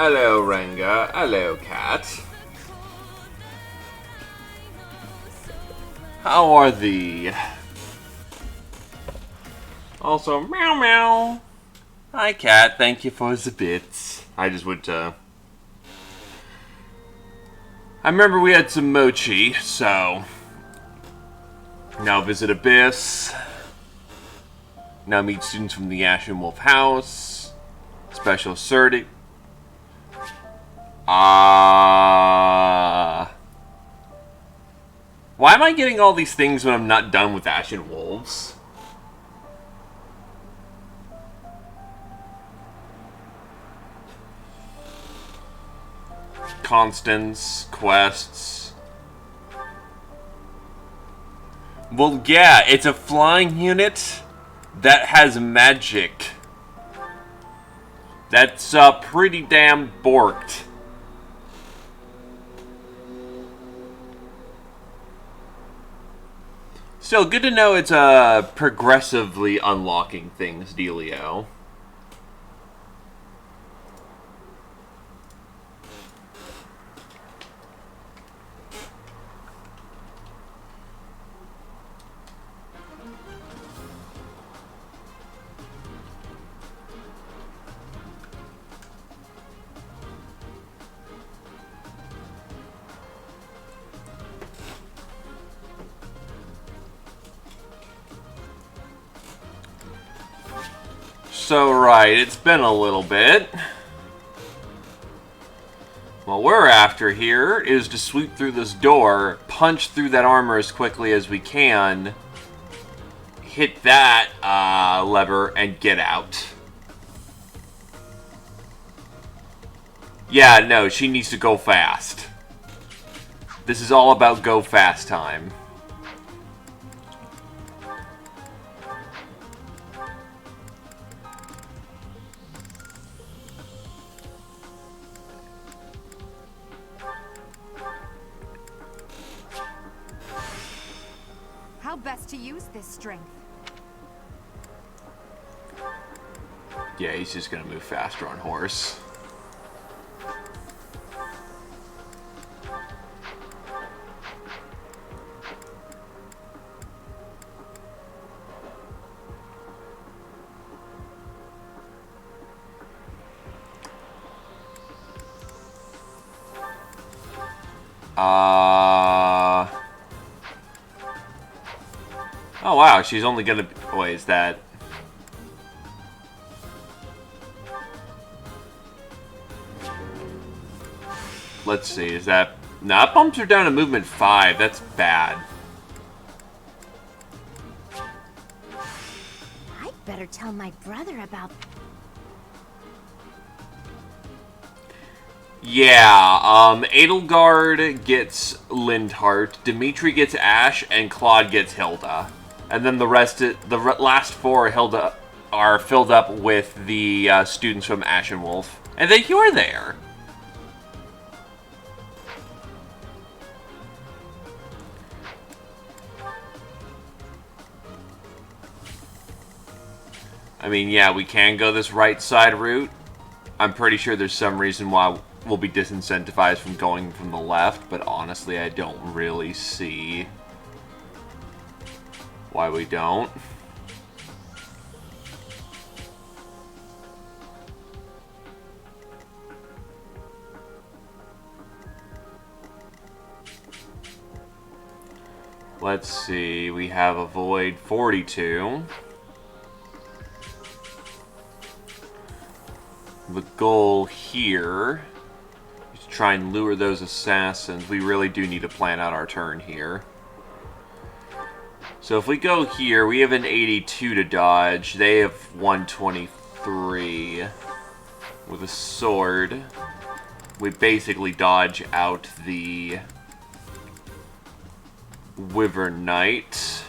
Hello, Renga. Hello, cat. How are thee? Also, meow meow. Hi, cat. Thank you for the bits. I just went to... I remember we had some mochi, so... Now visit Abyss. Now meet students from the Ashen Wolf House. Special certi... Why am I getting all these things when I'm not done with Ashen Wolves? Constants, quests. Well, yeah, it's a flying unit that has magic. That's pretty damn borked. Still, good to know it's progressively unlocking things, dealio. So, right, it's been a little bit. What we're after here is to sweep through this door, punch through that armor as quickly as we can, hit that lever, and get out. Yeah, no, she needs to go fast. This is all about go fast time. How best to use this strength? Yeah, he's just gonna move faster on horse. Oh wow, she's only gonna... Wait, is that... Let's see, is that... Nah, that bumps her down to movement 5. That's bad. I'd better tell my brother about... Yeah, Edelgard gets Lindhart, Dimitri gets Ash, and Claude gets Hilda. And then the last four Hilda are filled up with the students from Ashen Wolf. And then you're there. I mean, yeah, we can go this right side route. I'm pretty sure there's some reason why we'll be disincentivized from going from the left, but honestly, I don't really see why we don't. Let's see, we have avoid 42. The goal here is to try and lure those assassins. We really do need to plan out our turn here. So if we go here, we have an 82 to dodge. They have 123. With a sword, we basically dodge out the Wyvern Knight.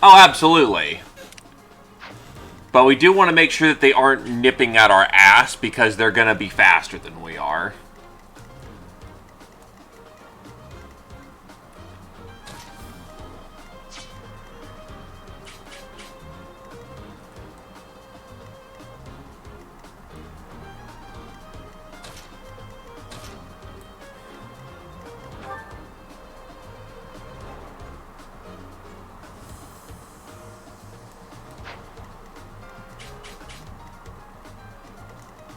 Oh, absolutely. But we do want to make sure that they aren't nipping at our ass because they're going to be faster than we are.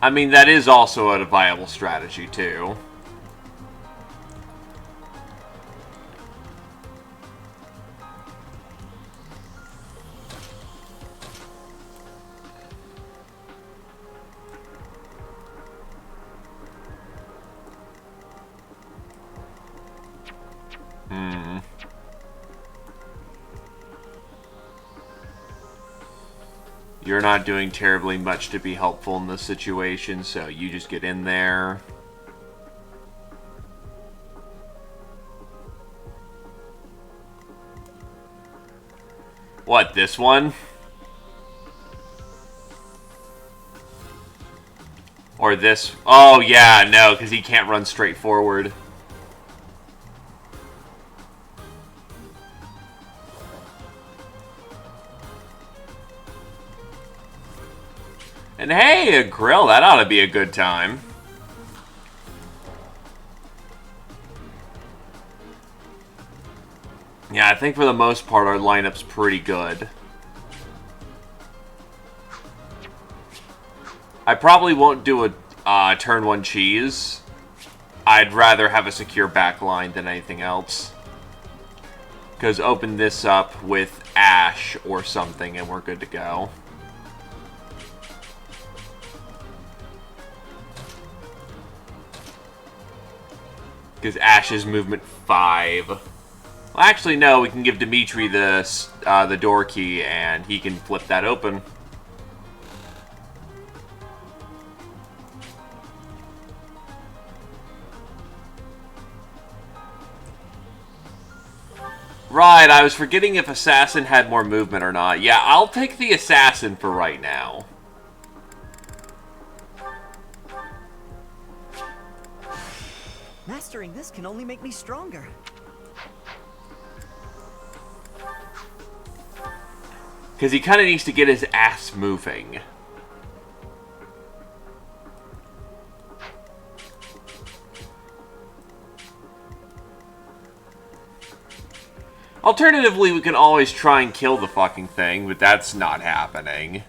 I mean, that is also a viable strategy, too. You're not doing terribly much to be helpful in this situation, so you just get in there. What, this one? Or this? Oh, yeah, no, because he can't run straight forward. And hey, a grill, that ought to be a good time. Yeah, I think for the most part our lineup's pretty good. I probably won't do a turn 1 cheese. I'd rather have a secure back line than anything else. Because open this up with Ash or something and we're good to go. Because Ash is movement 5. Well, actually, no. We can give Dimitri the door key, and he can flip that open. Right, I was forgetting if Assassin had more movement or not. Yeah, I'll take the Assassin for right now. Mastering this can only make me stronger. Because he kind of needs to get his ass moving. Alternatively, we can always try and kill the fucking thing, but that's not happening.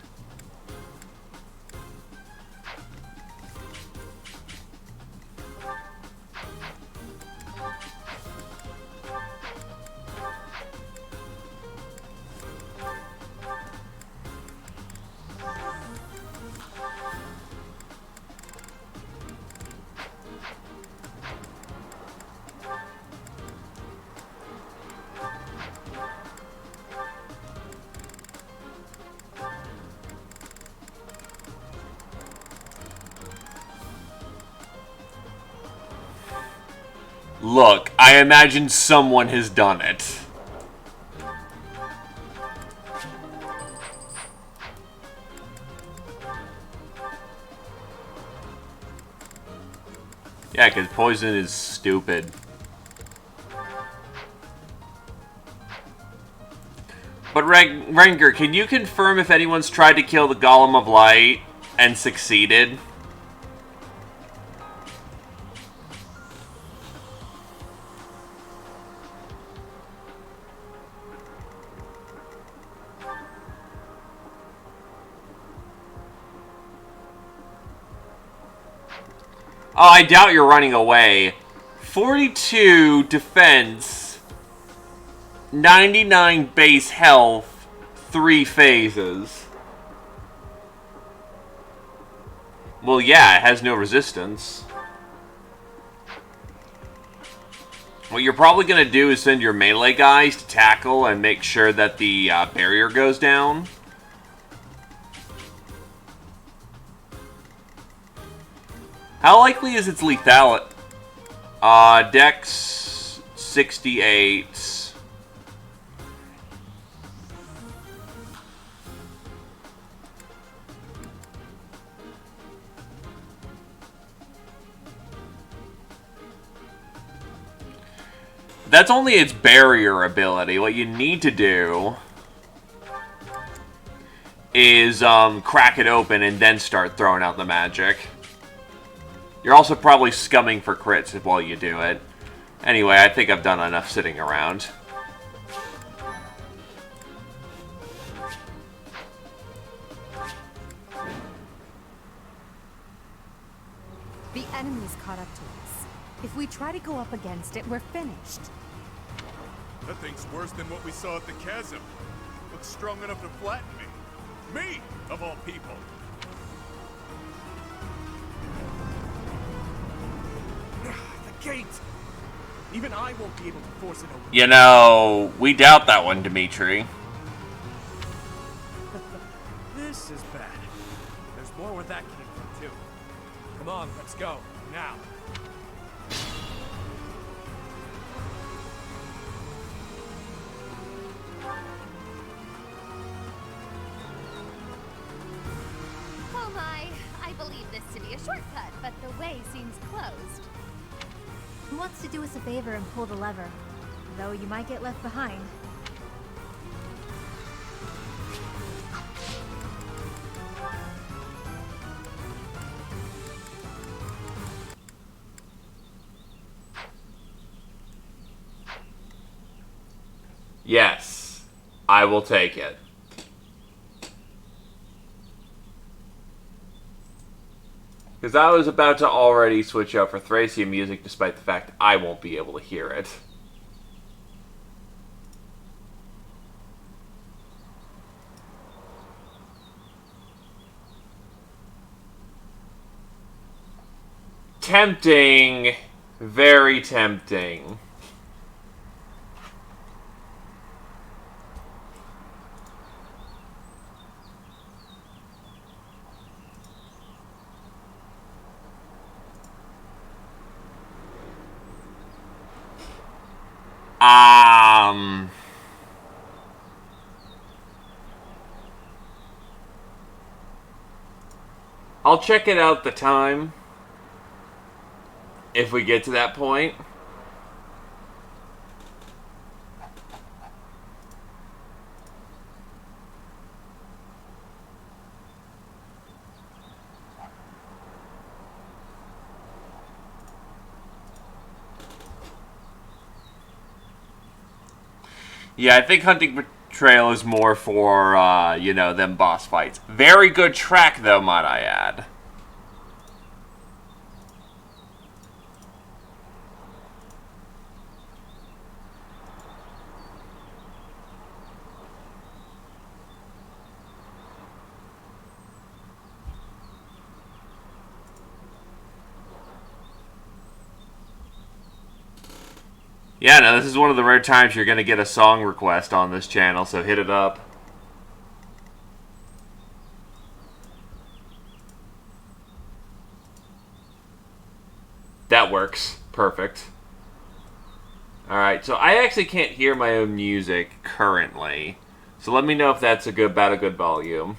Look, I imagine someone has done it. Yeah, because poison is stupid. But Rengar, can you confirm if anyone's tried to kill the Golem of Light and succeeded? Oh, I doubt you're running away. 42 defense, 99 base health, 3 phases. Well, yeah, it has no resistance. What you're probably going to do is send your melee guys to tackle and make sure that the barrier goes down. How likely is its lethality? Dex 68. That's only its barrier ability. What you need to do is crack it open and then start throwing out the magic. You're also probably scumming for crits while you do it. Anyway, I think I've done enough sitting around. enemy's caught up to us. If we try to go up against it, we're finished. That thing's worse than what we saw at the chasm. Looks strong enough to flatten me. Me, of all people. The gate! Even I won't be able to force it open. You know, we doubt that one, Dimitri. This is bad. There's more where that came from, too. Come on, let's go. Now. Oh my, I believe this to be a shortcut, but the way seems closed. Who wants to do us a favor and pull the lever? Though you might get left behind. Yes, I will take it. Because I was about to already switch out for Thracian music despite the fact I won't be able to hear it. Tempting. Very tempting. I'll check it out the time. If we get to that point. Yeah, I think Hunting Betrayal is more for, you know, them boss fights. Very good track, though, might I add. Yeah, no, this is one of the rare times you're going to get a song request on this channel, so hit it up. That works. Perfect. Alright, so I actually can't hear my own music currently. So let me know if that's about a good volume.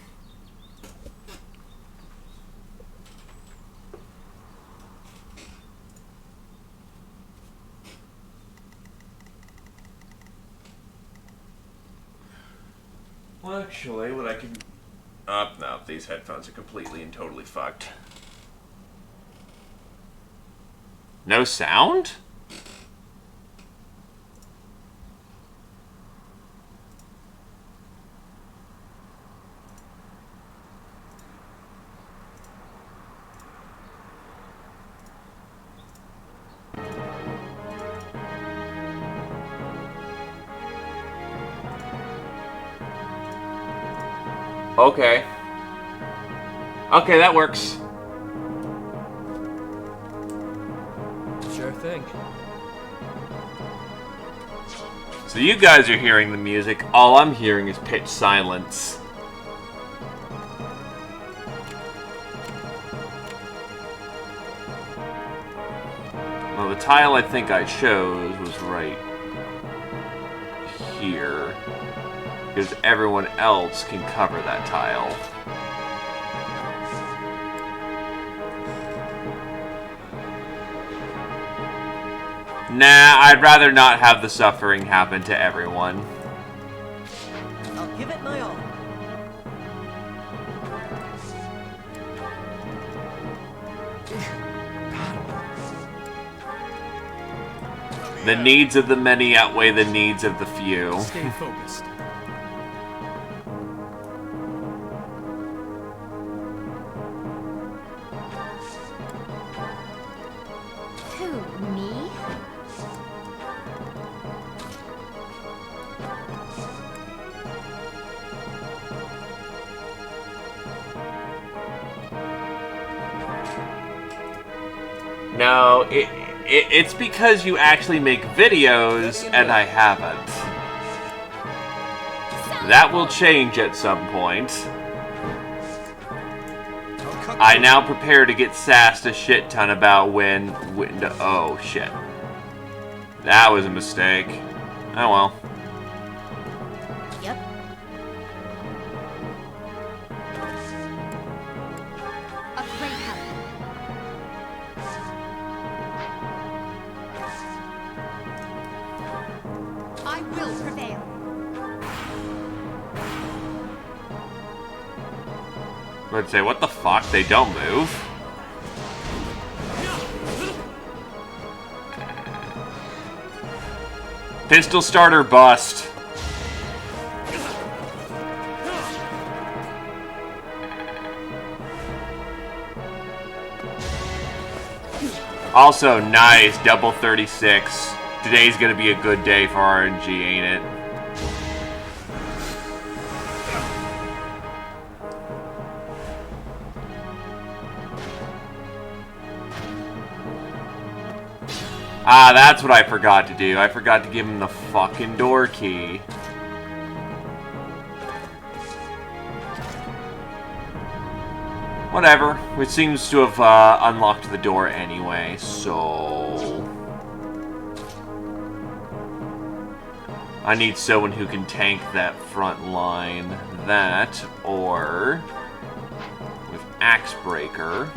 Well, actually, what I can... no, these headphones are completely and totally fucked. No sound? Okay. Okay, that works. Sure thing. So you guys are hearing the music. All I'm hearing is pitch silence. Well, the tile I think I chose was right here. Because everyone else can cover that tile. Nah, I'd rather not have the suffering happen to everyone. I'll give it my all. The needs of the many outweigh the needs of the few. Stay focused. No, it's because you actually make videos and I haven't. That will change at some point. I now prepare to get sassed a shit ton about when oh shit. That was a mistake. Oh well. Yep. A great help. I will prevail. I'd say, what the fuck? They don't move. Pistol starter bust. Also, nice. Double 36. Today's gonna be a good day for RNG, ain't it? Ah, that's what I forgot to do. I forgot to give him the fucking door key. Whatever. It seems to have unlocked the door anyway, so... I need someone who can tank that front line. That, or... with Axe Breaker...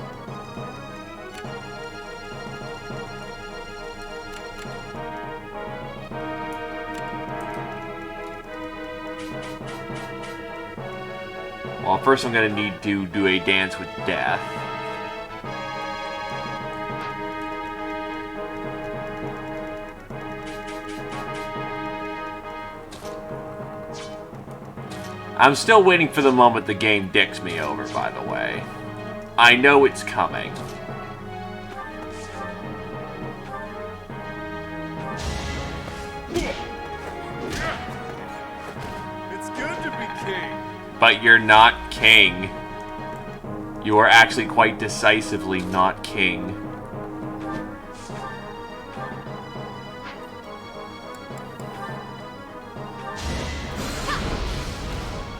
Well, first I'm going to need to do a dance with death. I'm still waiting for the moment the game dicks me over, by the way. I know it's coming. It's good to be king. But you're not king. You are actually quite decisively not king.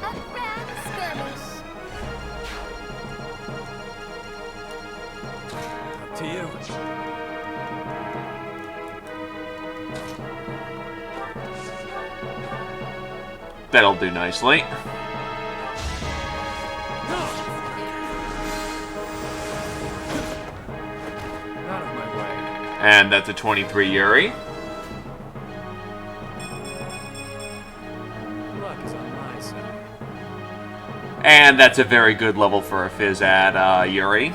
A grand skirmish. Up to you. That'll do nicely. Out of my way. And that's a 23 Yuri. Luck is on my side. And that's a very good level for a phys ad, Yuri.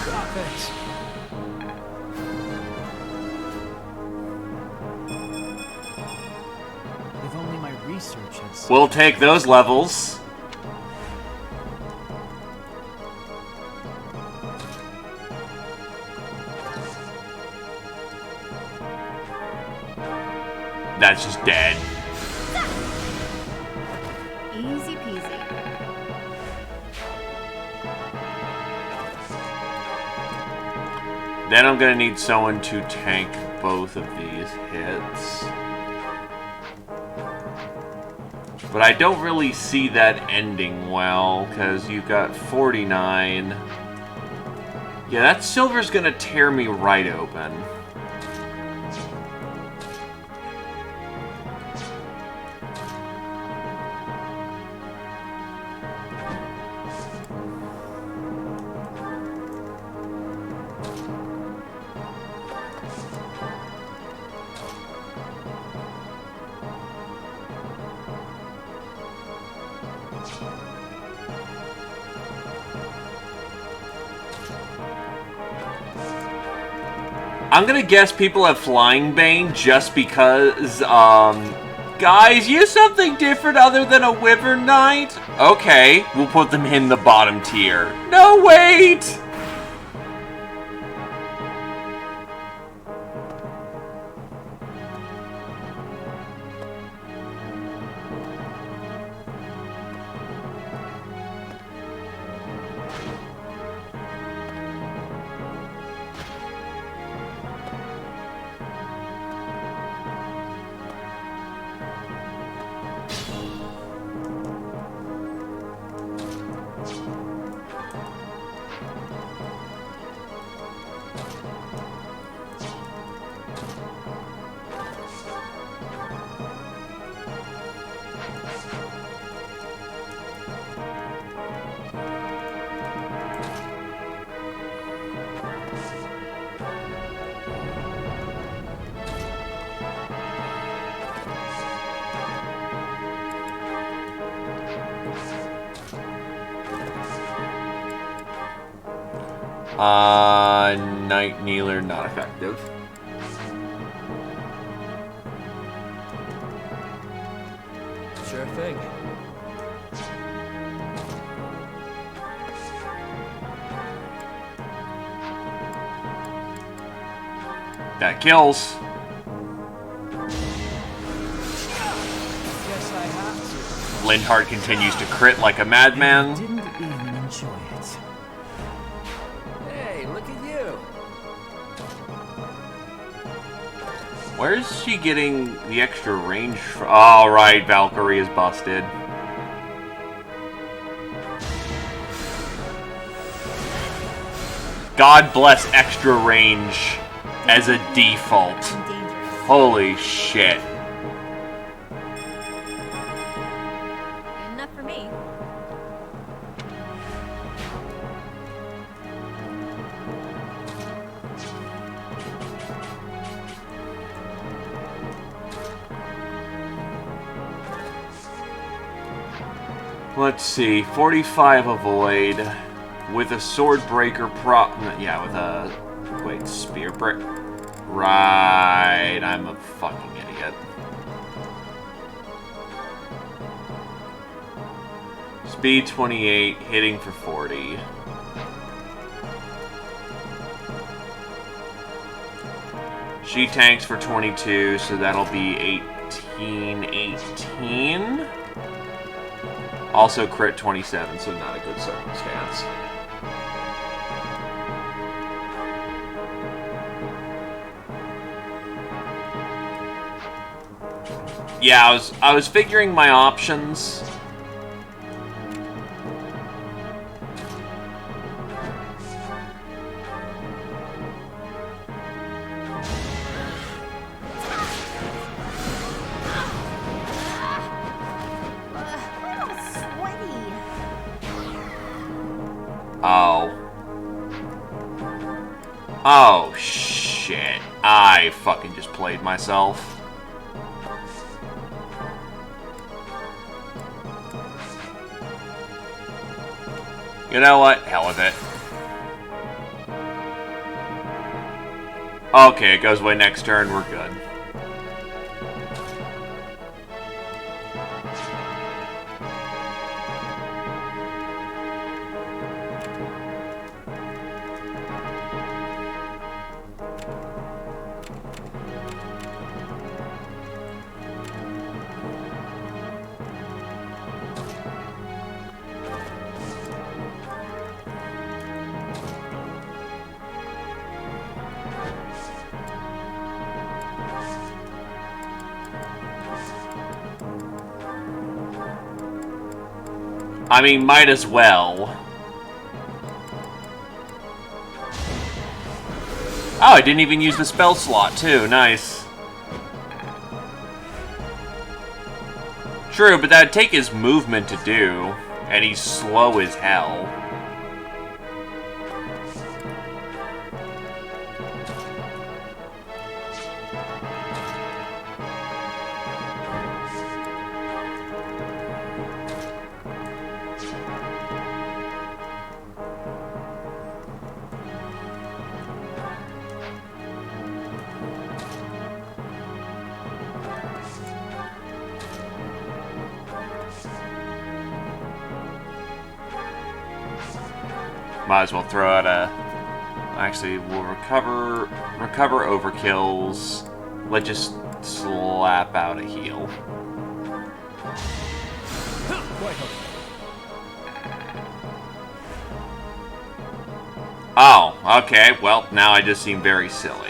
Ah, thanks. If only my research had... We'll take those levels. That's just dead. Easy peasy. Then I'm gonna need someone to tank both of these hits. But I don't really see that ending well, because you've got 49. Yeah, that silver's gonna tear me right open. I'm gonna guess people have Flying Bane just because, guys, use something different other than a Wyvern Knight? Okay, we'll put them in the bottom tier. No, wait! Night Kneeler, not effective. Sure thing. That kills. Guess I have to. Lindhart continues to crit like a madman. Didn't even enjoy it. Hey, look at you. Where's she getting the extra range from? Oh, right, Valkyrie is busted. God bless extra range as a default. And dangerous. Holy shit. Good enough for me. Let's see, 45 avoid with a sword breaker yeah, with a spear break. Right, I'm a fucking idiot. Speed 28, hitting for 40. She tanks for 22, so that'll be 18. Also crit 27, so not a good circumstance. Yeah, I was figuring my options. Sweaty. Oh. Oh, shit. I fucking just played myself. You know what? Hell with it. Okay, it goes away next turn. We're good. I mean, might as well. Oh, I didn't even use the spell slot, too. Nice. True, but that'd take his movement to do, and he's slow as hell. Might as well throw out a... Actually, we'll recover overkills. Let's just slap out a heal. Oh, okay. Well, now I just seem very silly.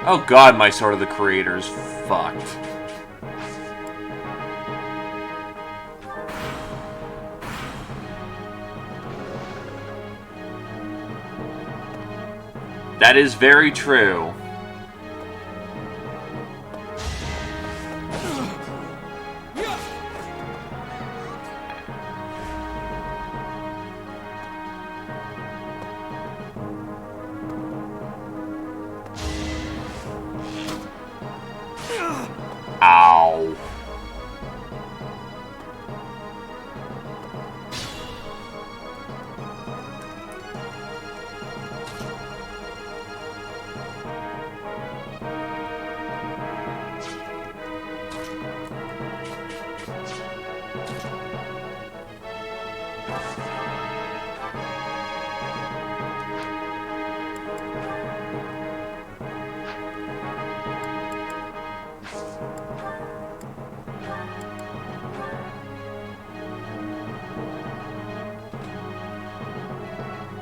Oh god, my Sword of the Creator's fucked. That is very true.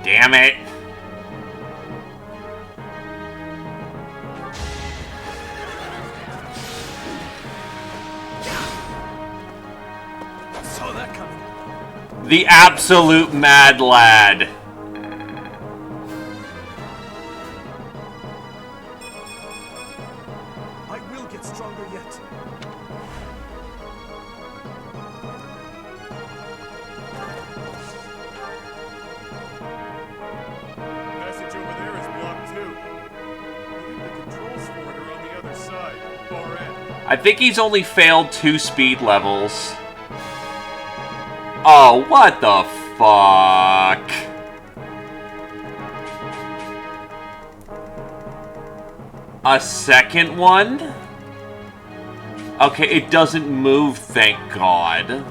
Damn it. Saw that coming. The absolute mad lad. I will get stronger yet. Passage over there is blocked too. I think the controls for it are on the other side, far end. I think he's only failed 2 speed levels. Oh, what the fuck? A second one? Okay, it doesn't move, thank God.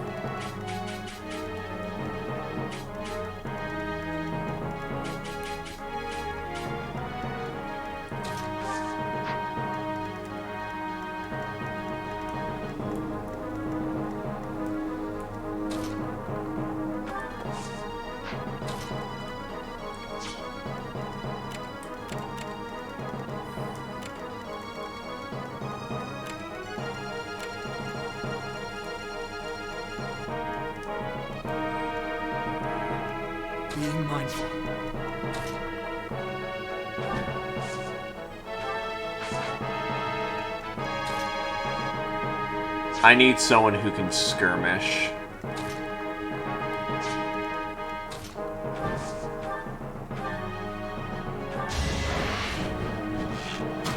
Being mindful. I need someone who can skirmish.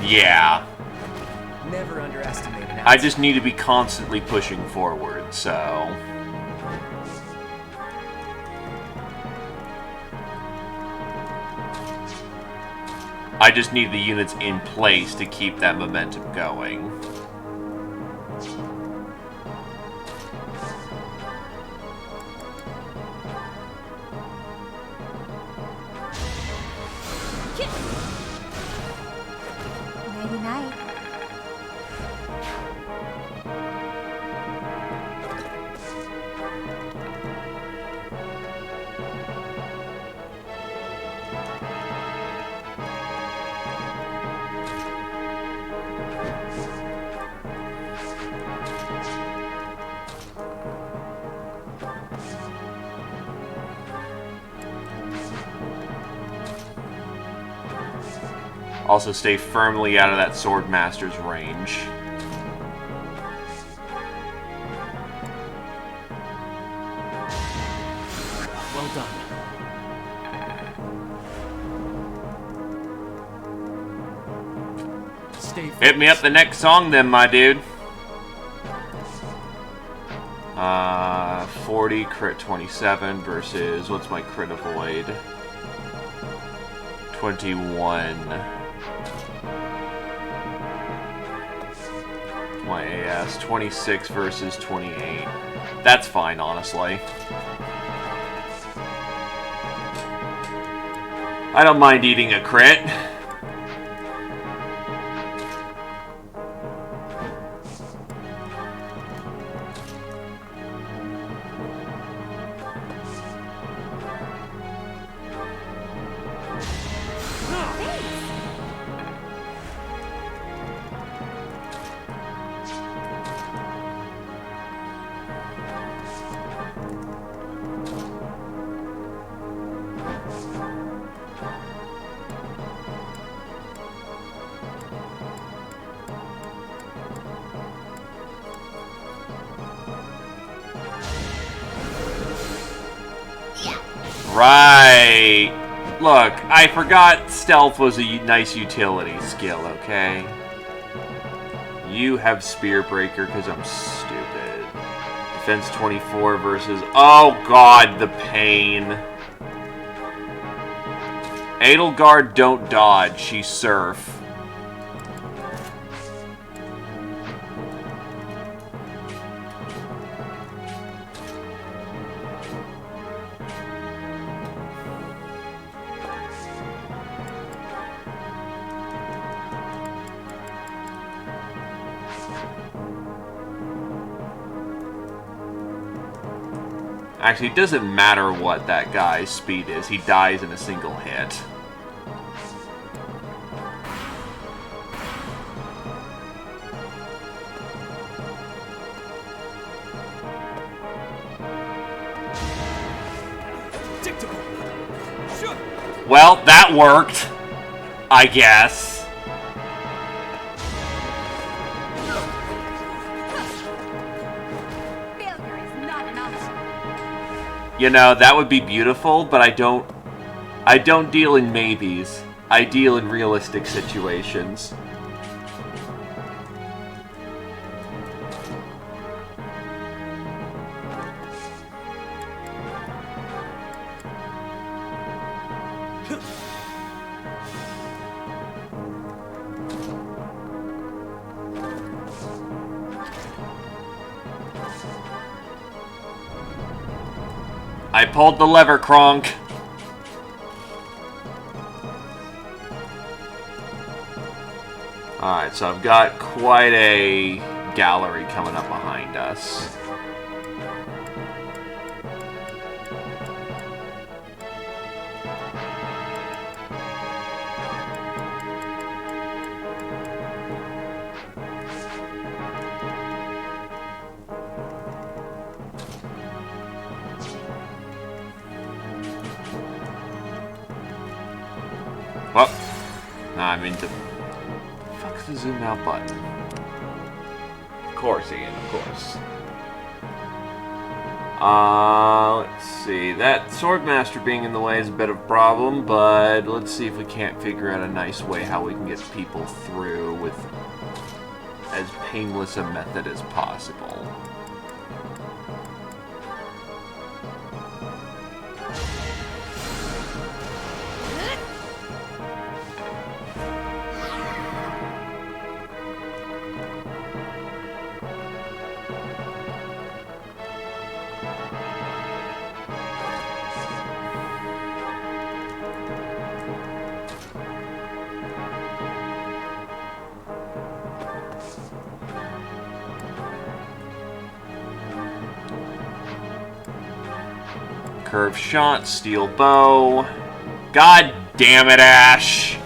Yeah. Never underestimate an I just need to be constantly pushing forward, so... I just need the units in place to keep that momentum going. Nighty night. Also stay firmly out of that sword master's range. Well done. Stay Hit me up the next song then, my dude. 40 crit 27 versus, what's my crit avoid? 21. My AS 26 versus 28. That's fine, honestly. I don't mind eating a crit. Right. Look, I forgot stealth was a nice utility skill, okay? You have Spear Breaker because I'm stupid. Defense 24 versus... Oh god, the pain. Edelgard, don't dodge. She's Surf. Actually, it doesn't matter what that guy's speed is. He dies in a single hit. Well, that worked. I guess. Failure is not an option. You know, that would be beautiful, but I don't deal in maybes. I deal in realistic situations. I pulled the lever, Kronk. Alright, so I've got quite a gallery coming up behind us. Well, now I'm into... Fuck's the zoom out button? Of course, Ian, of course. Let's see. That Swordmaster being in the way is a bit of a problem, but let's see if we can't figure out a nice way how we can get people through with as painless a method as possible. Curved shot, steel bow. God damn it, Ash!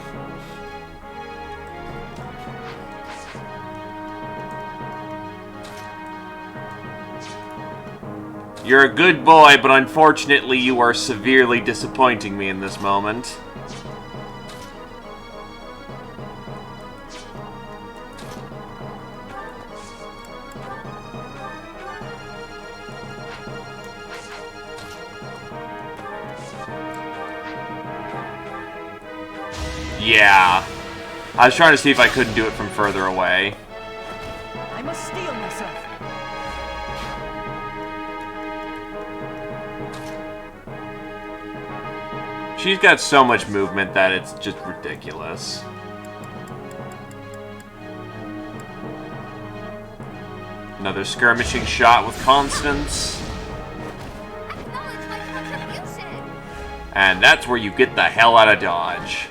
You're a good boy, but unfortunately you are severely disappointing me in this moment. Yeah. I was trying to see if I couldn't do it from further away. I must steel myself. She's got so much movement that it's just ridiculous. Another skirmishing shot with Constance. Acknowledge my contribution. And that's where you get the hell out of Dodge.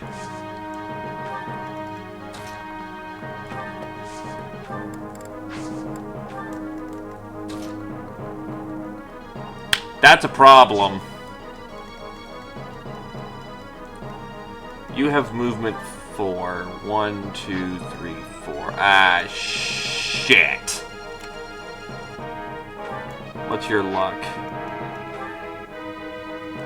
That's a problem. You have movement 4. 1, 2, 3, 4. Ah, shit. What's your luck?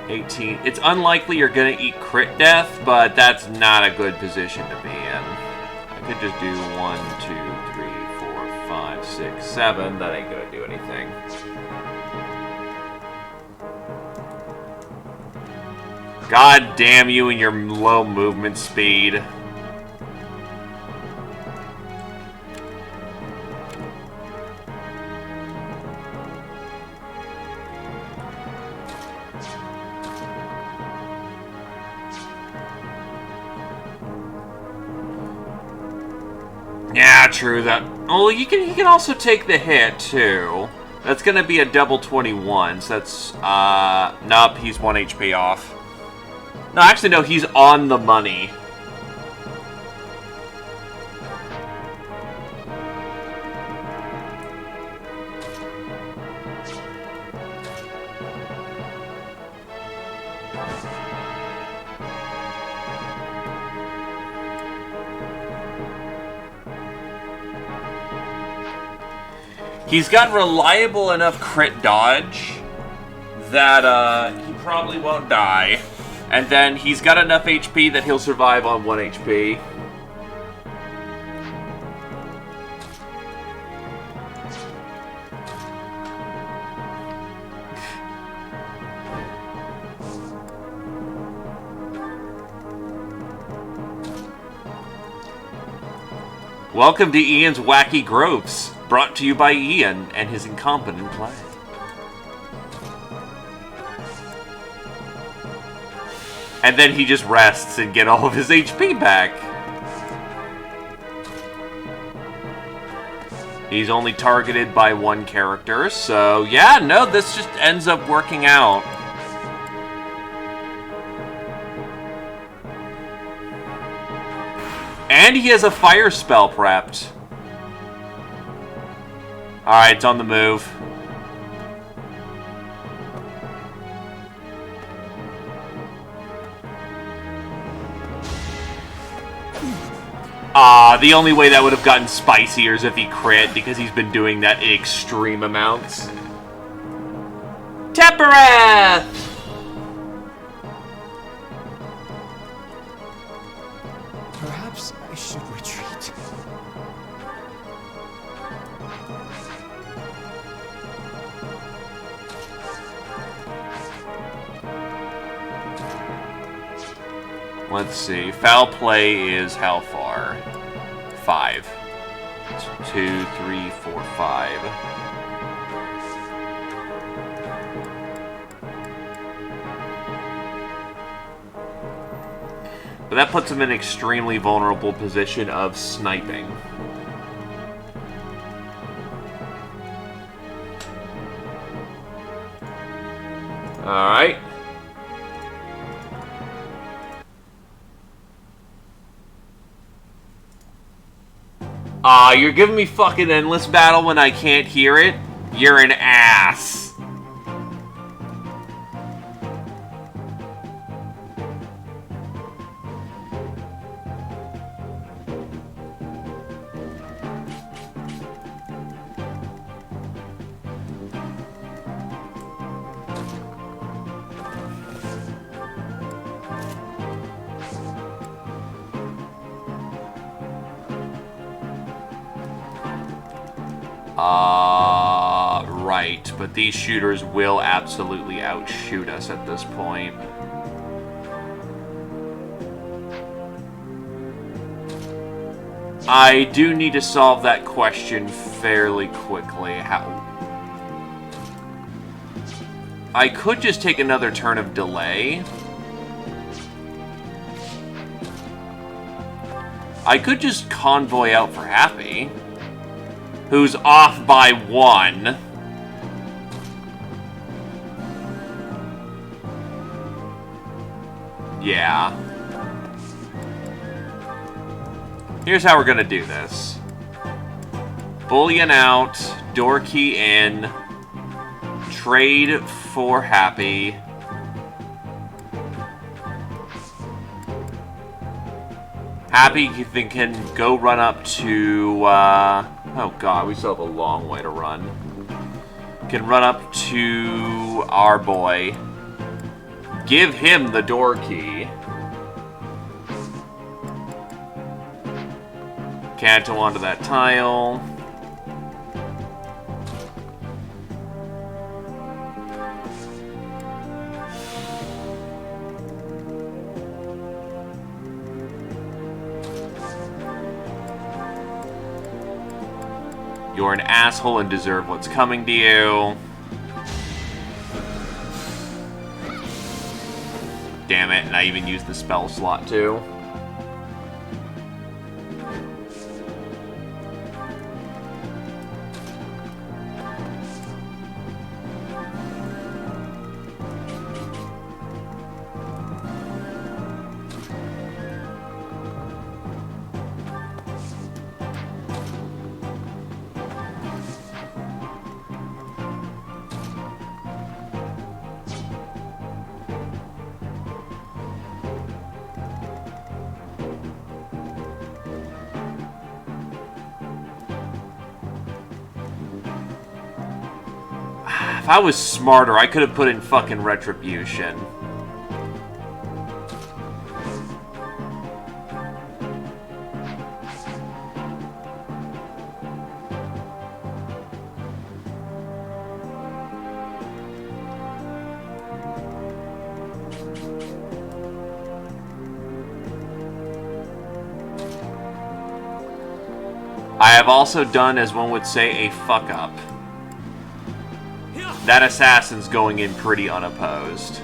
18. It's unlikely you're gonna eat crit death, but that's not a good position to be in. I could just do 1, 2, 3, 4, 5, 6, 7. That ain't gonna do anything. God damn you and your low movement speed. Yeah, true that. Well, he can also take the hit too. That's gonna be a double 21. So that's nope, he's 1 HP off. No, actually, no, he's on the money. He's got reliable enough crit dodge that he probably won't die. And then he's got enough HP that he'll survive on 1 HP. Welcome to Ian's Wacky Groves, brought to you by Ian and his incompetent play. And then he just rests and get all of his HP back. He's only targeted by 1 character, so yeah, no, this just ends up working out. And he has a fire spell prepped. Alright, it's on the move. The only way that would have gotten spicier is if he crit, because he's been doing that in extreme amounts. Teperath! Perhaps I should retreat. Let's see. Foul play is how far? 5. 2, 3, 4, 5. But that puts him in an extremely vulnerable position of sniping. Alright. You're giving me fucking endless battle when I can't hear it? You're an ass. Right, but these shooters will absolutely outshoot us at this point. I do need to solve that question fairly quickly. How? I could just take another turn of delay. I could just convoy out for Happy, who's off by 1. Yeah. Here's how we're gonna do this. Bullion out, door key in, trade for Happy. Happy can go run up to, oh god, we still have a long way to run. Can run up to our boy. Give him the door key. Canto onto that tile. You're an asshole and deserve what's coming to you. Damn it, and I even used the spell slot too. If I was smarter, I could have put in fucking Retribution. I have also done, as one would say, a fuck-up. That assassin's going in pretty unopposed.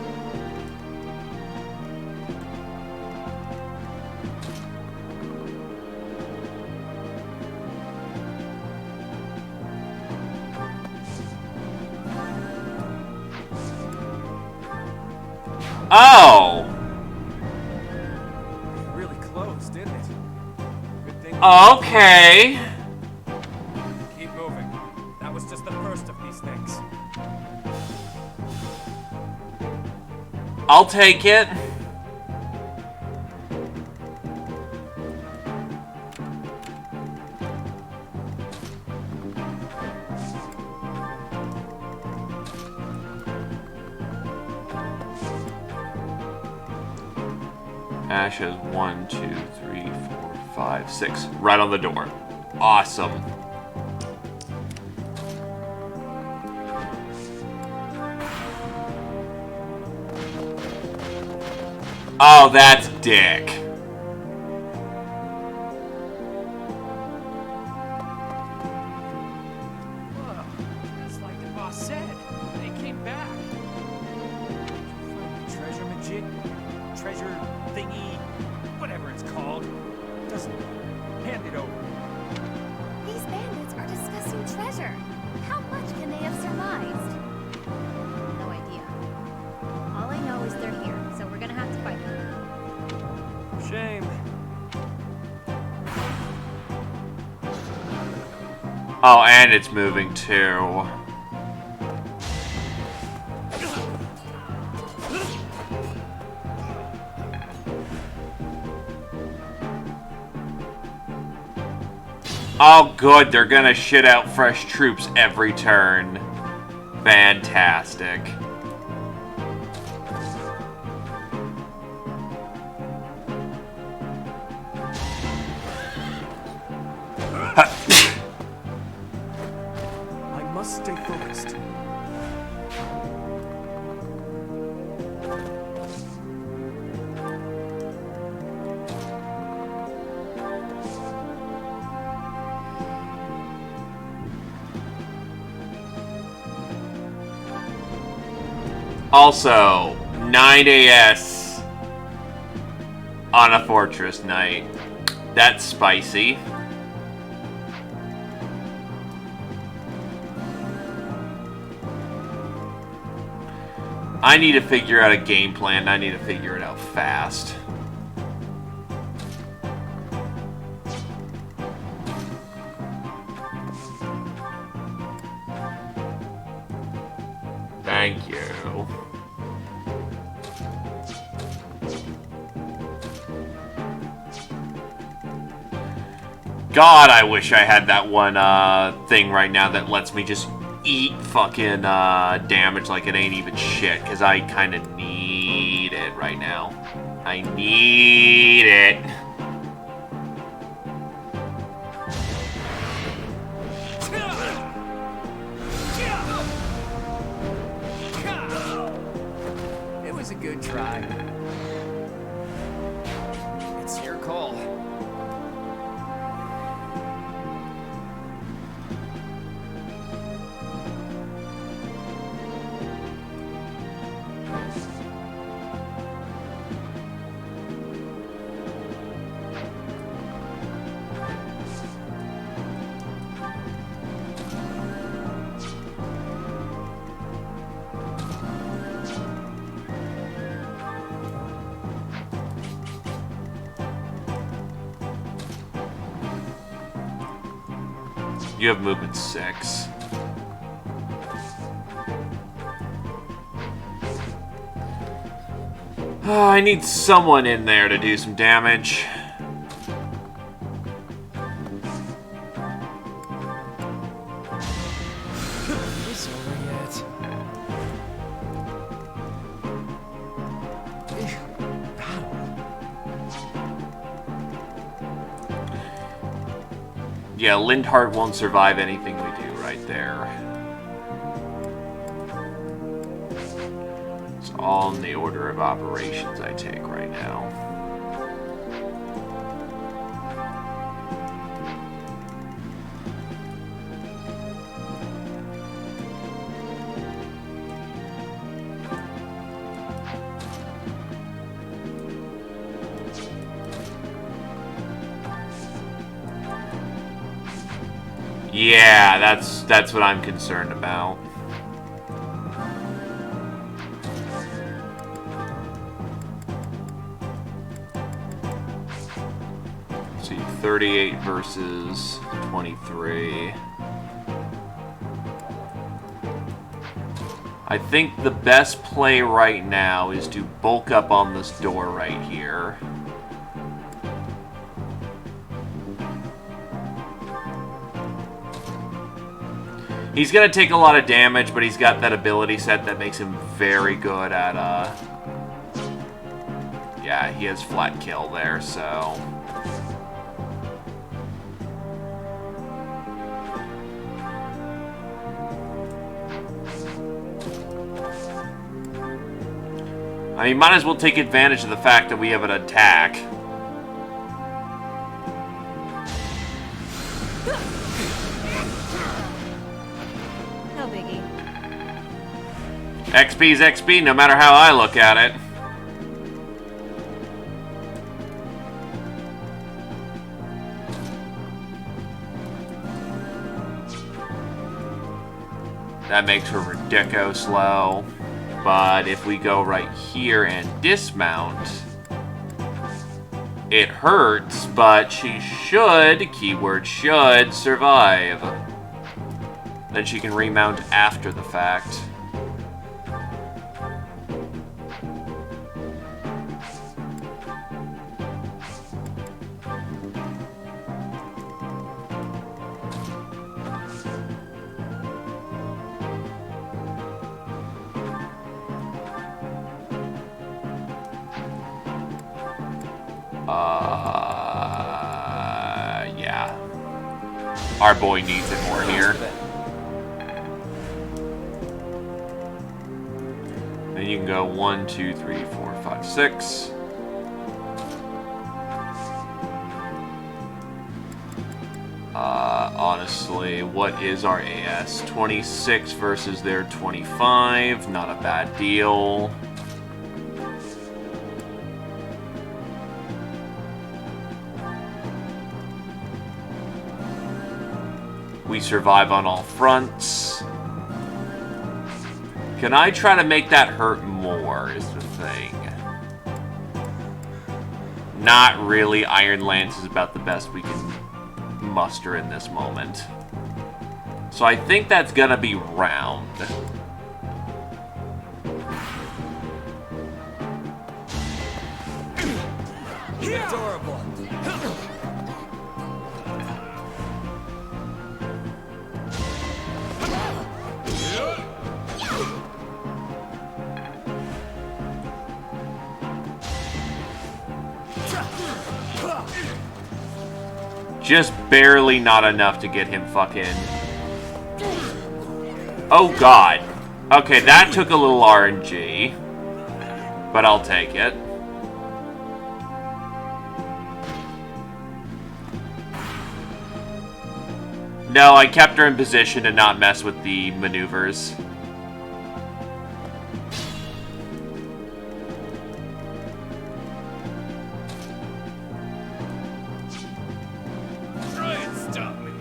Oh! Really close, didn't it? Good thing. Okay. Keep moving. That was just the first of these things. I'll take it. Ash has 1, 2, 3, 4, 5, 6. Right on the door. Awesome. Oh, that's dick. Whoa. It's like the boss said. They came back. Treasure majig? Treasure thingy? Whatever it's called. Doesn't matter. Hand it over. These bandits are discussing treasure. How much can they have surmised? No idea. All I know is they're here, so we're gonna have to fight them. Shame. Oh, and it's moving too. Oh, good. They're gonna shit out fresh troops every turn. Fantastic. I must stay focused. Also, 9 AS on a fortress night. That's spicy. I need to figure out a game plan. I need to figure it out fast. Thank you. God, I wish I had that one thing right now that lets me just eat fucking damage like it ain't even shit, because I kind of need it right now. I need it. It was a good try. It's your call. You have movement 6. I need someone in there to do some damage. Is this over yet? What? Battle. Yeah, Lindhart won't survive anything we do right there. It's all in the order of operations I take right now. Yeah, that's what I'm concerned about. Let's see, 38 versus 23. I think the best play right now is to bulk up on this door right here. He's gonna take a lot of damage, but he's got that ability set that makes him very good at, yeah, he has flat kill there, so... I mean, might as well take advantage of the fact that we have an attack. No biggie. XP's XP, no matter how I look at it. That makes her ridico slow. But if we go right here and dismount, it hurts, but she should, keyword should, survive. Then she can remount after the fact. Yeah. Our boy needs it more here. Then you can go 1, 2, 3, 4, 5, 6. Honestly, what is our AS? 26 versus their 25. Not a bad deal. We survive on all fronts. Can I try to make that hurt more, is the thing. Not really. Iron Lance is about the best we can muster in this moment. So I think that's gonna be round. Adorable. Just barely not enough to get him fucking... Oh god. Okay, that took a little RNG. But I'll take it. No, I kept her in position to not mess with the maneuvers. Try and stop me.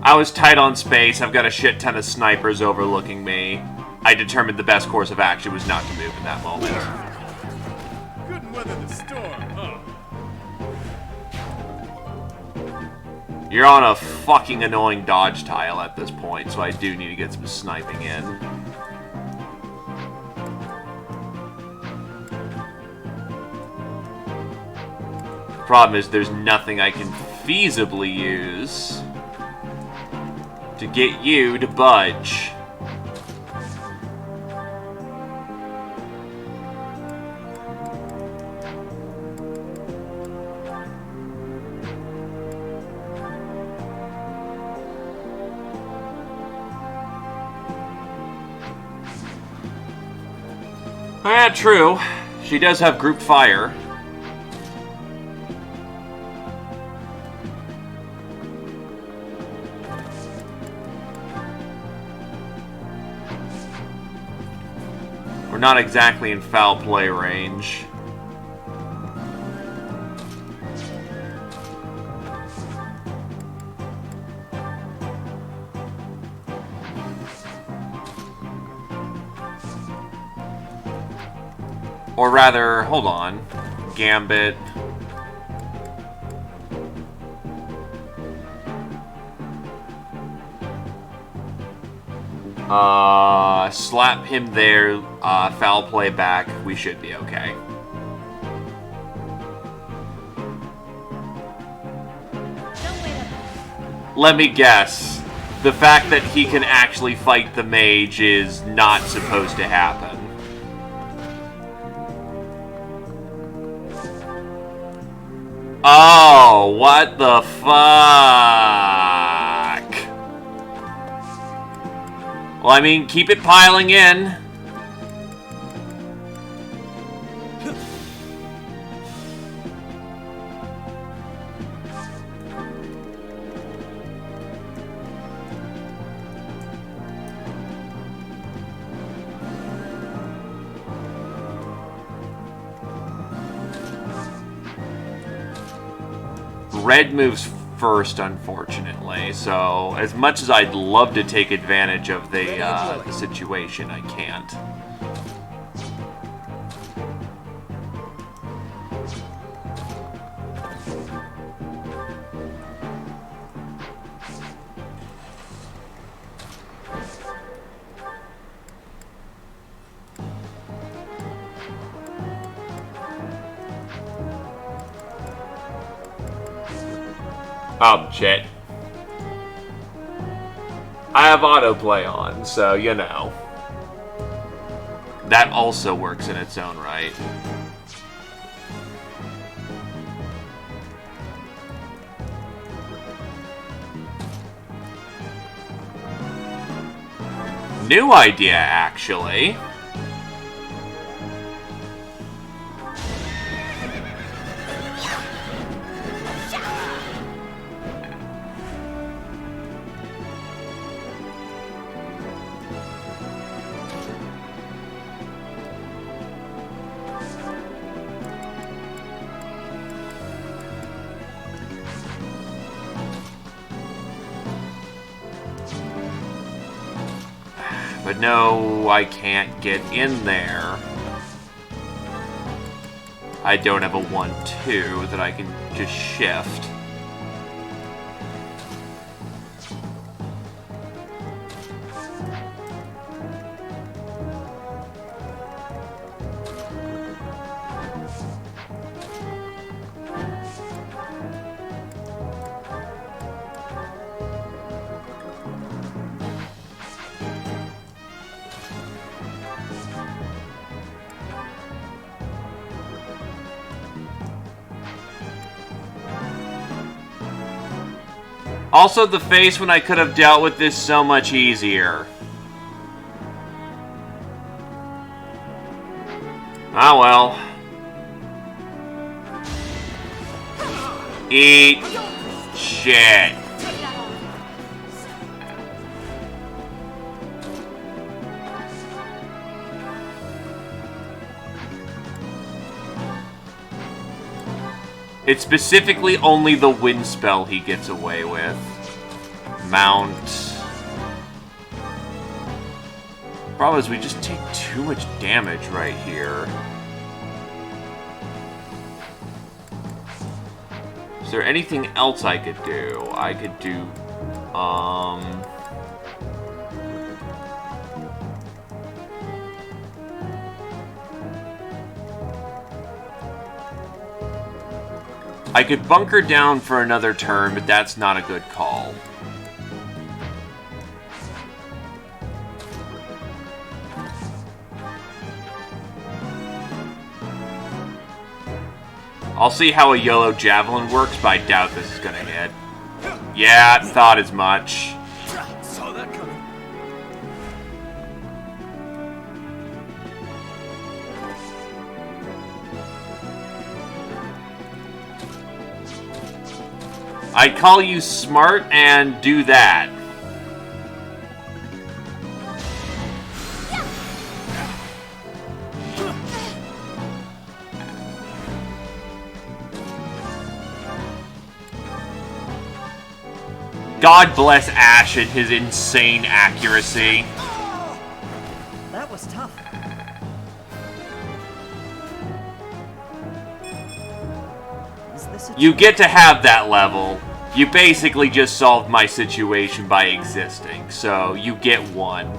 I was tight on space. I've got a shit ton of snipers overlooking me. I determined the best course of action was not to move in that moment. Couldn't weather the storm, huh? You're on a fucking annoying dodge tile at this point, so I do need to get some sniping in. Problem is, there's nothing I can feasibly use to get you to budge. Yeah, true. She does have group fire. We're not exactly in foul play range. Or rather, hold on. Gambit. Slap him there, foul play back. We should be okay. Let me guess. The fact that he can actually fight the mage is not supposed to happen. Oh, what the fuck? Well, I mean, keep it piling in. Red moves first, unfortunately, so as much as I'd love to take advantage of the situation, I can't. Oh, shit. I have autoplay on, so you know. That also works in its own right. New idea, actually. But no, I can't get in there. I don't have a 1-2 that I can just shift. Also, the face when I could have dealt with this so much easier. Ah, well. Eat shit. It's specifically only the wind spell he gets away with. Mount. Problem is we just take too much damage right here. Is there anything else I could do? I could do, I could bunker down for another turn, but that's not a good call. I'll see how a YOLO Javelin works, but I doubt this is gonna hit. Yeah, thought as much. Saw that coming. I'd call you smart and do that. God bless Ashen, his insane accuracy. That was tough. Is this a You get to have that level. You basically just solved my situation by existing, so you get one.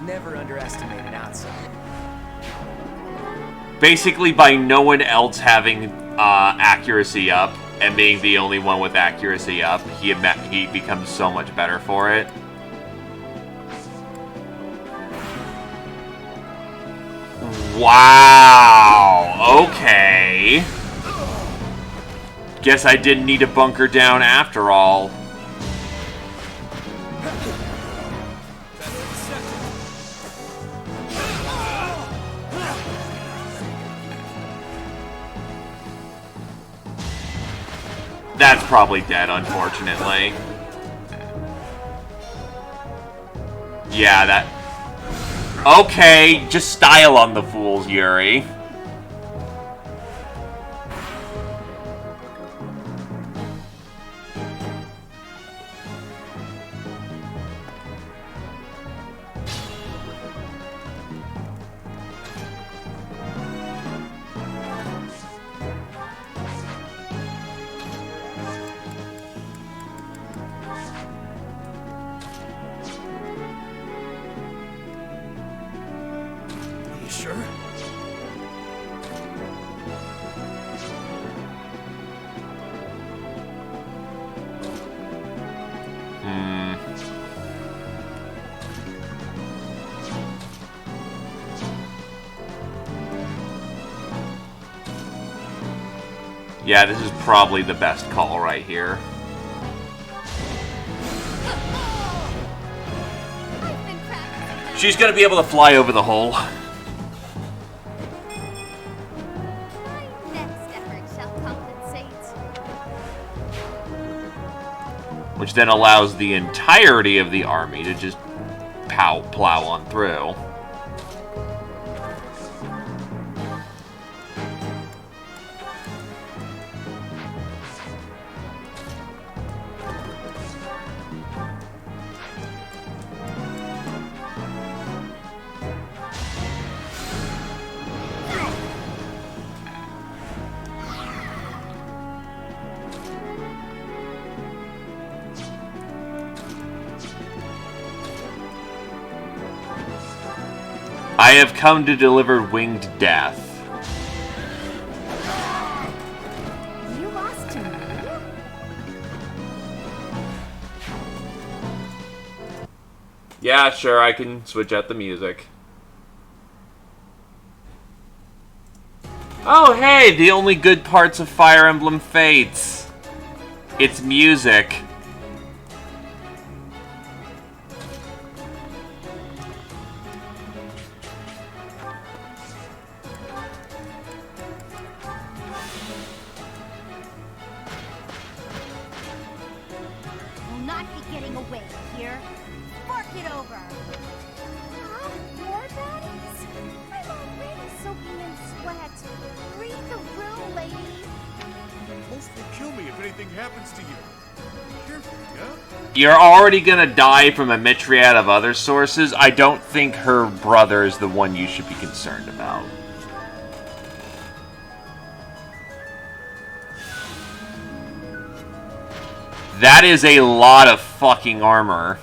Never underestimate an outsider. Basically, by no one else having accuracy up and being the only one with accuracy up, he becomes so much better for it. Wow. Okay. Guess I didn't need to bunker down after all. That's probably dead, unfortunately. Yeah, that... Okay, just style on the fools, Yuri. You sure? Yeah, this is probably the best call right here. I've been practicing. She's gonna be able to fly over the hole. My next effort shall compensate. Which then allows the entirety of the army to just plow on through. I have come to deliver winged death. You lost to me? Yeah, sure, I can switch out the music. Oh, hey, the only good parts of Fire Emblem Fates. It's music. Will not be getting away here. Spark it over. More baddies? I'm already soaking in sweat. Read the room, lady. Most will kill me if anything happens to you. Careful. You're already gonna die from a Mitriad of other sources. I don't think her brother is the one you should be concerned about. That is a lot of fucking armor.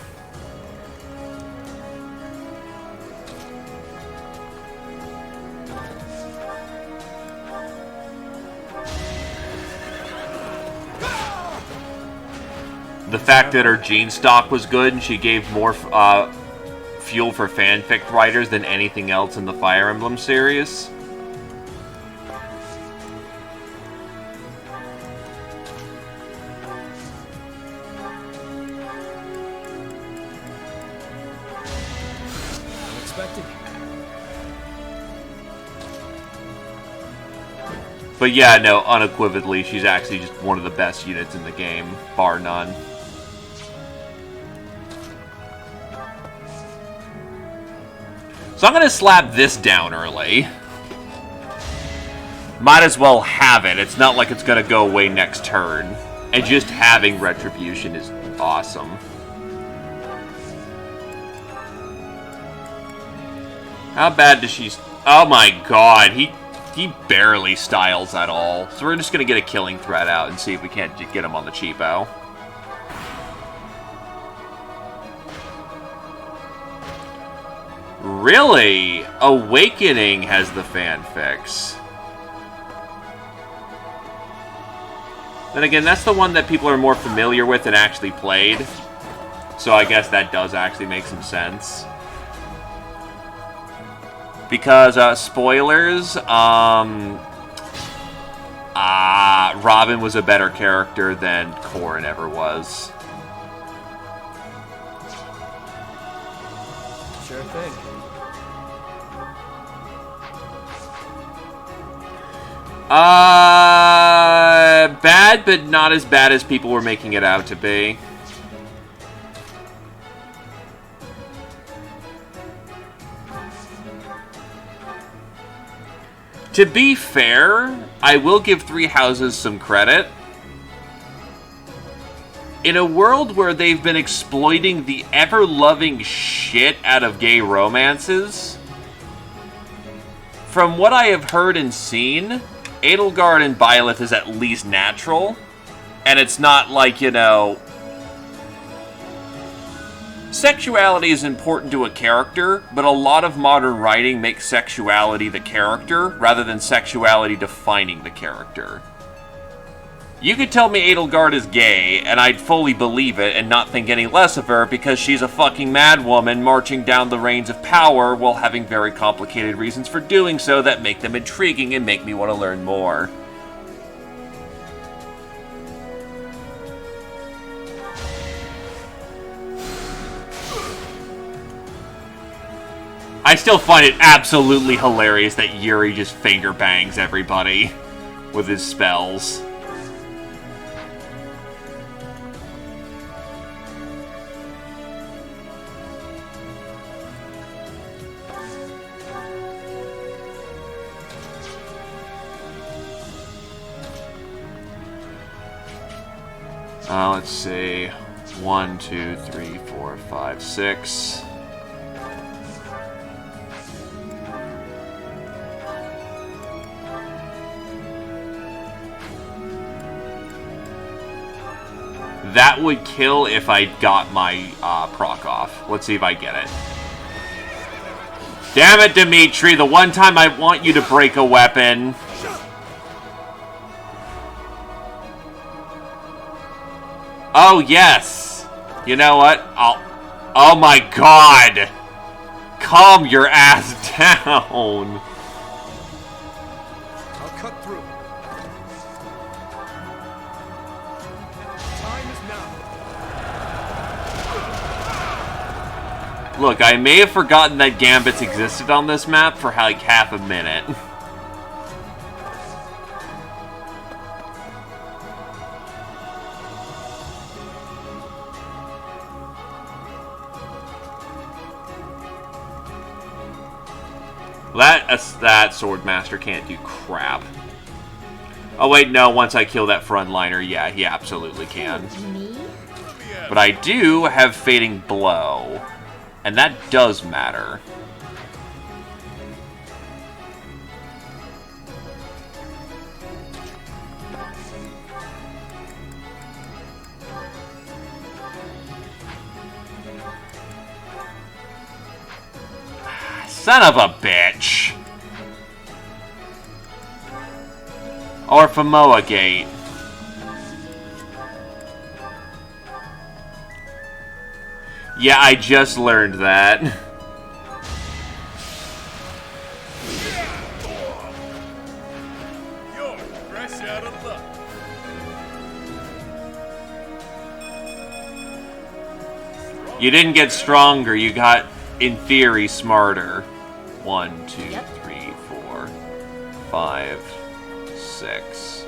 The fact that her gene stock was good and she gave more fuel for fanfic writers than anything else in the Fire Emblem series. Unexpected. But yeah, no, unequivocally, she's actually just one of the best units in the game, bar none. So I'm gonna slap this down early. Might as well have it. It's not like it's gonna go away next turn. And just having Retribution is awesome. How bad does she... Oh my god, he barely styles at all. So we're just gonna get a killing threat out and see if we can't get him on the cheapo. Really? Awakening has the fanfics. Then again, that's the one that people are more familiar with and actually played. So I guess that does actually make some sense. Because, spoilers, Robin was a better character than Corrin ever was. Sure thing. Bad, but not as bad as people were making it out to be. To be fair, I will give Three Houses some credit. In a world where they've been exploiting the ever-loving shit out of gay romances, from what I have heard and seen, Edelgard and Byleth is at least natural, and it's not like, you know... Sexuality is important to a character, but a lot of modern writing makes sexuality the character, rather than sexuality defining the character. You could tell me Edelgard is gay, and I'd fully believe it and not think any less of her because she's a fucking mad woman marching down the reins of power while having very complicated reasons for doing so that make them intriguing and make me want to learn more. I still find it absolutely hilarious that Yuri just finger bangs everybody with his spells. Let's see. 1, 2, 3, 4, 5, 6. That would kill if I got my proc off. Let's see if I get it. Damn it, Dimitri! The one time I want you to break a weapon. Oh, yes! You know what? Oh my god! Calm your ass down! I'll cut through. Time is now. Look, I may have forgotten that gambits existed on this map for like half a minute. That Swordmaster can't do crap. Oh wait, no, once I kill that frontliner, yeah, he absolutely can. Me? But But I do have Fading Blow, and that does matter. Son of a bitch! Or Famoa Gate. Yeah, I just learned that. You're fresh out of luck. You didn't get stronger, you got, in theory, smarter. 1, 2, 3, 4, 5, 6.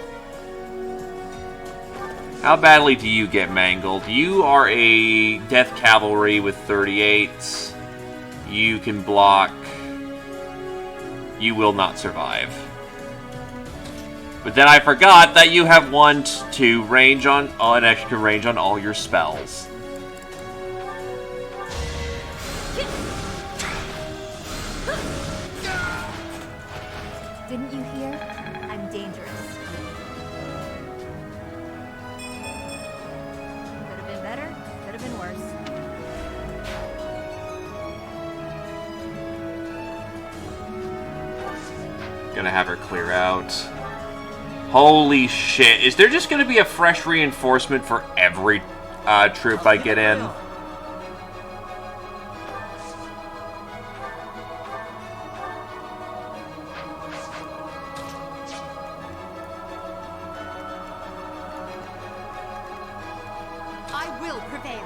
How badly do you get mangled? You are a Death Cavalry with 38s. You can block. You will not survive. But then I forgot that you have 1 to range on an extra range on all your spells. Didn't you hear? I'm dangerous. Could have been better, could have been worse. Gonna have her clear out. Holy shit. Is there just gonna be a fresh reinforcement for every troop I get in? I will prevail.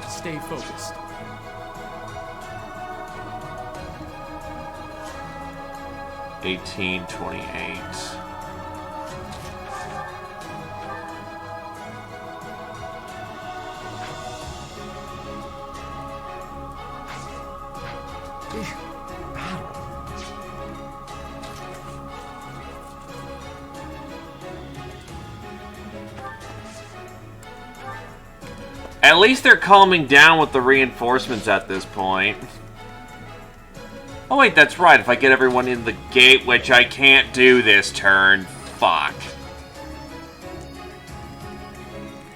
Stay focused. $18.28. At least they're calming down with the reinforcements at this point. Oh wait, that's right. If I get everyone in the gate, which I can't do this turn, fuck.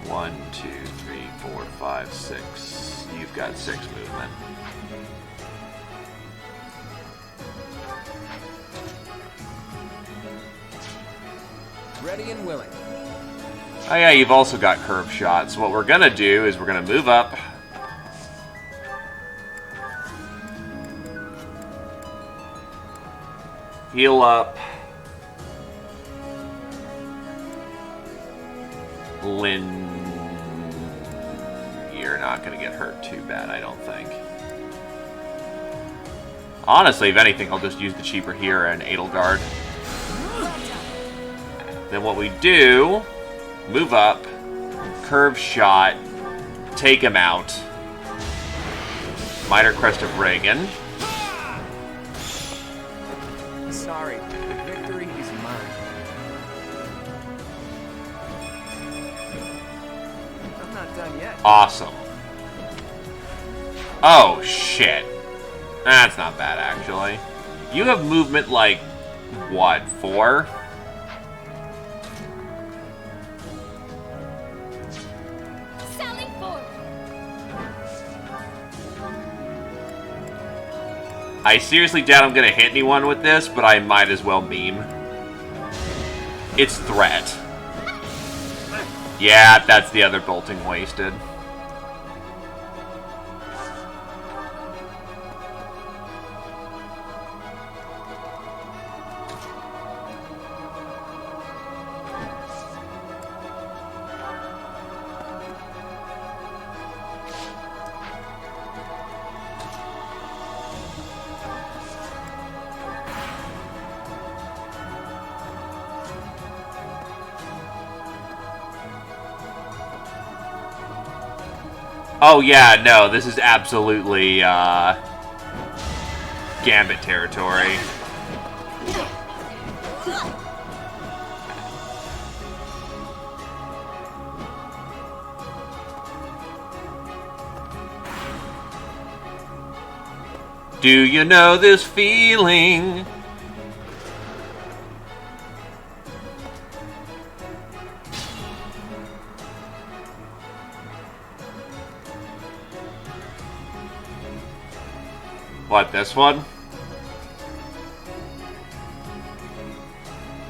1, 2, 3, 4, 5, 6. You've got 6 movement. Ready and willing. Oh yeah, you've also got curve shots. So what we're gonna do is we're gonna move up. Heal up. Lynn, you're not gonna get hurt too bad, I don't think. Honestly, if anything, I'll just use the cheaper here and Edelgard. Then what we do, move up, curve shot, take him out. Mitre Crest of Reagan. Sorry, the victory is mine. I'm not done yet. Awesome. Oh, shit. That's not bad, actually. You have movement like, what, 4? Sally forward. I seriously doubt I'm gonna hit anyone with this, but I might as well meme. It's threat. Yeah, that's the other bolting wasted. Oh yeah, no, this is absolutely, Gambit territory. Do you know this feeling? What, this one?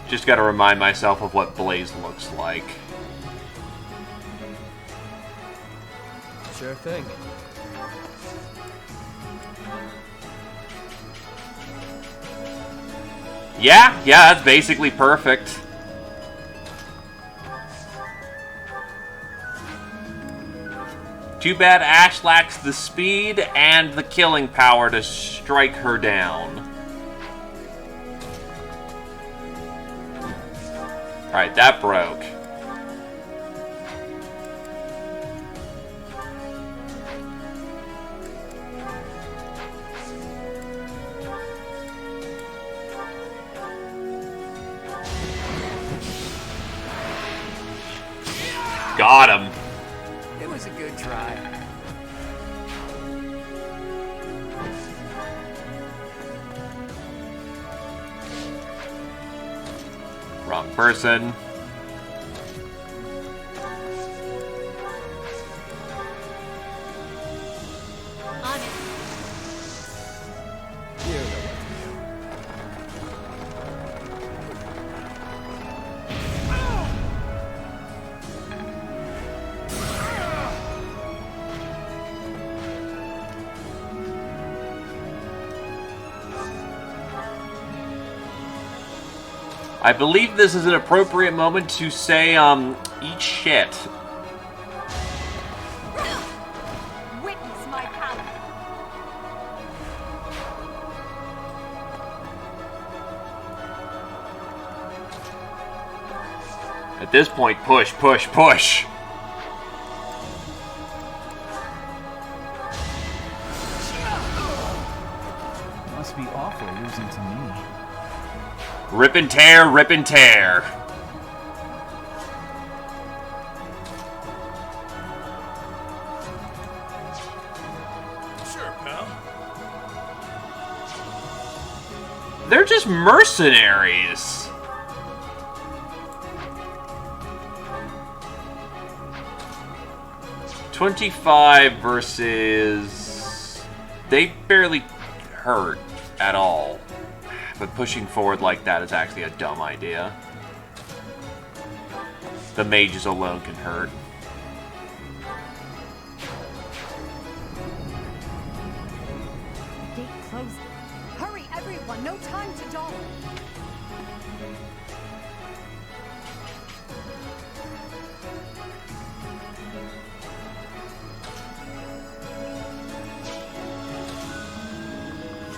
Just gotta remind myself of what Blaze looks like. Sure thing. Yeah, that's basically perfect. Too bad Ash lacks the speed and the killing power to strike her down. Alright, that broke. Got him. It was a good try. Wrong person. On it. You know what to do. I believe this is an appropriate moment to say, eat shit. Witness my power. At this point, push, push, push. Must be awful losing to me. Rip and tear, rip and tear. Sure, pal. They're just mercenaries. $25 versus... They barely hurt at all. But pushing forward like that is actually a dumb idea. The mages alone can hurt. Gate closing. Hurry, everyone! No time to dawdle.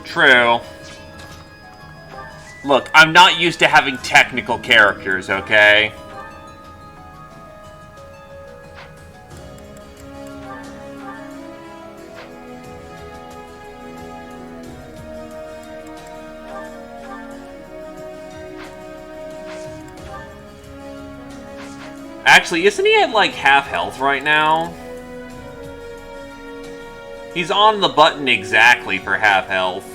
True. Look, I'm not used to having technical characters, okay? Actually, isn't he at, like, half health right now? He's on the button exactly for half health.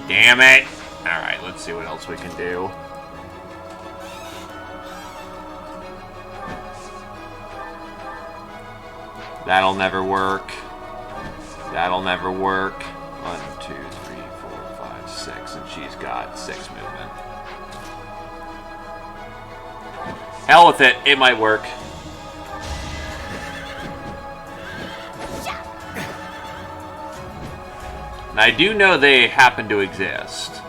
Damn it! Alright, let's see what else we can do. That'll never work. That'll never work. 1, 2, 3, 4, 5, 6, and she's got 6 movement. Hell with it, it might work. And I do know they happen to exist.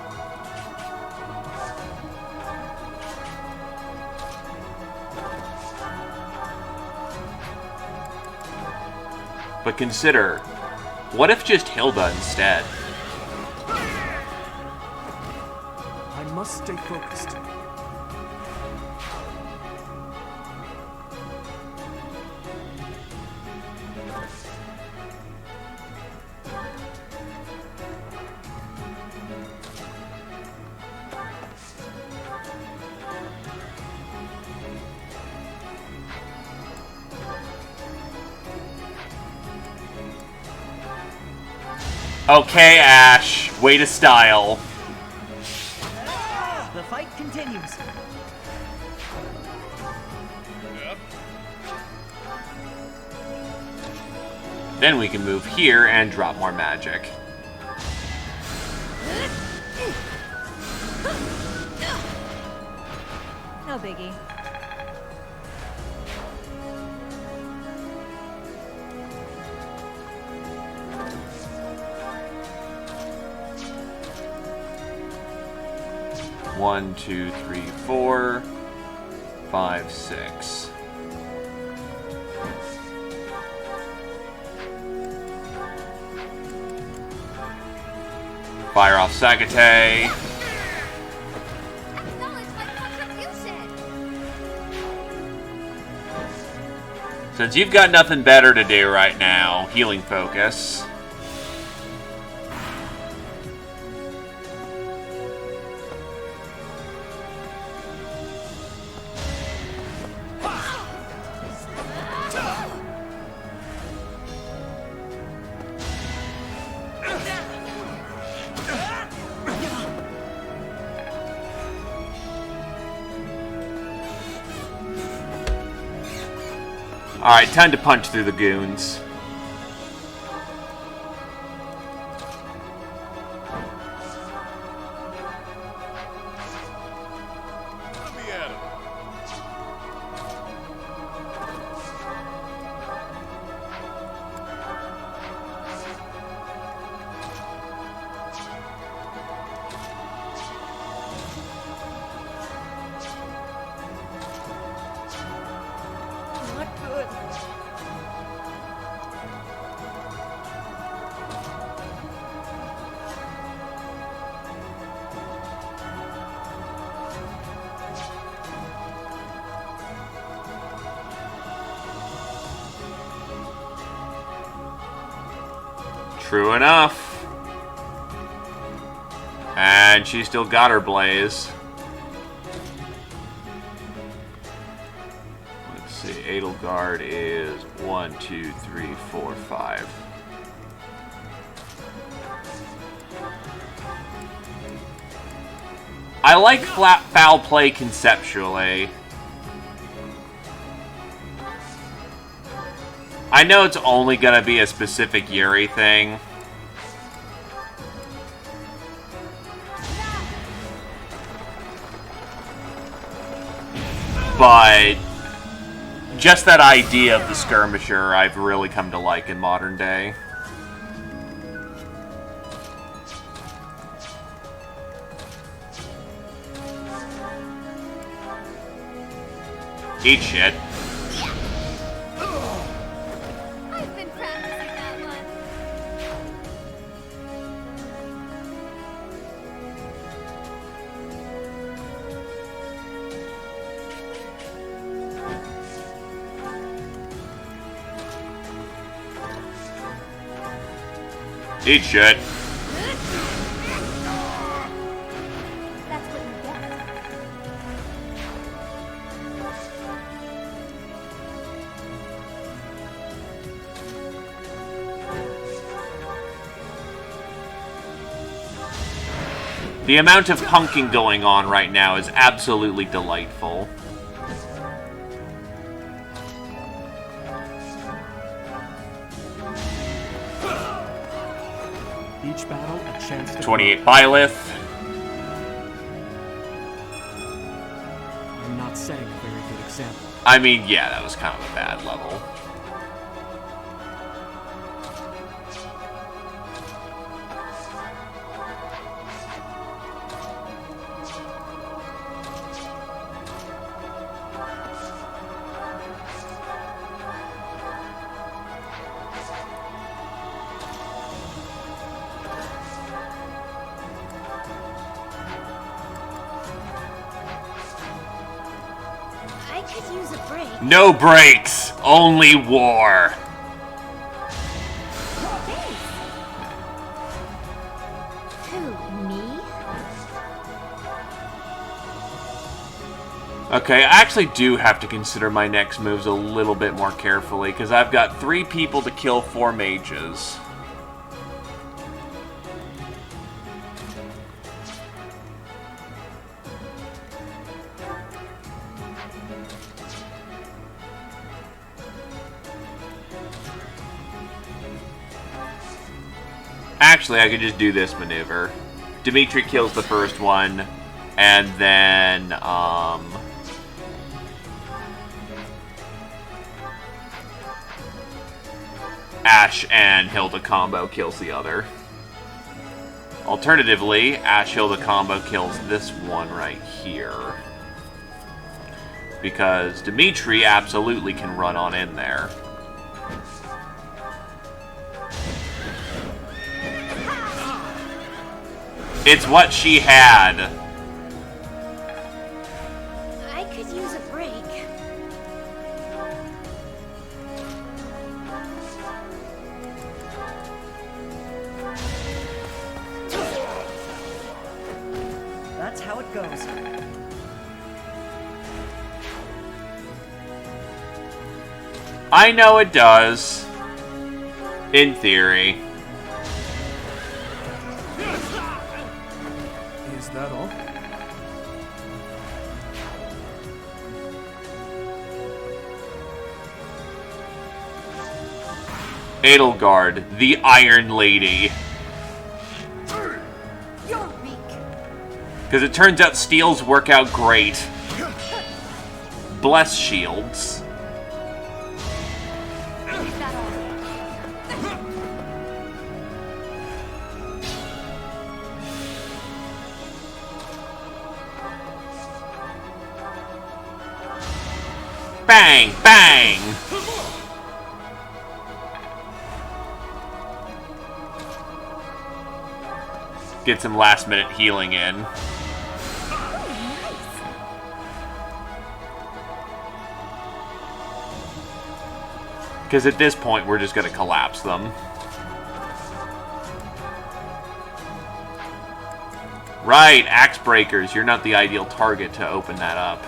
But consider, what if just Hilda instead? I must stay focused. Okay, Ash. Way to style. The fight continues. Then we can move here and drop more magic. No biggie. One, two, three, 4, 5, 6. Fire off Sakate. Acknowledge my contribution. Since you've got nothing better to do right now, healing focus. Alright, time to punch through the goons. Let me at him. Not good. True enough. And she still got her blaze. Let's see, Edelgard is 1, 2, 3, 4, 5. I like flat foul play conceptually. I know it's only gonna be a specific Yuri thing. But just that idea of the skirmisher I've really come to like in modern day. Eat shit. I've been practicing that one. Eat shit. That's what you get. The amount of punking going on right now is absolutely delightful. Each battle a chance to 28 Byleth. I'm not setting a very good example. I mean, yeah, that was kind of a bad level. could use a break. No breaks, only war. Thanks. Who, me? Okay, I actually do have to consider my next moves a little bit more carefully, because I've got 3 people to kill 4 mages. Actually, I could just do this maneuver. Dimitri kills the first one, and then, Ash and Hilda combo kills the other. Alternatively, Ash Hilda combo kills this one right here. Because Dimitri absolutely can run on in there. It's what she had. I could use a break. That's how it goes. I know it does. In theory. Is that all? Edelgard, the Iron Lady. You're weak. Because it turns out steals work out great. Bless shields. Is that all? Bang! Bang! Get some last minute healing in. Because at this point, we're just going to collapse them. Right, Axe Breakers. You're not the ideal target to open that up.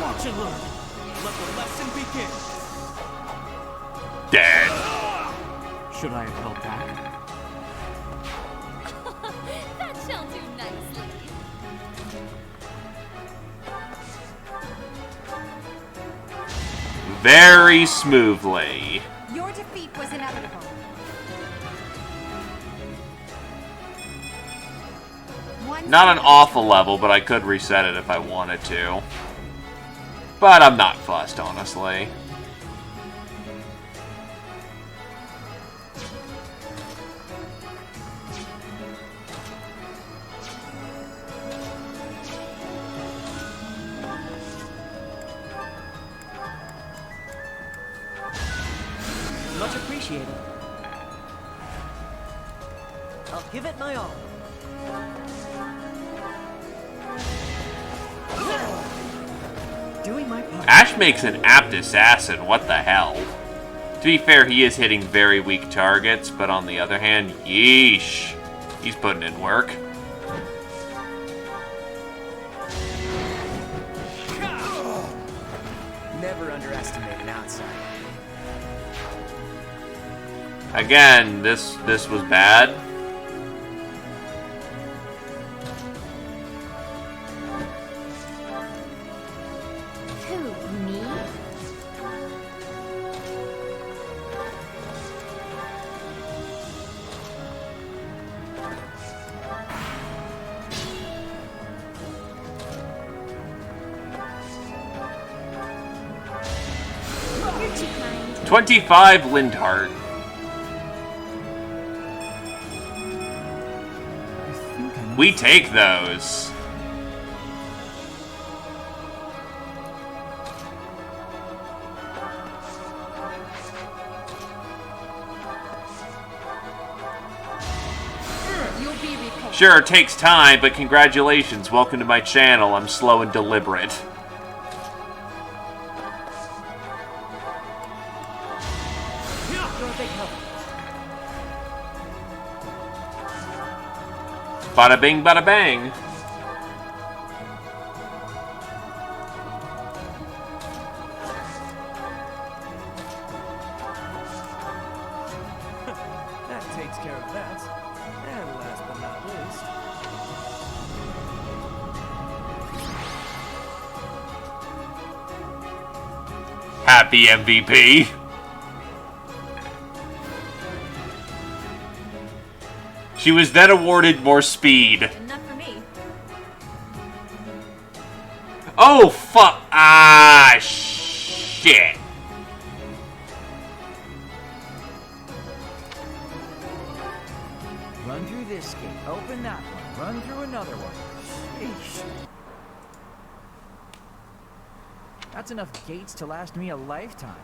Watch and learn. Let the lesson begin. Dead. Should I have held back? That shall do nicely. Very smoothly. Your defeat was inevitable. Not an awful level, but I could reset it if I wanted to. But I'm not fussed, honestly. Much appreciated. I'll give it my all. Doing my part. Ash makes an apt assassin, what the hell? To be fair, he is hitting very weak targets, but on the other hand, yeesh. He's putting in work. Never underestimate an outsider. Again, this was bad. Who, me? You're too kind. 25 Lindhart. We take those. Sure, it takes time, but congratulations. Welcome to my channel. I'm slow and deliberate. Bada bing, bada bang. That takes care of that. And last but not least... Happy MVP. She was then awarded more speed. Enough for me. Oh, fuck. Ah, shit. Run through this gate, open that one, run through another one. Sheesh. That's enough gates to last me a lifetime.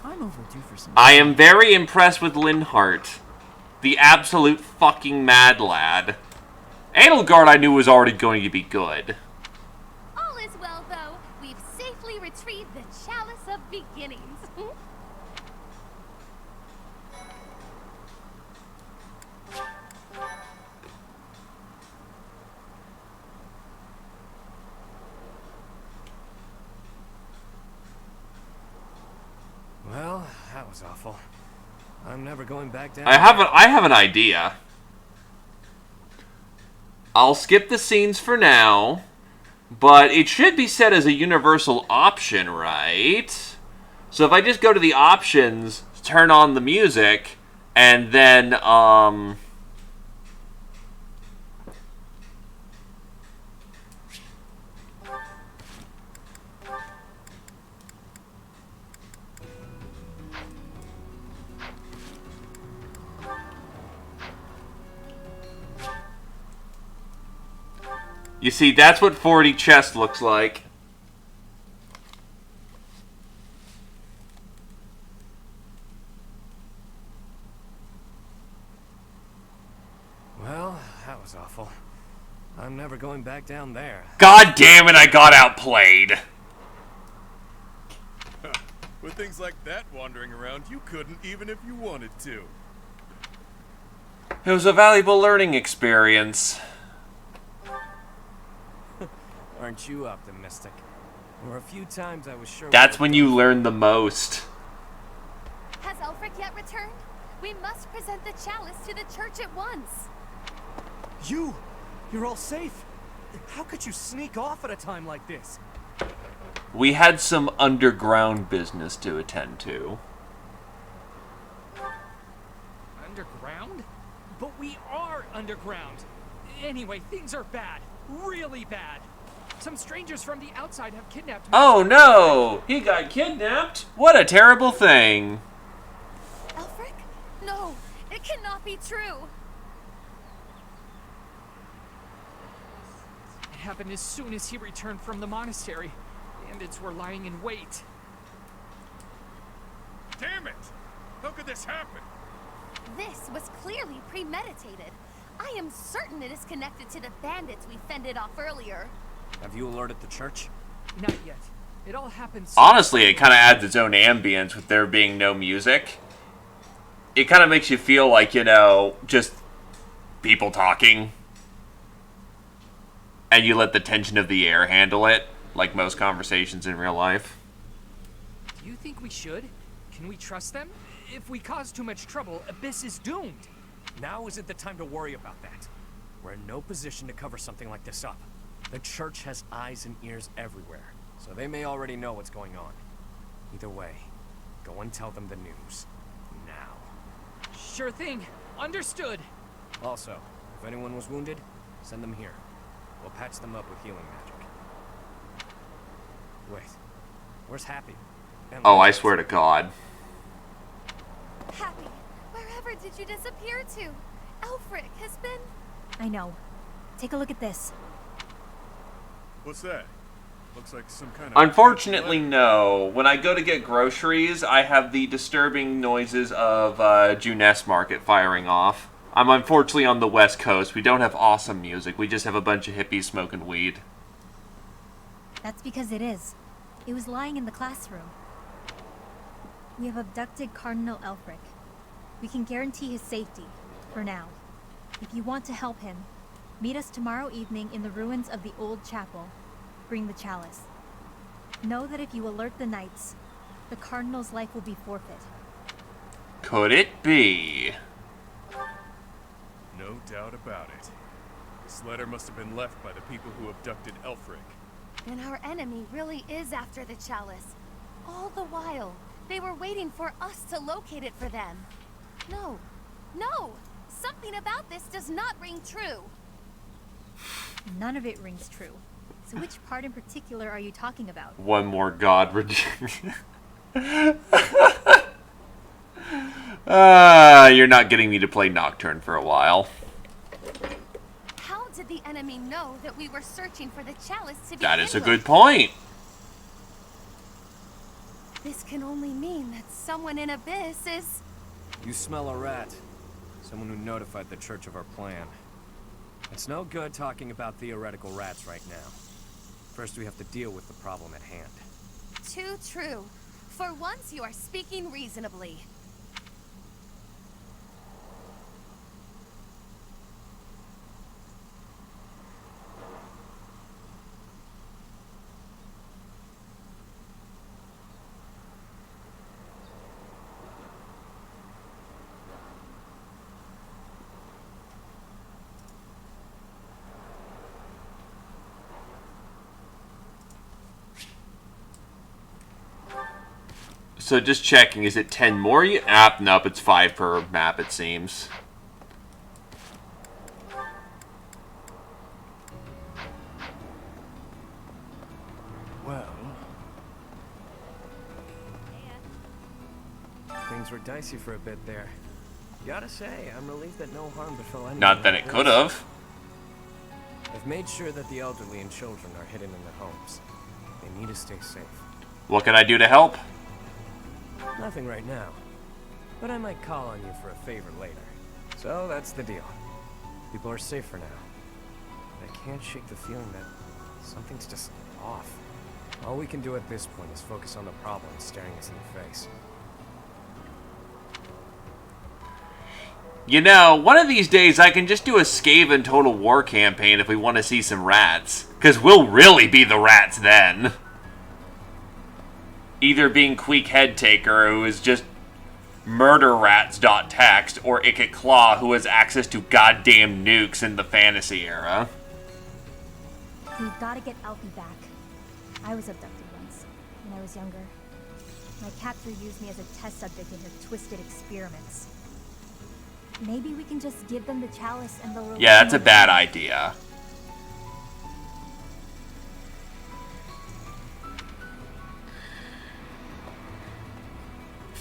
I'm overdue for some... I am very impressed with Linhardt. The absolute fucking mad lad. Edelgard I knew was already going to be good. All is well, though. We've safely retrieved the Chalice of Beginnings. Well, that was awful. I'm never going back down. I have an idea. I'll skip the scenes for now, but it should be set as a universal option, right? So if I just go to the options, turn on the music, and then, you see, that's what 40 chest looks like. Well, that was awful. I'm never going back down there. God damn it, I got outplayed. With things like that wandering around, you couldn't even if you wanted to. It was a valuable learning experience. Aren't you optimistic? There were a few times I was sure... That's when you learn the most. Has Ulfric yet returned? We must present the chalice to the church at once. You're all safe. How could you sneak off at a time like this? We had some underground business to attend to. Underground? But we are underground. Anyway, things are bad. Really bad. Some strangers from the outside have kidnapped me. Oh no! He got kidnapped? What a terrible thing. Ulfric? No, it cannot be true. It happened as soon as he returned from the monastery. Bandits were lying in wait. Damn it! How could this happen? This was clearly premeditated. I am certain it is connected to the bandits we fended off earlier. Have you alerted the church? Not yet. It all happened so Honestly, it kind of adds its own ambience with there being no music. It kind of makes you feel like, you know, just people talking. And you let the tension of the air handle it, like most conversations in real life. Do you think we should? Can we trust them? If we cause too much trouble, Abyss is doomed. Now isn't the time to worry about that. We're in no position to cover something like this up. The church has eyes and ears everywhere, so they may already know what's going on. Either way, go and tell them the news. Now. Sure thing. Understood. Also, if anyone was wounded, send them here. We'll patch them up with healing magic. Wait, where's Happy? And Oh, I swear to God. Happy, wherever did you disappear to? Ulfric has been... I know. Take a look at this. What's that? Looks like some kind of... Unfortunately, no. When I go to get groceries, I have the disturbing noises of Juness Market firing off. I'm unfortunately on the West Coast. We don't have awesome music. We just have a bunch of hippies smoking weed. That's because it is. It was lying in the classroom. We have abducted Cardinal Elfric. We can guarantee his safety, for now. If you want to help him, meet us tomorrow evening in the ruins of the old chapel. Bring the chalice. Know that if you alert the knights, the Cardinal's life will be forfeit. Could it be? No doubt about it. This letter must have been left by the people who abducted Elfric. Then our enemy really is after the chalice. All the while, they were waiting for us to locate it for them. No. No! Something about this does not ring true. None of it rings true. So which part in particular are you talking about? One more god rejection. You're not getting me to play Nocturne for a while. How did the enemy know that we were searching for the chalice to begin That is a with? good point. This can only mean that someone in Abyss is... You smell a rat. Someone who notified the church of our plan. It's no good talking about theoretical rats right now. First, we have to deal with the problem at hand. Too true. For once, you are speaking reasonably. So just checking, is it 10 more? Nope, it's 5 per map, it seems. Well... Things were dicey for a bit there. Gotta say, I'm relieved that no harm befell anyone. Not that it could have. I've made sure that the elderly and children are hidden in their homes. They need to stay safe. What can I do to help? Nothing right now, but I might call on you for a favor later. So that's the deal. People are safe for now. But I can't shake the feeling that something's just off. All we can do at this point is focus on the problem staring us in the face. You know, one of these days I can just do a Skaven Total War campaign if we want to see some rats. Because we'll really be the rats then. Either being Queek Headtaker, who is just murderrats.txt, or Ikit Claw, who has access to goddamn nukes in the fantasy era. We've got to get Alfie back. I was abducted once, when I was younger. My captor used me as a test subject in her twisted experiments. Maybe we can just give them the chalice and they'll... Yeah, that's a bad idea.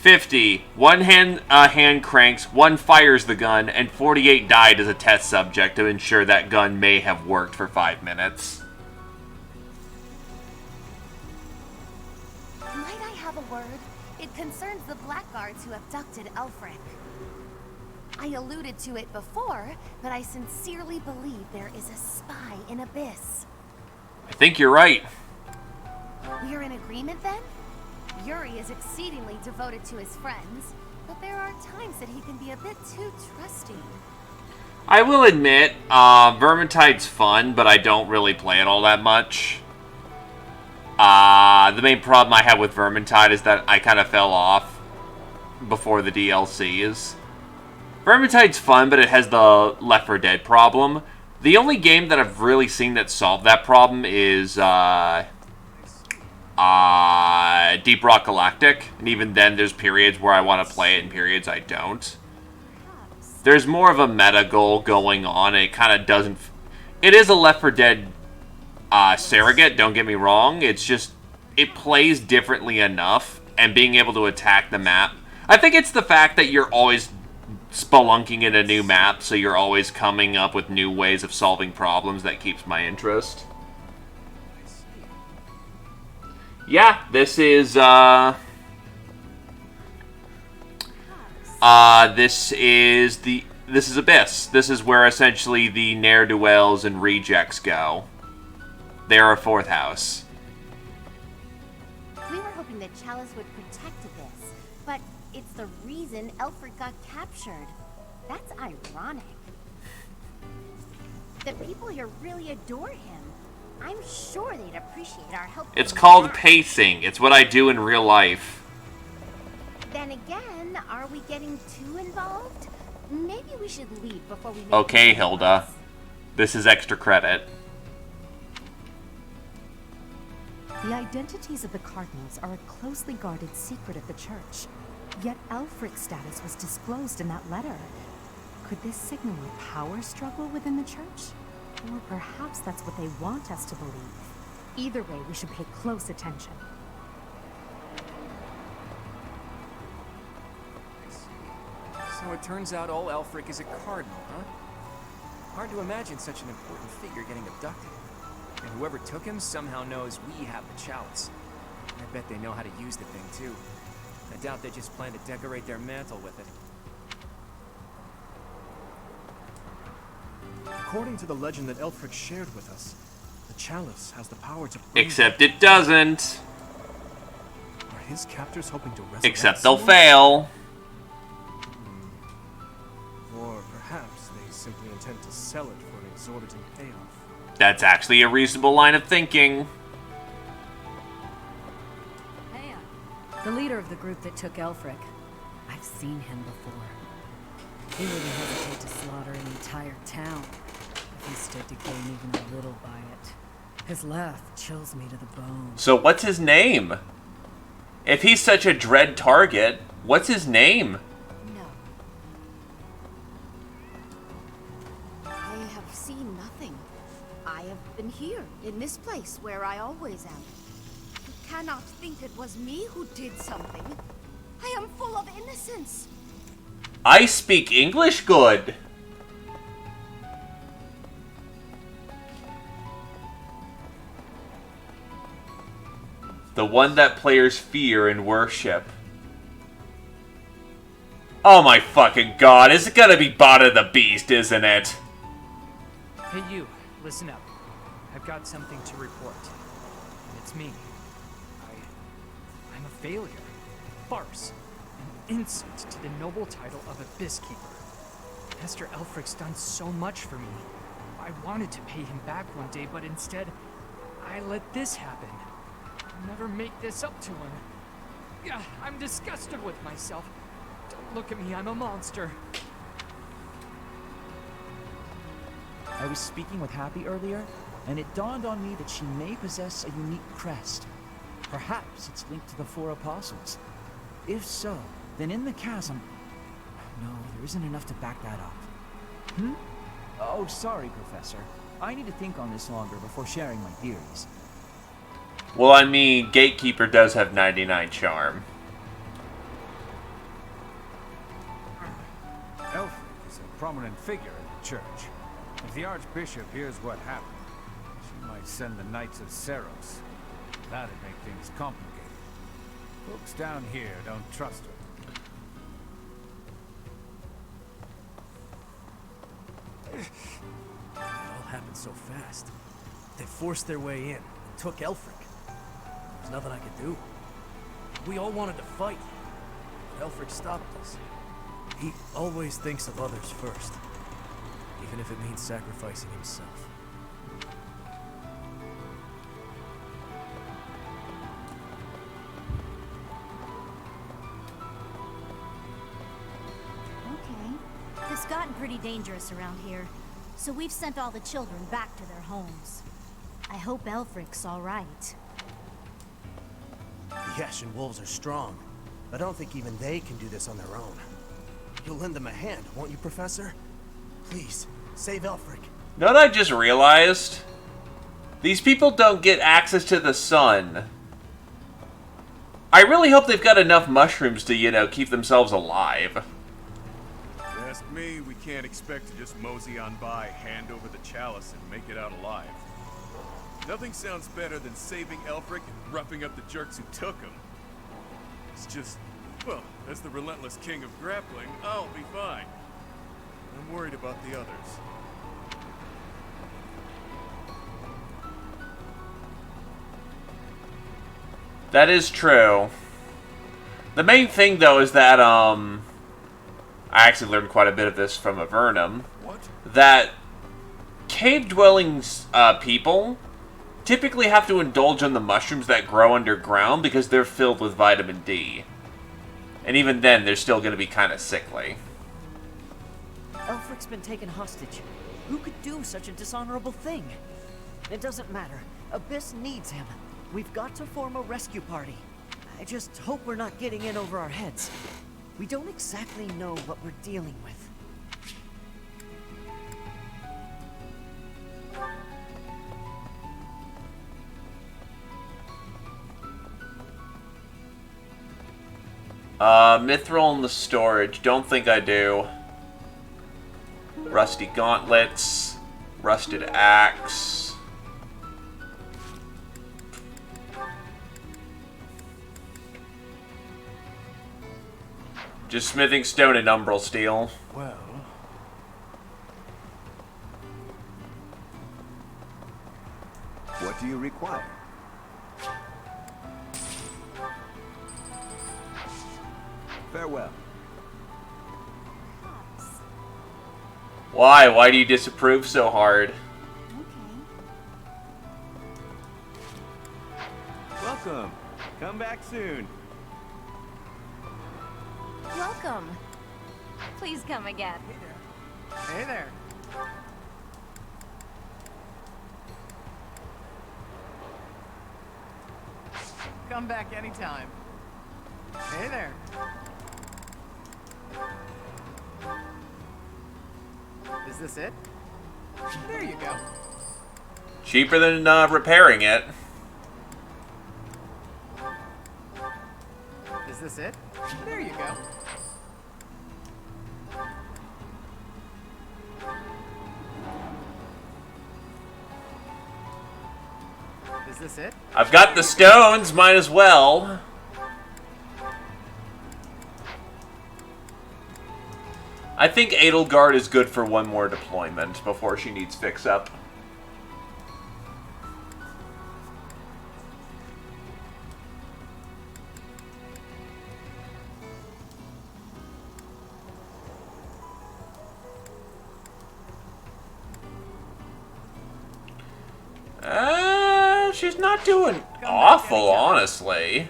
$50. One hand cranks, one fires the gun, and 48 died as a test subject to ensure that gun may have worked for 5 minutes. Might I have a word? It concerns the blackguards who abducted Elfric. I alluded to it before, but I sincerely believe there is a spy in Abyss. I think you're right. We're in agreement then? Yuri is exceedingly devoted to his friends, but there are times that he can be a bit too trusting. I will admit, Vermintide's fun, but I don't really play it all that much. The main problem I have with Vermintide is that I kind of fell off before the DLCs. Vermintide's fun, but it has the Left 4 Dead problem. The only game that I've really seen that solved that problem is Deep Rock Galactic, and even then there's periods where I want to play it and periods I don't. There's more of a meta goal going on, and it kind of doesn't... It is a Left 4 Dead surrogate, don't get me wrong. It's just, it plays differently enough, and being able to attack the map. I think it's the fact that you're always spelunking in a new map, so you're always coming up with new ways of solving problems that keeps my interest. Yeah, this is, this is this is Abyss. This is where essentially the ne'er-do-wells and rejects go. They're a 4th house. We were hoping that Chalice would protect Abyss, but it's the reason Elfric got captured. That's ironic. The people here really adore him. I'm sure they'd appreciate our help. It's called pacing. It's what I do in real life. Then again, are we getting too involved? Maybe we should leave before we make Okay, mistakes. Hilda. This is extra credit. The identities of the Cardinals are a closely guarded secret of the Church. Yet Elfric's status was disclosed in that letter. Could this signal a power struggle within the Church? Or perhaps that's what they want us to believe. Either way, we should pay close attention. So it turns out all Elfric is a cardinal, huh? Hard to imagine such an important figure getting abducted. And whoever took him somehow knows we have the chalice. I bet they know how to use the thing, too. I doubt they just plan to decorate their mantle with it. According to the legend that Elfric shared with us, the chalice has the power to Except it doesn't. Are his captors hoping to resurrect Except they'll someone? fail. Or perhaps they simply intend to sell it for an exorbitant payoff. That's actually a reasonable line of thinking. Hey, the leader of the group that took Elfric. I've seen him before. He wouldn't hesitate to slaughter an entire town if he stood to gain even a little by it. His laugh chills me to the bone. So what's his name? If he's such a dread target, what's his name? No. I have seen nothing. I have been here, in this place, where I always am. You cannot think it was me who did something. I am full of innocence. I speak English good. The one that players fear and worship. Oh my fucking god, it's gonna be Bada the Beast, isn't it? Hey you, listen up. I've got something to report. It's me. I'm a failure. Farce. An insult to the noble title of Abyss Keeper. Master Elfric's done so much for me. I wanted to pay him back one day, but instead, I let this happen. I'll never make this up to him. Yeah, I'm disgusted with myself. Don't look at me, I'm a monster. I was speaking with Happy earlier, and it dawned on me that she may possess a unique crest. Perhaps it's linked to the 4 apostles. If so, then in the chasm... No, there isn't enough to back that up. Hmm? Oh, sorry, Professor. I need to think on this longer before sharing my theories. Well, I mean, Gatekeeper does have 99 charm. Elfric is a prominent figure in the church. If the Archbishop hears what happened, she might send the Knights of Seros. That'd make things complicated. Folks down here don't trust her. It all happened so fast. They forced their way in and took Elfric. There's nothing I could do. We all wanted to fight, but Elfric stopped us. He always thinks of others first, even if it means sacrificing himself. Okay. It's gotten pretty dangerous around here, so we've sent all the children back to their homes. I hope Elfric's all right. The Ashen Wolves are strong. I don't think even they can do this on their own. You'll lend them a hand, won't you, Professor? Please, save Elfric. Know what I just realized? These people don't get access to the sun. I really hope they've got enough mushrooms to, you know, keep themselves alive. If you ask me, we can't expect to just mosey on by, hand over the chalice, and make it out alive. Nothing sounds better than saving Elfric and roughing up the jerks who took him. It's just, well, as the relentless king of grappling, I'll be fine. I'm worried about the others. That is true. The main thing, though, is that, I actually learned quite a bit of this from Avernum. What? That cave-dwelling people typically have to indulge on the mushrooms that grow underground because they're filled with vitamin D. And even then, they're still going to be kind of sickly. Elfric's been taken hostage. Who could do such a dishonorable thing? It doesn't matter. Abyss needs him. We've got to form a rescue party. I just hope we're not getting in over our heads. We don't exactly know what we're dealing with. Mithril in the storage. Don't think I do. Rusty gauntlets. Rusted axe. Just smithing stone and umbral steel. Well, What do you require? Farewell. Why? Why do you disapprove so hard? Welcome. Come back soon. Welcome. Please come again. Hey there. Come back anytime. Hey there. Is this it? There you go. Cheaper than repairing it. Is this it? There you go. Is this it? I've got the stones, might as well. I think Edelgard is good for one more deployment before she needs fix-up. She's not doing awful, honestly.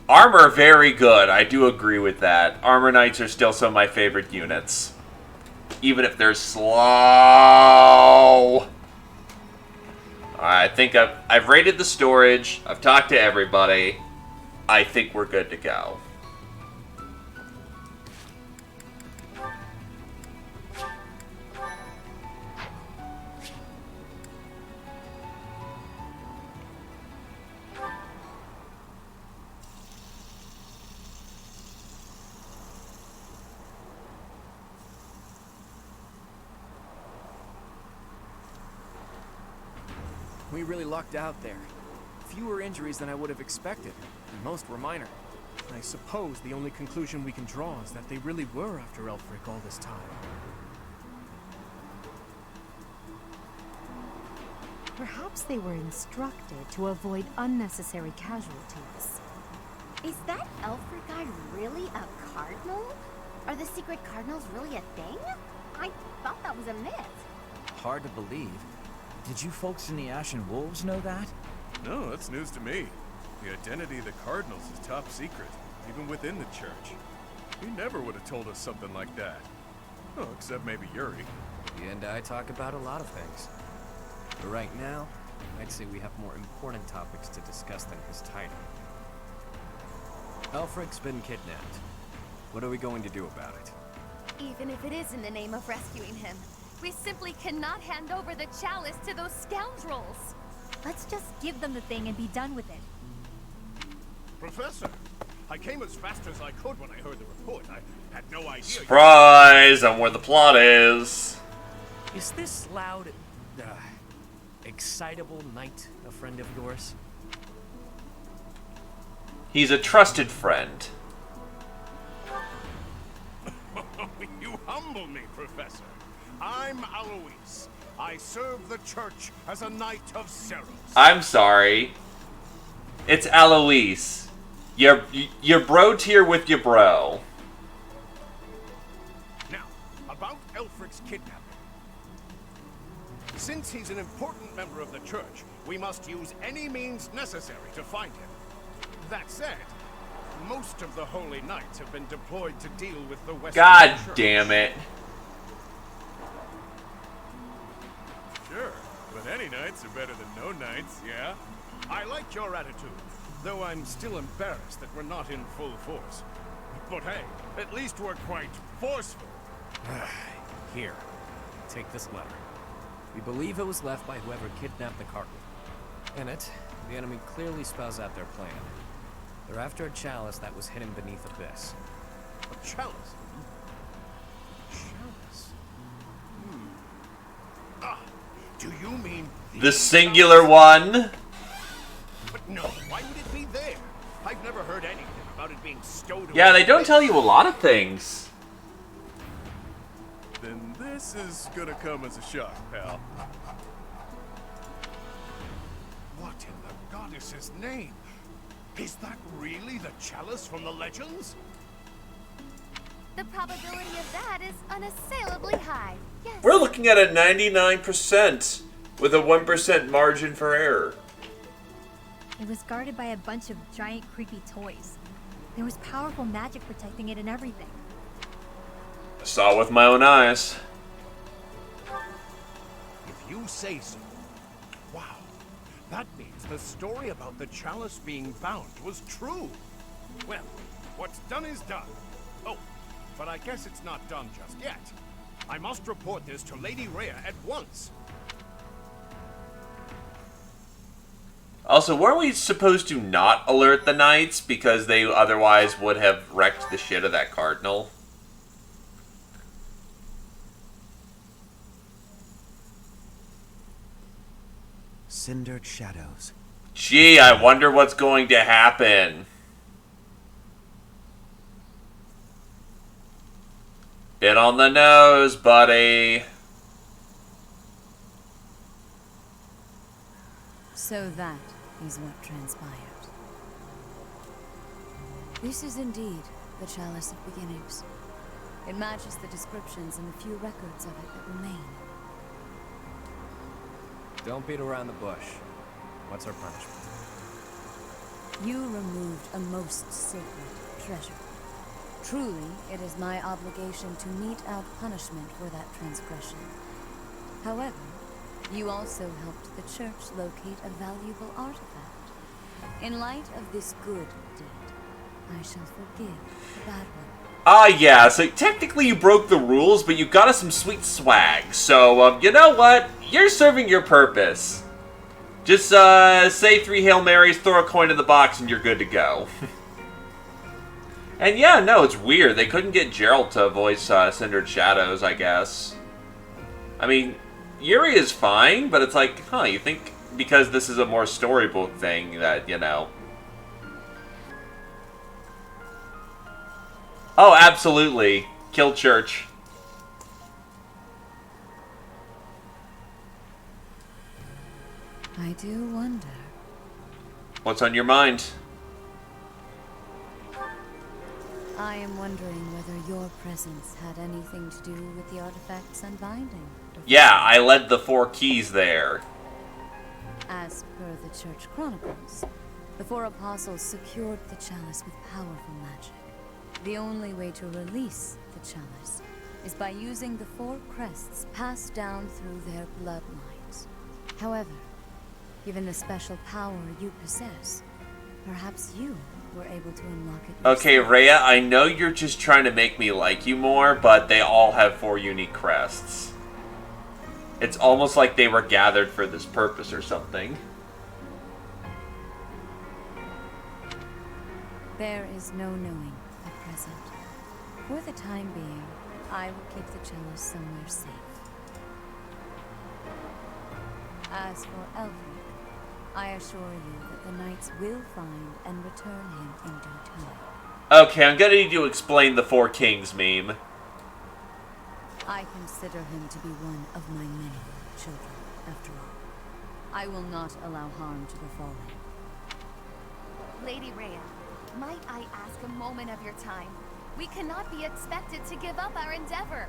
Armor, very good. I do agree with that. Armor Knights are still some of my favorite units. Even if they're slow. I think I've rated the storage. I've talked to everybody. I think we're good to go. We really lucked out there. Fewer injuries than I would have expected, and most were minor. I suppose the only conclusion we can draw is that they really were after Elfric all this time. Perhaps they were instructed to avoid unnecessary casualties. Is that Elfric guy really a cardinal? Are the secret cardinals really a thing? I thought that was a myth. Hard to believe. Did you folks in the Ashen Wolves know that? No, that's news to me. The identity of the Cardinals is top secret, even within the church. He never would have told us something like that. Oh, except maybe Yuri. He and I talk about a lot of things. But right now, I'd say we have more important topics to discuss than his title. Elfric's been kidnapped. What are we going to do about it? Even if it is in the name of rescuing him, we simply cannot hand over the chalice to those scoundrels. Let's just give them the thing and be done with it. Professor, I came as fast as I could when I heard the report. I had no idea. Surprise! I'm where the plot is. Is this loud... excitable knight a friend of yours? He's a trusted friend. You humble me, Professor. I'm Alois. I serve the church as a knight of Seros. I'm sorry. It's Alois. You're bro tier with your bro. Now, about Elfric's kidnapping. Since he's an important member of the church, we must use any means necessary to find him. That said, most of the Holy Knights have been deployed to deal with the Western God Church. damn it. Sure, but any knights are better than no knights, yeah? I like your attitude, though I'm still embarrassed that we're not in full force. But hey, at least we're quite forceful. Here, take this letter. We believe it was left by whoever kidnapped the cardinal. In it, the enemy clearly spells out their plan. They're after a chalice that was hidden beneath Abyss. A chalice? Chalice? Ah, do you mean The singular one? But no, why would it be there? I've never heard anything about it being stowed away. Yeah, they don't tell you a lot of things. Then this is gonna come as a shock, pal. What in the goddess's name? Is that really the chalice from the legends? The probability of that is unassailably high. Yes. We're looking at a 99% with a 1% margin for error. It was guarded by a bunch of giant creepy toys. There was powerful magic protecting it and everything. I saw it with my own eyes. If you say so. Wow. That means the story about the chalice being bound was true. Well, what's done is done. Oh, but I guess it's not done just yet. I must report this to Lady Rhea at once. Also, weren't we supposed to not alert the knights because they otherwise would have wrecked the shit of that cardinal? Cindered shadows. Gee, I wonder what's going to happen. Bit on the nose, buddy. So that is what transpired. This is indeed the Chalice of Beginnings. It matches the descriptions in the few records of it that remain. Don't beat around the bush. What's our punishment? You removed a most sacred treasure. Truly, it is my obligation to mete out punishment for that transgression. However, you also helped the church locate a valuable artifact. In light of this good deed, I shall forgive the bad one. Ah, yeah, so technically you broke the rules, but you got us some sweet swag. So, you know what? You're serving your purpose. Just, say 3 Hail Marys, throw a coin in the box, and you're good to go. And yeah, no, it's weird. They couldn't get Gerald to voice, Cindered Shadows, I guess. I mean, Yuri is fine, but it's like, huh, you think because this is a more storybook thing that, you know... Oh, absolutely. Kill Church. I do wonder. What's on your mind? I am wondering whether your presence had anything to do with the artifact's unbinding. Yeah, I led the 4 keys there. As per the Church Chronicles, the 4 apostles secured the chalice with powerful magic. The only way to release the chalice is by using the 4 crests passed down through their bloodlines. However, given the special power you possess, perhaps you were able to unlock it yourself. Okay, Rhea, I know you're just trying to make me like you more, but they all have 4 unique crests. It's almost like they were gathered for this purpose or something. There is no knowing at present. For the time being, I will keep the chalice somewhere safe. As for Elfric, I assure you that the knights will find and return him in due time. Okay, I'm gonna need you to explain the Four Kings meme. I consider him to be one of my many children, after all. I will not allow harm to befall him. Lady Rhea, might I ask a moment of your time? We cannot be expected to give up our endeavor.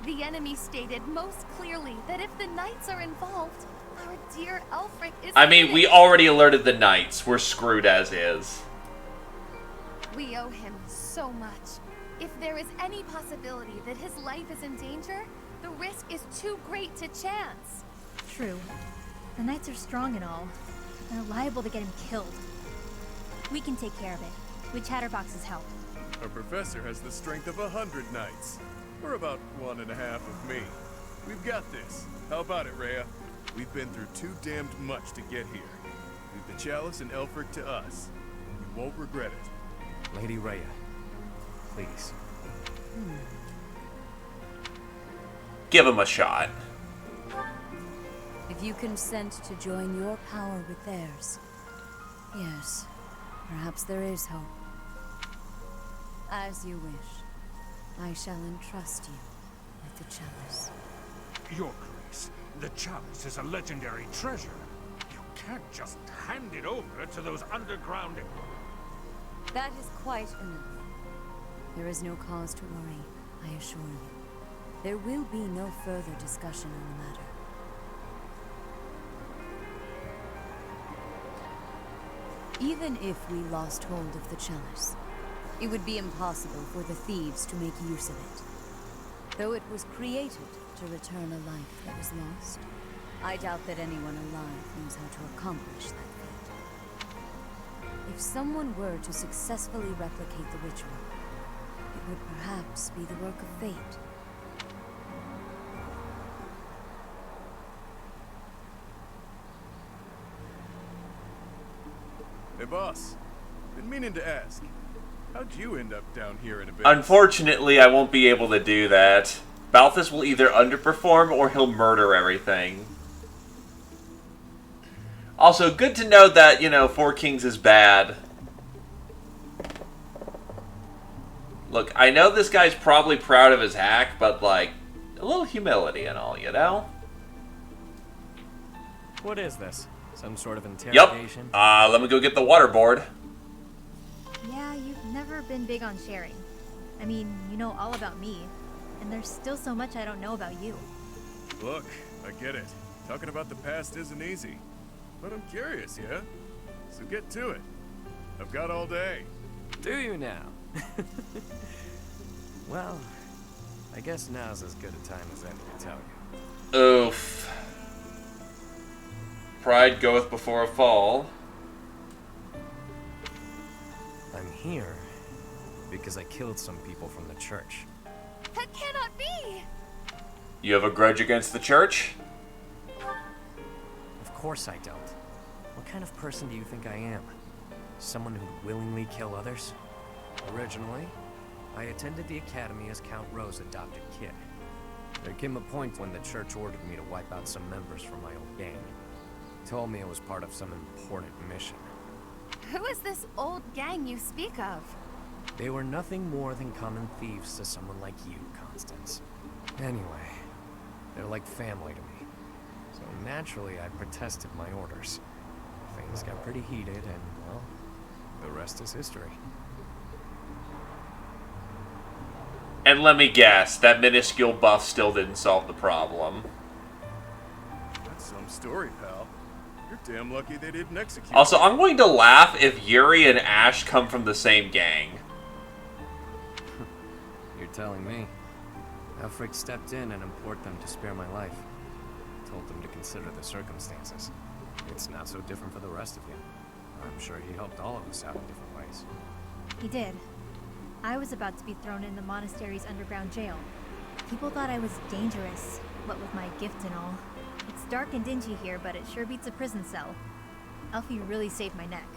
The enemy stated most clearly that if the knights are involved, our dear Elfric is... I mean, we already alerted the knights. We're screwed as is. We owe him so much. If there is any possibility that his life is in danger, the risk is too great to chance. True. The knights are strong and all. They're liable to get him killed. We can take care of it, with Chatterbox's help. Our professor has the strength of 100 knights. We're about 1.5 of me. We've got this. How about it, Rhea? We've been through too damned much to get here. Leave the chalice and Elfric to us. You won't regret it. Lady Rhea, please. Give him a shot. If you consent to join your power with theirs, yes, perhaps there is hope. As you wish, I shall entrust you with the chalice. Your Grace, the chalice is a legendary treasure. You can't just hand it over to those underground... That is quite enough. There is no cause to worry, I assure you. There will be no further discussion on the matter. Even if we lost hold of the chalice, it would be impossible for the thieves to make use of it. Though it was created to return a life that was lost, I doubt that anyone alive knows how to accomplish that feat. If someone were to successfully replicate the ritual, it would perhaps be the work of fate. Hey, boss. Been meaning to ask. How'd you end up down here in a bit? Unfortunately, I won't be able to do that. Balthus will either underperform or he'll murder everything. Also, good to know that, you know, Four Kings is bad. Look, I know this guy's probably proud of his hack, but, like, a little humility and all, you know? What is this? Some sort of Yep. interrogation? Let me go get the waterboard. Yeah, you've never been big on sharing. I mean, you know all about me, and there's still so much I don't know about you. Look, I get it. Talking about the past isn't easy. But I'm curious, yeah? So get to it. I've got all day. Do you now? Well, I guess now's as good a time as any to tell you. Oof. Pride goeth before a fall. I'm here because I killed some people from the church. That cannot be! You have a grudge against the church? Of course I don't. What kind of person do you think I am? Someone who'd willingly kill others? Originally, I attended the academy as Count Rowe's adopted kid. There came a point when the church ordered me to wipe out some members from my old gang. Told me it was part of some important mission. Who is this old gang you speak of? They were nothing more than common thieves to someone like you, Constance. Anyway, they're like family to me. So naturally, I protested my orders. Things got pretty heated, and, well, the rest is history. And let me guess, that minuscule buff still didn't solve the problem. That's some story, pal. You're damn lucky they didn't execute. Also, I'm going to laugh if Yuri and Ash come from the same gang. You're telling me. Elfric stepped in and implored them to spare my life. Told them to consider the circumstances. It's not so different for the rest of you. I'm sure he helped all of us out in different ways. He did. I was about to be thrown in the monastery's underground jail. People thought I was dangerous, what with my gift and all. It's dark and dingy here, but it sure beats a prison cell. Elfie really saved my neck.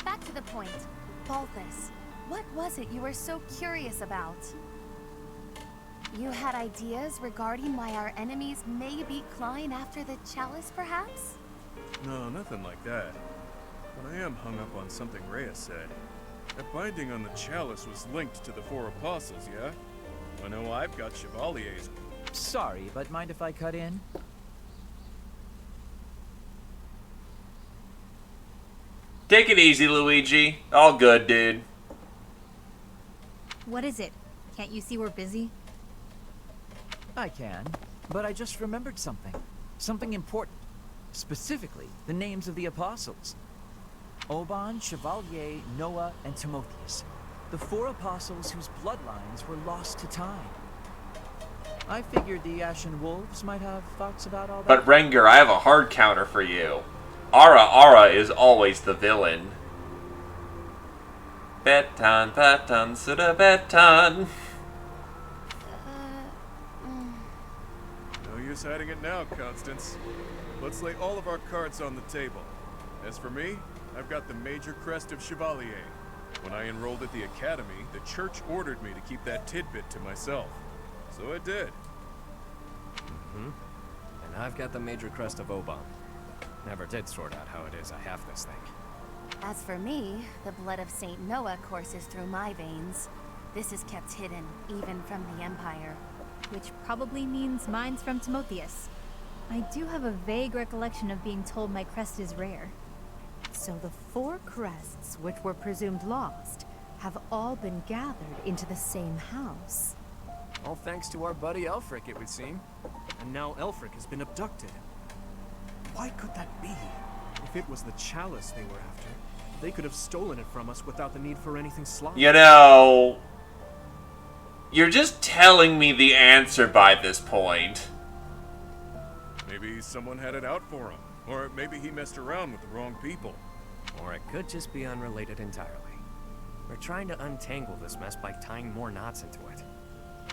Back to the point. Balthus, what was it you were so curious about? You had ideas regarding why our enemies may beat Klein after the chalice, perhaps? No, nothing like that. But I am hung up on something Rhea said. That binding on the chalice was linked to the four apostles, yeah? I know I've got Chevalier's. Sorry, but mind if I cut in? Take it easy, Luigi. All good, dude. What is it? Can't you see we're busy? I can, but I just remembered something. Something important. Specifically, the names of the apostles. Oban, Chevalier, Noah, and Timotheus. The four apostles whose bloodlines were lost to time. I figured the Ashen Wolves might have thoughts about all that. But Renger, I have a hard counter for you. Ara is always the villain. Betan, betan, suda betan. No use hiding it now, Constance. Let's lay all of our cards on the table. As for me, I've got the major crest of Chevalier. When I enrolled at the academy, the church ordered me to keep that tidbit to myself. So I did. Mm-hmm. And I've got the major crest of Oban. Never did sort out how it is I have this thing. As for me, the blood of Saint Noah courses through my veins. This is kept hidden, even from the Empire. Which probably means mine's from Timotheus. I do have a vague recollection of being told my crest is rare. So the four crests, which were presumed lost, have all been gathered into the same house. All thanks to our buddy Elfric, it would seem. And now Elfric has been abducted. Why could that be? If it was the chalice they were after, they could have stolen it from us without the need for anything sloppy. You know, you're just telling me the answer by this point. Maybe someone had it out for him. Or maybe he messed around with the wrong people. Or it could just be unrelated entirely. We're trying to untangle this mess by tying more knots into it.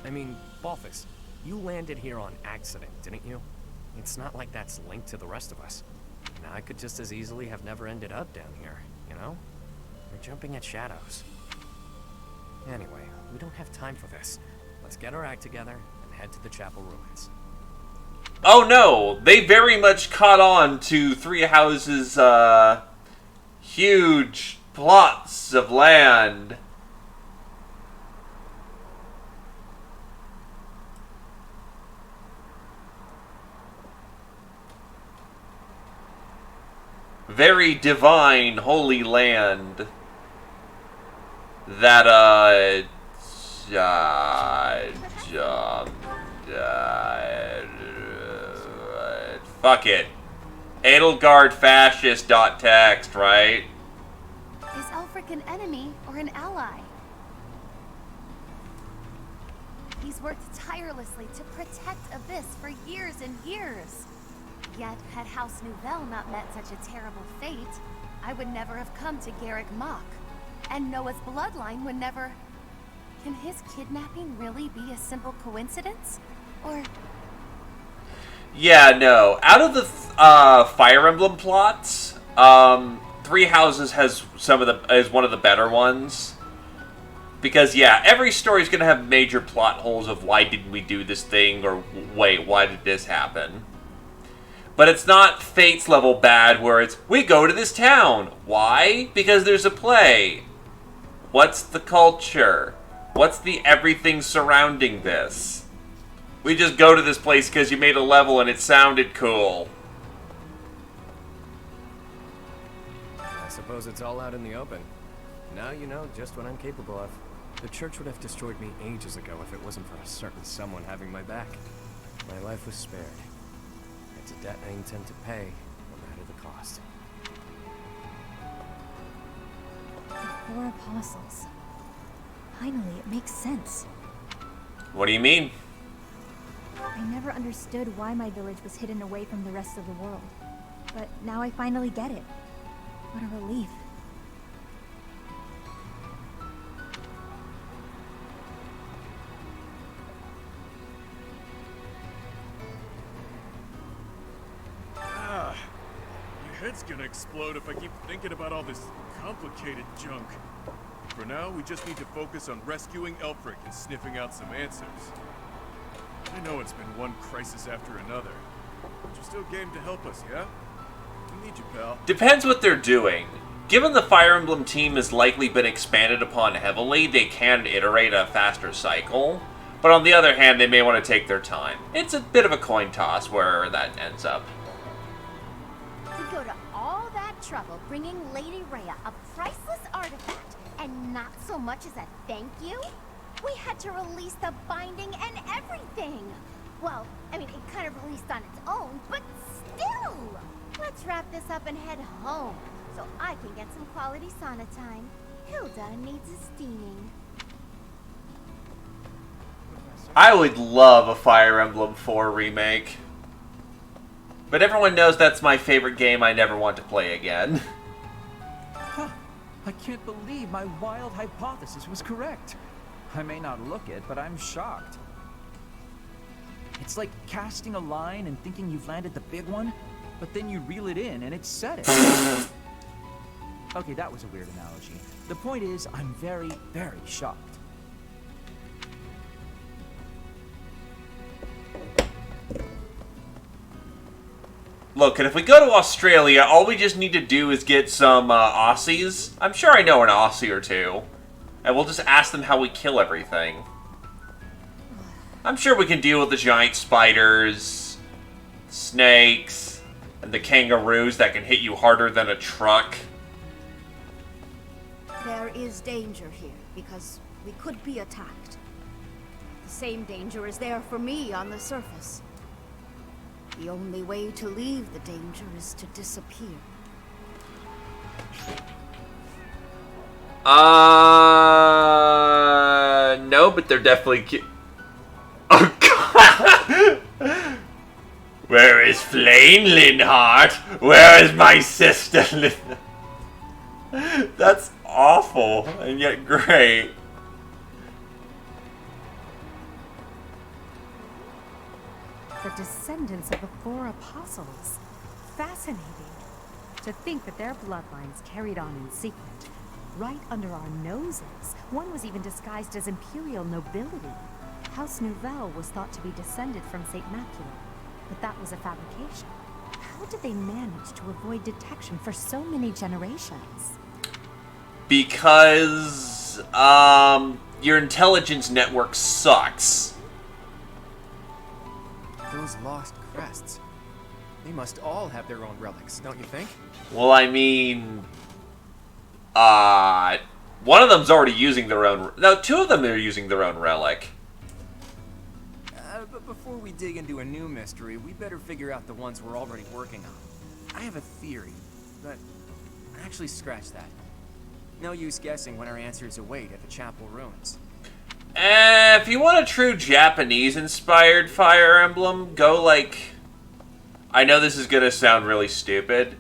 I mean, Balthus, you landed here on accident, didn't you? It's not like that's linked to the rest of us. Now, I could just as easily have never ended up down here, you know? We're jumping at shadows. Anyway, we don't have time for this. Let's get our act together and head to the chapel ruins. Oh no, they very much caught on to Three Houses' huge plots of land. Very divine, holy land that, fuck it. Edelgard fascist.txt, right? Is Elfric an enemy or an ally? He's worked tirelessly to protect Abyss for years and years. Yet, had House Nouvelle not met such a terrible fate, I would never have come to Garrick Mach. And Noah's bloodline would never... Can his kidnapping really be a simple coincidence? Or... Yeah, no. Out of the Fire Emblem plots, Three Houses has is one of the better ones. Because, yeah, every story's gonna have major plot holes of why didn't we do this thing, or wait, why did this happen? But it's not Fate's level bad where it's, we go to this town. Why? Because there's a play. What's the culture? What's the everything surrounding this? We just go to this place because you made a level and it sounded cool. I suppose it's all out in the open. Now you know just what I'm capable of. The church would have destroyed me ages ago if it wasn't for a certain someone having my back. My life was spared. It's a debt I intend to pay, no matter the cost. The four apostles. Finally, it makes sense. What do you mean? I never understood why my village was hidden away from the rest of the world. But now I finally get it. What a relief. Your head's gonna explode if I keep thinking about all this complicated junk. For now, we just need to focus on rescuing Elfric and sniffing out some answers. I know it's been one crisis after another, but you're still game to help us, yeah? We need you, pal. Depends what they're doing. Given the Fire Emblem team has likely been expanded upon heavily, they can iterate a faster cycle. But on the other hand, they may want to take their time. It's a bit of a coin toss where that ends up. We go to all that trouble bringing Lady Rhea a priceless artifact, and not so much as a thank you? We had to release the binding and everything! Well, I mean, it kind of released on its own, but still! Let's wrap this up and head home, so I can get some quality sauna time. Hilda needs a steaming. I would love a Fire Emblem 4 remake. But everyone knows that's my favorite game I never want to play again. Huh. I can't believe my wild hypothesis was correct. I may not look it, but I'm shocked. It's like casting a line and thinking you've landed the big one, but then you reel it in and it set it. Okay, that was a weird analogy. The point is, I'm very, very shocked. Look, and if we go to Australia, all we just need to do is get some Aussies. I'm sure I know an Aussie or two. And we'll just ask them how we kill everything. I'm sure we can deal with the giant spiders, snakes, and the kangaroos that can hit you harder than a truck. There is danger here, because we could be attacked. The same danger is there for me on the surface. The only way to leave the danger is to disappear. No, but they're definitely... Oh, God! Where is Flame, Linhardt? Where is my sister, Linhardt? That's awful, and yet great. The descendants of the four apostles. Fascinating. To think that their bloodlines carried on in secret. Right under our noses. One was even disguised as imperial nobility. House Nouvelle was thought to be descended from St. Macula, but that was a fabrication. How did they manage to avoid detection for so many generations? Because, your intelligence network sucks. Those lost crests. They must all have their own relics, don't you think? Well, I mean... one of them's already using their own... No, two of them are using their own relic. But before we dig into a new mystery, we better figure out the ones we're already working on. I have a theory, but actually scratch that. No use guessing when our answers await at the chapel ruins. If you want a true Japanese-inspired Fire Emblem, go like... I know this is gonna sound really stupid.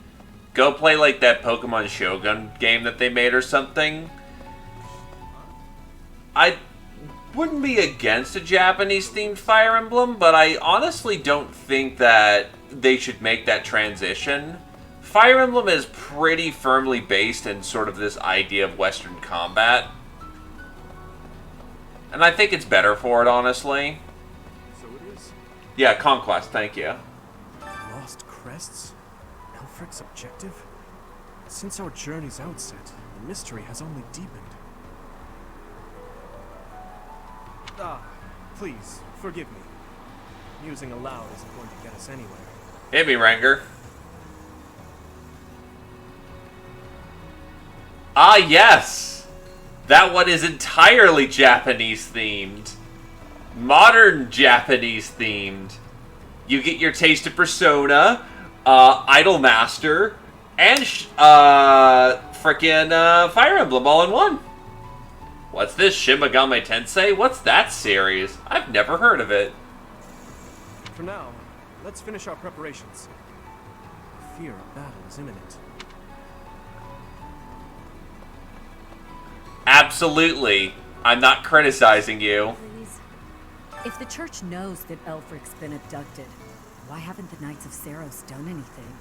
Go play like that Pokemon Shogun game that they made or something. I wouldn't be against a Japanese-themed Fire Emblem, but I honestly don't think that they should make that transition. Fire Emblem is pretty firmly based in sort of this idea of Western combat. And I think it's better for it, honestly. So it is. Yeah, Conquest, thank you. Lost crests? Elfric's objective? Since our journey's outset, the mystery has only deepened. Please, forgive me. Musing aloud isn't going to get us anywhere. Hit me, Ranger. Ah, yes! That one is entirely Japanese-themed. Modern Japanese-themed. You get your taste of Persona, Idolmaster, and frickin' Fire Emblem all in one. What's this, Shin Megami Tensei? What's that series? I've never heard of it. For now, let's finish our preparations. I fear a battle is imminent. Absolutely. I'm not criticizing you. Please. If the church knows that Elfric's been abducted, why haven't the Knights of Seiros done anything?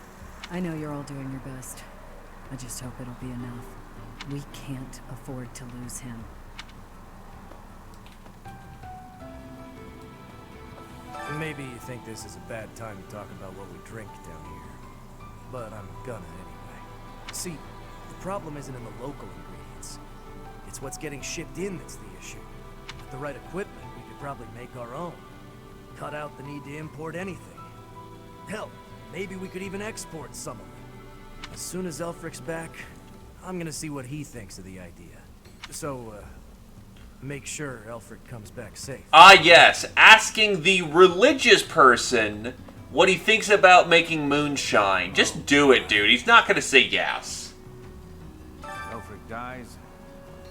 I know you're all doing your best. I just hope it'll be enough. We can't afford to lose him. Maybe you think this is a bad time to talk about what we drink down here, but I'm gonna anyway. See, the problem isn't in the local ingredients. It's what's getting shipped in that's the issue. With the right equipment, we could probably make our own. Cut out the need to import anything. Hell, maybe we could even export some of it. As soon as Elfric's back, I'm gonna see what he thinks of the idea. So, make sure Elfric comes back safe. Ah, yes. Asking the religious person what he thinks about making moonshine. Just do it, dude. He's not going to say yes. Elfric dies,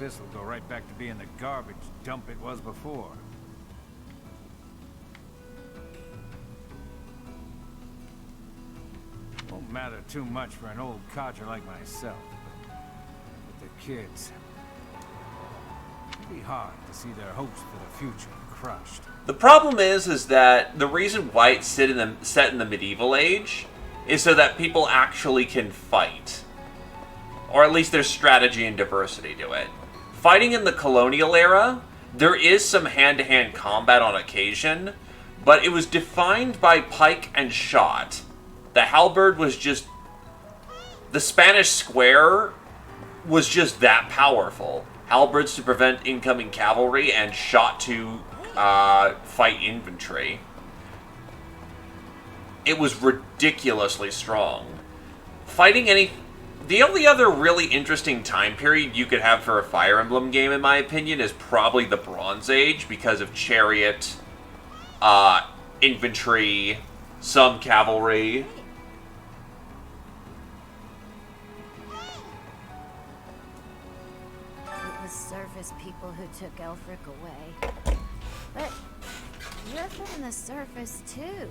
this will go right back to being the garbage dump it was before. Won't matter too much for an old codger like myself. But the kids... It'd be hard to see their hopes for the future crushed. The problem is that the reason why it's set in the medieval age is so that people actually can fight. Or at least there's strategy and diversity to it. Fighting in the colonial era, there is some hand-to-hand combat on occasion, but it was defined by pike and shot. The halberd was just... The Spanish square was just that powerful. Halberds to prevent incoming cavalry, and shot to fight infantry. It was ridiculously strong. The only other really interesting time period you could have for a Fire Emblem game, in my opinion, is probably the Bronze Age, because of chariot, infantry, some cavalry. Surface people who took Elfric away. But you're from the surface too.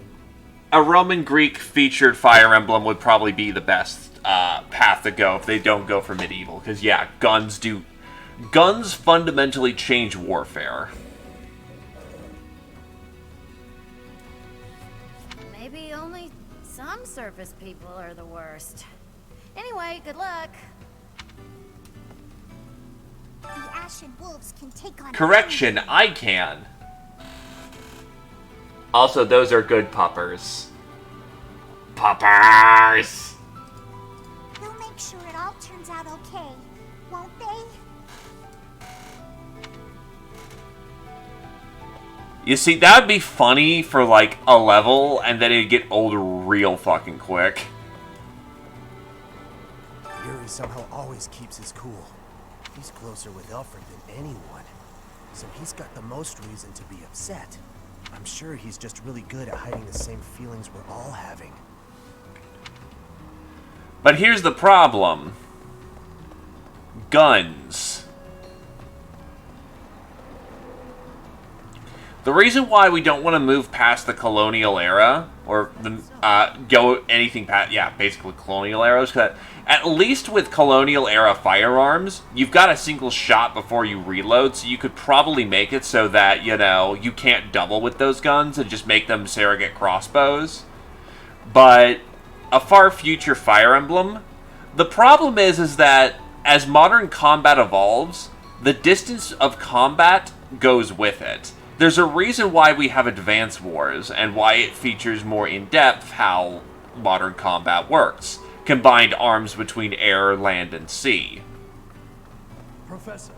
A Roman Greek featured Fire Emblem would probably be the best path to go if they don't go for medieval. Because yeah, guns fundamentally change warfare. Maybe only some surface people are the worst. Anyway, good luck. The Ashen Wolves can take on... Correction, I can. Also, those are good puppers. Puppers! They'll make sure it all turns out okay, won't they? You see, that would be funny for, like, a level, and then it'd get old real fucking quick. Yuri somehow always keeps his cool. He's closer with Elfric than anyone, so he's got the most reason to be upset. I'm sure he's just really good at hiding the same feelings we're all having. But here's the problem. Guns. The reason why we don't want to move past the colonial era, or go anything past, yeah, basically colonial era, is because at least with colonial era firearms, you've got a single shot before you reload, so you could probably make it so that, you know, you can't double with those guns and just make them surrogate crossbows. But a far future Fire Emblem, the problem is that as modern combat evolves, the distance of combat goes with it. There's a reason why we have Advance Wars, and why it features more in-depth how modern combat works. Combined arms between air, land, and sea. Professor.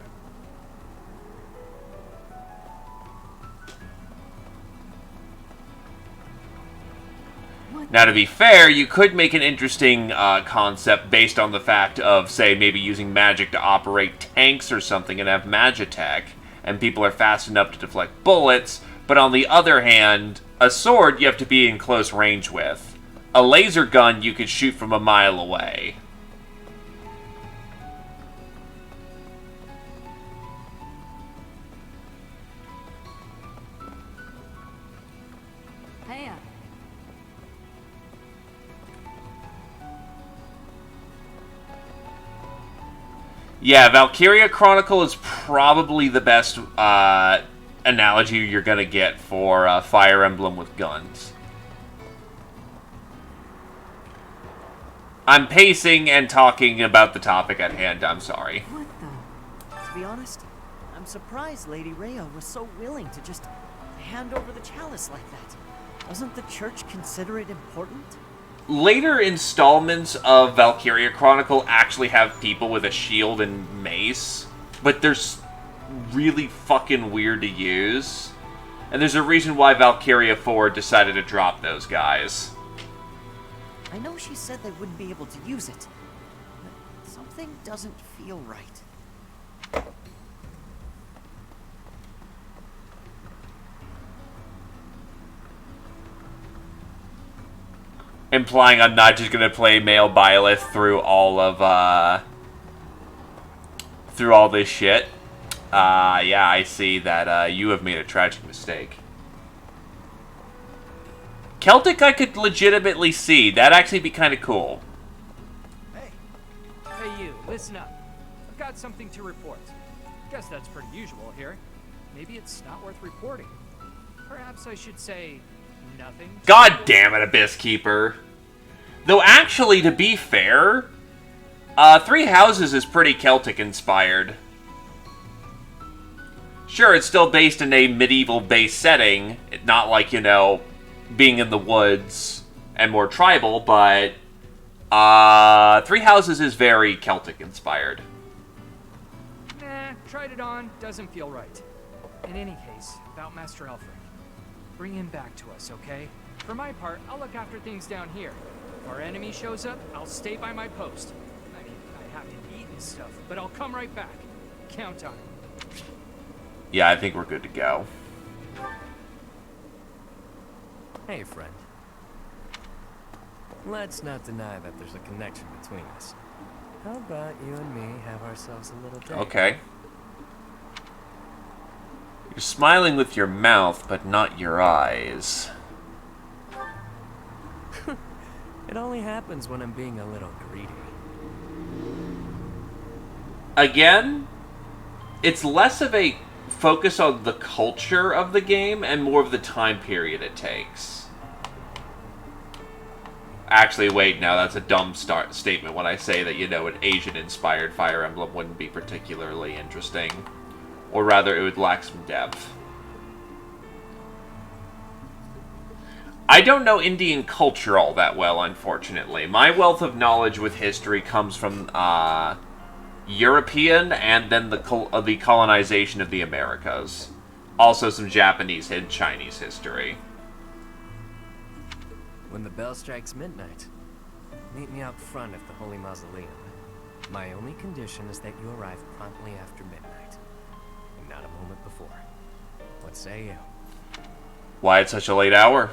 Now, to be fair, you could make an interesting concept based on the fact of, say, maybe using magic to operate tanks or something and have Magitech, and people are fast enough to deflect bullets, but on the other hand, a sword you have to be in close range with. A laser gun you could shoot from a mile away. Hey, Yeah, Valkyria Chronicle is probably the best analogy you're going to get for Fire Emblem with guns. I'm pacing and talking about the topic at hand, I'm sorry. What the? To be honest, I'm surprised Lady Rhea was so willing to just hand over the chalice like that. Doesn't the church consider it important? Later installments of Valkyria Chronicle actually have people with a shield and mace, but they're really fucking weird to use. And there's a reason why Valkyria 4 decided to drop those guys. I know she said they wouldn't be able to use it, but something doesn't feel right. Implying I'm not just gonna play male Byleth through all of, through all this shit. Yeah, I see that, you have made a tragic mistake. Celtic I could legitimately see. That'd actually be kind of cool. Hey you, listen up. I've got something to report. Guess that's pretty usual here. Maybe it's not worth reporting. Perhaps I should say nothing. God damn it, Abyss Keeper. Though actually, to be fair, Three Houses is pretty Celtic inspired. Sure, it's still based in a medieval-based setting, not like, you know, being in the woods and more tribal, but Three Houses is very Celtic inspired. Nah, tried it on, doesn't feel right. In any case, about Master Alfred. Bring him back to us, okay? For my part, I'll look after things down here. If our enemy shows up, I'll stay by my post. I mean, I have to eat and stuff, but I'll come right back. Count on it. Yeah, I think we're good to go. Hey, friend. Let's not deny that there's a connection between us. How about you and me have ourselves a little date? Okay. You're smiling with your mouth, but not your eyes. It only happens when I'm being a little greedy. Again, it's less of a focus on the culture of the game and more of the time period it takes. Actually, wait, no, that's a dumb statement when I say that, you know, an Asian-inspired Fire Emblem wouldn't be particularly interesting. Or rather, it would lack some depth. I don't know Indian culture all that well, unfortunately. My wealth of knowledge with history comes from European and then the colonization of the Americas. Also some Japanese and Chinese history. When the bell strikes midnight, meet me out front of the Holy Mausoleum. My only condition is that you arrive promptly after midnight, and not a moment before. What say you? Why at such a late hour?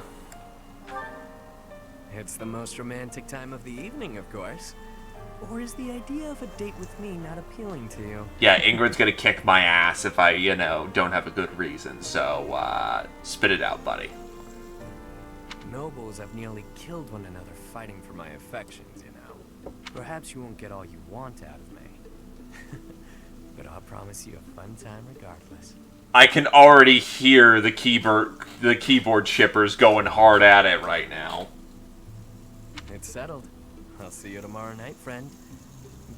It's the most romantic time of the evening, of course. Or is the idea of a date with me not appealing to you? Yeah, Ingrid's gonna kick my ass if I, you know, don't have a good reason, so, spit it out, buddy. Nobles have nearly killed one another fighting for my affections, you know. Perhaps you won't get all you want out of me. But I'll promise you a fun time regardless. I can already hear the keyboard shippers going hard at it right now. It's settled. I'll see you tomorrow night, friend.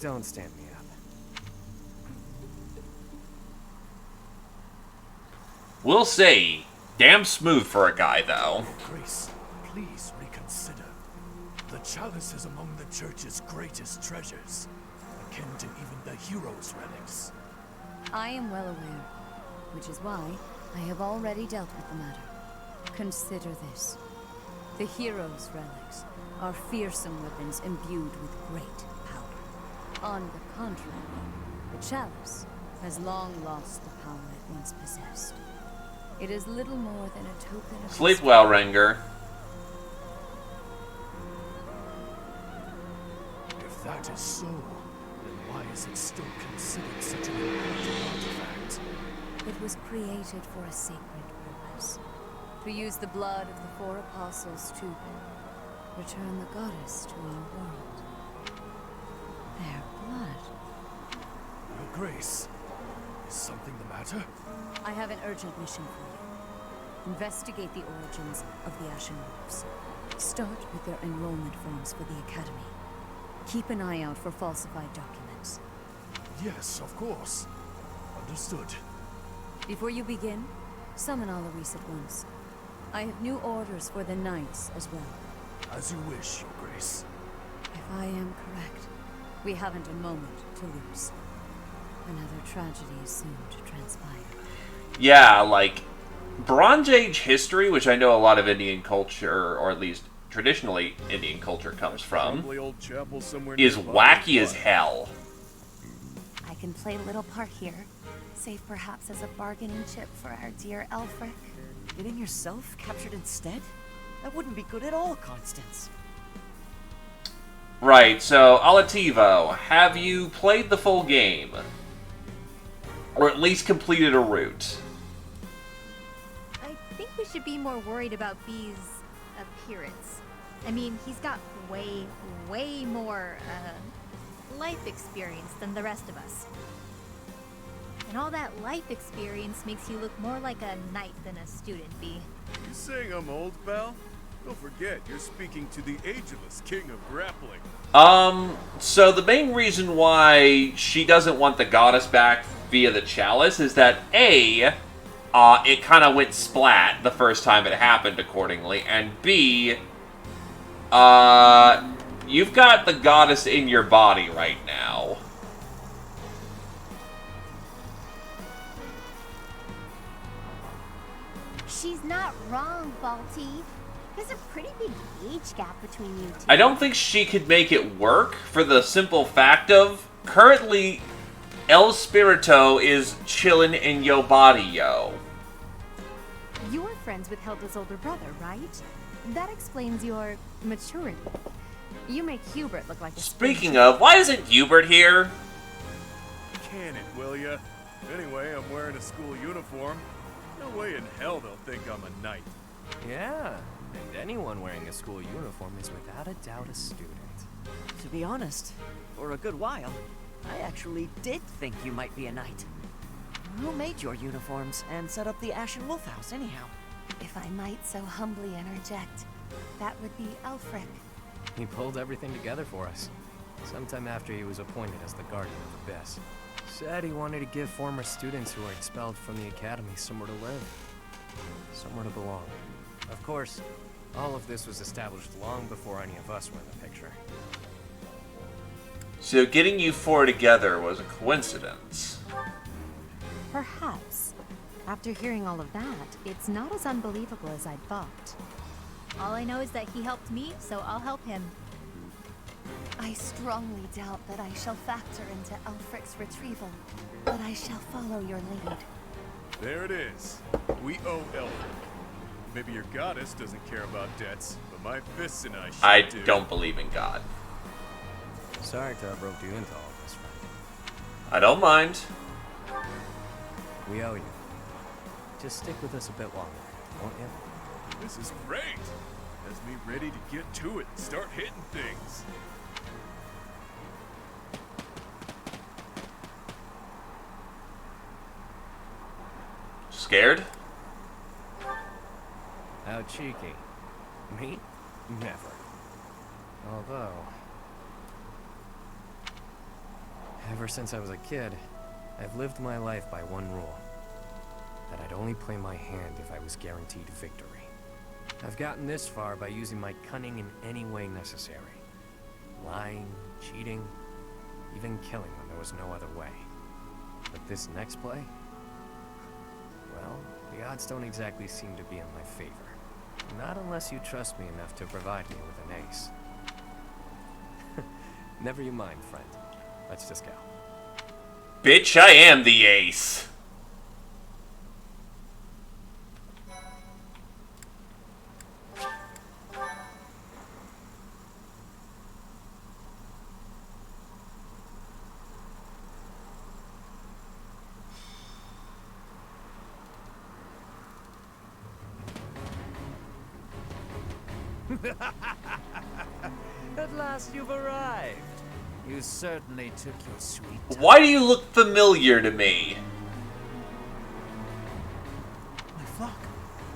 Don't stand me up. We'll see. Damn smooth for a guy, though. Grace, please reconsider. The chalice is among the church's greatest treasures, akin to even the hero's relics. I am well aware, which is why I have already dealt with the matter. Consider this. The hero's relics are fearsome weapons imbued with great power. On the contrary, the chalice has long lost the power it once possessed. It is little more than a token of... Sleep well, Renger. If that is so, then why is it still considered such an important artifact? It was created for a sacred purpose. To use the blood of the 4 apostles to return the goddess to our world. Their blood. Your Grace, is something the matter? I have an urgent mission for you. Investigate the origins of the Ashen Wolves. Start with their enrollment forms for the Academy. Keep an eye out for falsified documents. Yes, of course. Understood. Before you begin, summon Alaris at once. I have new orders for the knights as well. As you wish, Your Grace. If I am correct, we haven't a moment to lose. Another tragedy is soon to transpire. Yeah, like, Bronze Age history, which I know a lot of Indian culture, or at least traditionally Indian culture comes from, Probably old chapel somewhere is nearby. wacky as hell. I can play a little part here, save perhaps as a bargaining chip for our dear Elfric. Getting yourself captured instead? That wouldn't be good at all, Constance. Right, so, Alativo, have you played the full game? Or at least completed a route? I think we should be more worried about B's appearance. I mean, he's got way more, life experience than the rest of us. And all that life experience makes you look more like a knight than a student, B. You saying I'm old, pal? Don't forget, you're speaking to the ageless king of grappling. So the main reason why she doesn't want the goddess back via the chalice is that A, it kind of went splat the first time it happened accordingly, and B, you've got the goddess in your body right now. She's not wrong, Balti. There's a pretty big age gap between you two. I don't think she could make it work for the simple fact of, currently, El Spirito is chillin' in yo body, yo. You're friends with Hilda's older brother, right? That explains your maturity. You make Hubert look like a Speaking of, why isn't Hubert here? Can it, will ya? Anyway, I'm wearing a school uniform. No way in hell they'll think I'm a knight. Yeah, and anyone wearing a school uniform is without a doubt a student. To be honest, for a good while, I actually did think you might be a knight. Who made your uniforms and set up the Ashen Wolf House, anyhow? If I might so humbly interject, that would be Elfric. He pulled everything together for us. Sometime after he was appointed as the Guardian of Abyss. Said he wanted to give former students who were expelled from the academy somewhere to live. Somewhere to belong. Of course, all of this was established long before any of us were in the picture. So getting you four together was a coincidence. Perhaps. After hearing all of that, it's not as unbelievable as I'd thought. All I know is that he helped me, so I'll help him. I strongly doubt that I shall factor into Elfric's retrieval, but I shall follow your lead. There it is. We owe Elfric. Maybe your goddess doesn't care about debts, but my fists and I sure do. Don't believe in God. Sorry to have roped you into all this, friend. I don't mind. We owe you. Just stick with us a bit longer, won't you? This is great. Has me ready to get to it and start hitting things. Scared? How cheeky. Me? Never. Although, ever since I was a kid, I've lived my life by one rule. That I'd only play my hand if I was guaranteed victory. I've gotten this far by using my cunning in any way necessary. Lying, cheating, even killing when there was no other way. But this next play? Well, the odds don't exactly seem to be in my favor. Not unless you trust me enough to provide me with an ace. Never you mind, friend. Let's just go. Bitch, I am the ace. At last you've arrived. You certainly took your sweet time. Why do you look familiar to me? My flock,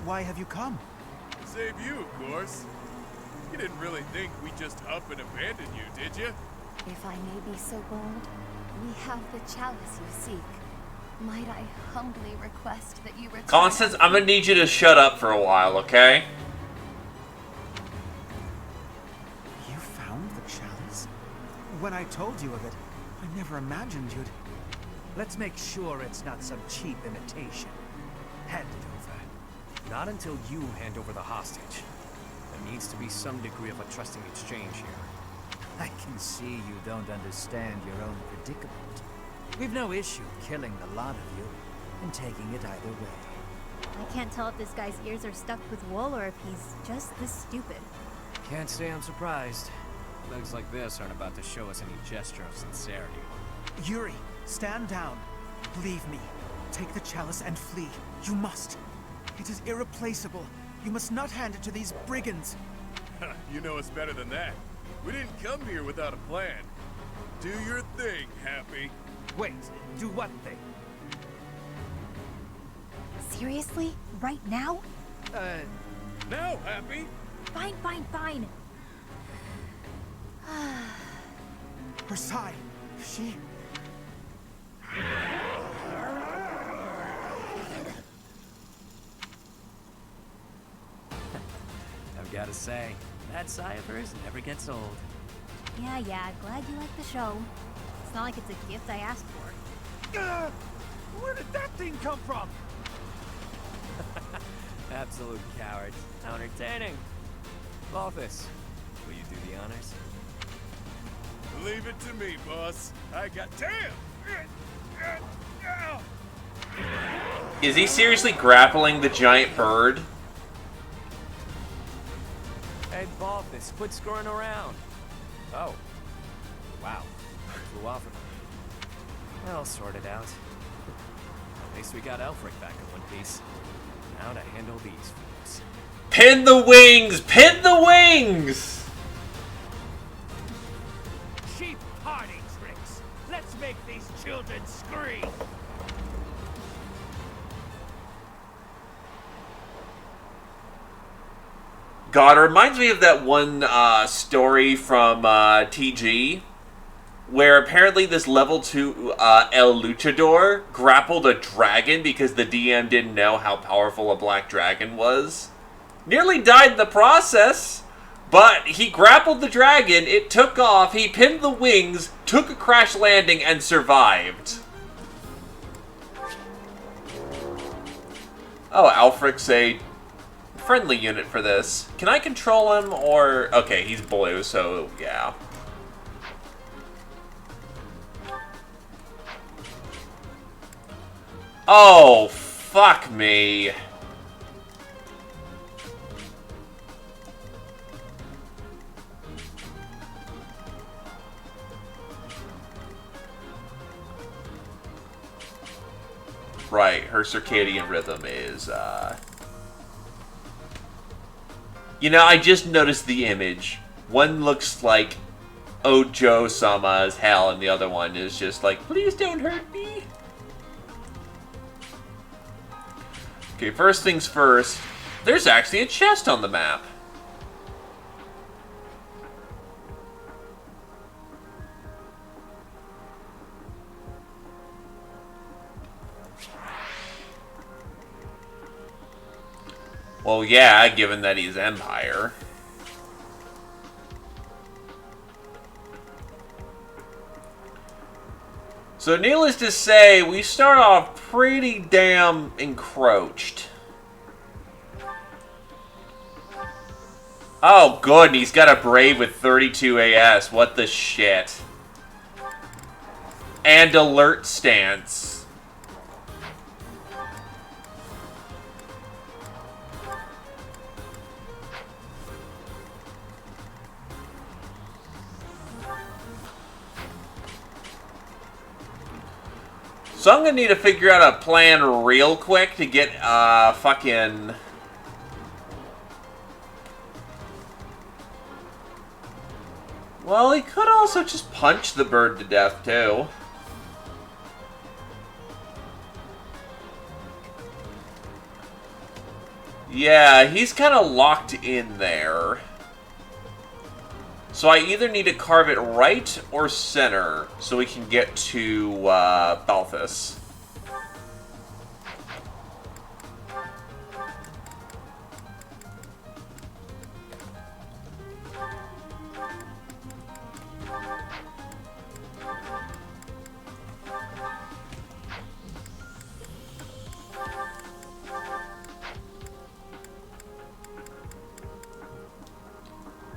why have you come? To save you, of course. You didn't really think we just up and abandon you, did you? If I may be so bold, we have the chalice you seek. Might I humbly request that you return... Constance, I'm gonna need you to shut up for a while, okay? You found the chalice? When I told you of it, I never imagined you'd... Let's make sure it's not some cheap imitation. Hand it over. Not until you hand over the hostage. There needs to be some degree of a trusting exchange here. I can see you don't understand your own predicament. We've no issue killing the lot of you and taking it either way. I can't tell if this guy's ears are stuffed with wool or if he's just this stupid. Can't say I'm surprised. Thugs like this aren't about to show us any gesture of sincerity. Yuri, stand down. Leave me. Take the chalice and flee. You must. It is irreplaceable. You must not hand it to these brigands. You know us better than that. We didn't come here without a plan. Do your thing, Happy. Wait, do what thing? Seriously? Right now? Now, Happy? Fine, fine, fine. Her side. She... I've got to say, that sigh of hers never gets old. Yeah, glad you like the show. It's not like it's a gift I asked for. Where did that thing come from? Absolute cowards. How entertaining. Office, will you do the honors? Leave it to me, boss. I got... Damn! Is he seriously grappling the giant bird? Hey, Balthus, quit screwing around. Oh. Wow. Flew off of him. I'll sort it out. At least we got Elfric back in one piece. Now to handle these fools. Pin the wings! Pin the wings! Cheap party tricks. Let's make these children scream. God, it reminds me of that one story from TG, where apparently this level 2 El Luchador grappled a dragon because the DM didn't know how powerful a black dragon was. Nearly died in the process, but he grappled the dragon, it took off, he pinned the wings, took a crash landing, and survived. Oh, Alfric's a friendly unit for this. Can I control him, or... Okay, he's blue, so yeah. Oh, fuck me. Right, her circadian rhythm is, You know, I just noticed the image. One looks like Ojo-sama as hell, and the other one is just like, please don't hurt me. Okay, first things first. There's actually a chest on the map. Well, yeah, given that he's Empire. So, needless to say, we start off pretty damn encroached. Oh, good, and he's got a Brave with 32 AS. What the shit? And alert stance. So I'm gonna need to figure out a plan real quick to get, fucking... Well, he could also just punch the bird to death, too. Yeah, he's kind of locked in there. So I either need to carve it right or center so we can get to Balthus.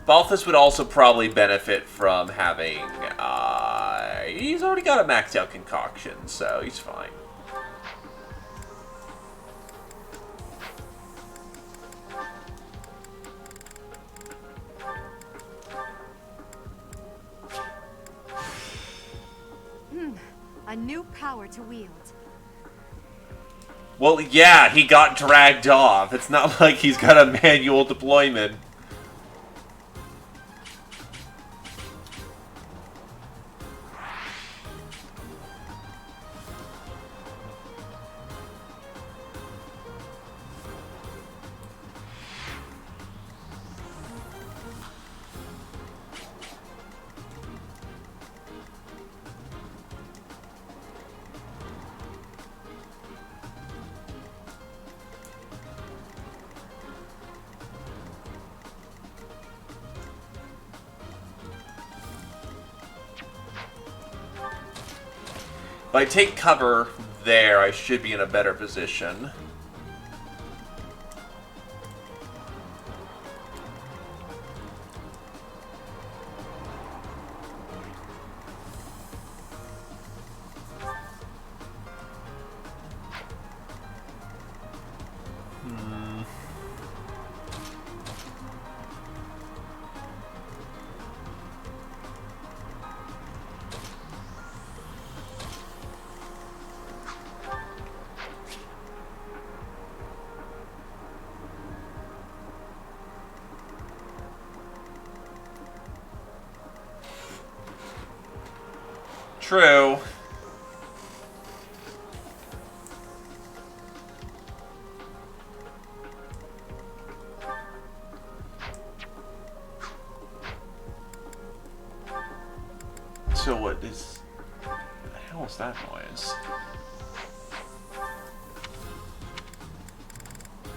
Balthus would also probably benefit from having, he's already got a maxed out concoction, so he's fine. A new power to wield. Well, yeah, he got dragged off. It's not like he's got a manual deployment. If I take cover there, I should be in a better position. True. So what is... What the hell is that noise?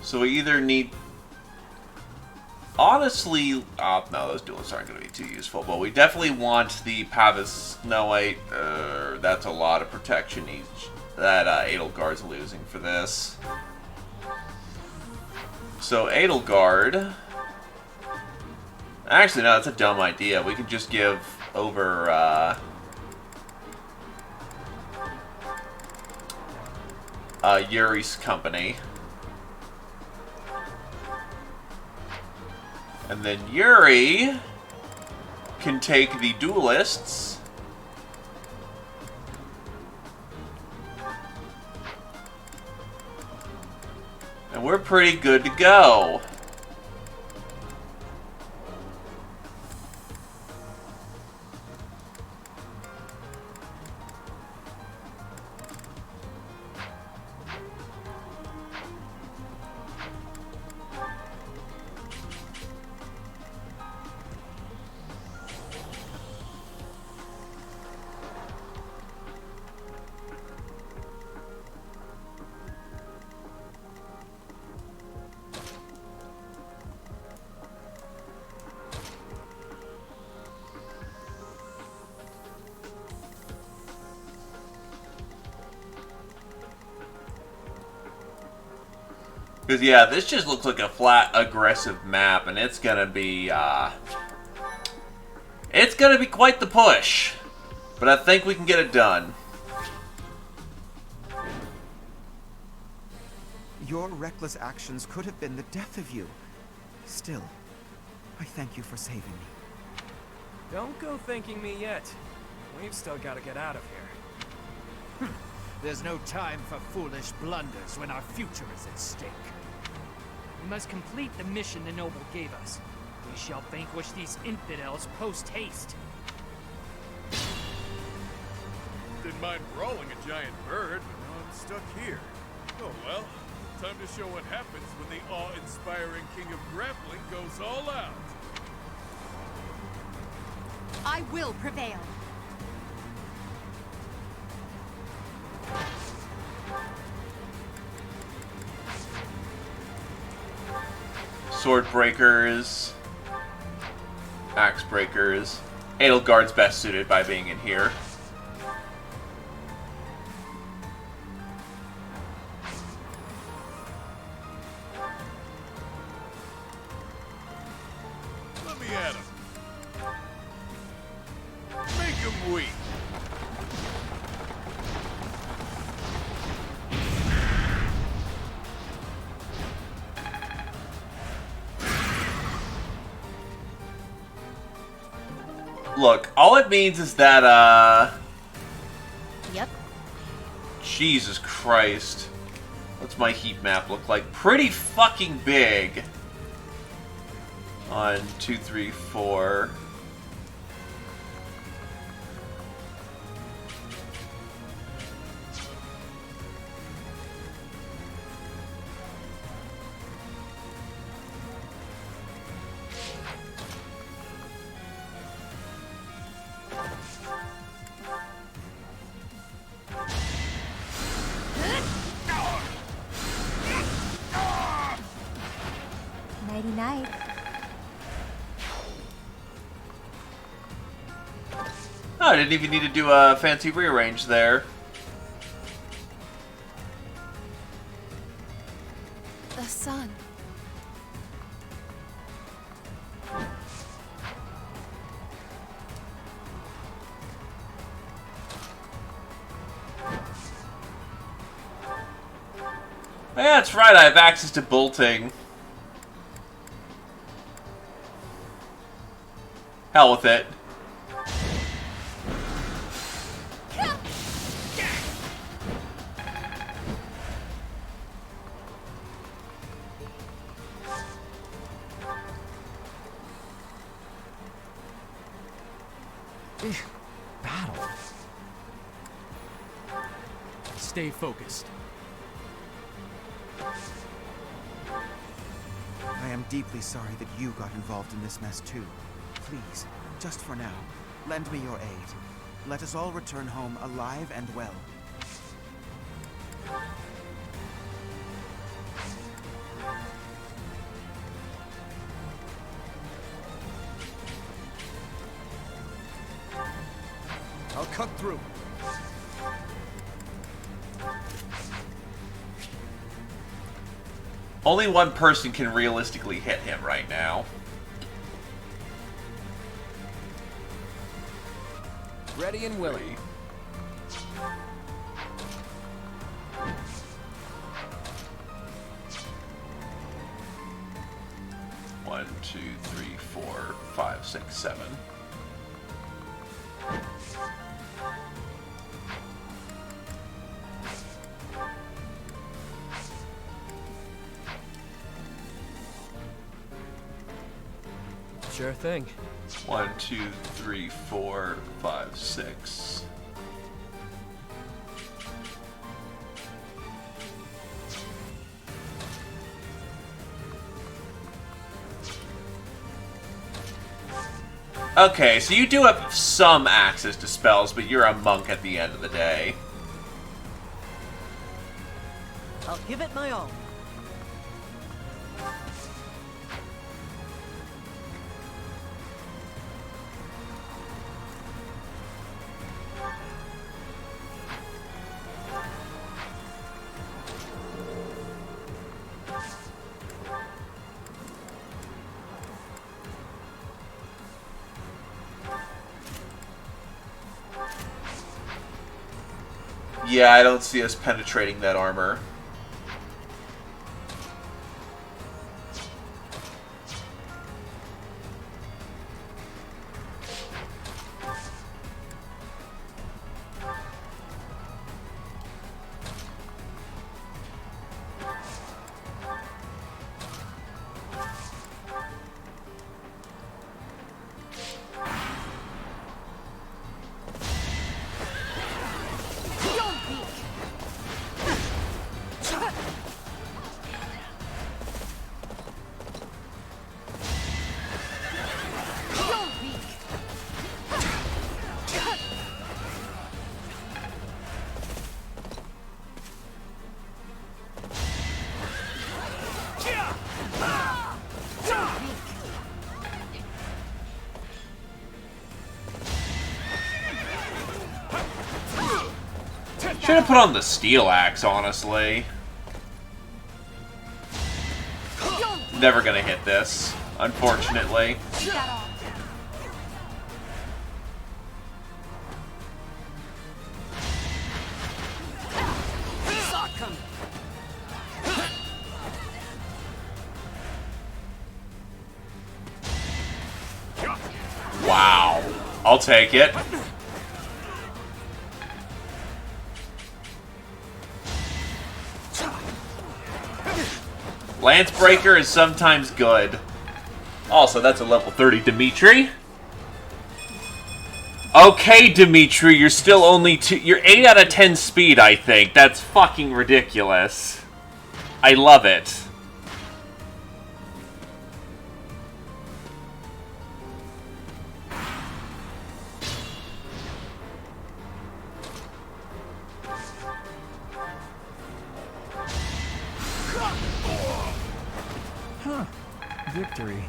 So we either need... Honestly, no, those duelists aren't going to be too useful, but we definitely want the Pavis... No, wait, that's a lot of protection that Edelgard's losing for this. So Edelgard... Actually, no, that's a dumb idea. We could just give over, Yuri's company. And then Yuri can take the duelists. And we're pretty good to go. Because, yeah, this just looks like a flat, aggressive map, and it's gonna be, it's gonna be quite the push. But I think we can get it done. Your reckless actions could have been the death of you. Still, I thank you for saving me. Don't go thanking me yet. We've still got to get out of here. There's no time for foolish blunders when our future is at stake. We must complete the mission the noble gave us. We shall vanquish these infidels post-haste. Didn't mind brawling a giant bird, but now I'm stuck here. Oh well, time to show what happens when the awe-inspiring king of grappling goes all out. I will prevail. Sword breakers, axe breakers. Edelgard's best suited by being in here. Let me at him. Look, all it means is that, Yep. Jesus Christ. What's my heat map look like? Pretty fucking big. 1, 2, 3, 4. Nighty night. Oh, I didn't even need to do a fancy rearrange there. The sun. Yeah, that's right, I have access to bolting. Hell with it. Battle. Stay focused. I am deeply sorry that you got involved in this mess too. Please, just for now, lend me your aid. Let us all return home alive and well. I'll cut through. Only one person can realistically hit him right now. Ready and willing. One, 2, 3, 4, 5, 6, 7. Sure thing. 1, 2, 3, 4, 5, 6. Okay, so you do have some access to spells, but you're a monk at the end of the day. I'll give it my all. Yeah, I don't see us penetrating that armor. Should have put on the steel axe, honestly. Never gonna hit this, unfortunately. Wow. I'll take it. Lance Breaker is sometimes good. Also, that's a level 30 Dimitri. Okay, Dimitri, you're still only you're 8 out of 10 speed, I think. That's fucking ridiculous. I love it. Huh. Victory.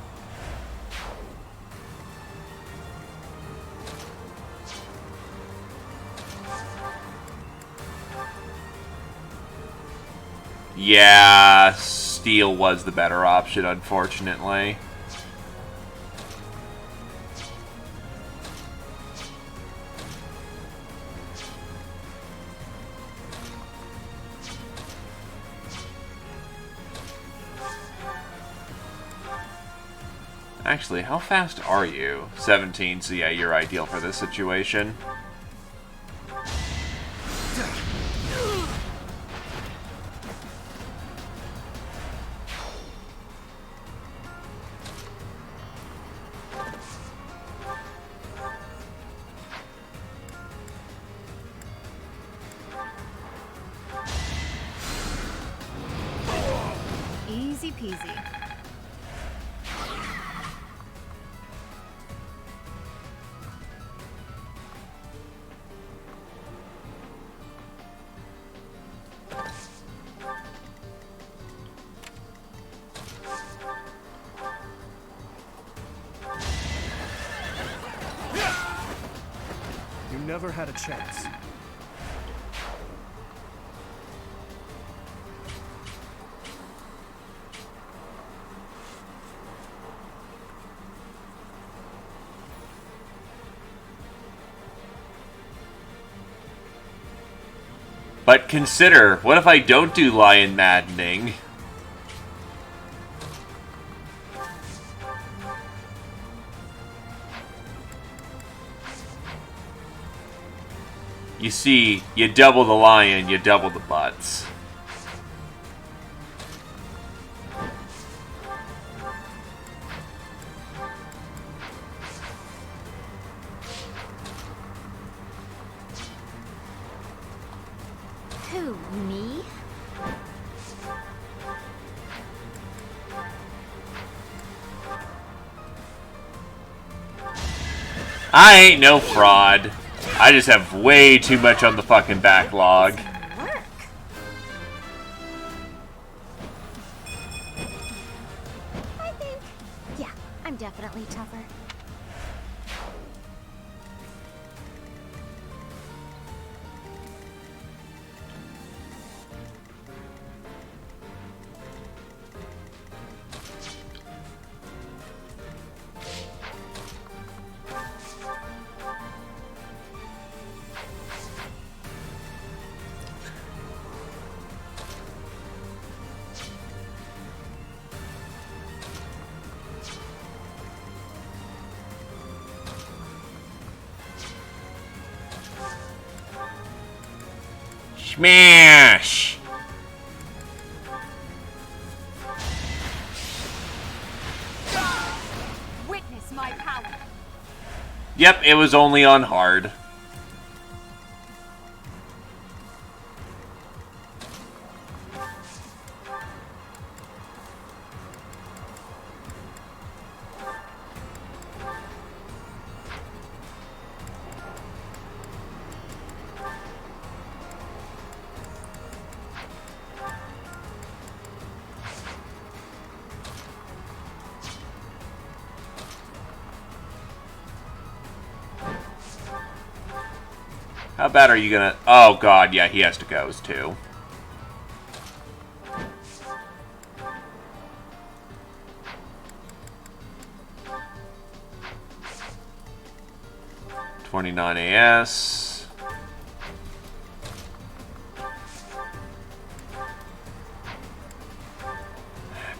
Yeah, steel was the better option, unfortunately. Actually, how fast are you? 17, so yeah, you're ideal for this situation. Easy peasy. You never had a chance. But consider, what if I don't do Lion Maddening? You see, you double the lion, you double the butts. Who, me? I ain't no fraud. I just have way too much on the fucking backlog. Work. I think, yeah, I'm definitely tougher. Smash! Witness my power. Yep, it was only on hard. How bad are you gonna... Oh god, yeah, he has to go too. $29 AS.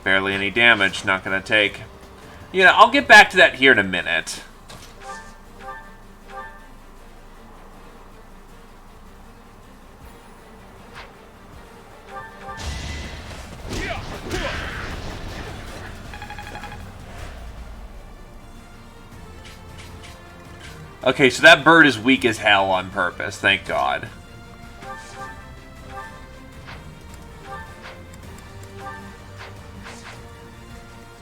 Barely any damage, not gonna take... You know, I'll get back to that here in a minute. Okay, so that bird is weak as hell on purpose, thank God.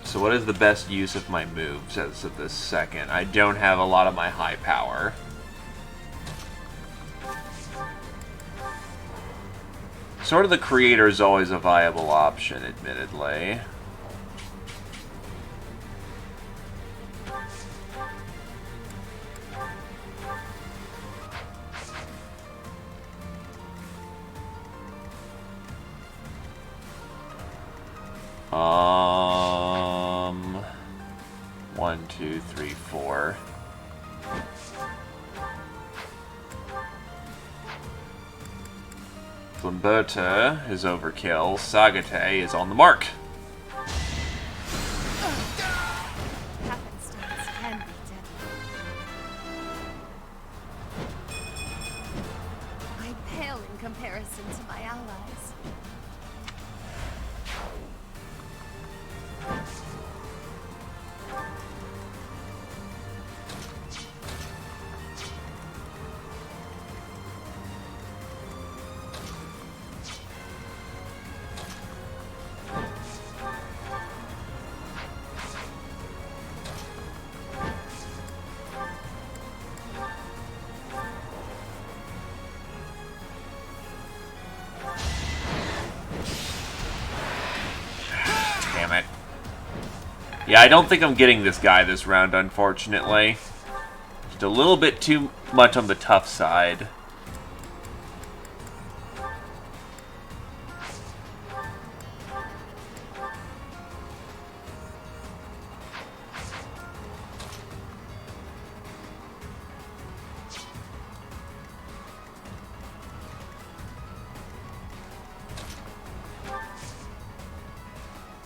So what is the best use of my moves as of this second? I don't have a lot of my high power. Sword of the Creator is always a viable option, admittedly. One, two, three, four. Flamberta is overkill. Sagate is on the mark. Happenstance can be deadly. I pale in comparison to my allies. Yeah, I don't think I'm getting this guy this round, unfortunately. Just a little bit too much on the tough side.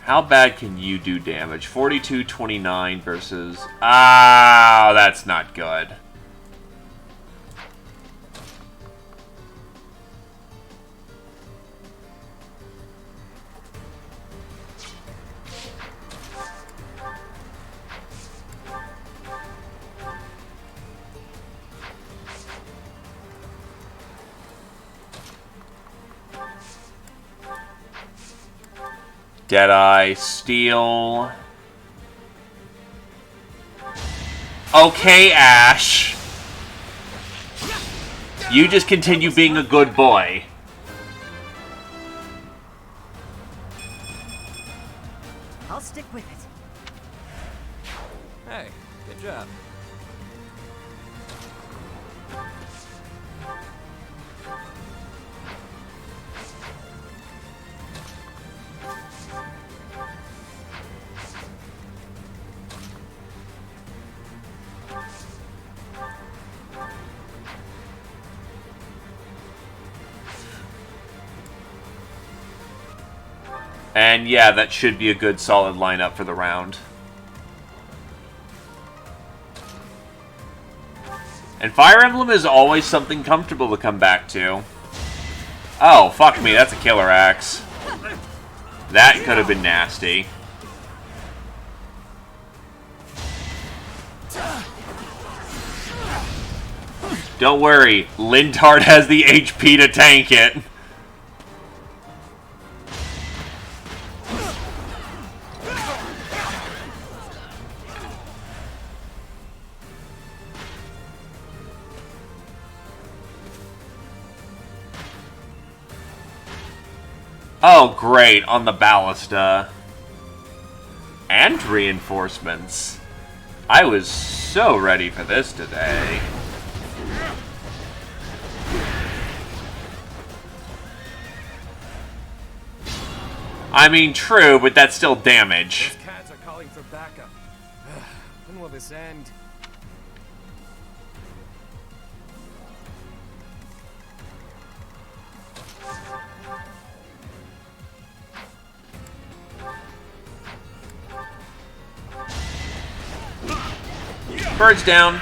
How bad can you do damage? 42-29 versus... Ah, that's not good. Deadeye, Steel. Okay, Ash. You just continue being a good boy. I'll stick with it. Hey, good job. And yeah, that should be a good solid lineup for the round. And Fire Emblem is always something comfortable to come back to. Oh, fuck me, that's a killer axe. That could have been nasty. Don't worry, Lindhard has the HP to tank it. Oh, great, on the ballista. And reinforcements. I was so ready for this today. I mean, true, but that's still damage. Those cats are calling for backup. When will this end? Bird's down.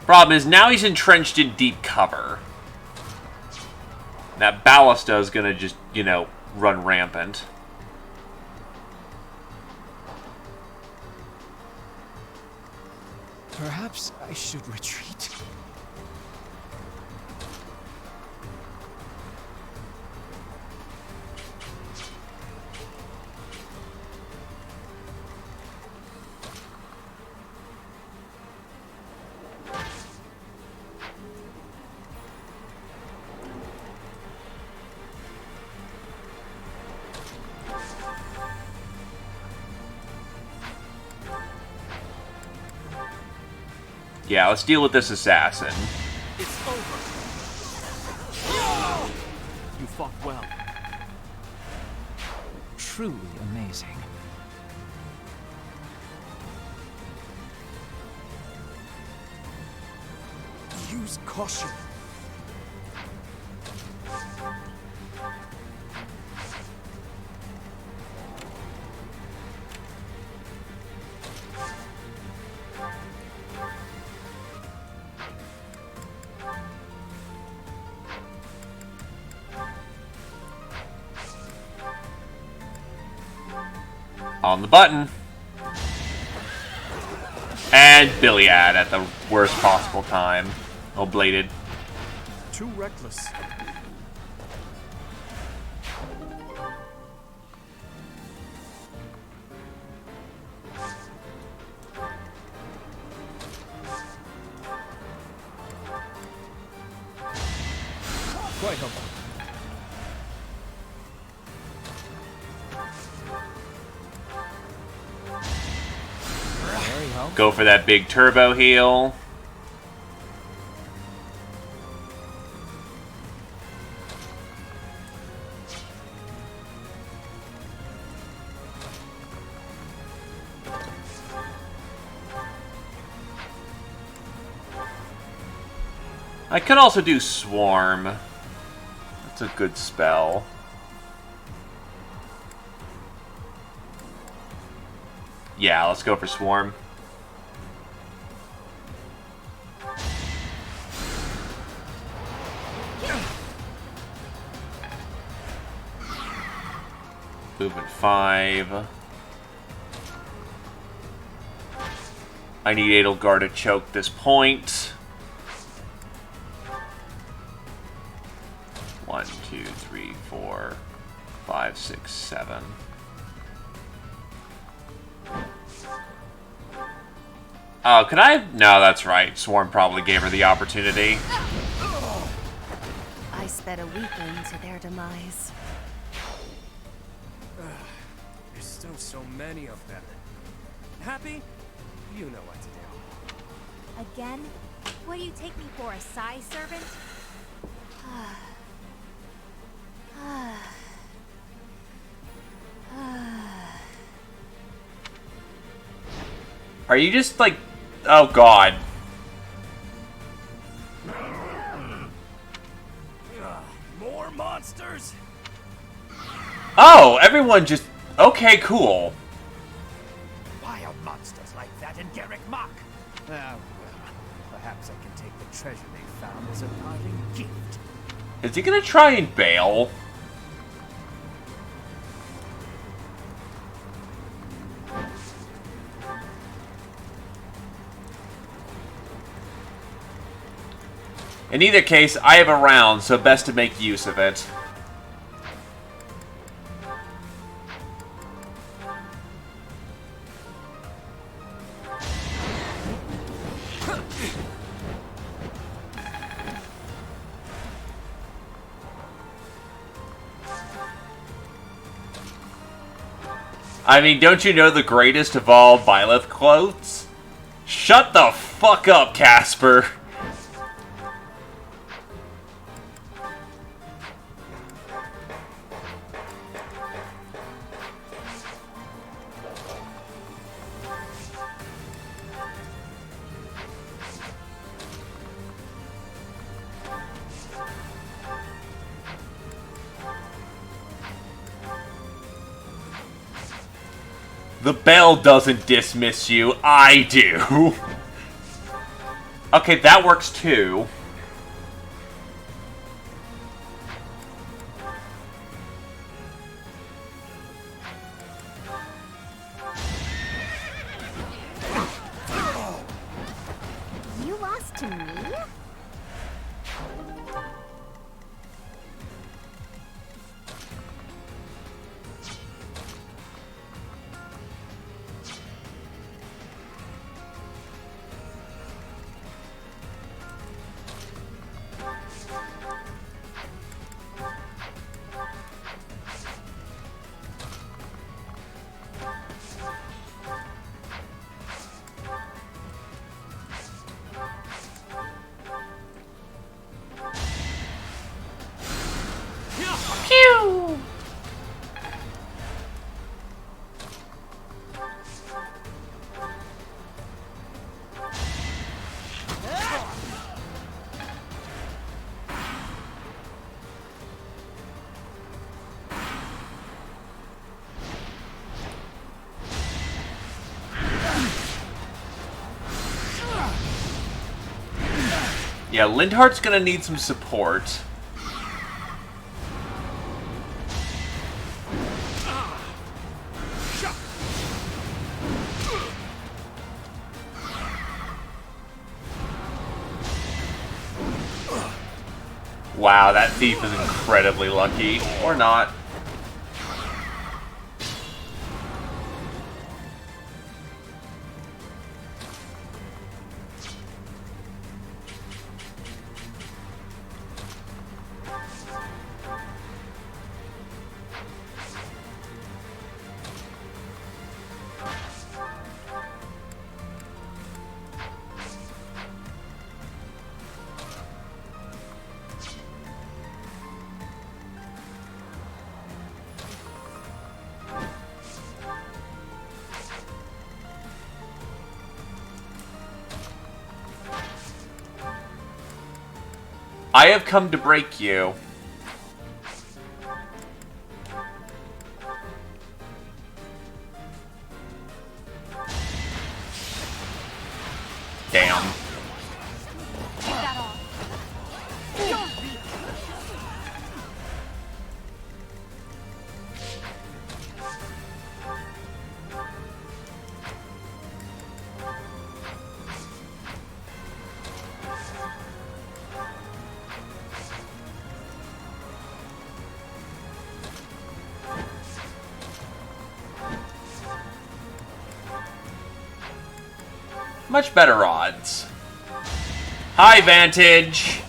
Problem is, now he's entrenched in deep cover. That ballista is gonna just, you know, run rampant. Perhaps I should retreat. Yeah, let's deal with this assassin. It's over. You fought well. Truly amazing. Use caution. On the button. And Billiad at the worst possible time. Oh, bladed. Too reckless. Quite helpful. Go for that big turbo heal. I could also do Swarm. That's a good spell. Yeah, let's go for Swarm. Movement 5. I need Edelgard to choke this point. 1, 2, 3, 4, 5, 6, 7. Oh, could I? No, that's right. Swarm probably gave her the opportunity. I sped a weakling to their demise. There's still so many of them. Happy? You know what to do. Again? What do you take me for, a Psy servant? Are you just like... Oh, God. More monsters? Oh, everyone just... Okay, cool. Why are monsters like that in Garrick Mach? Well, perhaps I can take the treasure they found as a parting gift. Is he gonna try and bail? In either case, I have a round, so best to make use of it. I mean, don't you know the greatest of all Byleth quotes? Shut the fuck up, Casper! The bell doesn't dismiss you, I do. Okay, that works too. to me? Pew! Yeah, Lindhart's gonna need some support. Wow, that thief is incredibly lucky. Or not. I have come to break you. Damn. Much better odds. High vantage.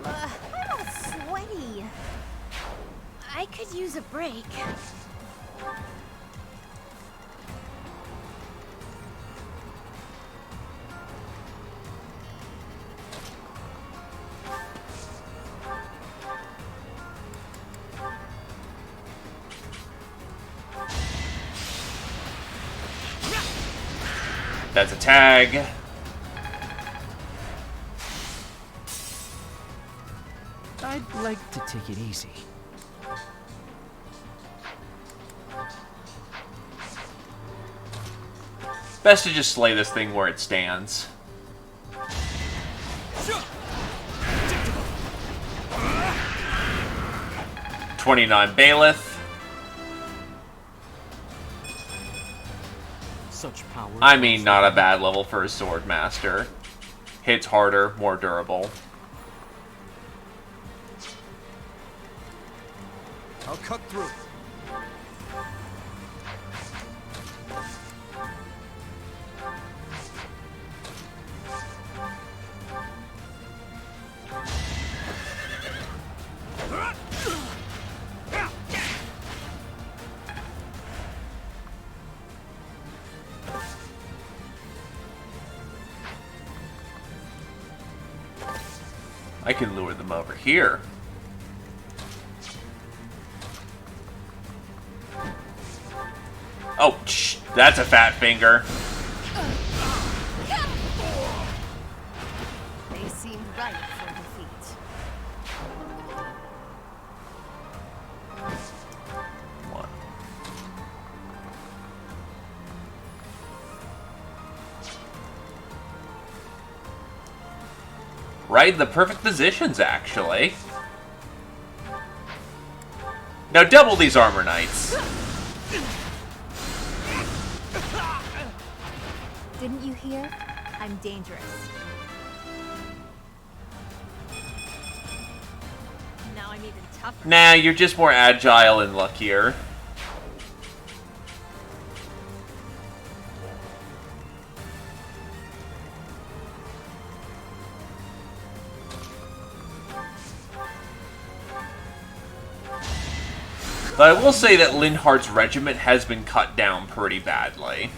I'm all sweaty. I could use a break. That's a tag. I'd like to take it easy. Best to just slay this thing where it stands. $29 Bailiff. Such power. I mean, not a bad level for a sword master. Hits harder, more durable. I'll cut through. I can lure them over here. Oh, shh, that's a fat finger. They seemed ripe for defeat. One. Right in the perfect positions, actually. Now double these armor knights. Didn't you hear? I'm dangerous. Now I'm even tougher. Nah, you're just more agile and luckier. But I will say that Lindhart's regiment has been cut down pretty badly.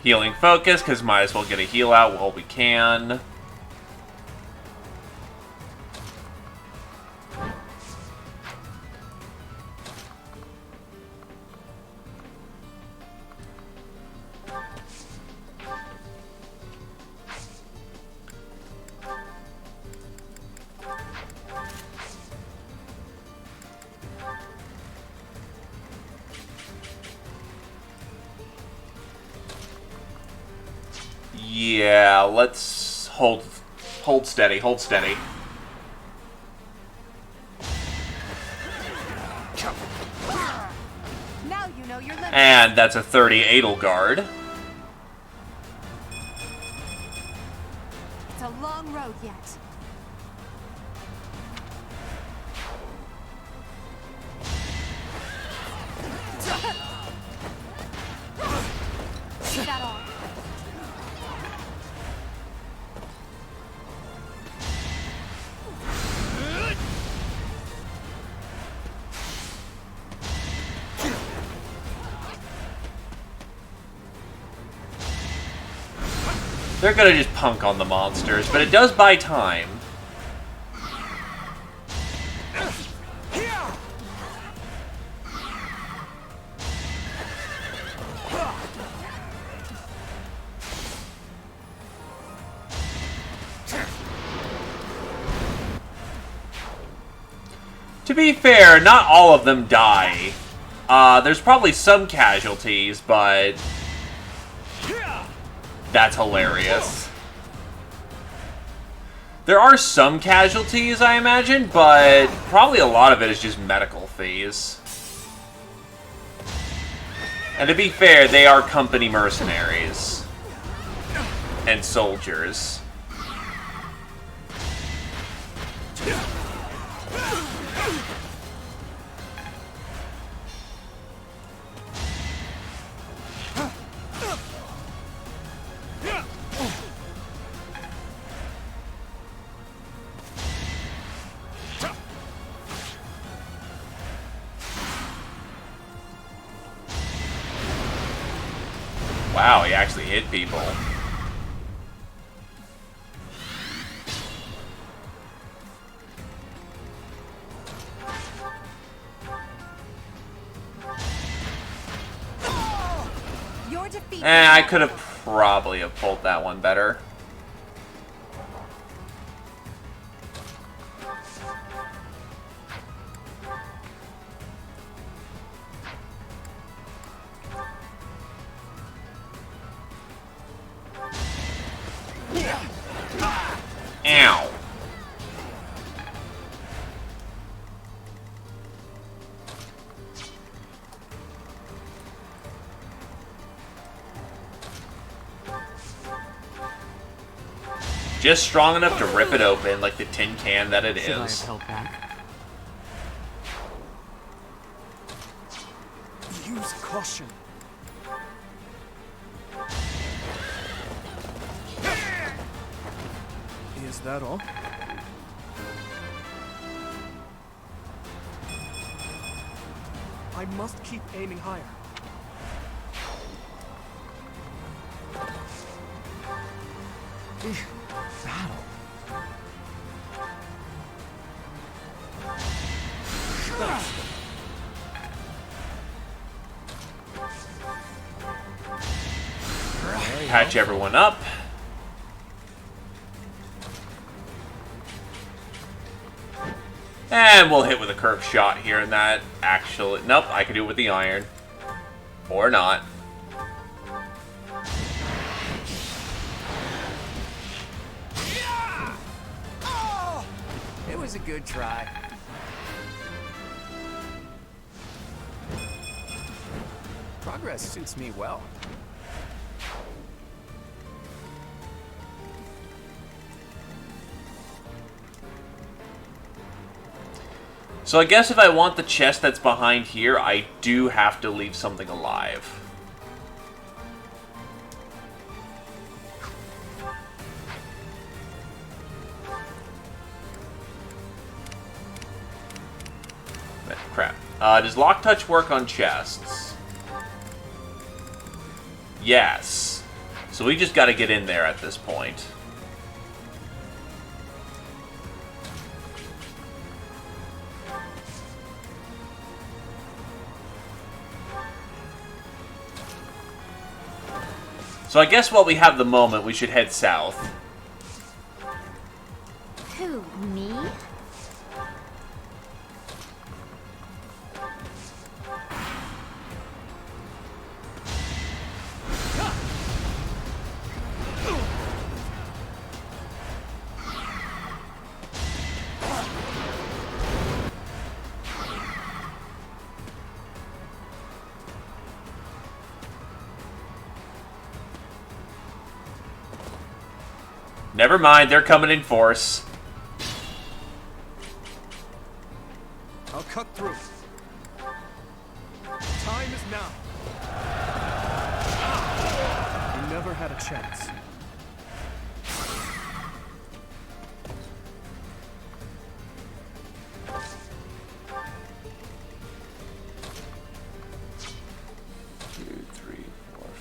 Healing focus, because might as well get a heal out while we can. Yeah, let's hold steady, hold steady. Now you know your limits. And that's a 30 Edelgard. It's a long road yet. Is that all? They're gonna just punk on the monsters, but it does buy time. To be fair, not all of them die. There's probably some casualties, but that's hilarious. There are some casualties, I imagine, but probably a lot of it is just medical fees. And to be fair, they are company mercenaries and soldiers. Wow, he actually hit people. Your defeat. I could have probably have pulled that one better. Ow. Just strong enough to rip it open like the tin can that it is. Should I have held back? Use caution. Is that all? I must keep aiming higher. Battle. patch everyone up. And we'll hit with a curved shot here and that. Actually, nope, I can do it with the iron. Or not. It was a good try. Progress suits me well. So I guess if I want the chest that's behind here, I do have to leave something alive. Crap. Does lock touch work on chests? Yes. So we just gotta get in there at this point. So I guess while we have the moment, we should head south. Who, me? Never mind, they're coming in force. I'll cut through. Time is now. You never had a chance.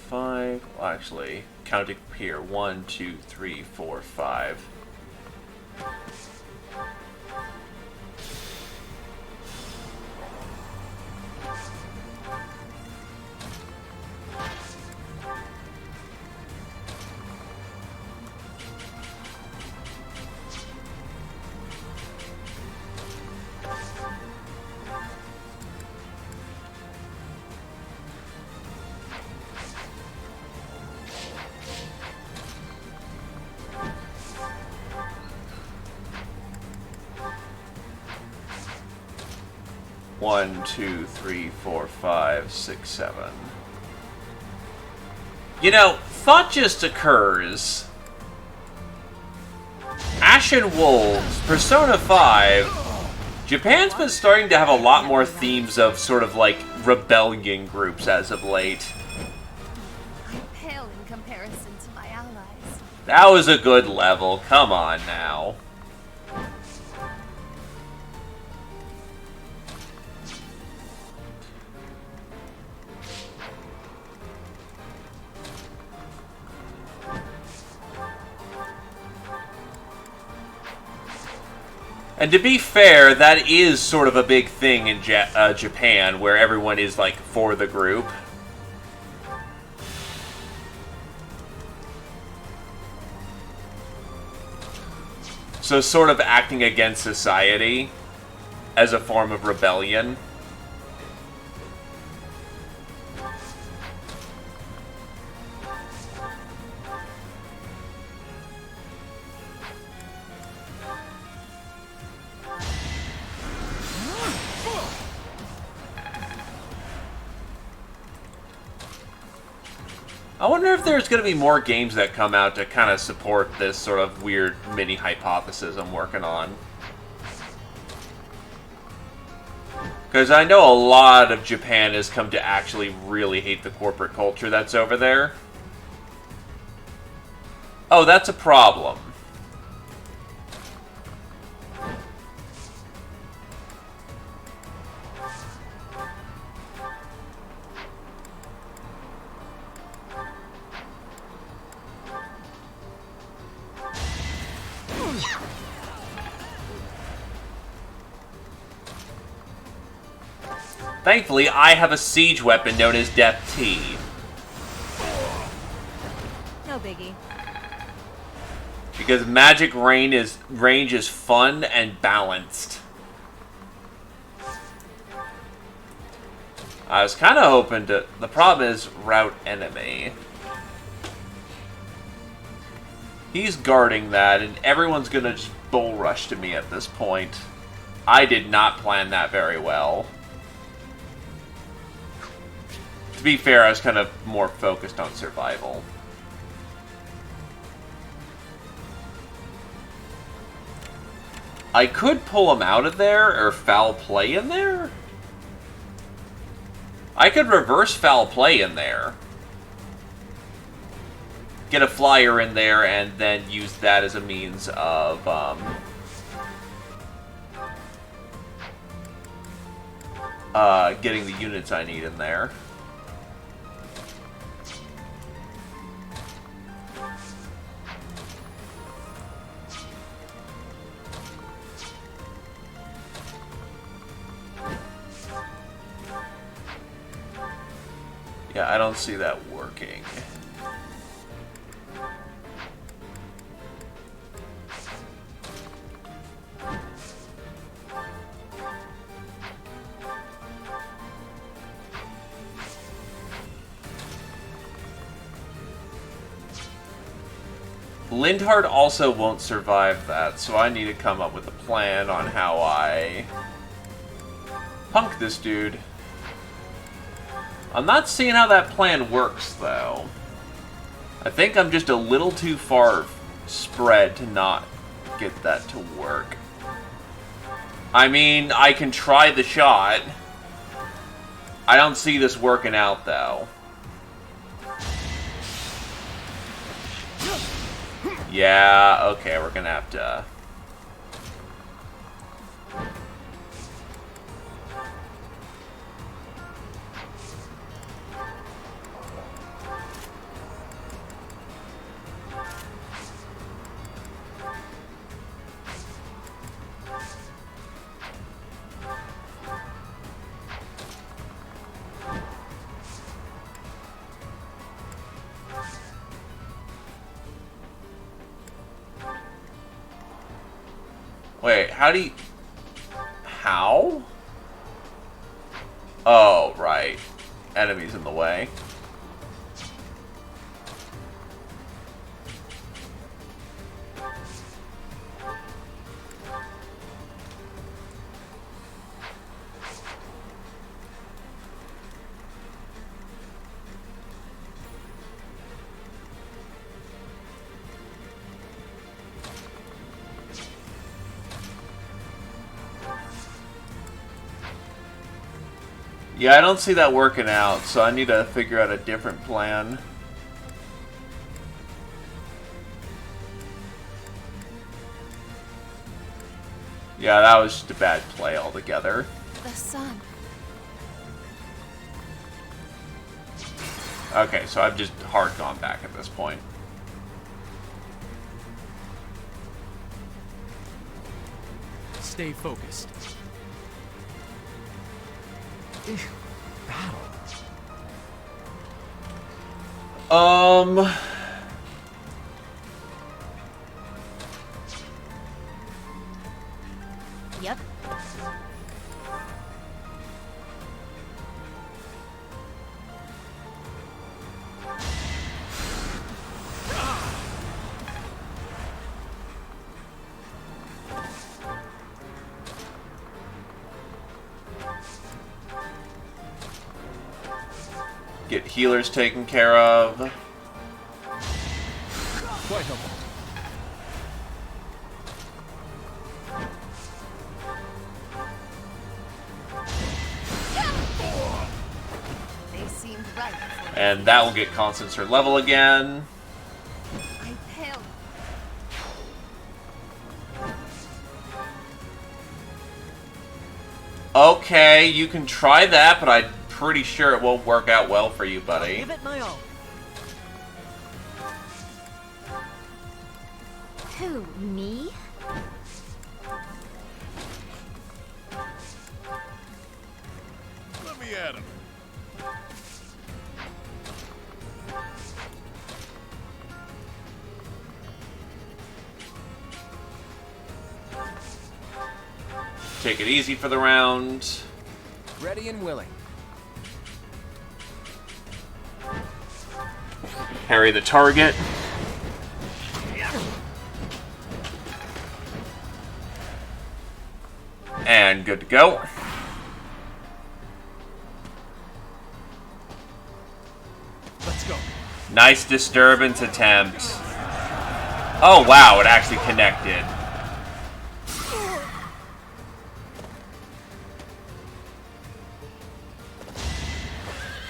Five. Well, actually, counting here. 1, 2, 3, 4, 5. One, 2, 3, 4, 5, 6, 7. You know, thought just occurs. Ashen Wolves, Persona 5. Japan's been starting to have a lot more themes of sort of like rebellion groups as of late. I'm pale in comparison to my allies. That was a good level. Come on now. And to be fair, that is sort of a big thing in Japan, where everyone is, like, for the group. So sort of acting against society as a form of rebellion. I wonder if there's going to be more games that come out to kind of support this sort of weird mini hypothesis I'm working on. Because I know a lot of Japan has come to actually really hate the corporate culture that's over there. Oh, that's a problem. Thankfully, I have a siege weapon known as Death Tea. No biggie. Because magic range is fun and balanced. I was kind of hoping to... The problem is route enemy. He's guarding that, and everyone's gonna just bull rush to me at this point. I did not plan that very well. To be fair, I was kind of more focused on survival. I could pull him out of there, or foul play in there. I could reverse foul play in there. Get a flyer in there, and then use that as a means of, getting the units I need in there. Yeah, I don't see that working. Lindhard also won't survive that, so I need to come up with a plan on how I punk this dude. I'm not seeing how that plan works, though. I think I'm just a little too far spread to not get that to work. I mean, I can try the shot. I don't see this working out, though. Yeah, okay, we're gonna have to... Wait, how do you... How? Oh, right. Enemies in the way. Yeah, I don't see that working out, so I need to figure out a different plan. Yeah, that was just a bad play altogether. The sun. Okay, so I've just hard gone back at this point. Stay focused. Battle. Yep. Get healers taken care of. Quite helpful. They seemed right. And that will get Constance her level again. I failed. Okay, you can try that, but I'm pretty sure it won't work out well for you, buddy. Give it my all. Who, me? Let me at him. Take it easy for the round. Ready and willing. Parry the target. And good to go. Let's go. Nice disturbance attempt. Oh wow, it actually connected.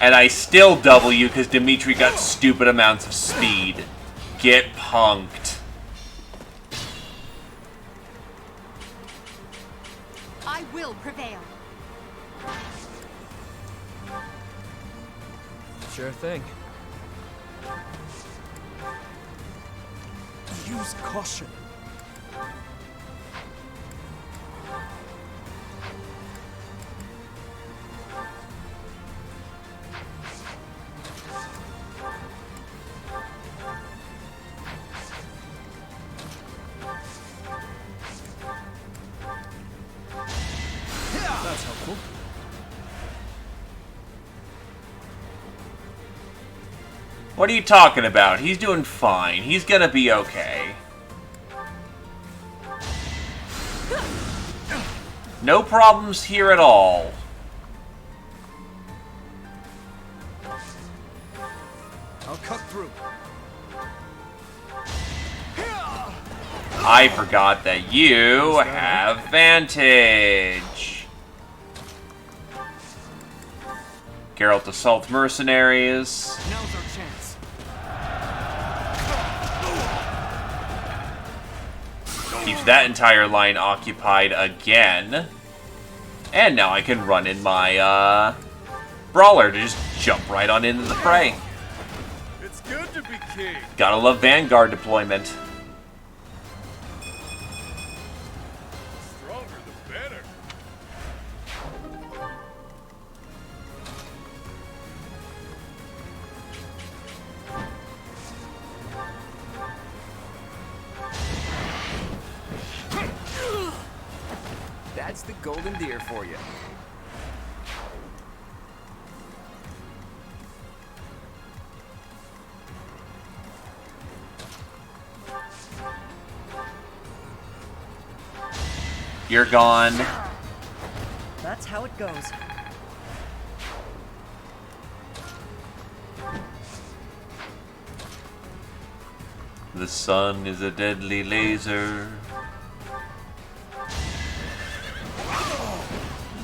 And I still W because Dimitri got stupid amounts of speed. Get punked. I will prevail. Sure thing. Use caution. That's helpful. What are you talking about? He's doing fine. He's gonna be okay. No problems here at all. I'll cut through. I forgot that you have Vantage. Geralt assault mercenaries. Now's our chance. Keeps that entire line occupied again. And now I can run in my brawler to just jump right on into the fray. It's good to be king. Gotta love Vanguard deployment. Stronger the better. That's the golden deer for you. You're gone. That's how it goes. The sun is a deadly laser.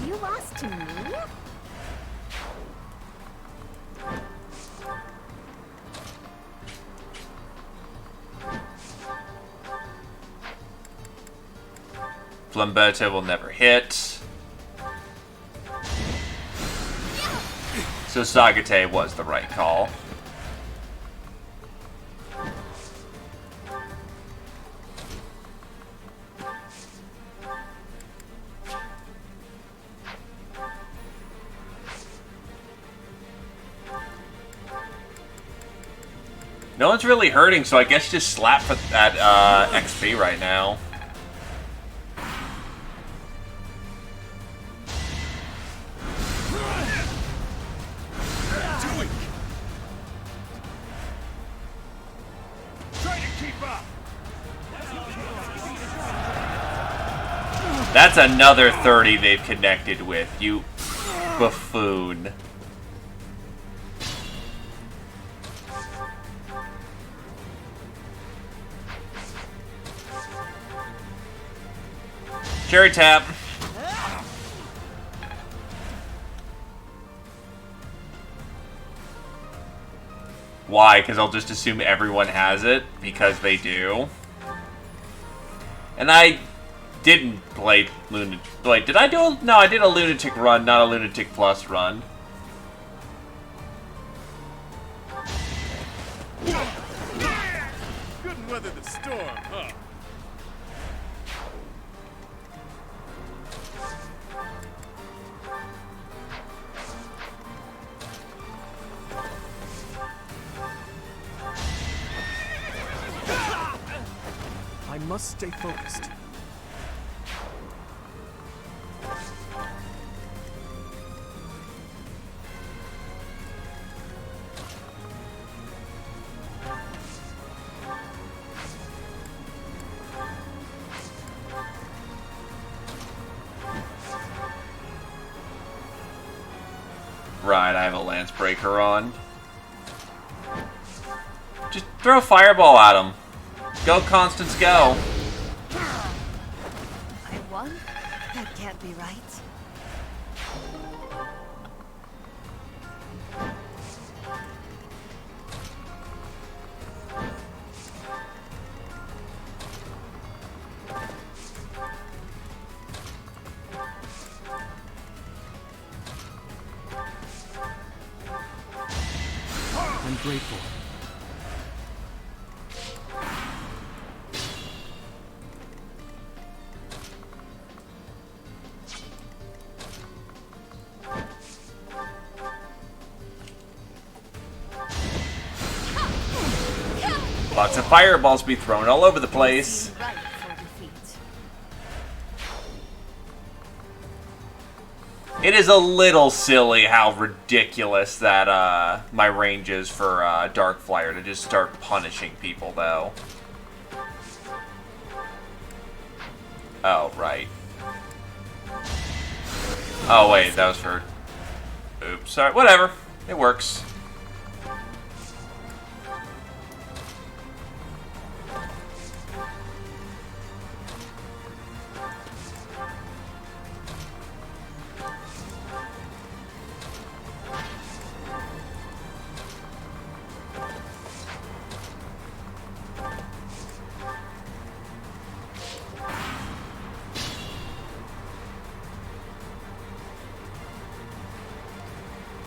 You lost to me? Flamberto will never hit. So Sagate was the right call. No one's really hurting, so I guess just slap for that XP right now. Try to keep up. That's another 30 they've connected with, you buffoon. Cherry tap. Why? Because I'll just assume everyone has it, because they do. And I didn't play Lunatic. Wait, did I do a... No, I did a Lunatic run, not a Lunatic Plus run. Couldn't weather the storm, huh? I must stay focused. Right, I have a Lance Breaker on. Just throw a fireball at him. Go, Constance, go. I won? That can't be right. I'm grateful. Lots of fireballs be thrown all over the place. Right for defeat. It is a little silly how ridiculous that my range is for Dark Flyer to just start punishing people, though. Oh, right. Oh, wait, that was for... Oops, sorry. Whatever. It works.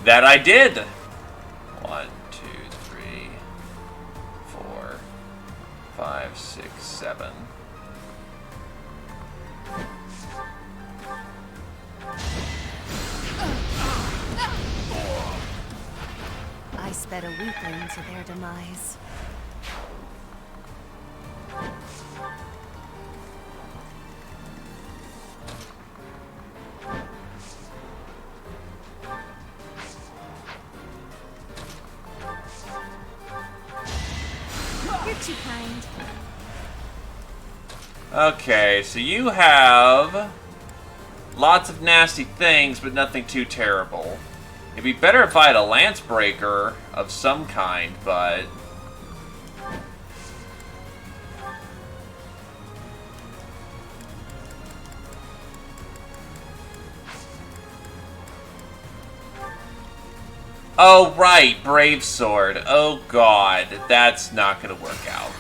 That I did! 1, 2, 3, 4, 5, 6, 7. I sped a weakling to their demise. You're too kind. Okay, so you have lots of nasty things, but nothing too terrible. It'd be better if I had a Lance Breaker of some kind, but... Oh, right, Brave Sword. Oh, God, that's not gonna work out.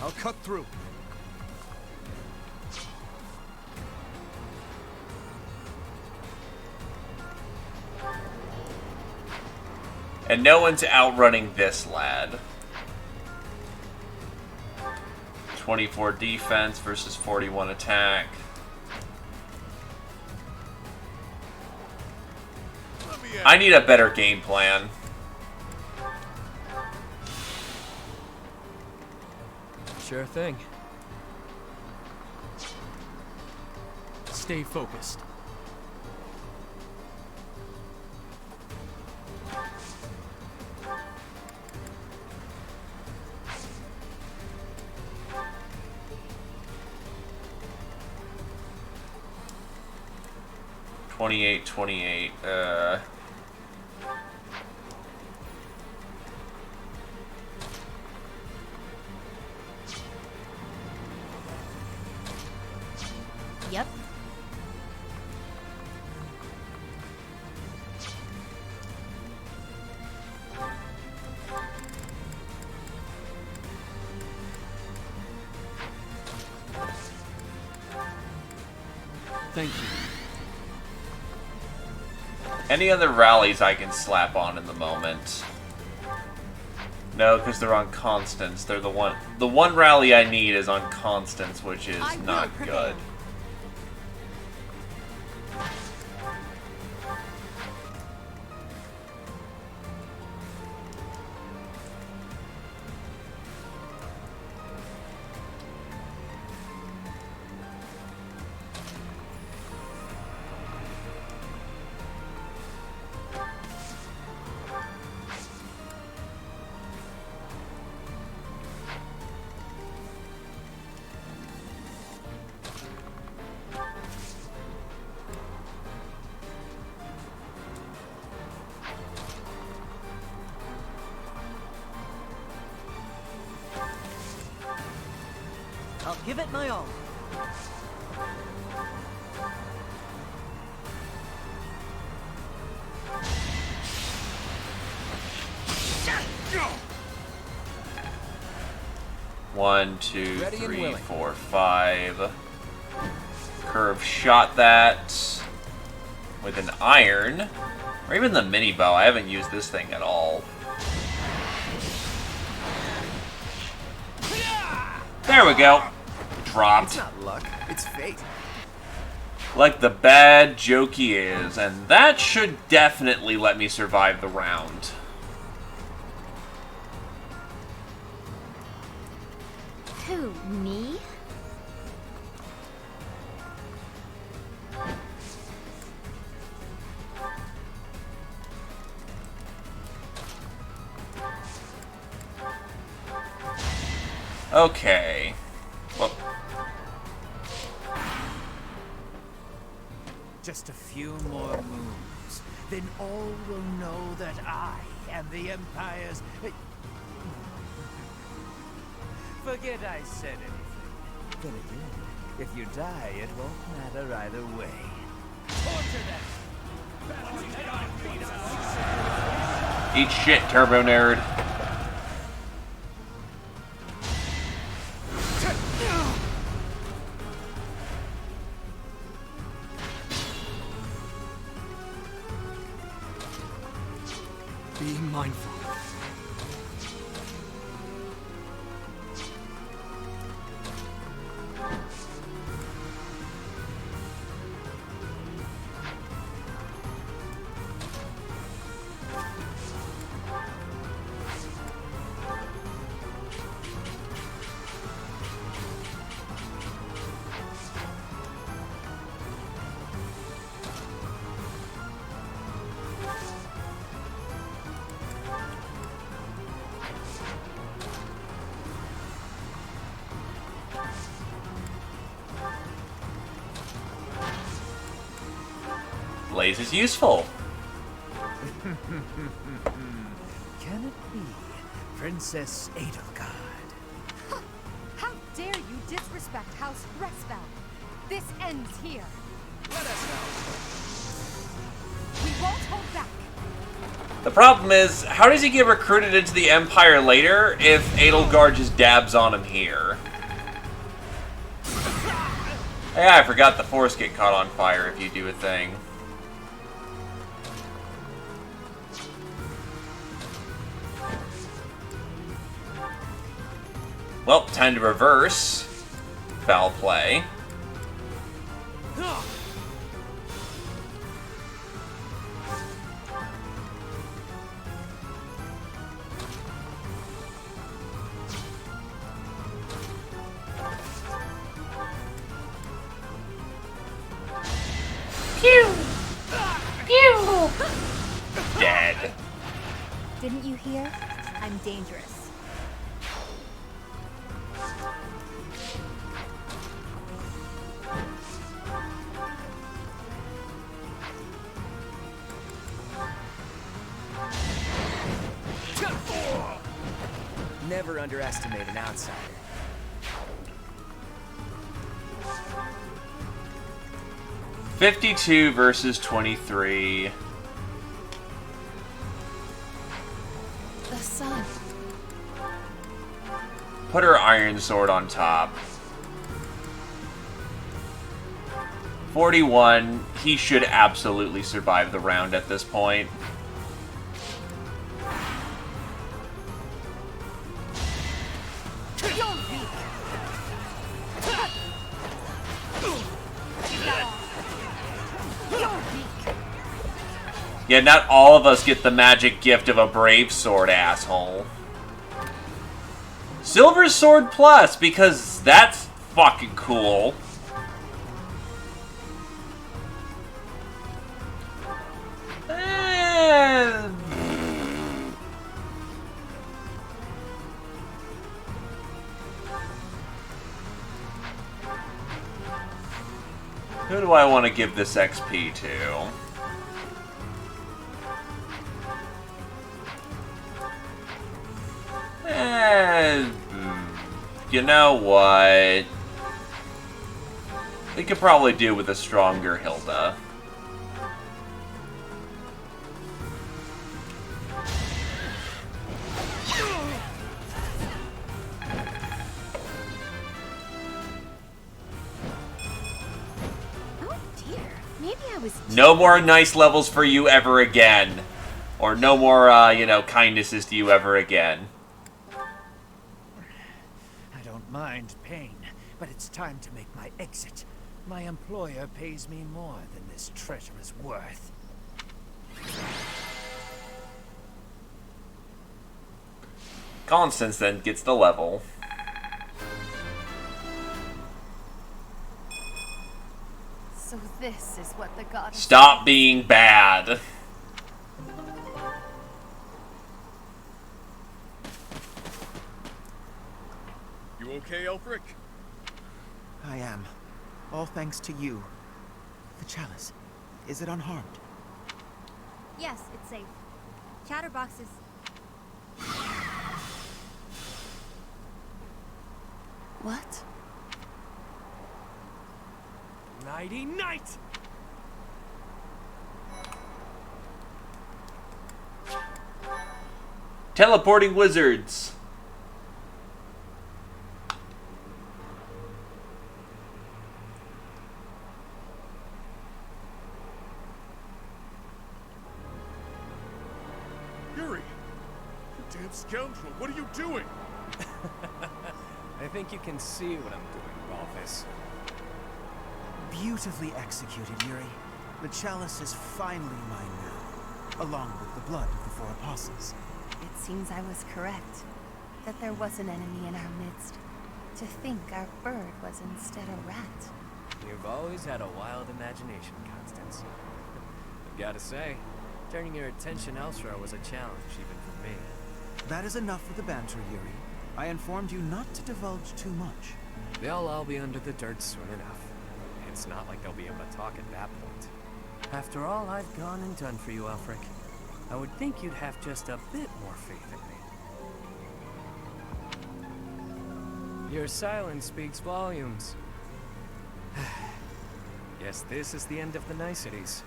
I'll cut through. And no one's outrunning this lad. 24 defense versus 41 attack. I need a better game plan. Sure thing. Stay focused. $28. Yep. Thank you. Any other rallies I can slap on in the moment? No, because they're on Constance. They're the one rally I need is on Constance, which is not good. I'll give it my all. One, two, Ready and 3, willing. 4, 5. Curve shot that with an iron. Or even the mini bow. I haven't used this thing at all. There we go. Dropped. It's not luck, it's fate. Like the bad joke he is. And that should definitely let me survive the round. Who, me? Okay. Well, Just a few more moves, then all will know that I am the Empire's... Forget I said anything. Then again, if you die, it won't matter either way. Torture them! eat shit, Turbo Nerd. Be mindful. Blaze is useful. Can it be Princess Edelgard? How dare you disrespect House Restfeld? This ends here. Let us know. We won't hold back. The problem is, how does he get recruited into the Empire later if Edelgard just dabs on him here? Yeah, I forgot the Force get caught on fire if you do a thing. Well, time to reverse. Foul play. Pew! Pew! Dead. Didn't you hear? I'm dangerous. Never underestimate an outsider. $52 versus 23. The sun. Put her iron sword on top. 41. He should absolutely survive the round at this point. Yeah, not all of us get the magic gift of a brave sword, asshole. Silver sword plus, because that's fucking cool. Who do I want to give this XP to? You know what? We could probably do with a stronger Hilda. Oh dear, maybe I was. No more nice levels for you ever again. Or no more, you know, kindnesses to you ever again. I don't mind pain, but it's time to make my exit. My employer pays me more than this treasure is worth. Constance then gets the level. So this is what the god. Stop being bad. You okay, Elfric? I am. All thanks to you. The chalice. Is it unharmed? Yes, it's safe. Chatterbox is... What? Nighty night! Teleporting wizards. Yuri! You damn scoundrel, what are you doing? I think you can see what I'm doing, Rolfus. Beautifully executed, Yuri. The chalice is finally mine now, along with the blood of the 4 apostles. It seems I was correct. That there was an enemy in our midst. To think our bird was instead a rat. You've always had a wild imagination, Constance. I've got to say, turning your attention elsewhere was a challenge, even for me. That is enough of the banter, Yuri. I informed you not to divulge too much. They'll all be under the dirt soon enough. It's not like they'll be able to talk at that point. After all I've gone and done for you, Elfric, I would think you'd have just a bit more faith in me. Your silence speaks volumes. Guess this is the end of the niceties.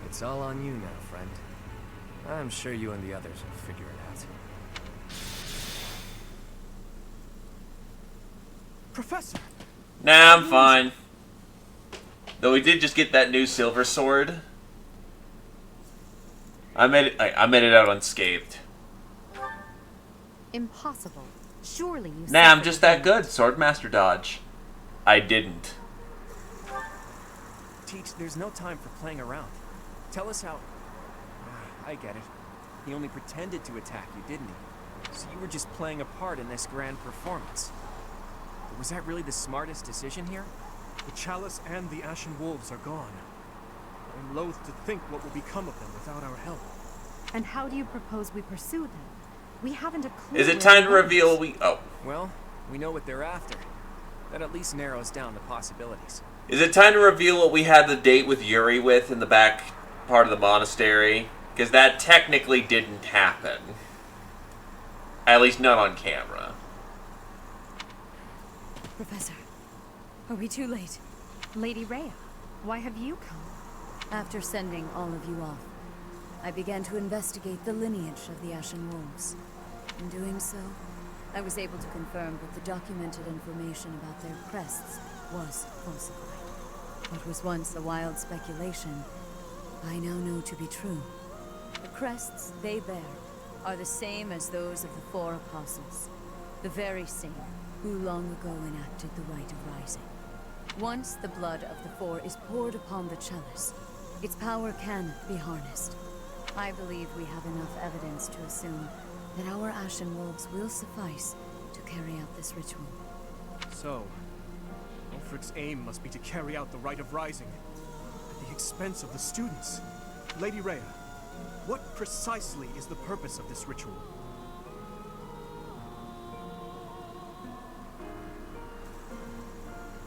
It's all on you now, friend. I'm sure you and the others will figure it out. Professor! Nah, I'm fine. Though we did just get that new silver sword. I made it out unscathed. Impossible. Surely you Nah, I'm just that good. Swordmaster dodge. I didn't. Teach, there's no time for playing around. Tell us how... I get it. He only pretended to attack you, didn't he? So you were just playing a part in this grand performance. But was that really the smartest decision here? The chalice and the Ashen Wolves are gone. I'm loath to think what will become of them without our help. And how do you propose we pursue them? We haven't a clue. Is it time to reveal we... Oh. Well, we know what they're after. That at least narrows down the possibilities. Is it time to reveal what we had the date with Yuri with in the back part of the monastery? Because that technically didn't happen. At least not on camera. Professor, are we too late? Lady Rhea, why have you come? After sending all of you off, I began to investigate the lineage of the Ashen Wolves. In doing so, I was able to confirm that the documented information about their crests was falsified. What was once a wild speculation, I now know to be true. The crests they bear are the same as those of the 4 apostles, the very same who long ago enacted the rite of rising. Once the blood of the 4 is poured upon the chalice, its power can be harnessed. I believe we have enough evidence to assume that our Ashen Wolves will suffice to carry out this ritual. So, Ulfric's aim must be to carry out the rite of rising at the expense of the students. Lady Rhea, what precisely is the purpose of this ritual?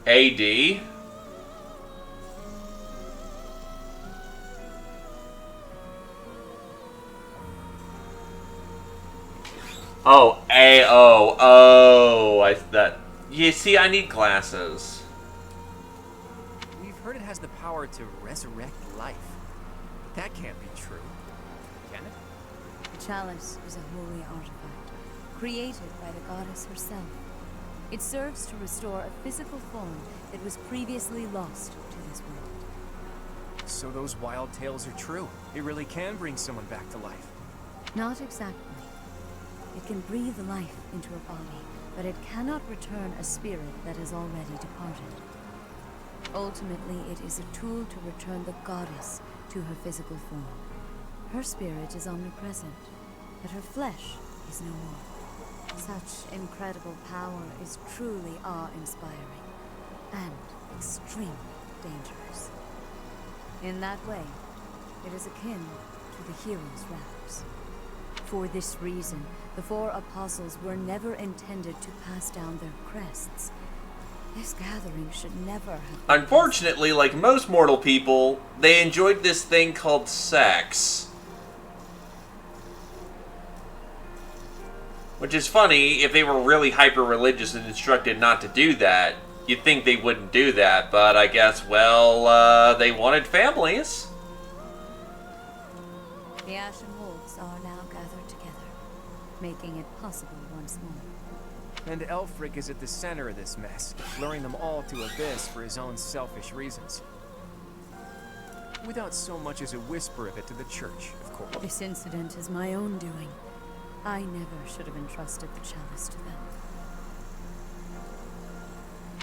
AD? Oh, A-O. Oh, that... You see, I need glasses. heard it has the power to resurrect life. But that can't be true. Can it? The chalice is a holy artifact, created by the goddess herself. It serves to restore a physical form that was previously lost to this world. So those wild tales are true. It really can bring someone back to life. Not exactly. It can breathe life into a body, but it cannot return a spirit that has already departed. Ultimately, it is a tool to return the goddess to her physical form. Her spirit is omnipresent, but her flesh is no more. Such incredible power is truly awe-inspiring, and extremely dangerous. In that way, it is akin to the hero's raps. For this reason, the four apostles were never intended to pass down their crests. This gathering should never have... Unfortunately, like most mortal people, they enjoyed this thing called sex. Which is funny, if they were really hyper-religious and instructed not to do that, you'd think they wouldn't do that, but I guess, well, they wanted families. The Ashen wolves are now gathered together, making it possible once more. And Elfric is at the center of this mess, luring them all to Abyss for his own selfish reasons. Without so much as a whisper of it to the church, of course. This incident is my own doing. I never should have entrusted the chalice to them.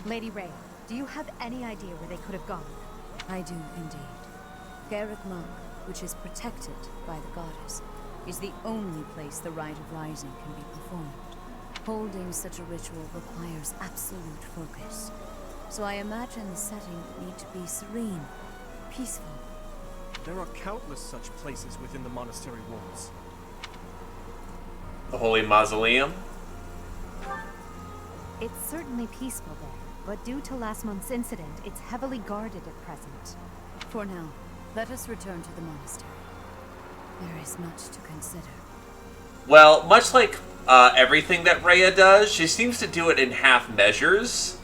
Lady Rhea, do you have any idea where they could have gone? I do, indeed. Garrick Monk, which is protected by the goddess, is the only place the rite of rising can be performed. Holding such a ritual requires absolute focus. So I imagine the setting would need to be serene, peaceful. There are countless such places within the monastery walls. The Holy Mausoleum? It's certainly peaceful there, but due to last month's incident, it's heavily guarded at present. For now, let us return to the monastery. There is much to consider. Well, much like everything that Rhea does, she seems to do it in half measures.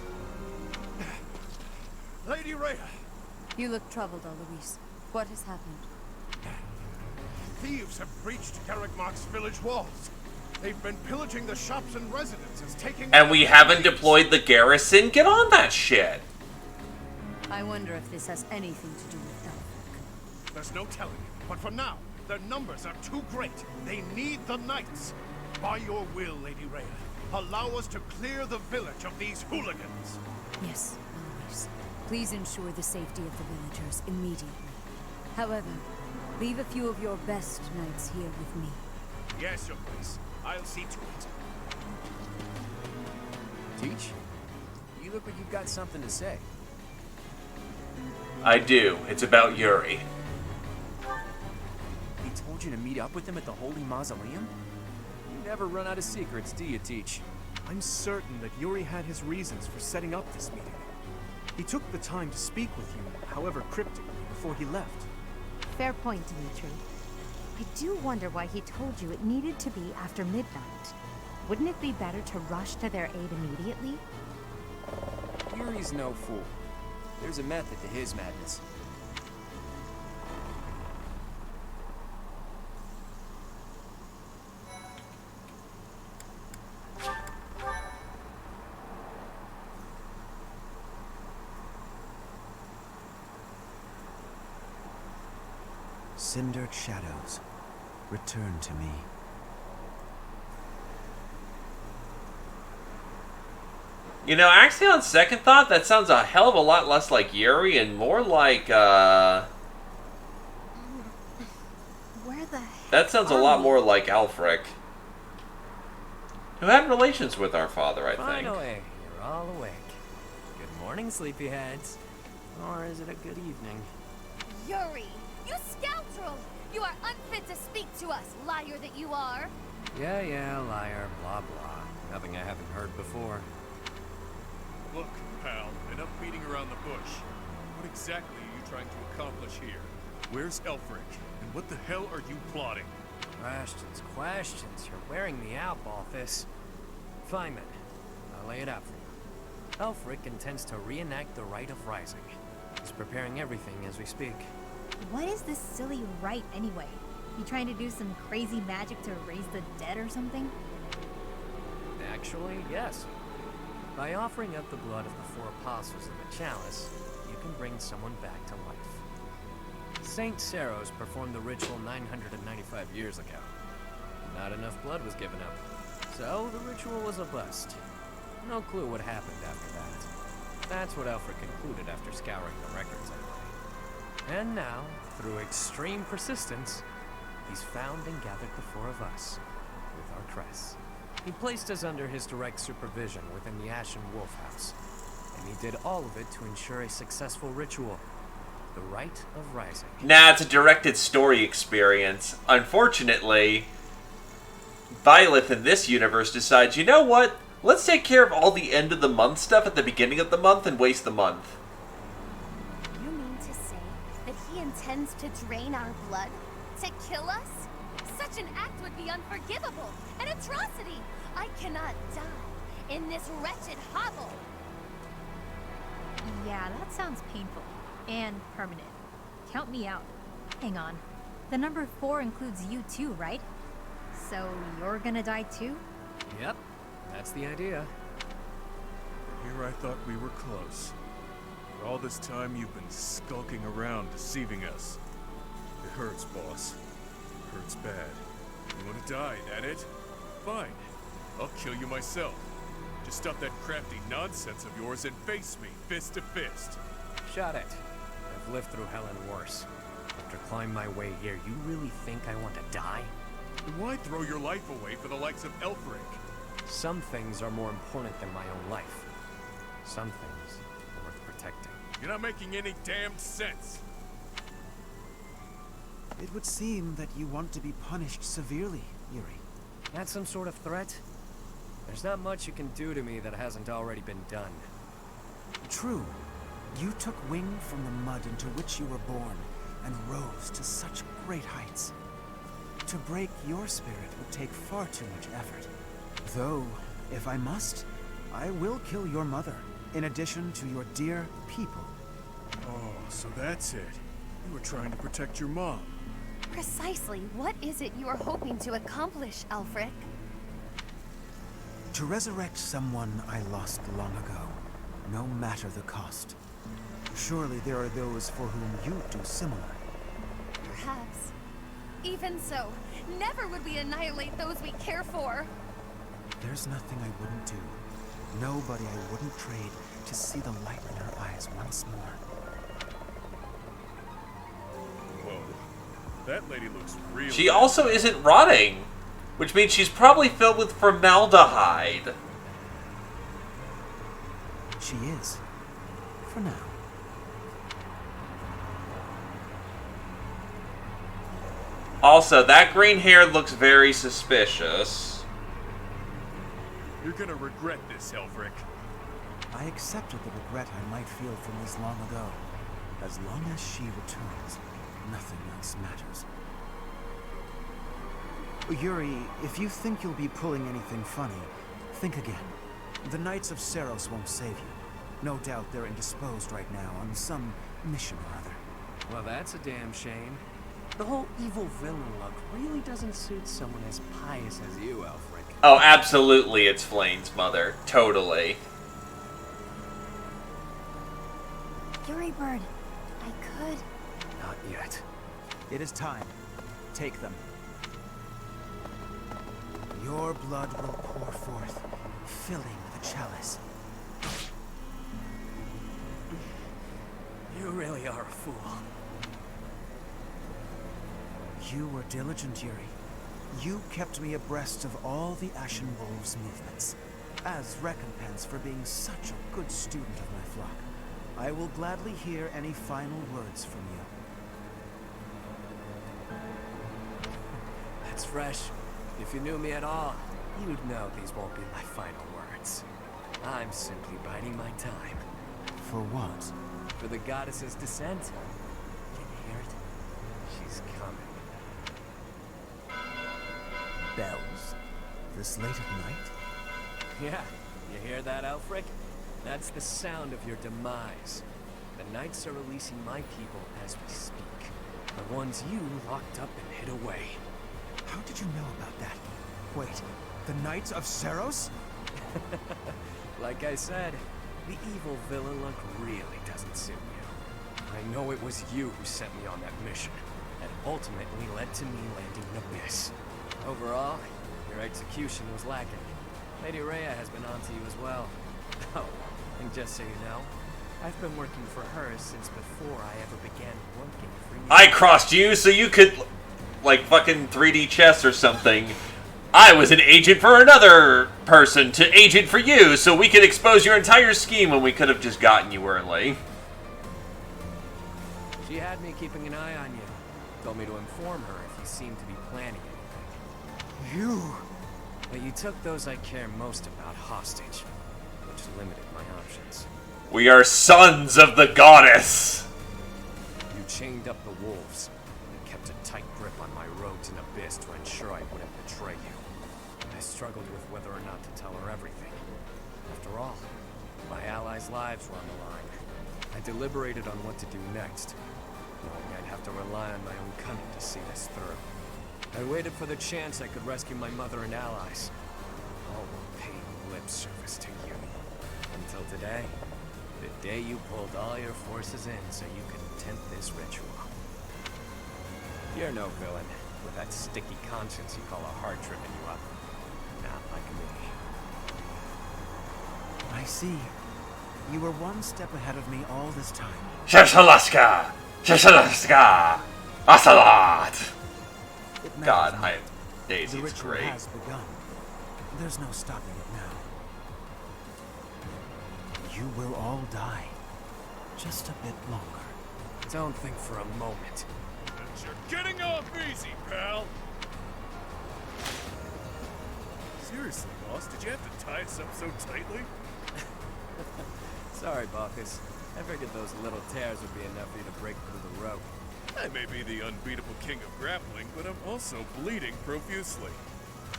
Lady Rhea! You look troubled, Alois. What has happened? Thieves have breached Garrick Mark's village walls. They've been pillaging the shops and residences, taking... And we haven't deployed the garrison? Get on that shit! I wonder if this has anything to do with Elfric. There's no telling, but for now, their numbers are too great. They need the knights. By your will, Lady Rhea, allow us to clear the village of these hooligans. Yes, Alois. Please ensure the safety of the villagers immediately. However, leave a few of your best knights here with me. Yes, Your Grace. I'll see to it. Teach? You look like you've got something to say. I do. It's about Yuri. He told you to meet up with him at the Holy Mausoleum? You never run out of secrets, do you, Teach? I'm certain that Yuri had his reasons for setting up this meeting. He took the time to speak with you, however cryptically, before he left. Fair point, Dimitri. I do wonder why he told you it needed to be after midnight. Wouldn't it be better to rush to their aid immediately? Yuri's no fool. There's a method to his madness. Cindered shadows, return to me. You know, actually on second thought, that sounds a hell of a lot less like Yuri and more like, Where the heck that sounds a lot more like Alfric. Who had relations with our father, I think. Finally, you're all awake. Good morning, sleepyheads. Or is it a good evening? Yuri, you scoundrel! You are unfit to speak to us, liar that you are! Yeah, liar, blah, blah. Nothing I haven't heard before. Look, pal, enough beating around the bush. What exactly are you trying to accomplish here? Where's Elfric? And what the hell are you plotting? Questions. You're wearing me out, Balthus. Fine then. I'll lay it out for you. Elfric intends to reenact the Rite of Rising. He's preparing everything as we speak. What is this silly rite anyway? You trying to do some crazy magic to raise the dead or something? Actually, yes. By offering up the blood of the 4 apostles of the chalice, you can bring someone back to life. Saint Seros performed the ritual 995 years ago. Not enough blood was given up, so the ritual was a bust. No clue what happened after that. That's what Alfred concluded after scouring the records anyway. And now, through extreme persistence, he's found and gathered the 4 of us, with our crests. He placed us under his direct supervision within the Ashen Wolf House, and he did all of it to ensure a successful ritual. The Rite of Rising. Nah, it's a directed story experience. Unfortunately, Violet in this universe decides, you know what? Let's take care of all the end of the month stuff at the beginning of the month and waste the month. You mean to say that he intends to drain our blood? To kill us? Such an act would be unforgivable, an atrocity. I cannot die in this wretched hovel. Yeah, that sounds painful. And permanent. Count me out. Hang on. The number 4 includes you too, right? So you're gonna die too? Yep, that's the idea. Here I thought we were close. But all this time you've been skulking around, deceiving us. It hurts, boss. It hurts bad. You want to die, that it? Fine. I'll kill you myself. Just stop that crafty nonsense of yours and face me, fist to fist. Shut it. I've lived through hell and worse. After climbing my way here, you really think I want to die? Then why throw your life away for the likes of Elfric? Some things are more important than my own life. Some things are worth protecting. You're not making any damned sense. It would seem that you want to be punished severely, Yuri. That's some sort of threat? There's not much you can do to me that hasn't already been done. True. You took wing from the mud into which you were born, and rose to such great heights. To break your spirit would take far too much effort. Though, if I must, I will kill your mother, in addition to your dear people. Oh, so that's it. You were trying to protect your mom. Precisely, what is it you are hoping to accomplish, Alfric? To resurrect someone I lost long ago, no matter the cost. Surely there are those for whom you'd do similar. Perhaps. Even so, never would we annihilate those we care for. There's nothing I wouldn't do. Nobody I wouldn't trade to see the light in her eyes once more. Whoa. That lady looks real. She also isn't rotting, which means she's probably filled with formaldehyde. She is. For now. Also, that green hair looks very suspicious. You're gonna regret this, Elfric. I accepted the regret I might feel from this long ago. As long as she returns, nothing else matters. Yuri, if you think you'll be pulling anything funny, think again. The Knights of Seros won't save you. No doubt they're indisposed right now on some mission or other. Well, that's a damn shame. The whole evil villain look really doesn't suit someone as pious as you, Alfric. Oh, absolutely, it's Flane's mother. Totally. Yuri Bird, I could... Not yet. It is time. Take them. Your blood will pour forth, filling the chalice. You really are a fool. You were diligent, Yuri. You kept me abreast of all the Ashen Wolves' movements. As recompense for being such a good student of my flock, I will gladly hear any final words from you. That's fresh. If you knew me at all, you'd know these won't be my final words. I'm simply biding my time. For what? For the goddess's descent. Can you hear it? She's coming. Bells? This late at night? Yeah, you hear that, Alfric? That's the sound of your demise. The Knights are releasing my people as we speak. The ones you locked up and hid away. How did you know about that? Wait, the Knights of Seros? Like I said, the evil villain look really doesn't suit you. I know it was you who sent me on that mission, that ultimately led to me landing in Abyss. Overall, your execution was lacking. Lady Rhea has been on to you as well. Oh, and just so you know, I've been working for her since before I ever began working for you. I crossed you so you could, like, fucking 3D chess or something. I was an agent for another person to agent for you so we could expose your entire scheme when we could have just gotten you early. She had me keeping an eye on you. Told me to inform her if you seemed to be planning anything. You... But you took those I care most about hostage, which limited my options. We are sons of the goddess! You chained up the wolves and kept a tight grip on my roads in Abyss to ensure I wouldn't betray you. I struggled with whether or not to tell her everything. After all, my allies' lives were on the line. I deliberated on what to do next, knowing I'd have to rely on my own cunning to see this through. I waited for the chance I could rescue my mother and allies, all while paying lip service to you. Until today, the day you pulled all your forces in so you could attempt this ritual. You're no villain, with that sticky conscience you call a heart tripping you up. Not like me. I see. You were one step ahead of me all this time. Shashalaska! Shashalaska! Asalat! God, Daisy's the ritual great. has begun. There's no stopping it now. You will all die. Just a bit longer. Don't think for a moment. But you're getting off easy, pal! Seriously, boss, did you have to tie us up so tightly? Sorry, Bacchus. I figured those little tears would be enough for you to break through the rope. I may be the unbeatable king of grappling, but I'm also bleeding profusely.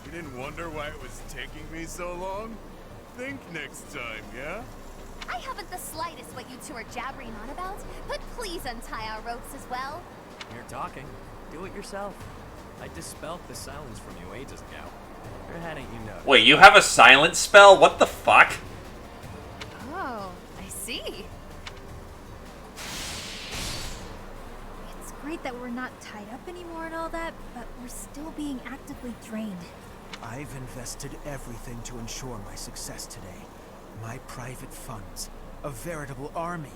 You didn't wonder why it was taking me so long? Think next time, yeah? I haven't the slightest what you two are jabbering on about, but please untie our ropes as well. You're talking. Do it yourself. I dispelled the silence from you ages ago. Or hadn't you noticed? Wait, you have a silence spell? What the fuck? Oh, I see. It's great that we're not tied up anymore and all that, but we're still being actively drained. I've invested everything to ensure my success today. My private funds. A veritable army.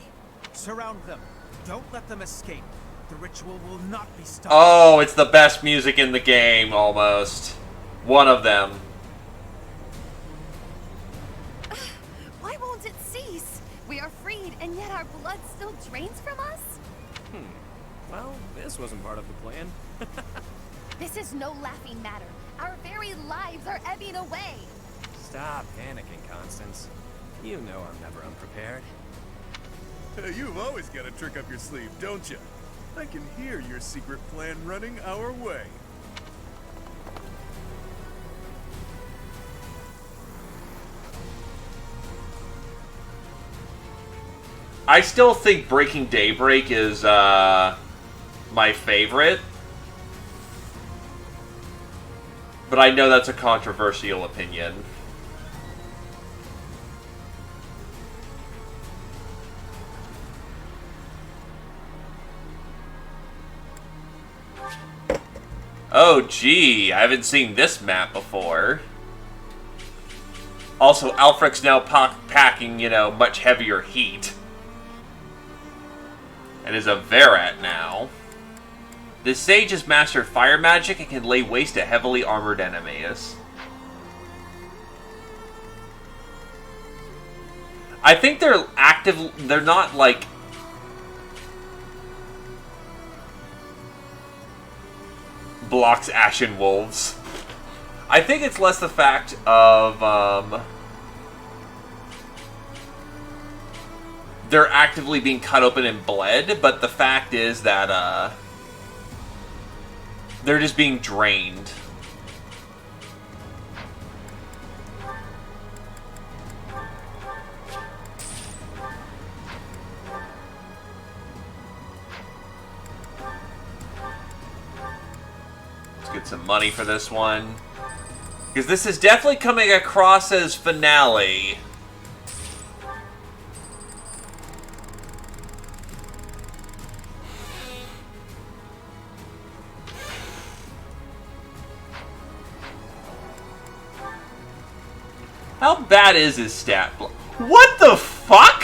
Surround them. Don't let them escape. The ritual will not be stopped. Oh, it's the best music in the game, almost. One of them. Why won't it cease? We are freed, and yet our blood still drains from us? Well, this wasn't part of the plan. This is no laughing matter. Our very lives are ebbing away. Stop panicking, Constance. You know I'm never unprepared. You've always got a trick up your sleeve, don't you? I can hear your secret plan running our way. I still think Breaking Daybreak is, my favorite. But I know that's a controversial opinion. Oh, gee, I haven't seen this map before. Also, Alfric's now packing, you know, much heavier heat. And is a Verat now. This sage has mastered fire magic and can lay waste to heavily armored enemies. I think they're active, they're not like... blocks Ashen Wolves. I think it's less the fact of, they're actively being cut open and bled, but the fact is that, they're just being drained. get some money for this one. Because this is definitely coming across as finale. How bad is his stat block? What the fuck?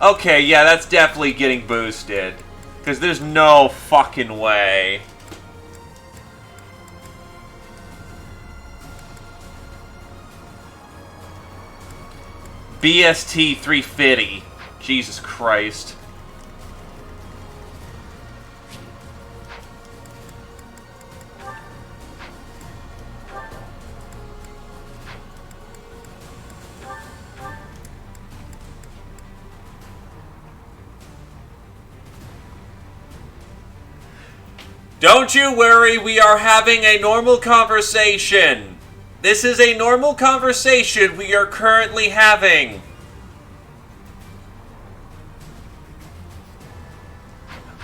Okay, yeah, that's definitely getting boosted. Because there's no fucking way. BST 350. Jesus Christ. Don't you worry, we are having a normal conversation. This is a normal conversation we are currently having.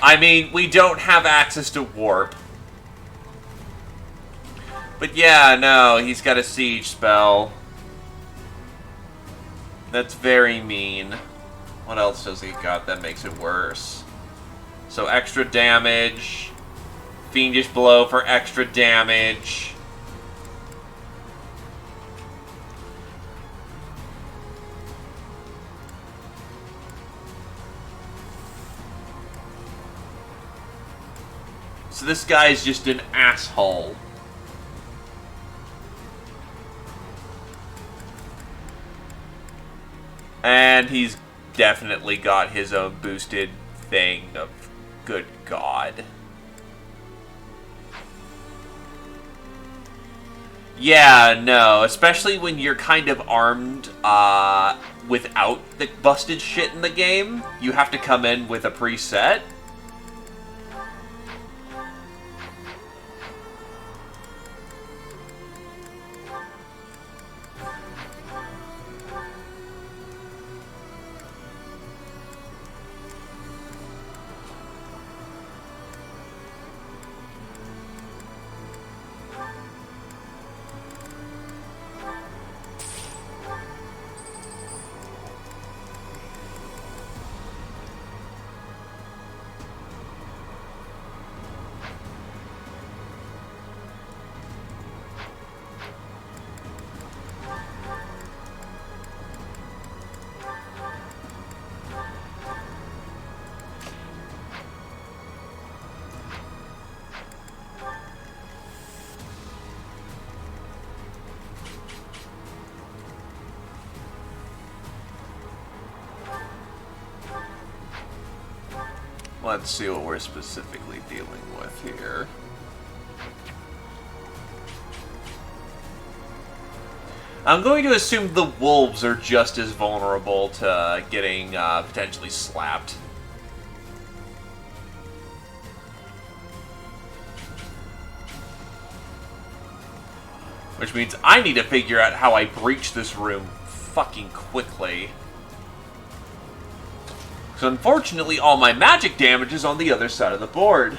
I mean, we don't have access to warp. But yeah, no, he's got a siege spell. That's very mean. What else does he got that makes it worse? So extra damage. Fiendish Blow for extra damage. So this guy's just an asshole. And he's definitely got his own boosted thing of good God. Yeah, no, especially when you're kind of armed without the busted shit in the game. You have to come in with a preset. Let's see what we're specifically dealing with here. I'm going to assume the wolves are just as vulnerable to getting potentially slapped. Which means I need to figure out how I breach this room fucking quickly. So unfortunately, all my magic damage is on the other side of the board.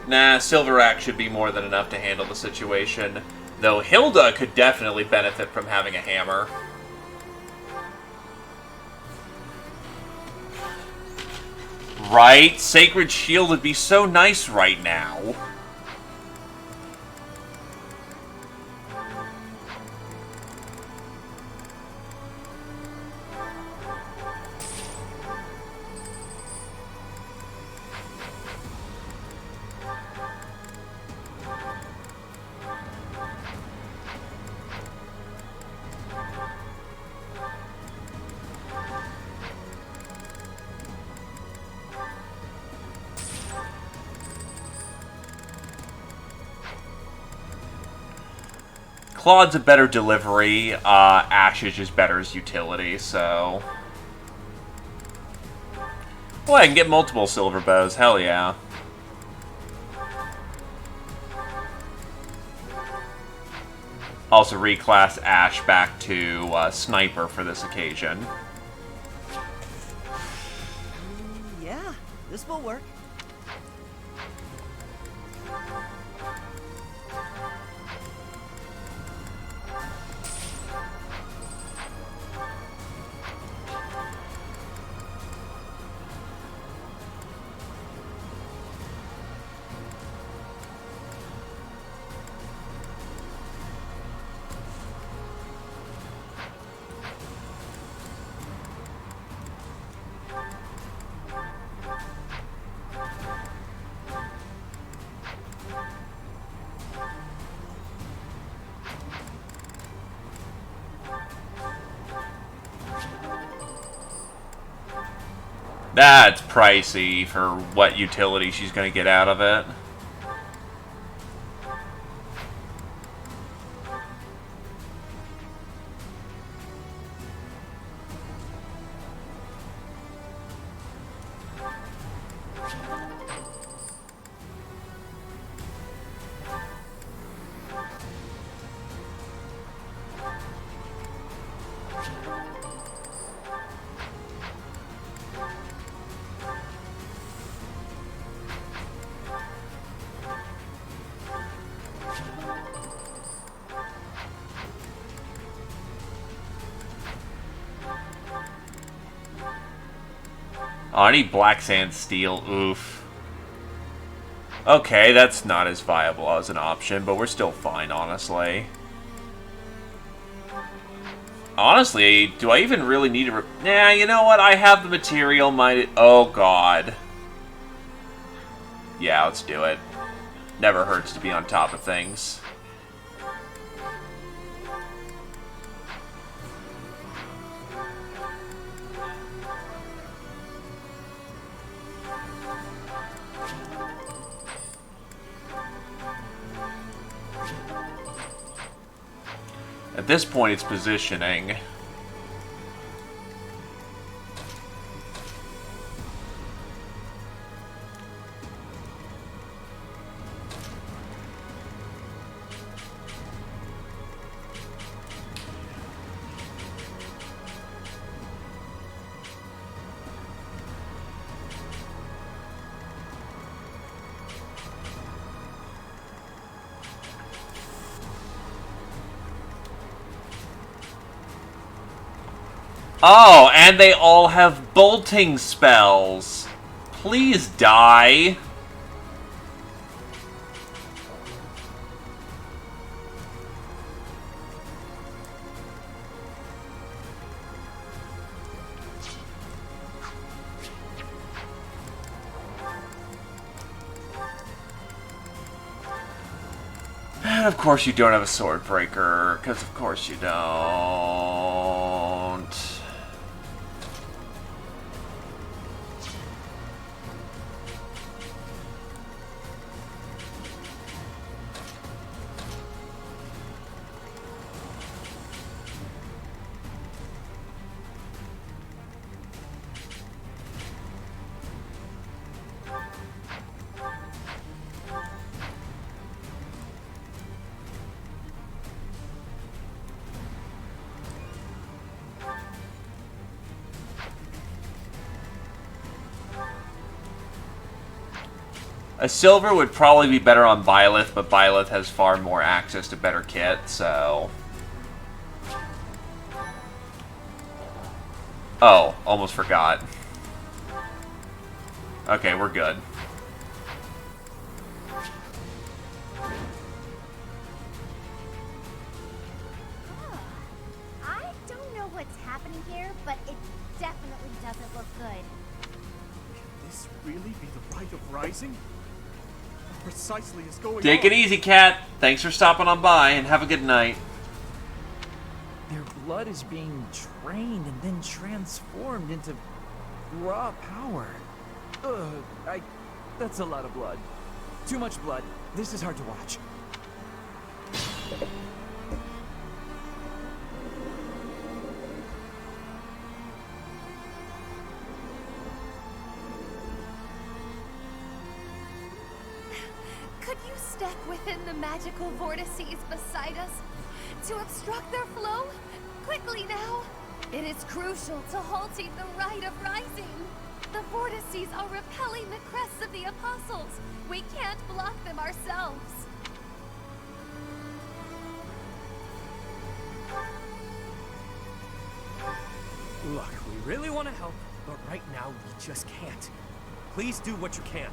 Nah, silver axe should be more than enough to handle the situation. Though Hilda could definitely benefit from having a hammer. Right? Sacred Shield would be so nice right now. Claude's a better delivery, Ash is just better as utility, so... Well, I can get multiple silver bows, hell yeah. Also reclass Ash back to Sniper for this occasion. Yeah, this will work. That's pricey for what utility she's going to get out of it. Oh, I need black sand steel. Oof. Okay, that's not as viable as an option, but we're still fine, honestly. Honestly, do I even really need to... Nah, you know what? I have the material. Oh, God. Yeah, let's do it. Never hurts to be on top of things. At this point, it's positioning. Oh, and they all have bolting spells. Please die. And of course you don't have a sword breaker, because of course you don't. A silver would probably be better on Byleth, but Byleth has far more access to better kit, so... Oh, almost forgot. Okay, we're good. I don't know what's happening here, but it definitely doesn't look good. Can this really be the rite of rising? What precisely is going on? Take it easy, Cat. Thanks for stopping on by, and have a good night. Their blood is being drained and then transformed into raw power. Ugh, that's a lot of blood. Too much blood. This is hard to watch. Could you step within the magical vortices beside us to obstruct their flow? Quickly now! It is crucial to halting the rite of rising. The vortices are repelling the crests of the apostles. We can't block them ourselves. Look, we really want to help, but right now we just can't. Please do what you can.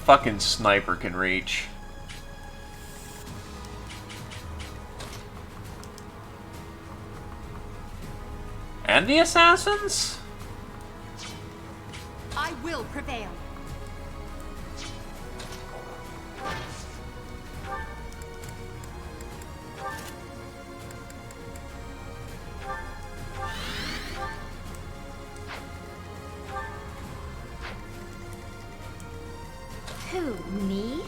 Fucking sniper can reach. And the assassins? I will prevail. Who, me?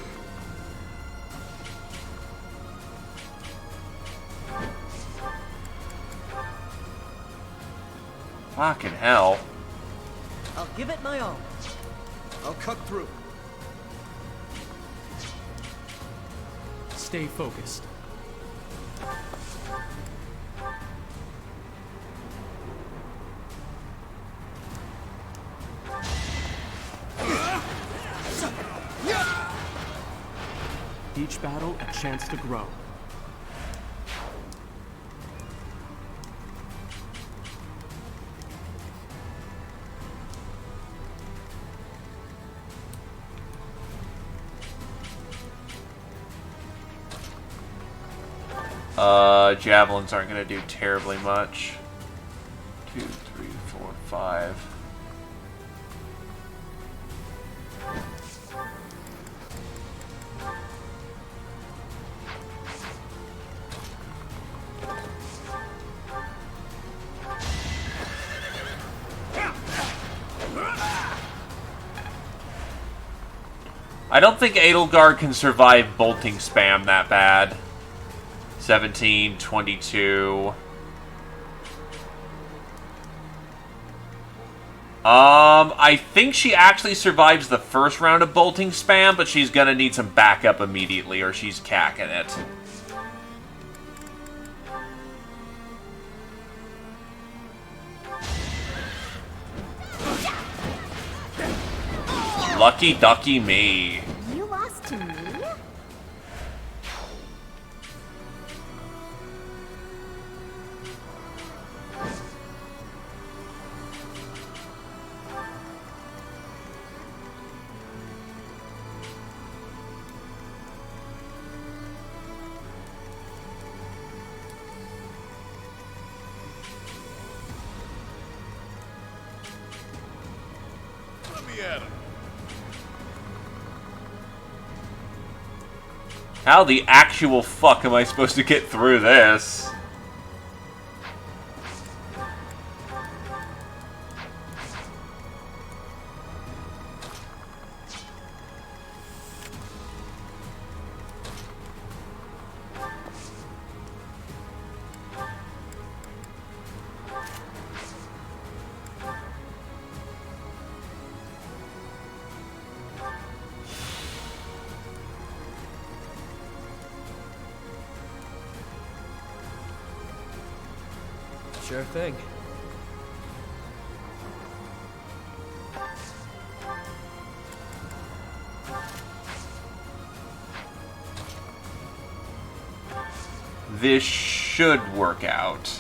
Fucking hell. I'll give it my all. I'll cut through. Stay focused. Each battle a chance to grow. Javelins aren't going to do terribly much. 2, 3, 4, 5. I don't think Edelgard can survive bolting spam that bad. 17, 22. I think she actually survives the first round of bolting spam, but she's gonna need some backup immediately or she's cacking it. Lucky ducky me. You lost to me? Let me at him. How the actual fuck am I supposed to get through this? Sure thing. This should work out.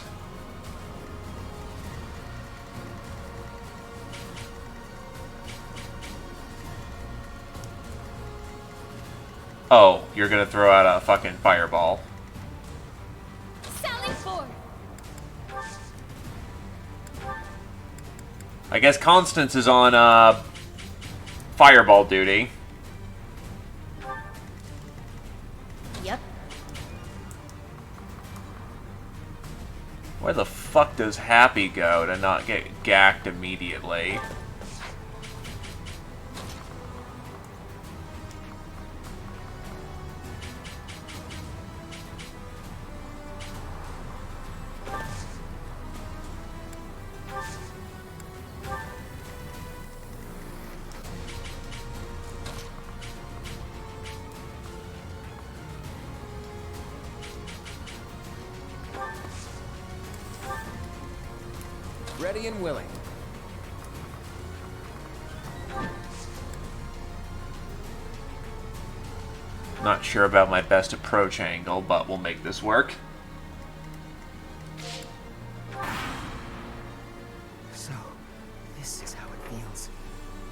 Oh, you're gonna throw out a fucking fireball. Sally forth. I guess Constance is on, fireball duty. Yep. Where the fuck does Happy go to not get gacked immediately? Ready and willing. Not sure about my best approach angle, but we'll make this work. So, this is how it feels.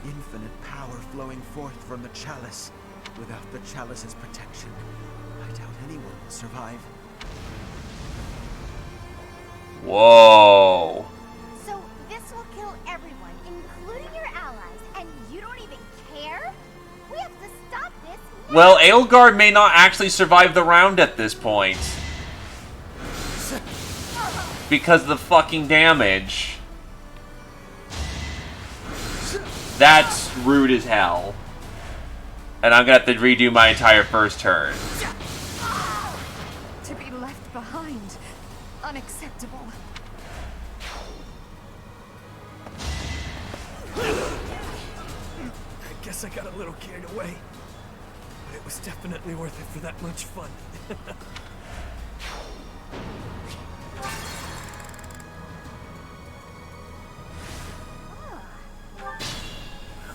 Infinite power flowing forth from the chalice. Without the chalice's protection, I doubt anyone will survive. Whoa. So this will kill everyone, including your allies, and you don't even care? We have to stop this now. Well, Edelgard may not actually survive the round at this point. Because of the fucking damage. That's rude as hell. And I'm gonna have to redo my entire first turn. To be left behind. Unacceptable. I guess I got a little carried away. But it was definitely worth it for that much fun.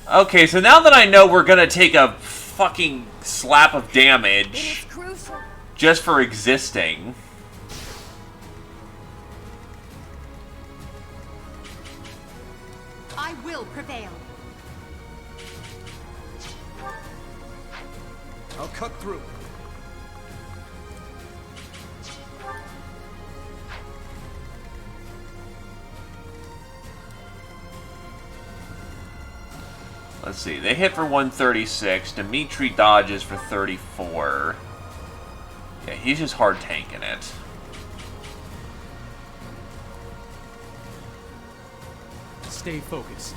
Okay, so now that I know we're gonna take a fucking slap of damage just for existing. I will prevail. I'll cut through. Let's see, they hit for 136. Dimitri dodges for 34. Yeah, he's just hard tanking it. Stay focused.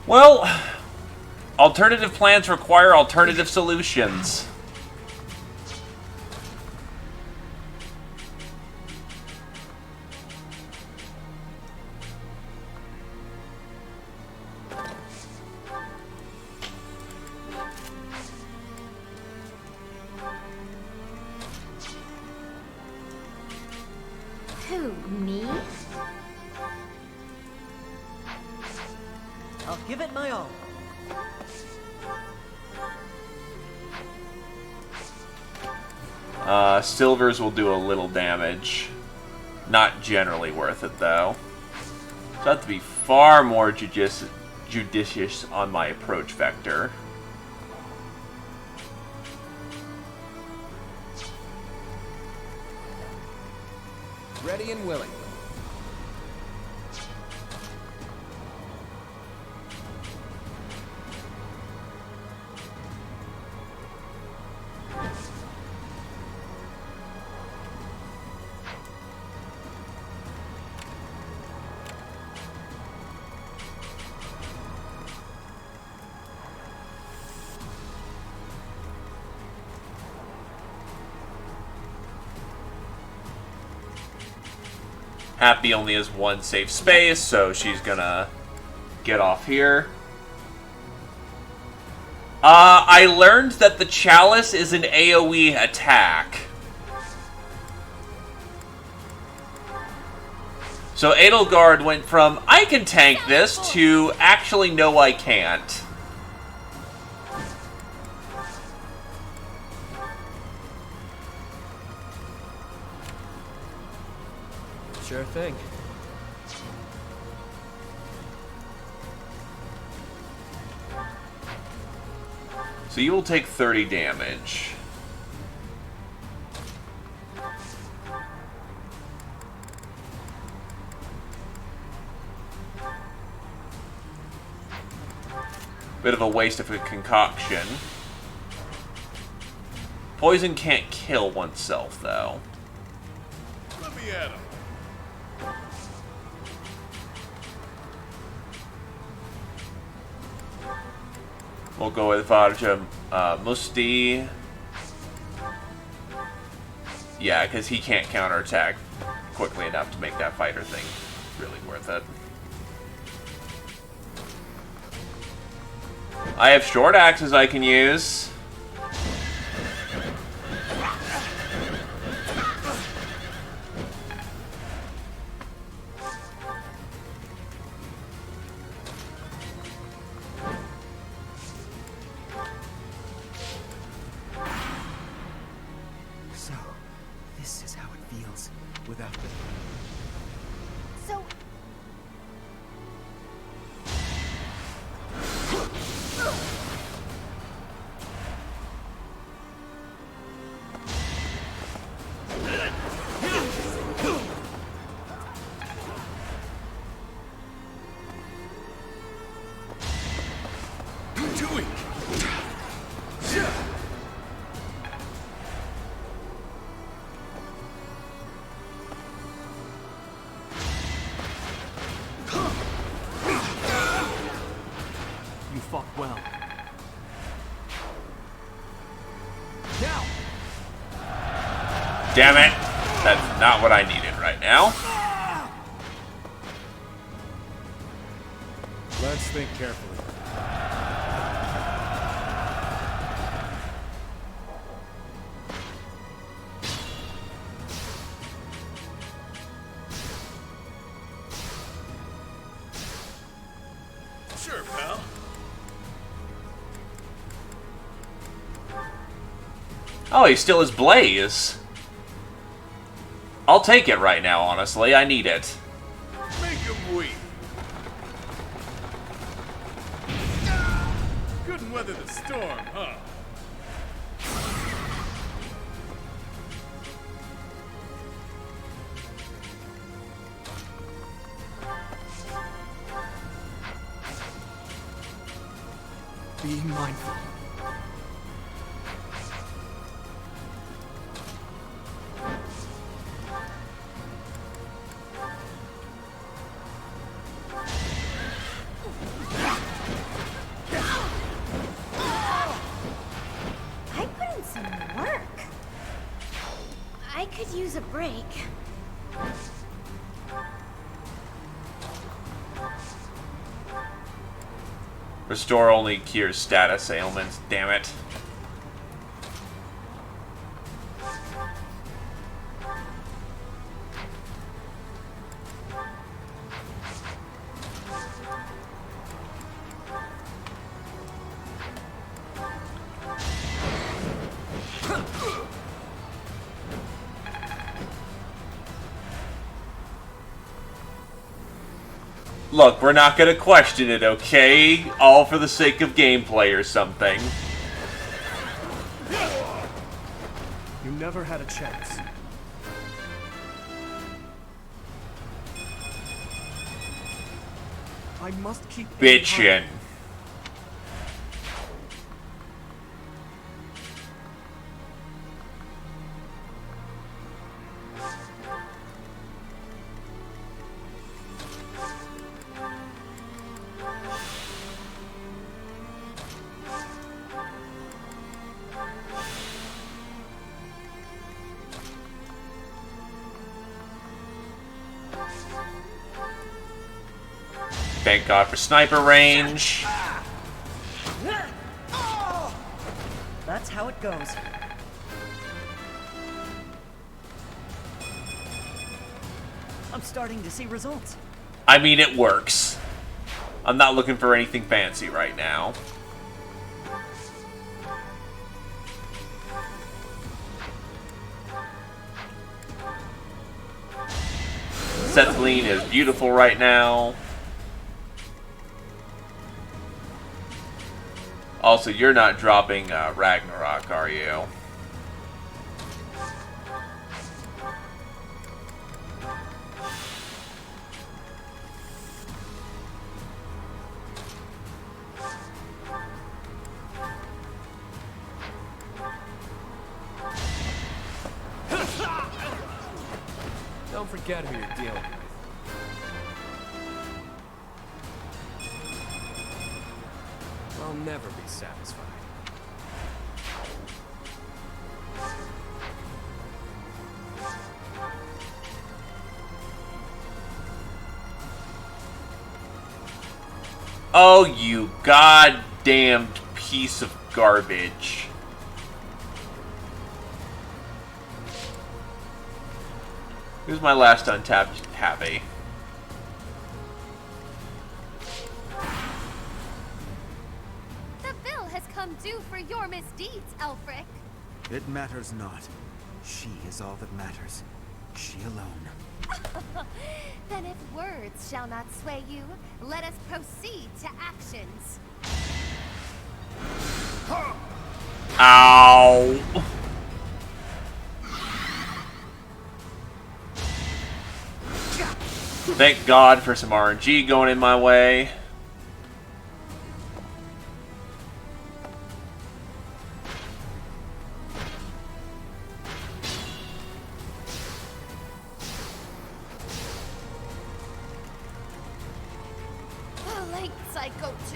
Well, alternative plans require alternative solutions. Who, me? I'll give it my all. Silvers will do a little damage. Not generally worth it, though. So I have to be far more judicious on my approach vector. Ready and willing. Happy only has one safe space, so she's gonna get off here. I learned that the Chalice is an AoE attack. So Edelgard went from, I can tank this, to actually, no I can't. Sure thing. So you will take 30 damage. Bit of a waste of a concoction. Poison can't kill oneself, though. Let me at him. We'll go with Varja Musti. Yeah, because he can't counterattack quickly enough to make that fighter thing really worth it. I have short axes I can use. So, this is how it feels without the... So... You fought well. Now! Damn it. That's not what I needed right now. Let's think carefully. Sure, pal. Oh, he still has Blaze. I'll take it right now, honestly. I need it. Make him weep. Couldn't weather the storm, huh? Be mindful. I put in some work. I could use a break. Restore only cures status ailments. Damn it. Look, we're not gonna question it, okay? All for the sake of gameplay or something. You never had a chance. I must keep Bitchin'. Thank God for sniper range. That's how it goes. I'm starting to see results. I mean, it works. I'm not looking for anything fancy right now. Sethlene is beautiful right now. Also, you're not dropping Ragnarok, are you? Don't forget who you're dealing with. I'll never be satisfied. Oh, you goddamned piece of garbage. Who's my last untapped Happy? The bill has come due for your misdeeds, Elfric. It matters not. She is all that matters. She alone. Then if words shall not sway you, let us proceed to actions. Ow! Thank God for some RNG going in my way. The lengths I go to.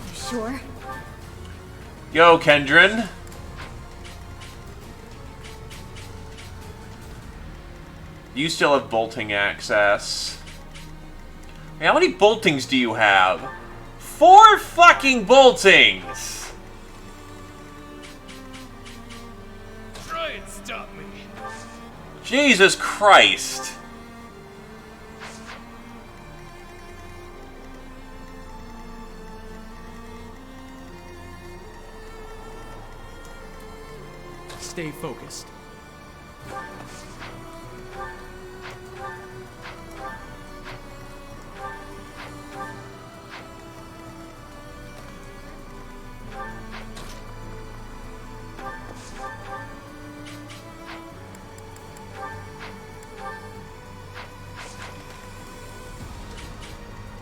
You sure? Yo, Kendrin. You still have bolting access. Hey, how many boltings do you have? 4 fucking boltings! Try and stop me. Jesus Christ. Stay focused.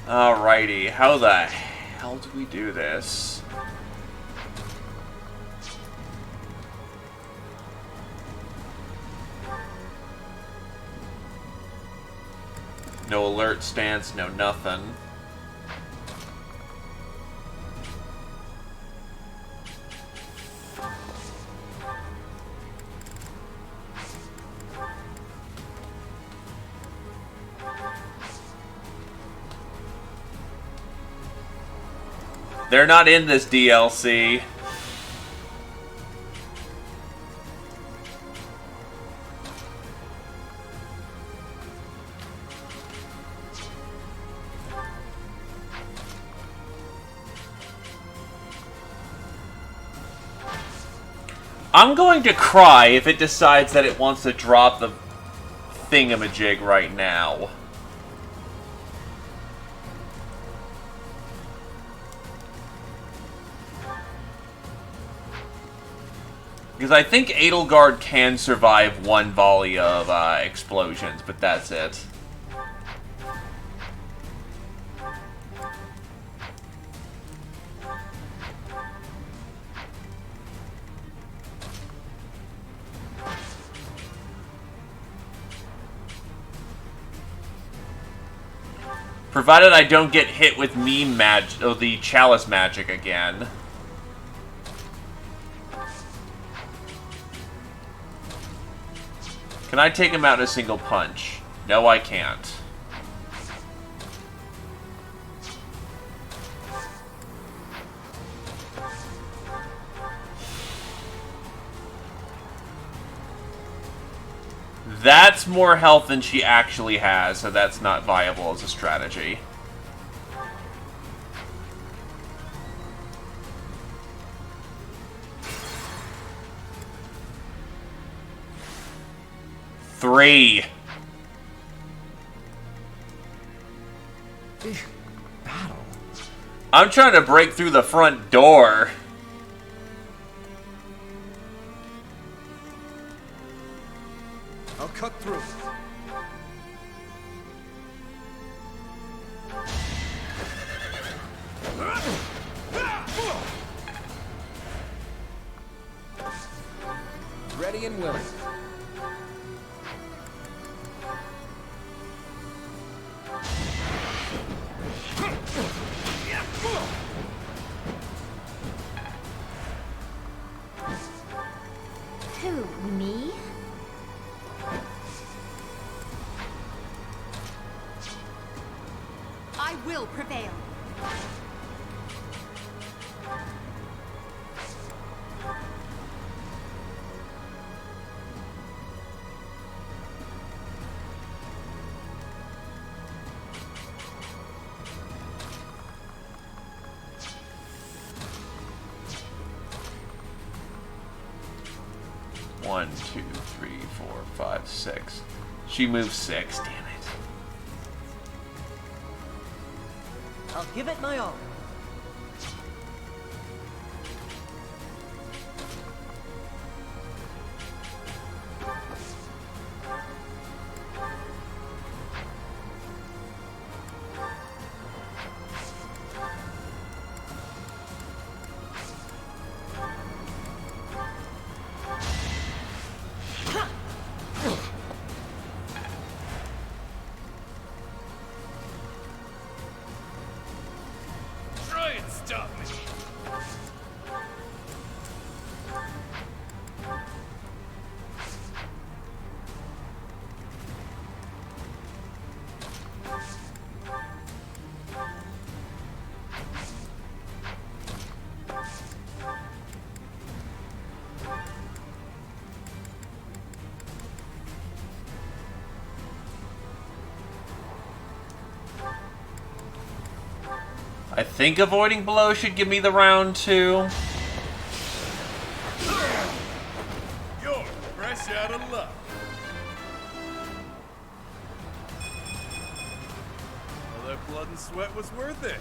Alrighty, how the hell do we do this? No alert stance, no nothing. They're not in this DLC. I'm going to cry if it decides that it wants to drop the thingamajig right now. Because I think Edelgard can survive one volley of explosions, but that's it. Provided I don't get hit with meme magic, or the chalice magic again. Can I take him out in a single punch? No, I can't. That's more health than she actually has, so that's not viable as a strategy. Three. Battle. I'm trying to break through the front door. I'll cut through. Ready and willing. Who, me? I will prevail. One, two, three, four, five, six. She moves 6, damn it. I'll give it my all. Try and stop me. I think avoiding blow should give me the round 2. You're fresh out of luck. All that blood and sweat was worth it.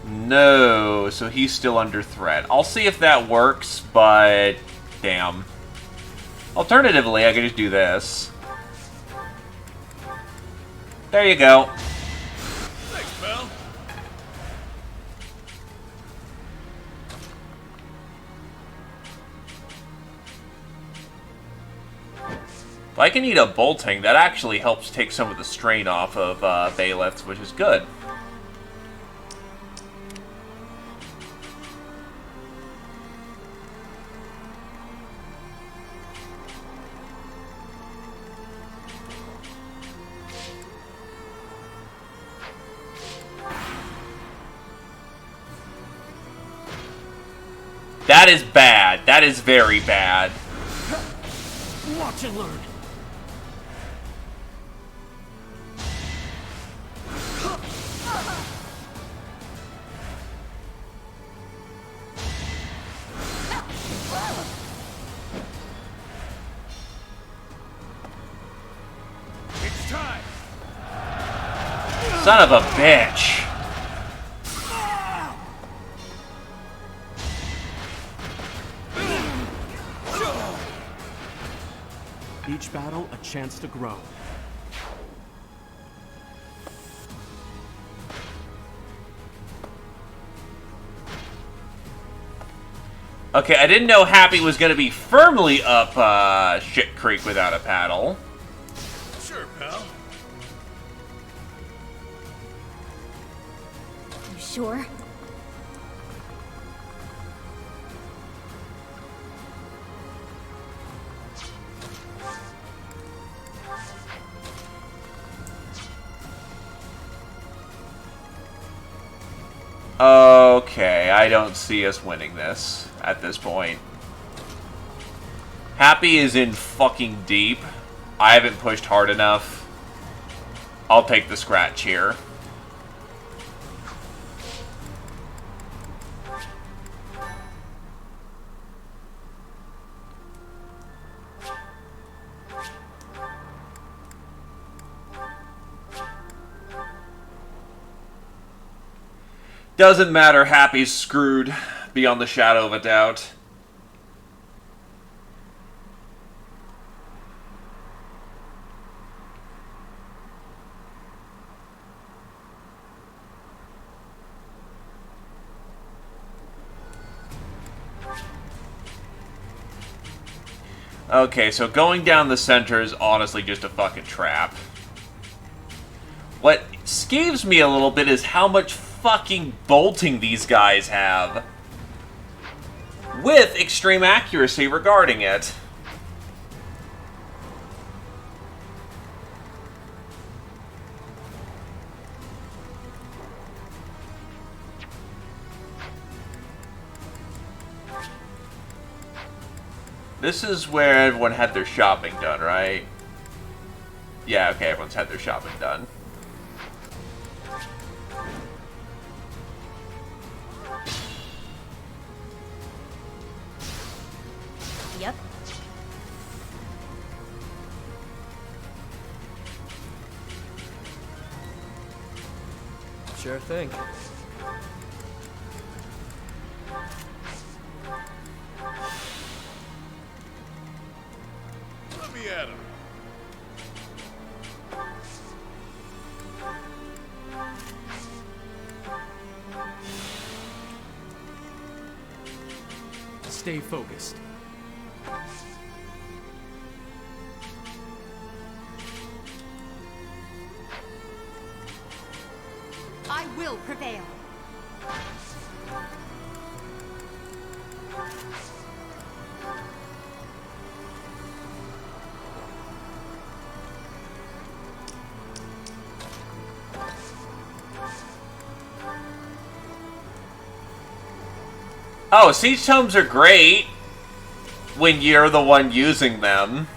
No, so he's still under threat. I'll see if that works, but damn. Alternatively, I could just do this. There you go. Thanks, pal. If I can eat a bolting, that actually helps take some of the strain off of bailiffs, which is good. That is bad. That is very bad. Watch and learn. Son of a bitch. Each battle, a chance to grow. Okay, I didn't know Happy was going to be firmly up shit creek without a paddle. Sure, pal. You sure? Okay, I don't see us winning this at this point. Happy is in fucking deep. I haven't pushed hard enough. I'll take the scratch here. Doesn't matter, Happy's screwed beyond the shadow of a doubt. Okay, so going down the center is honestly just a fucking trap. What scares me a little bit is how much fucking bolting these guys have. With extreme accuracy regarding it. This is where everyone had their shopping done, right? Yeah, okay, everyone's had their shopping done. Yep. Sure thing. Let me at him. Stay focused. I will prevail. Oh, siege tomes are great when you're the one using them.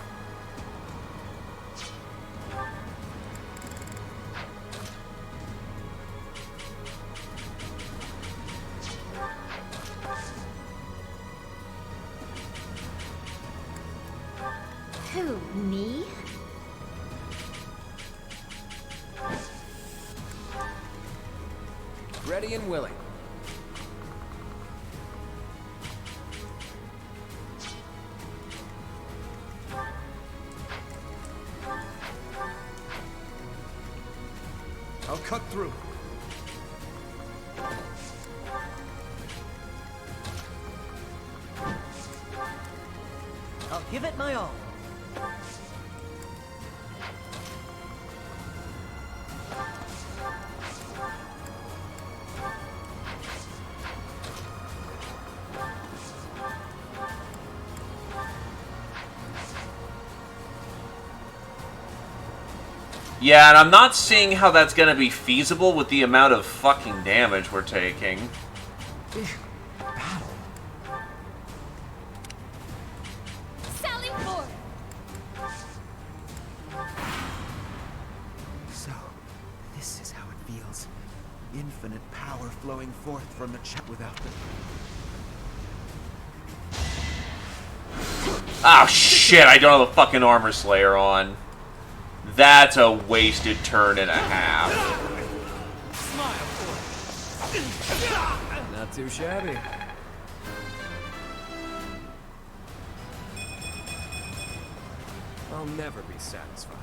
Who, me? Ready and willing. I'll cut through. I'll give it my all. Yeah, and I'm not seeing how that's gonna be feasible with the amount of fucking damage we're taking. Sally forth! So, this is how it feels. Infinite power flowing forth from the chat without the... Oh shit, I don't have a fucking armor slayer on. That's a wasted turn and a half. too shabby. I'll never be satisfied.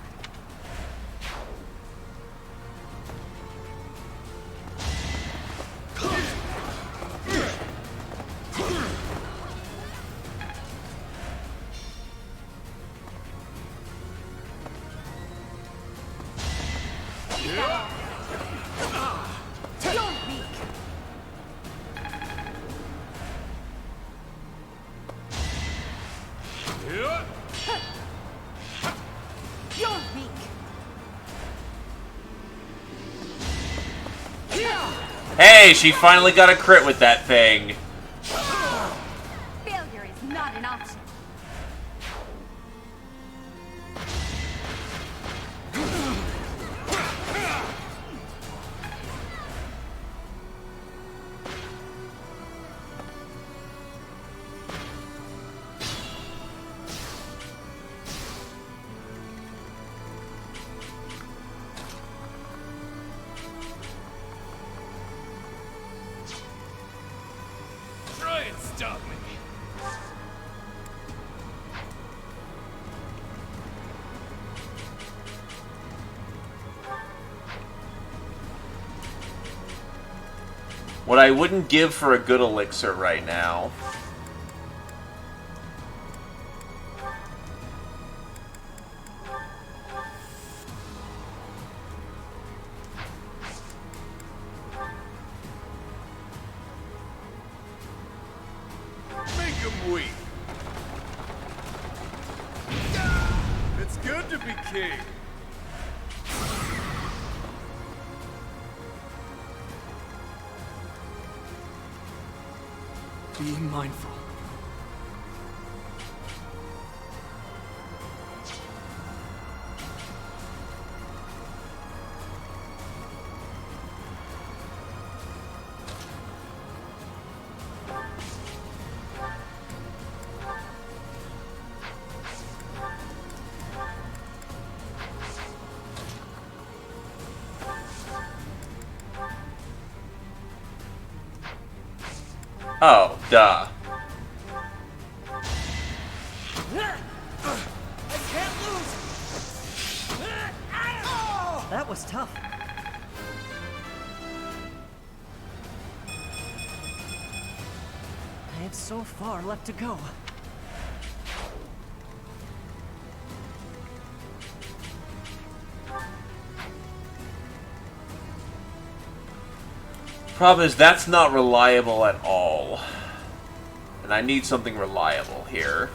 Hey, she finally got a crit with that thing. Failure is not an option. Try and stop me. What I wouldn't give for a good elixir right now. Make him weep. It's good to be king. Be mindful. Oh, duh. That was tough. I have so far left to go. Problem is, that's not reliable at all. And I need something reliable here.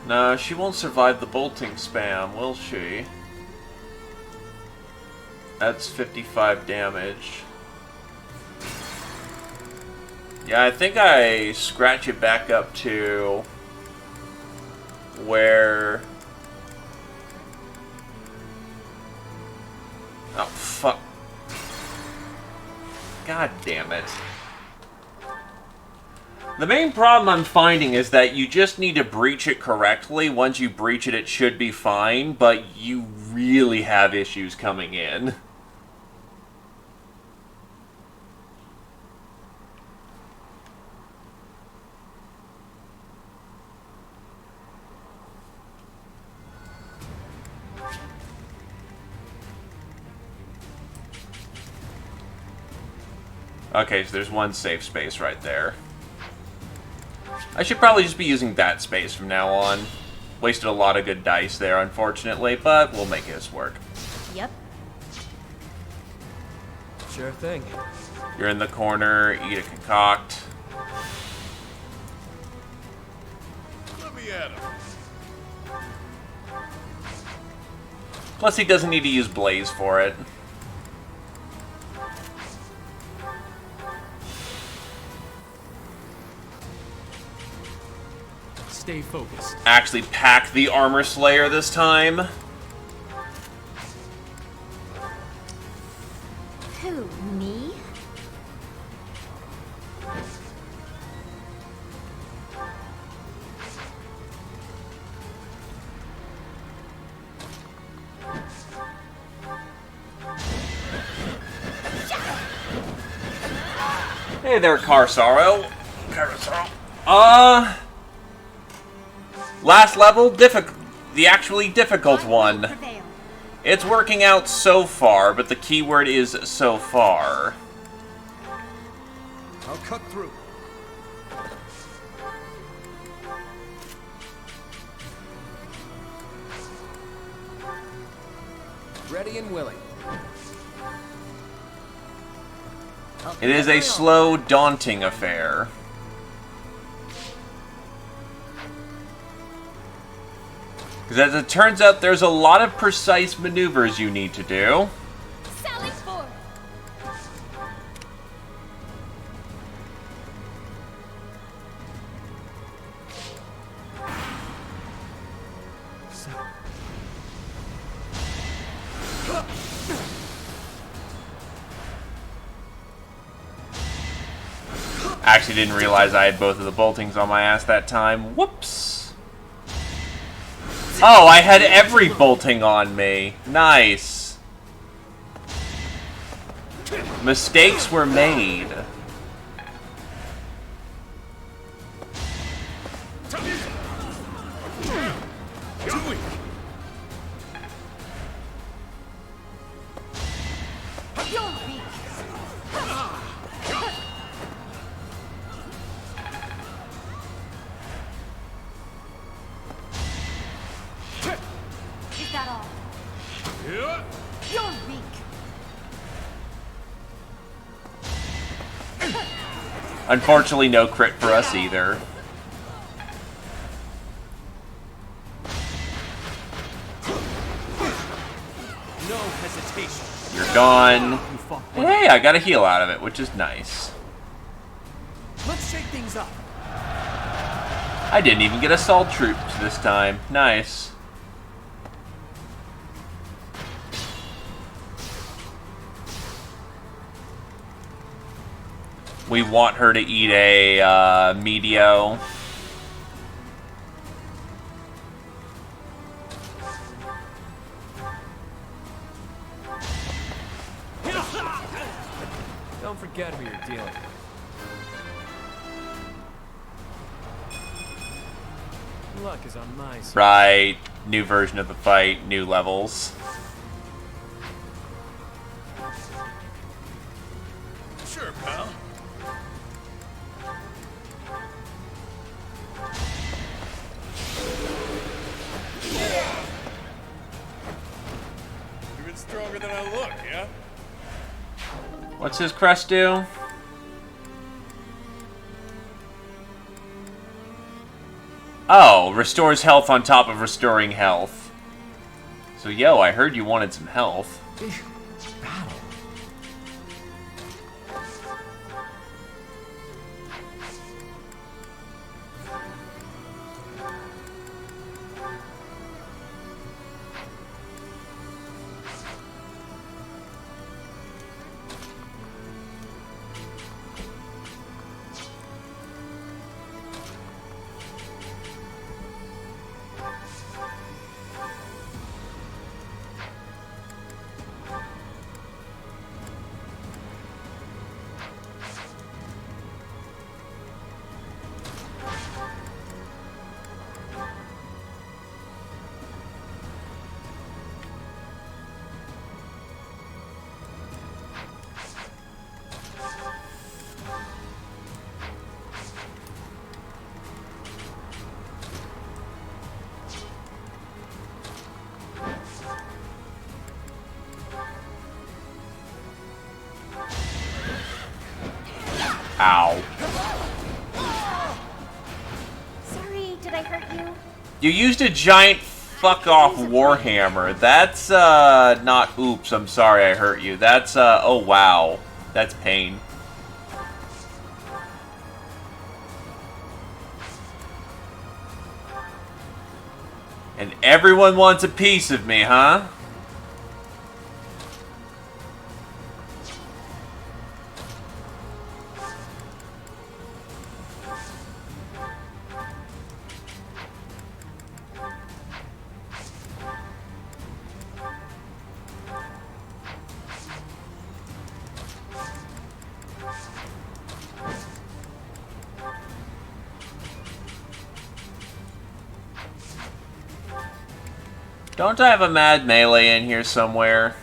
No, she won't survive the bolting spam, will she? That's 55 damage. Yeah, I think I scratch it back up to where... Oh, fuck. God damn it. The main problem I'm finding is that you just need to breach it correctly. Once you breach it, it should be fine, but you really have issues coming in. Okay, so there's one safe space right there. I should probably just be using that space from now on. Wasted a lot of good dice there, unfortunately, but we'll make this work. Yep. Sure thing. You're in the corner, eat a concoct. me at him. Plus, he doesn't need to use Blaze for it. Stay focused. Actually pack the Armor Slayer this time. Who, me? Hey there, Carsaro. Last level, the actually difficult one. It's working out so far, but the keyword is so far. I'll cut through. Ready and willing. It is a slow, daunting affair. Because as it turns out, there's a lot of precise maneuvers you need to do. Sally forth! Actually didn't realize I had both of the boltings on my ass that time. Whoops. Oh, I had every bolting on me. Nice. Mistakes were made. Is that all? You're weak. Unfortunately, no crit for us either. No hesitation. You're gone. Hey, I got a heal out of it, which is nice. Let's shake things up. I didn't even get assault troops this time. Nice. We want her to eat a Medio. Don't forget who you're dealing with. Luck is on my side. Right. New version of the fight, new levels. Sure, pal. Even stronger than I look, yeah? What's his crest do? Oh, restores health on top of restoring health. So, yo, I heard you wanted some health. Battle. Ow. Sorry, did I hurt you? You used a giant fuck-off warhammer. That's, not oops, I'm sorry I hurt you. That's, oh wow. That's pain. And everyone wants a piece of me, huh? Don't I have a mad melee in here somewhere?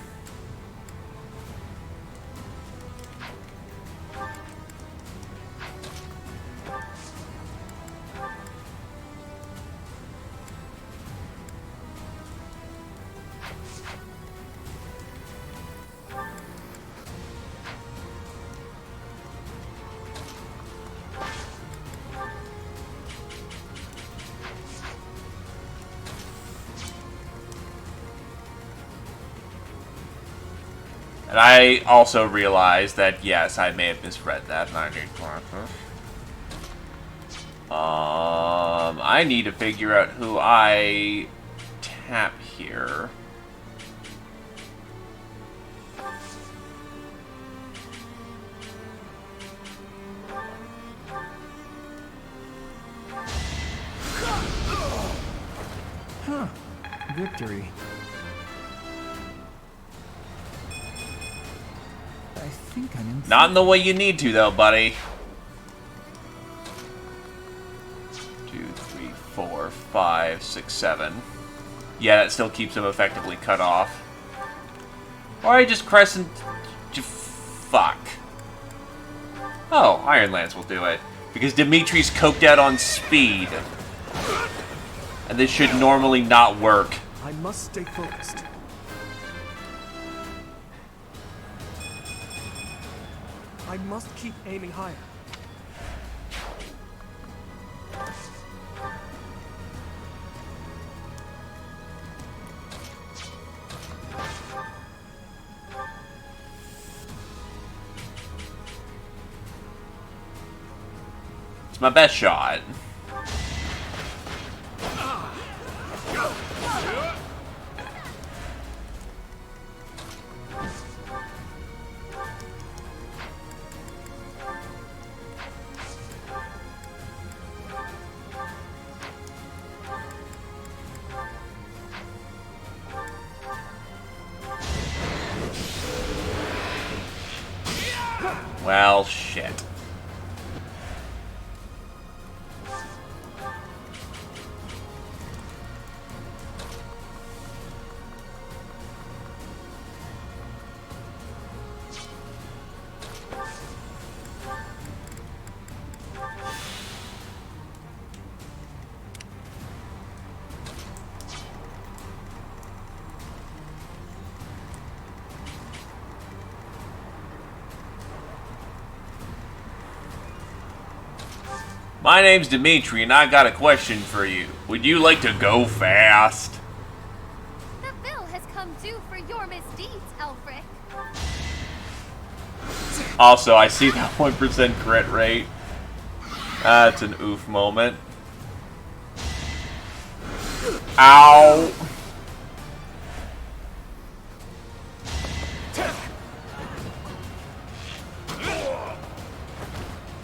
And I also realized that, yes, I may have misread that. I need to figure out who I tap here. Huh. Victory. I think I'm in. Not in the way you need to, though, buddy. 2, 3, 4, 5, 6, 7. Yeah, that still keeps him effectively cut off. Or I just crescent... Fuck. Oh, Iron Lance will do it. Because Dimitri's coked out on speed. And this should normally not work. I must stay focused. I must keep aiming higher. It's my best shot. Well, shit. My name's Dimitri, and I got a question for you. Would you like to go fast? The bill has come due for your misdeeds, Elfric. Also, I see that 1% crit rate. That's an oof moment. Ow!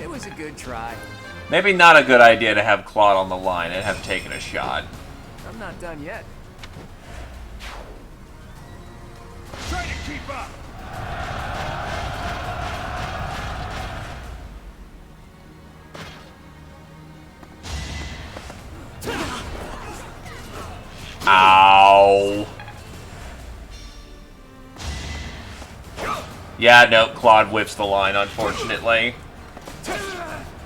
It was a good try. Maybe not a good idea to have Claude on the line and have taken a shot. I'm not done yet. Try to keep up! Ow. Yeah, no, Claude whips the line, unfortunately.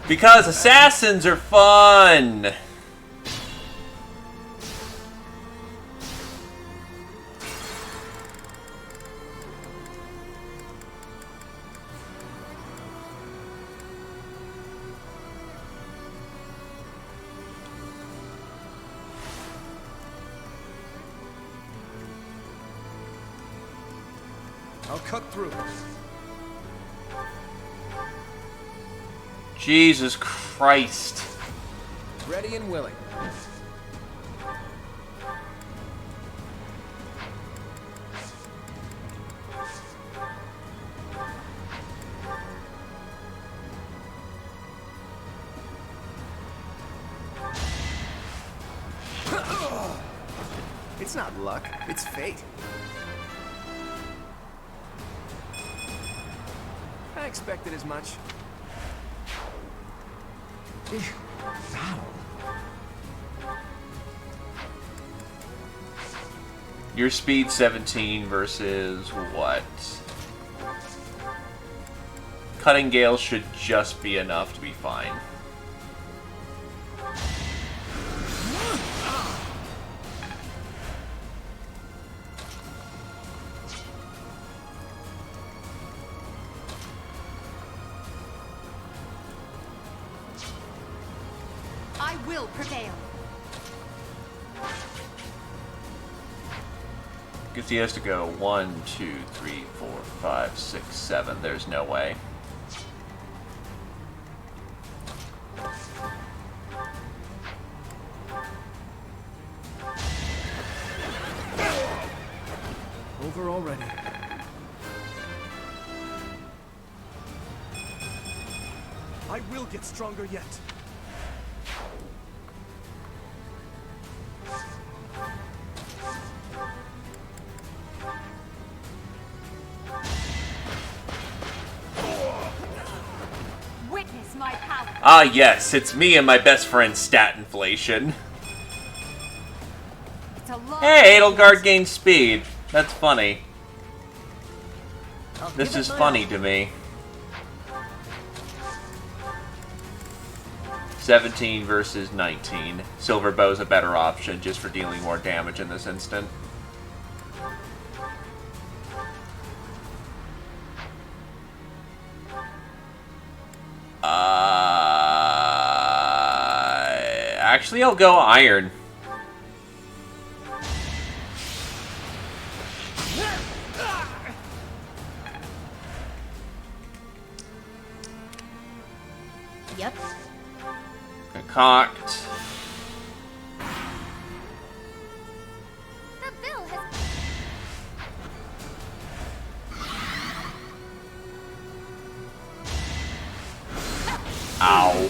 Because assassins are fun! I'll cut through. Jesus Christ. Ready and willing. It's not luck, it's fate. I expected as much. Your speed 17 versus what? Cutting Gale should just be enough to be fine. I will prevail. Because he has to go 1, 2, 3, 4, 5, 6, 7. There's no way. Over already. I will get stronger yet. Witness my power. Ah yes, it's me and my best friend Stat Inflation. It's a long Hey, Edelgard gained speed. That's funny. This is funny to me. 17 versus 19. Silver Bow's a better option just for dealing more damage in this instant. Actually, I'll go Iron. Yep. Concoct. The bill has... Ow.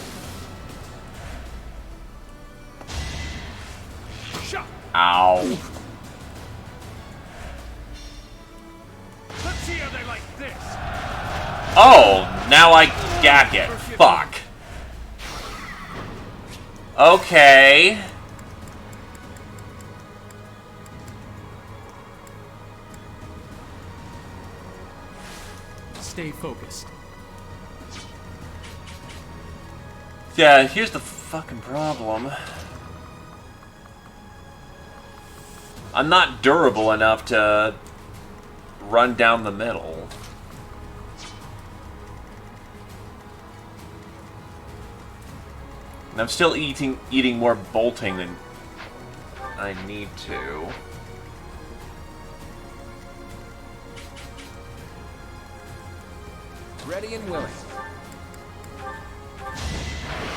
Ow. Let's see how they like this. Oh, now I gack it. Fuck. Okay. Stay focused. Yeah, here's the fucking problem. I'm not durable enough to run down the middle. And I'm still eating more bolting than I need to. Ready and willing.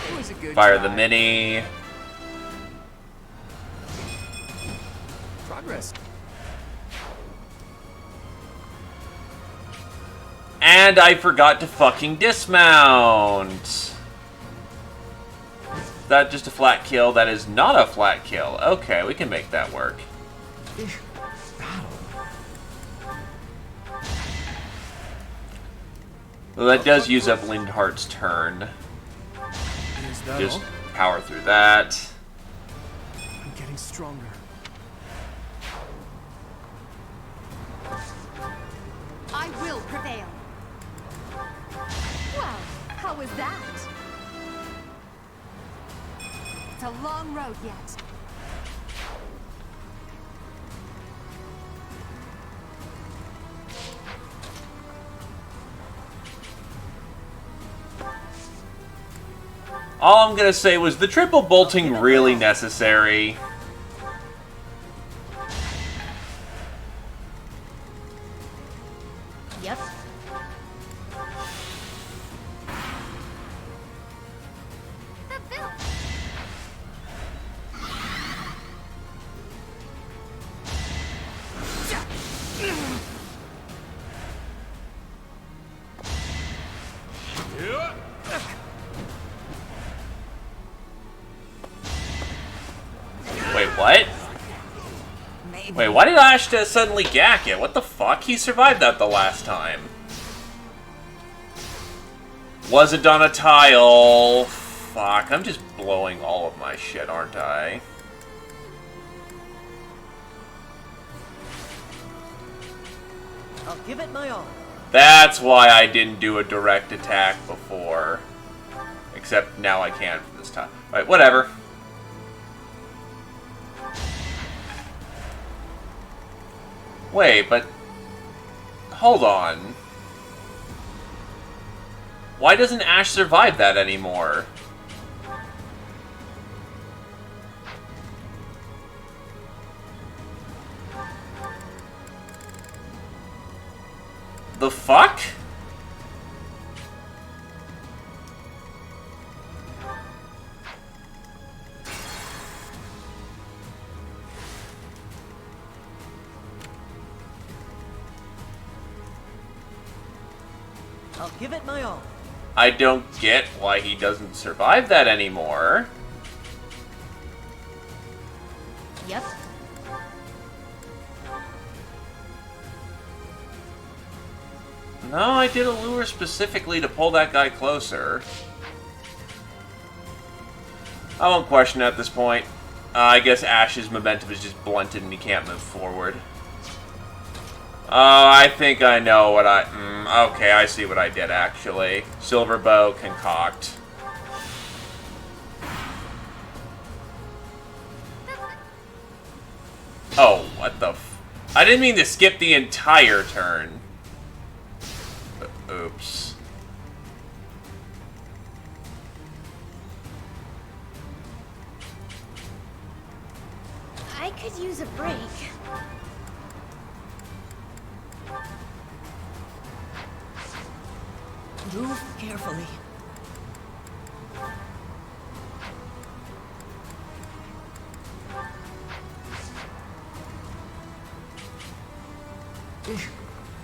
It was a good Fire try. the mini. Progress. And I forgot to fucking dismount. Is that just a flat kill? That is not a flat kill. Okay, we can make that work. Well, that does use up Lindhart's turn. Is that Just all? power through that. I'm getting stronger. I will prevail. Well, how was that? It's a long road yet. All I'm gonna say was the triple bolting really necessary. Yep. The village. Wait, what? Wait, why did Ash suddenly gack it? What the fuck? He survived that the last time. Was it on a tile? Fuck, I'm just blowing all of my shit, aren't I? I'll give it my all. That's why I didn't do a direct attack before. Except now I can for this time. Right, whatever. Wait, but... Hold on. Why doesn't Ash survive that anymore? The fuck? I'll give it my all. I don't get why he doesn't survive that anymore. Yep. No, I did a lure specifically to pull that guy closer. I won't question it at this point. I guess Ash's momentum is just blunted and he can't move forward. I think I know what I... okay, I see what I did, actually. Silver Bow concoct. Oh, what the I didn't mean to skip the entire turn. Oops. I could use a break. Move carefully.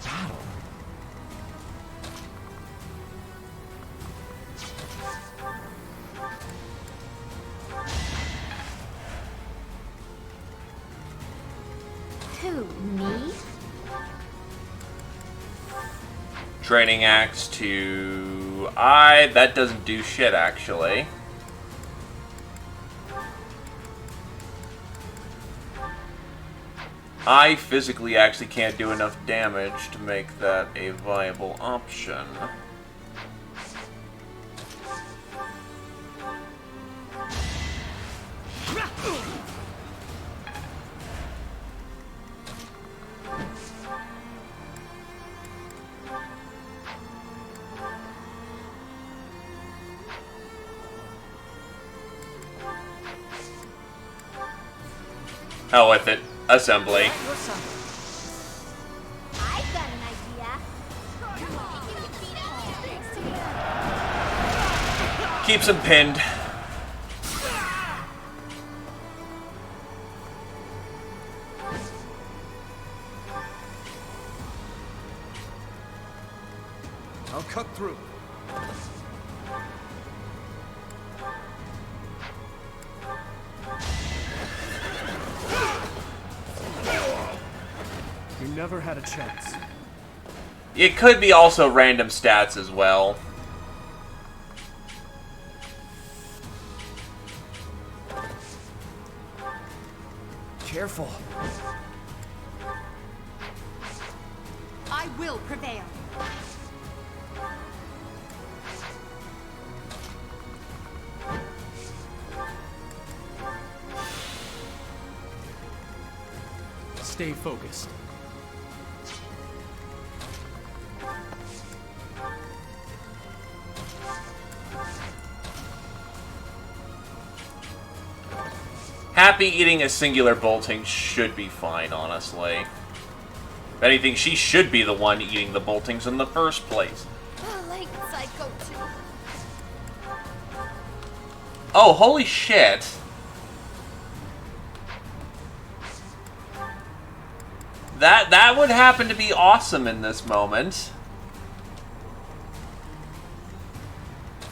Battle. Who, me? Training axe to I. That doesn't do shit, actually. I physically actually can't do enough damage to make that a viable option. Hell with it. Assembly. I've got an idea. Keeps him pinned. I'll cut through. You never had a chance. It could be also random stats as well. Careful. I will prevail. Stay focused. Happy eating a singular bolting should be fine, honestly. If anything, she should be the one eating the boltings in the first place. The lengths I go to. Oh, holy shit. That would happen to be awesome in this moment.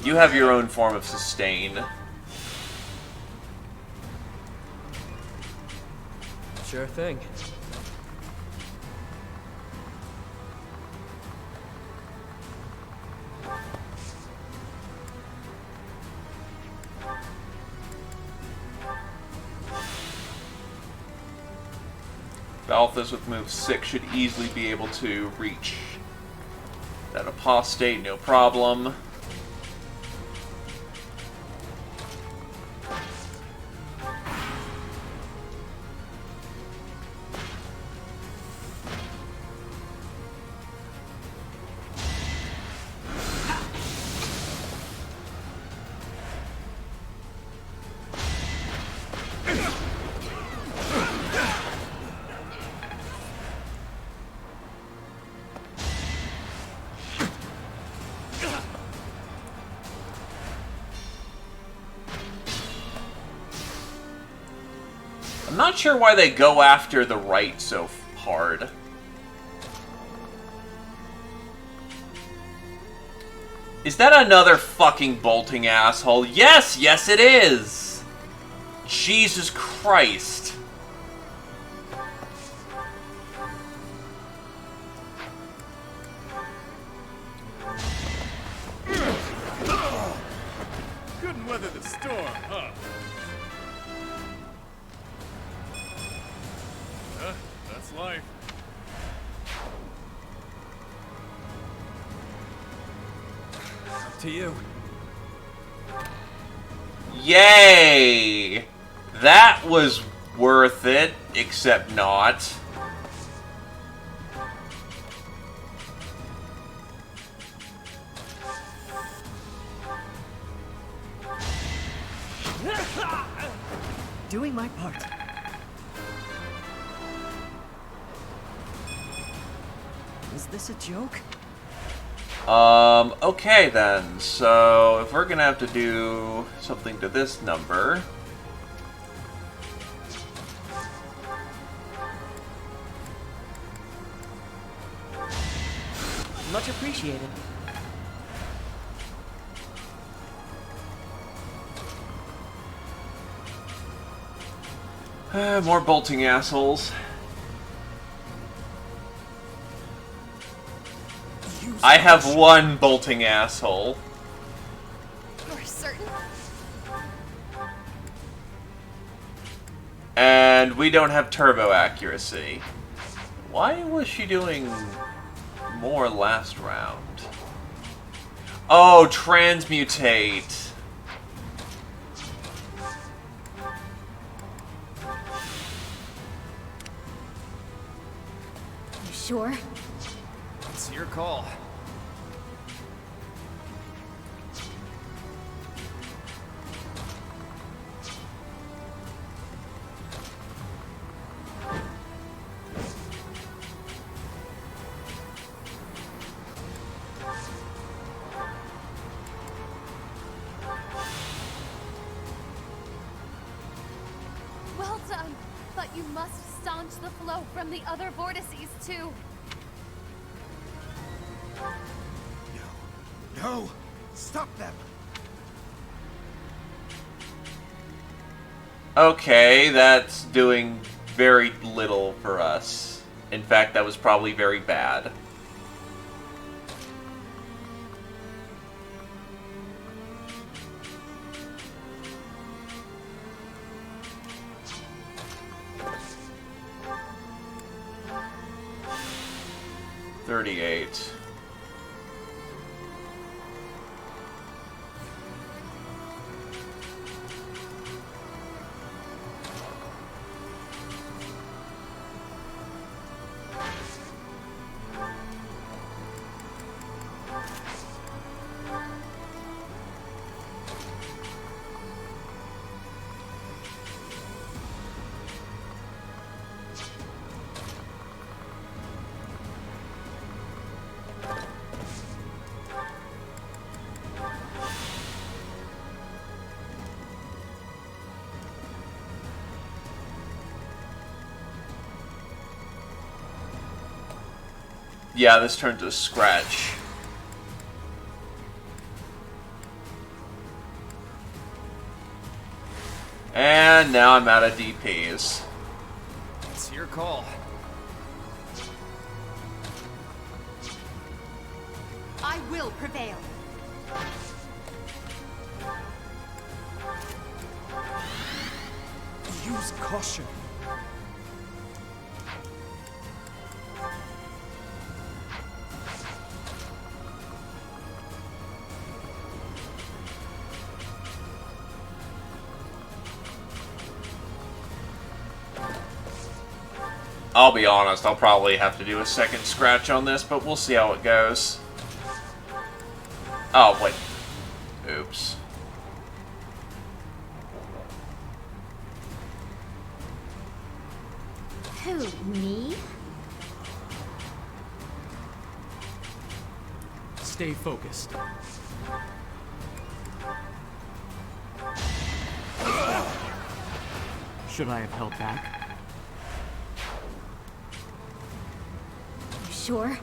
You have your own form of sustain. Sure thing. Balthus with move 6 should easily be able to reach that apostate, no problem. I'm not sure why they go after the right so hard. Is that another fucking bolting asshole? Yes! Yes it is! Jesus Christ. Couldn't weather the storm, huh? That's life. Up to you. Yay! That was worth it, except not. Doing my part. Is this a joke? Okay then. So, if we're gonna have to do something to this number... Much appreciated. More bolting assholes. I have one bolting asshole. You're certain? And we don't have turbo accuracy. Why was she doing more last round? Oh, transmutate. You sure? It's your call. Well done, but you must staunch the flow from the other vortices too. No! Stop them! Okay, that's doing very little for us. In fact, that was probably very bad. $38. Yeah, this turned to scratch. And now I'm out of DPs. It's your call. I will prevail. Use caution. I'll be honest, I'll probably have to do a second scratch on this, but we'll see how it goes. Oh, wait. Oops. Who, me? Stay focused. Should I have held back? You sure?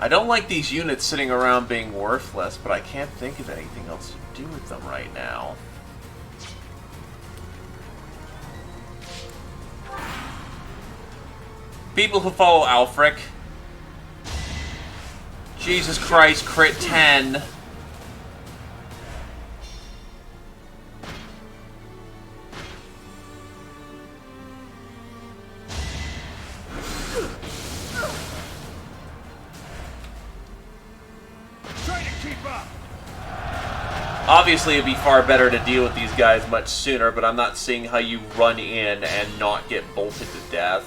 I don't like these units sitting around being worthless, but I can't think of anything else to do with them right now. People who follow Alfric. Jesus Christ, crit 10. Obviously, it'd be far better to deal with these guys much sooner, but I'm not seeing how you run in and not get bolted to death.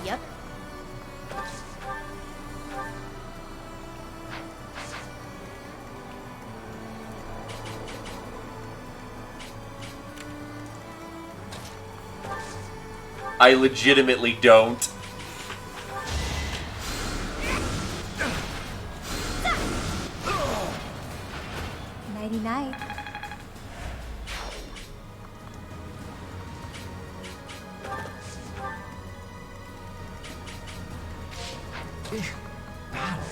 Yep. I legitimately don't. Nighty-night. Battle.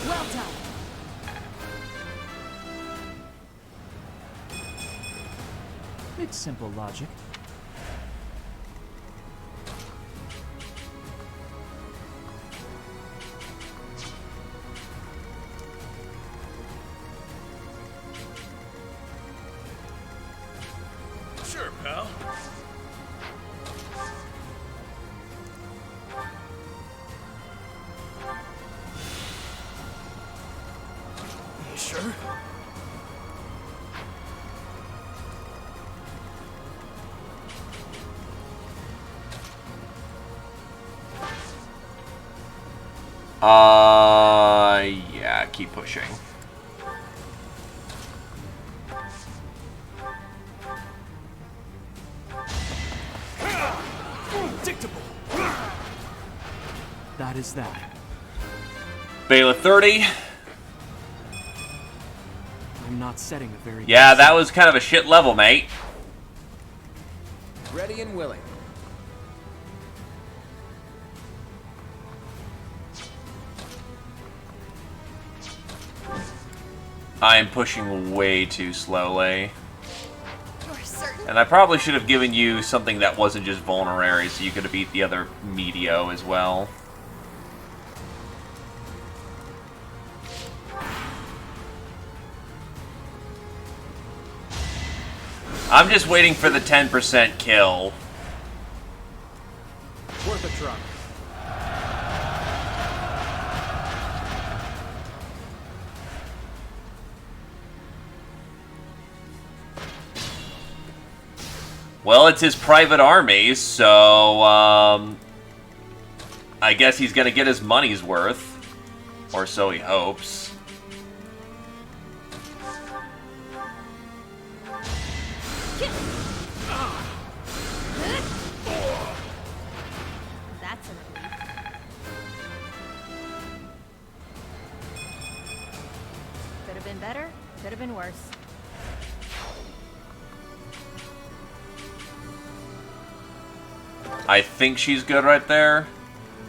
Well done. It's simple logic. Sure, pal. You sure? Yeah, keep pushing. Predictable. That is that. Bailiff 30. I'm not setting a very Yeah, good that was kind of a shit level, mate. Ready and willing. I am pushing way too slowly. You're certain? And I probably should have given you something that wasn't just vulnerary, so you could have beat the other Meteo as well. I'm just waiting for the 10% kill. Worth a try. Well, it's his private army, so, I guess he's gonna get his money's worth. Or so he hopes. been better, could have been worse. I think she's good right there.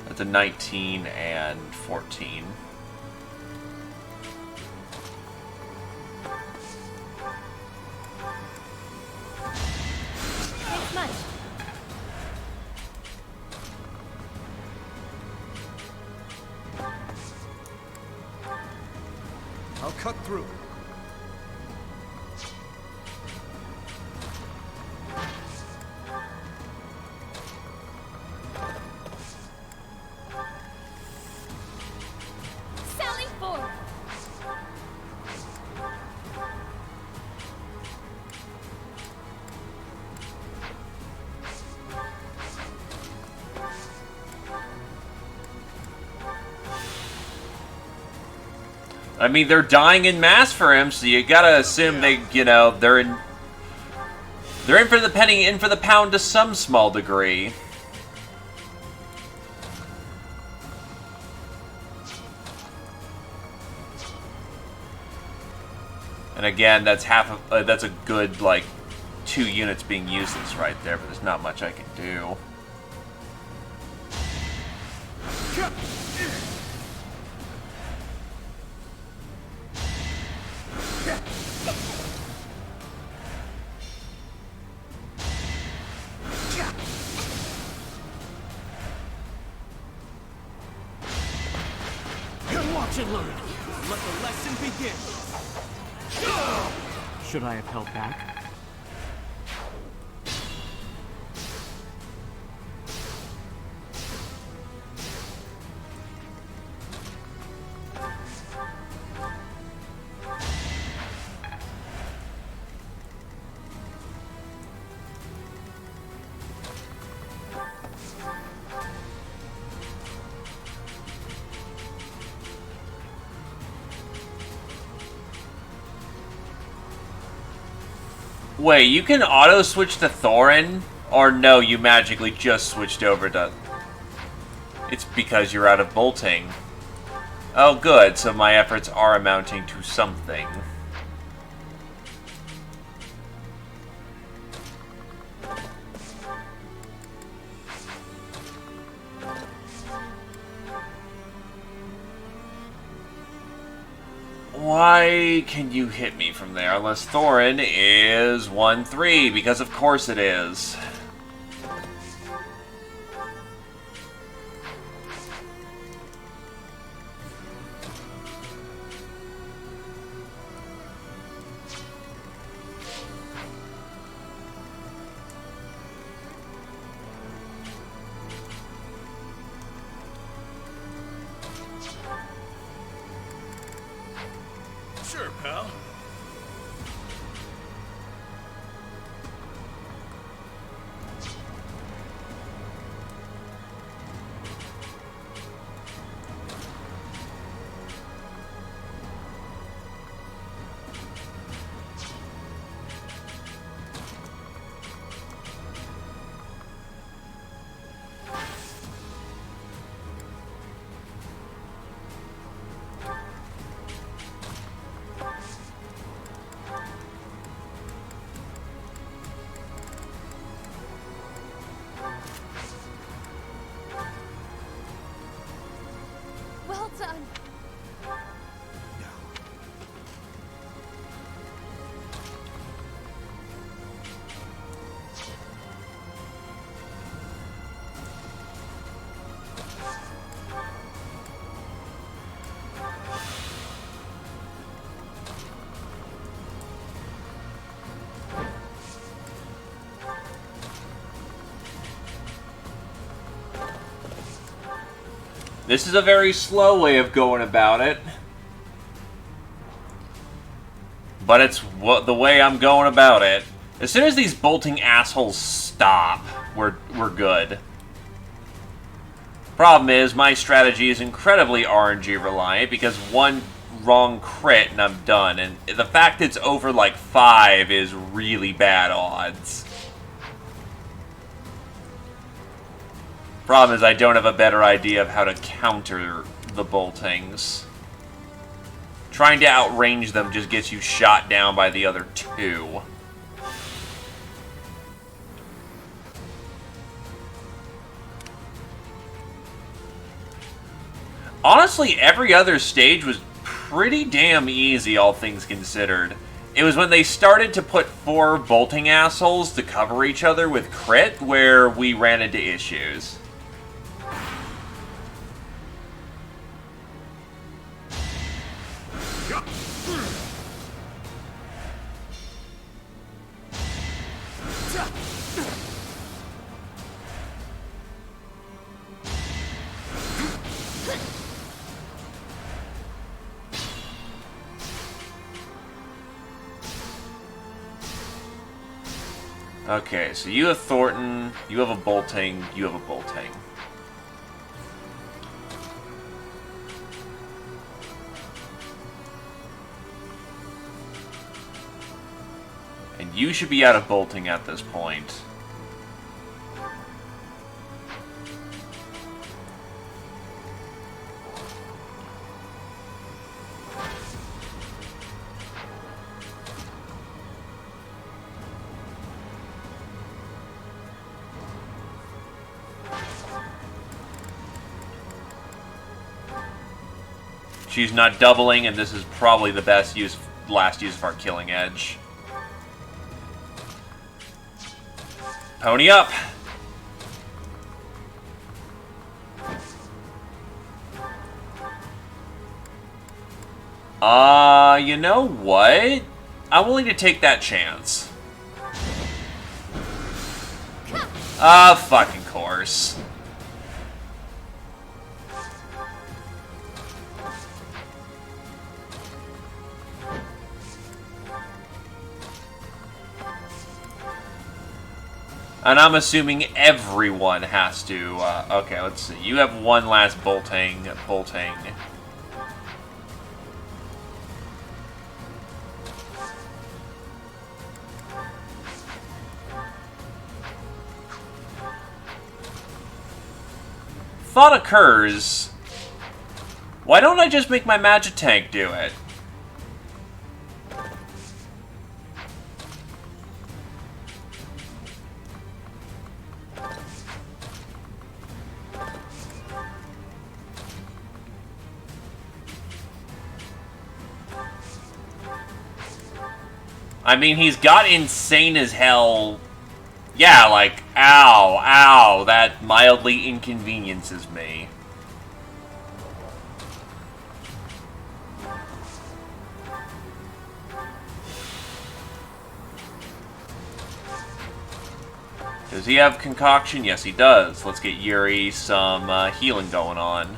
That's a 19 and 14. Thanks much. I'll cut through. Sally forth! I mean, they're dying in mass for him, so you gotta assume they, you know, they're in for the penny, in for the pound to some small degree. And again, that's that's a good, like, 2 units being useless right there, but there's not much I can do. Watch and learn. Let the lesson begin. Should I have held back? Wait, you can auto-switch to Thorin? Or no, you magically just switched over to... It's because you're out of bolting. Oh, good, so my efforts are amounting to something. Why can you hit me from there? Unless Thorin is 1-3, because of course it is. Sure, pal. Well done. This is a very slow way of going about it. But it's the way I'm going about it. As soon as these bolting assholes stop, we're good. Problem is, my strategy is incredibly RNG reliant because one wrong crit and I'm done. And the fact it's over like 5 is really bad odds. Problem is, I don't have a better idea of how to counter the boltings. Trying to outrange them just gets you shot down by the other two. Honestly, every other stage was pretty damn easy, all things considered. It was when they started to put 4 bolting assholes to cover each other with crit where we ran into issues. Okay, so you have Thornton, you have a bolting, you have a bolting. And you should be out of bolting at this point. She's not doubling, and this is probably the best use, last use of our killing edge. Pony up! You know what? I'm willing to take that chance. Fucking course. And I'm assuming everyone has to, okay, let's see. You have one last bolting. Thought occurs. Why don't I just make my magic tank do it? I mean, he's got insane as hell. Yeah, like, ow, that mildly inconveniences me. Does he have concoction? Yes, he does. Let's get Yuri some healing going on.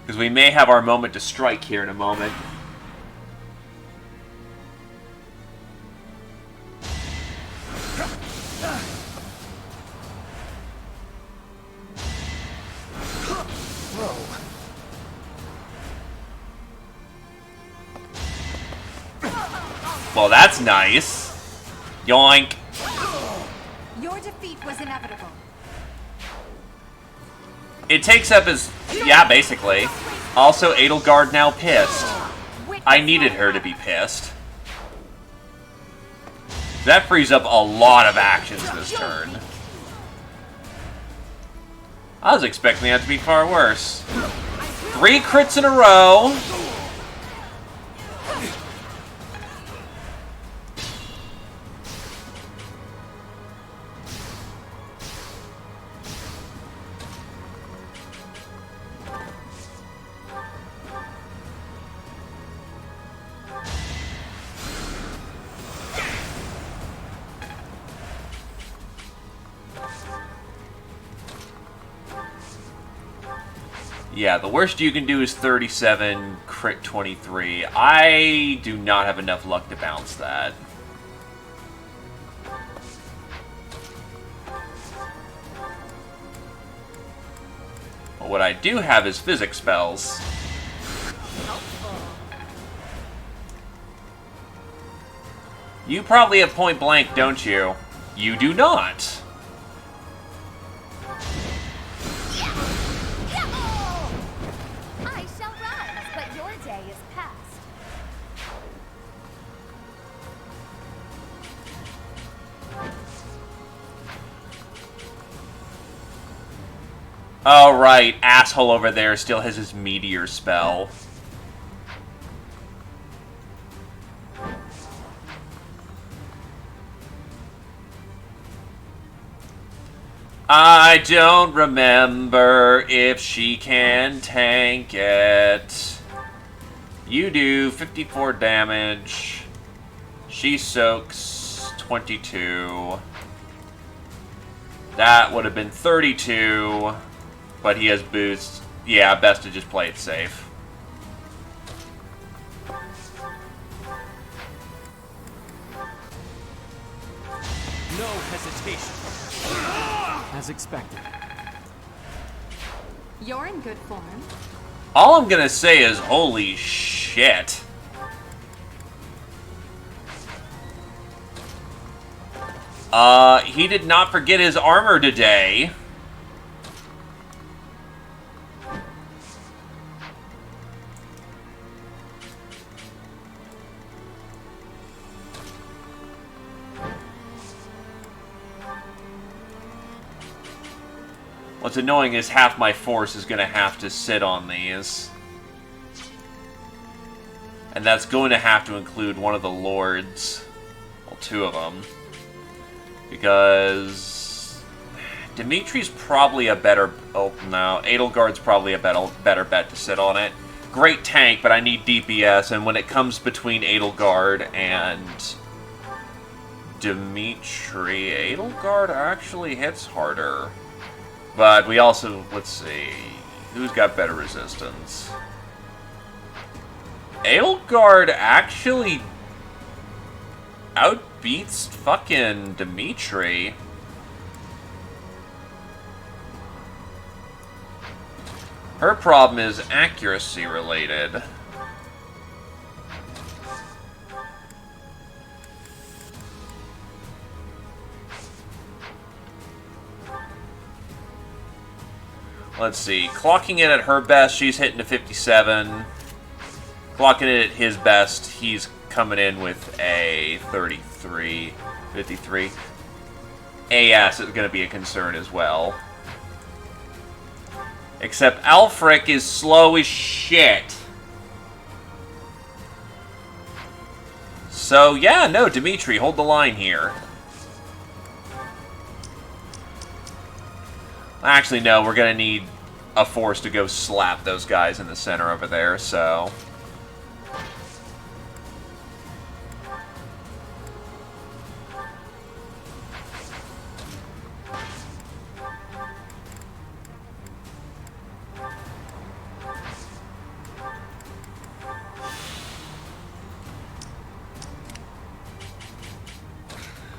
Because we may have our moment to strike here in a moment. Well, that's nice. Yoink. Your defeat was inevitable. It takes up his... Yeah, basically. Also, Edelgard now pissed. I needed her to be pissed. That frees up a lot of actions this turn. I was expecting that to be far worse. 3 crits in a row. Yeah, the worst you can do is 37, crit 23. I do not have enough luck to bounce that. But what I do have is physics spells. You probably have point blank, don't you? You do not. I shall rise, but your day is past. Oh, right. Asshole over there still has his meteor spell. I don't remember if she can tank it. You do 54 damage. She soaks 22. That would have been 32. But he has boost. Yeah, best to just play it safe. No hesitation. As expected. You're in good form. All I'm gonna say is, holy shit. He did not forget his armor today. What's annoying is half my force is going to have to sit on these. And that's going to have to include one of the lords. Well, two of them. Because Dimitri's probably a better... Oh, no. Edelgard's probably a better bet to sit on it. Great tank, but I need DPS. And when it comes between Edelgard and Dimitri, Edelgard actually hits harder. But we also, let's see, who's got better resistance? Edelgard actually outbeats fucking Dimitri. Her problem is accuracy related. Let's see. Clocking it at her best, she's hitting to 57. Clocking it at his best, he's coming in with a 33. 53. AS is going to be a concern as well. Except Alfric is slow as shit. So, yeah, no, Dimitri, hold the line here. Actually, no, we're going to need a force to go slap those guys in the center over there, so...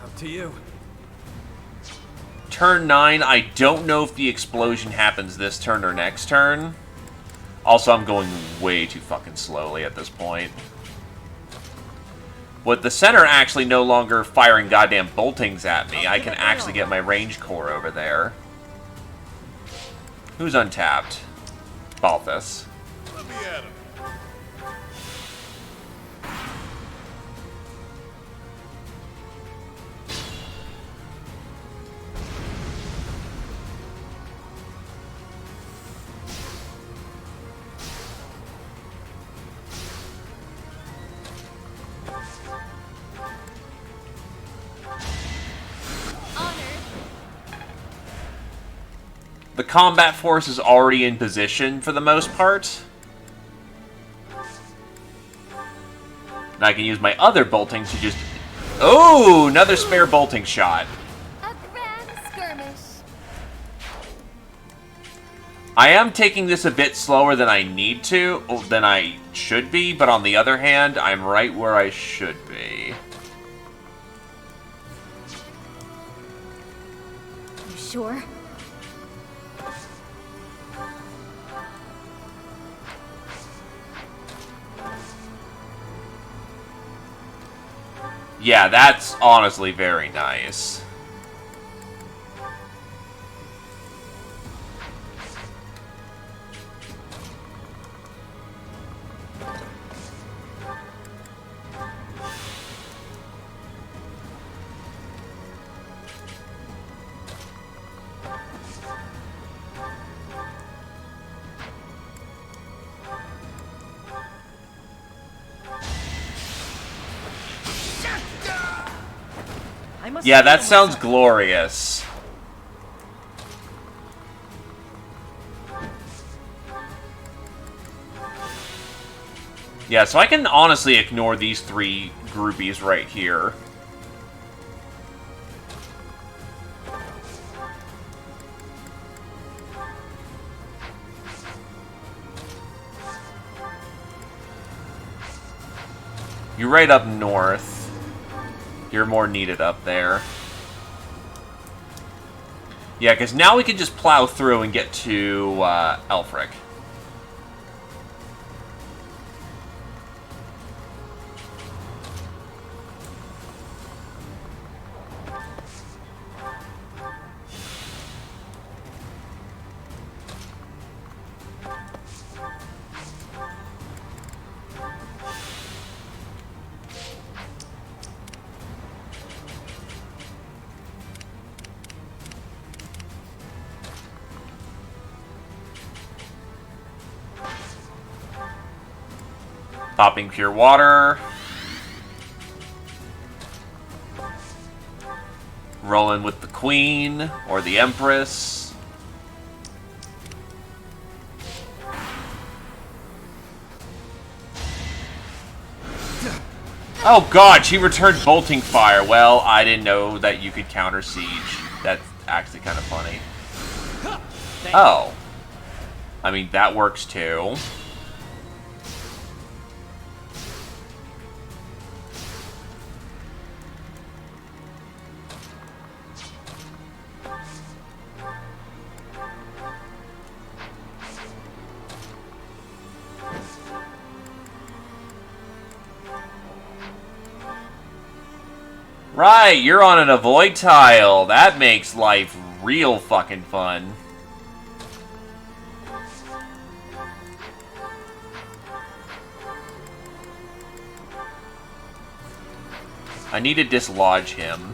Up to you. Turn 9, I don't know if the explosion happens this turn or next turn. Also, I'm going way too fucking slowly at this point. With the center actually no longer firing goddamn boltings at me, I can actually get my range core over there. Who's untapped? Balthus. Let me at him. The combat force is already in position for the most part. And I can use my other bolting to just... Oh, another spare bolting shot. A grand skirmish. I am taking this a bit slower than I need to, than I should be, but on the other hand, I'm right where I should be. You sure? Yeah, that's honestly very nice. Yeah, that sounds glorious. Yeah, so I can honestly ignore these 3 groupies right here. You're right up north. You're more needed up there. Yeah, because now we can just plow through and get to Elfric. Popping pure water. Rolling with the Queen or the Empress. Oh god, she returned bolting fire. Well, I didn't know that you could counter siege. That's actually kind of funny. Oh. I mean, that works too. Right, you're on an avoid tile. That makes life real fucking fun. I need to dislodge him.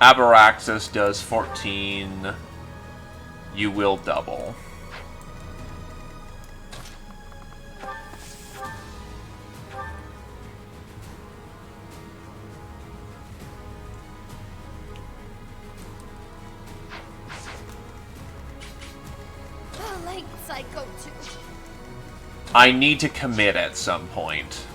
Abaraxis does 14. You will double. The lengths I go to. I need to commit at some point.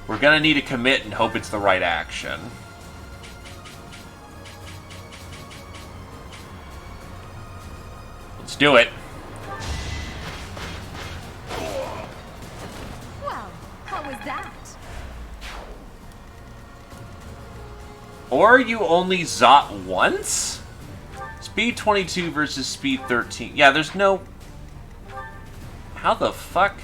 We're gonna need to commit and hope it's the right action. Let's do it. Well, how was that? Or you only zot once? Speed 22 versus speed 13. Yeah, there's no... How the fuck?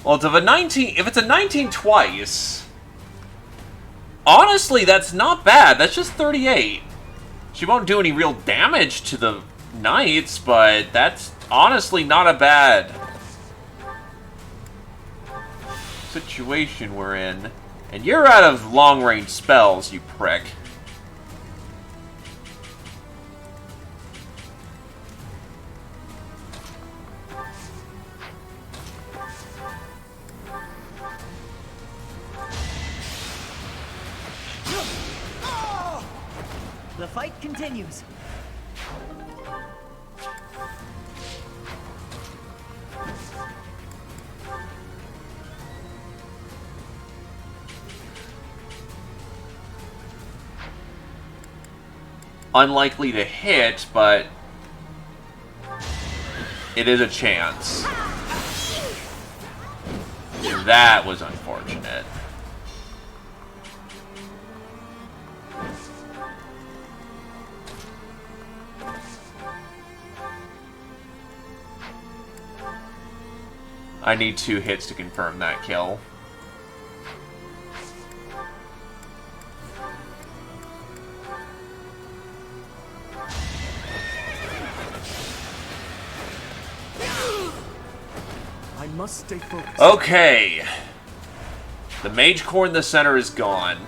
Well, if it's a 19 twice... Honestly, that's not bad. That's just 38. She won't do any real damage to the knights, but that's honestly not a bad situation we're in. And you're out of long-range spells, you prick. The fight continues. unlikely to hit, but it is a chance. That was unfortunate. I need 2 hits to confirm that kill. I must stay focused. Okay. The mage core in the center is gone.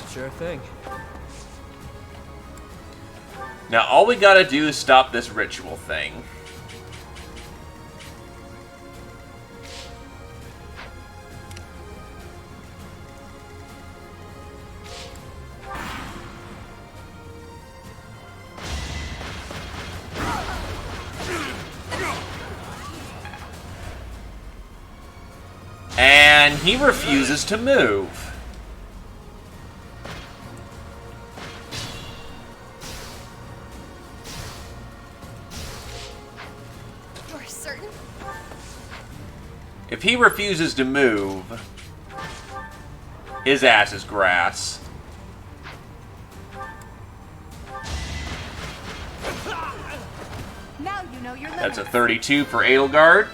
Sure thing. Now all we gotta do is stop this ritual thing. And he refuses to move. You're certain? If he refuses to move, his ass is grass. Now you know your That's a limits. 32 for Edelgard.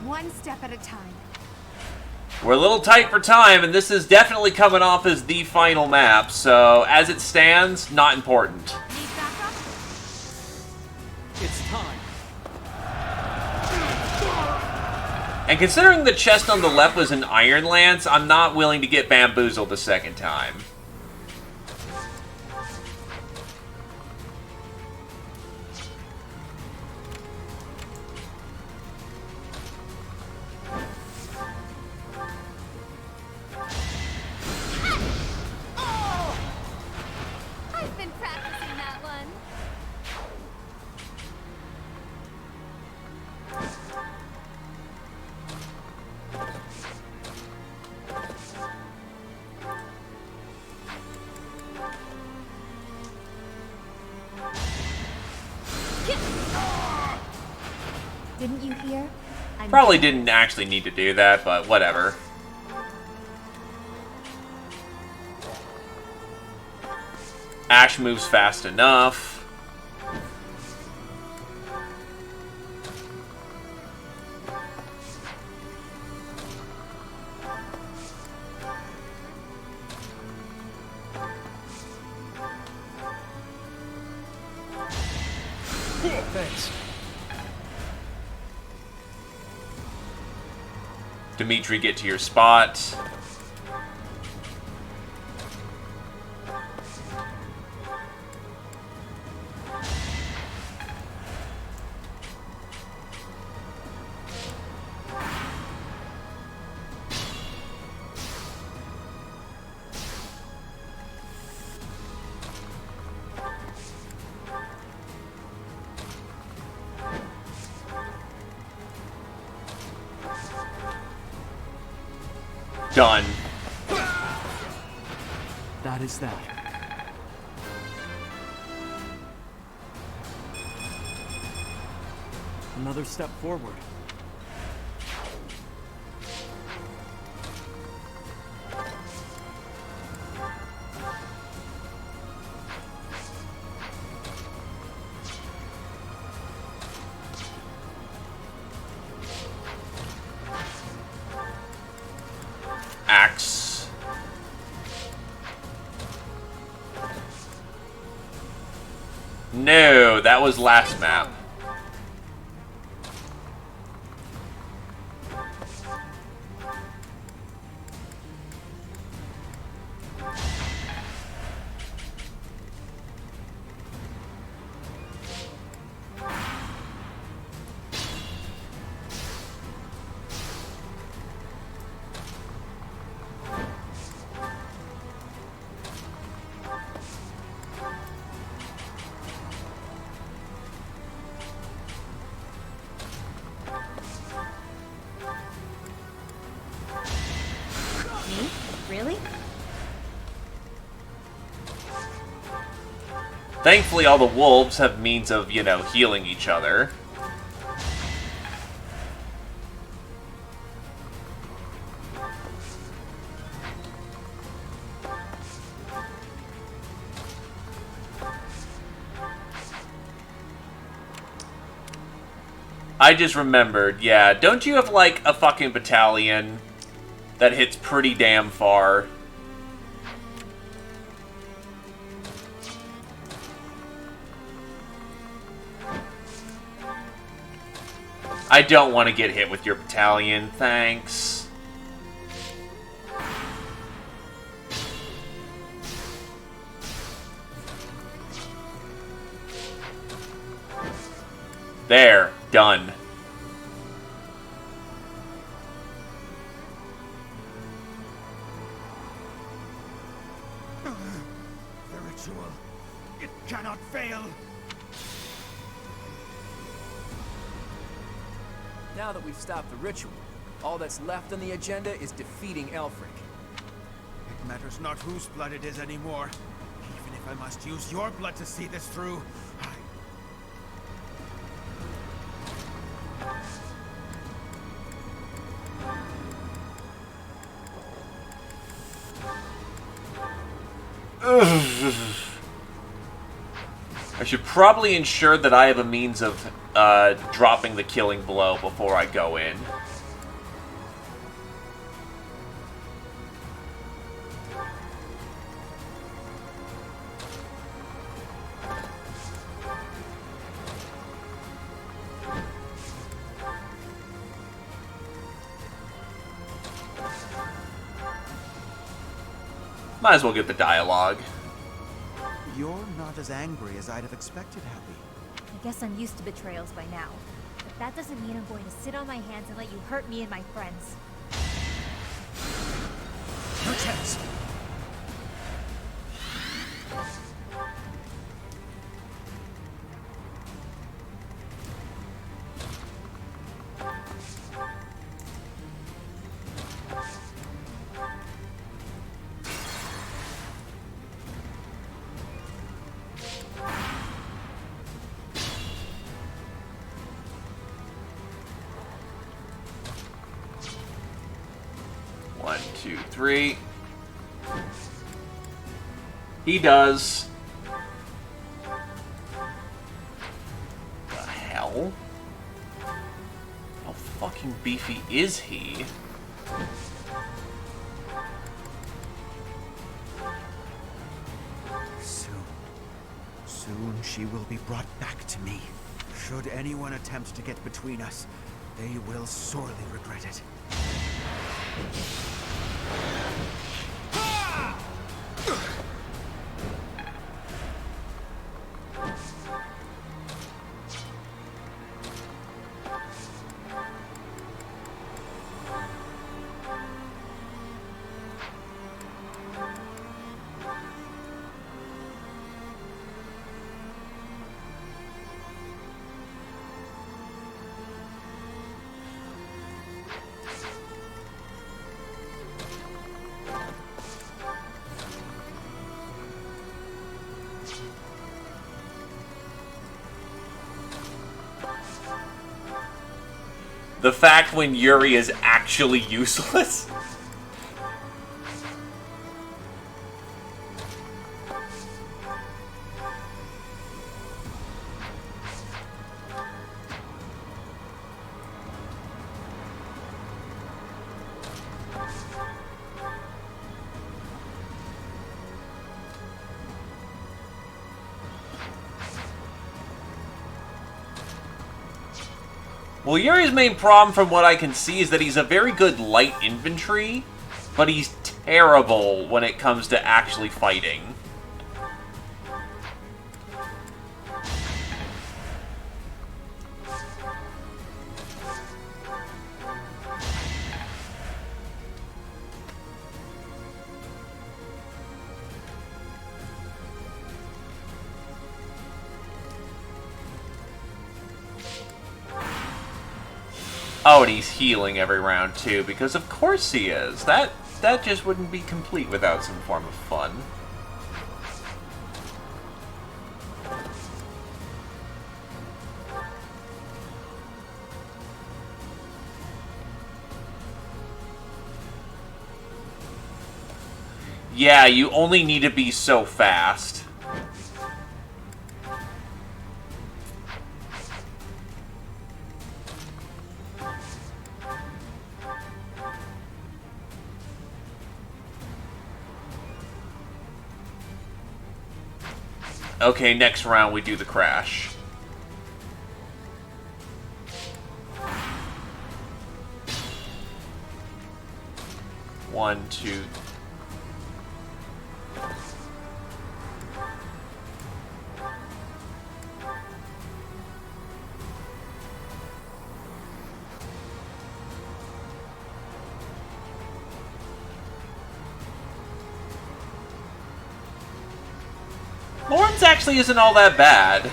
One step at a time. We're a little tight for time, and this is definitely coming off as the final map, so as it stands, not important. Need backup? It's time. And considering the chest on the left was an Iron Lance, I'm not willing to get bamboozled a second time. I've been practicing that one. Didn't you hear? Probably didn't actually need to do that, but whatever. Ash moves fast enough. Thanks. Dimitri, get to your spot. Done. That is that. Another step forward. Axe. No, that was last map. Thankfully, all the wolves have means of, you know, healing each other. I just remembered, yeah, don't you have, like, a fucking battalion that hits pretty damn far? I don't want to get hit with your battalion, thanks. There, done. The ritual. It cannot fail. Now that we've stopped the ritual, all that's left on the agenda is defeating Elfric. It matters not whose blood it is anymore. Even if I must use your blood to see this through, I should probably ensure that I have a means of dropping the killing blow before I go in. Might as well get the dialogue. You're not as angry as I'd have expected, Happy. I guess I'm used to betrayals by now. But that doesn't mean I'm going to sit on my hands and let you hurt me and my friends. No chance. One, two, three. He does. The hell? How fucking beefy is he? Soon she will be brought back to me. Should anyone attempt to get between us, they will sorely regret it. The fact when Yuri is actually useless. Well, Yuri's main problem, from what I can see, is that he's a very good light infantry, but he's terrible when it comes to actually fighting. Oh, and he's healing every round, too, because of course he is. That just wouldn't be complete without some form of fun. Yeah, you only need to be so fast. Okay, next round we do the crash. One, two. Lawrence actually isn't all that bad.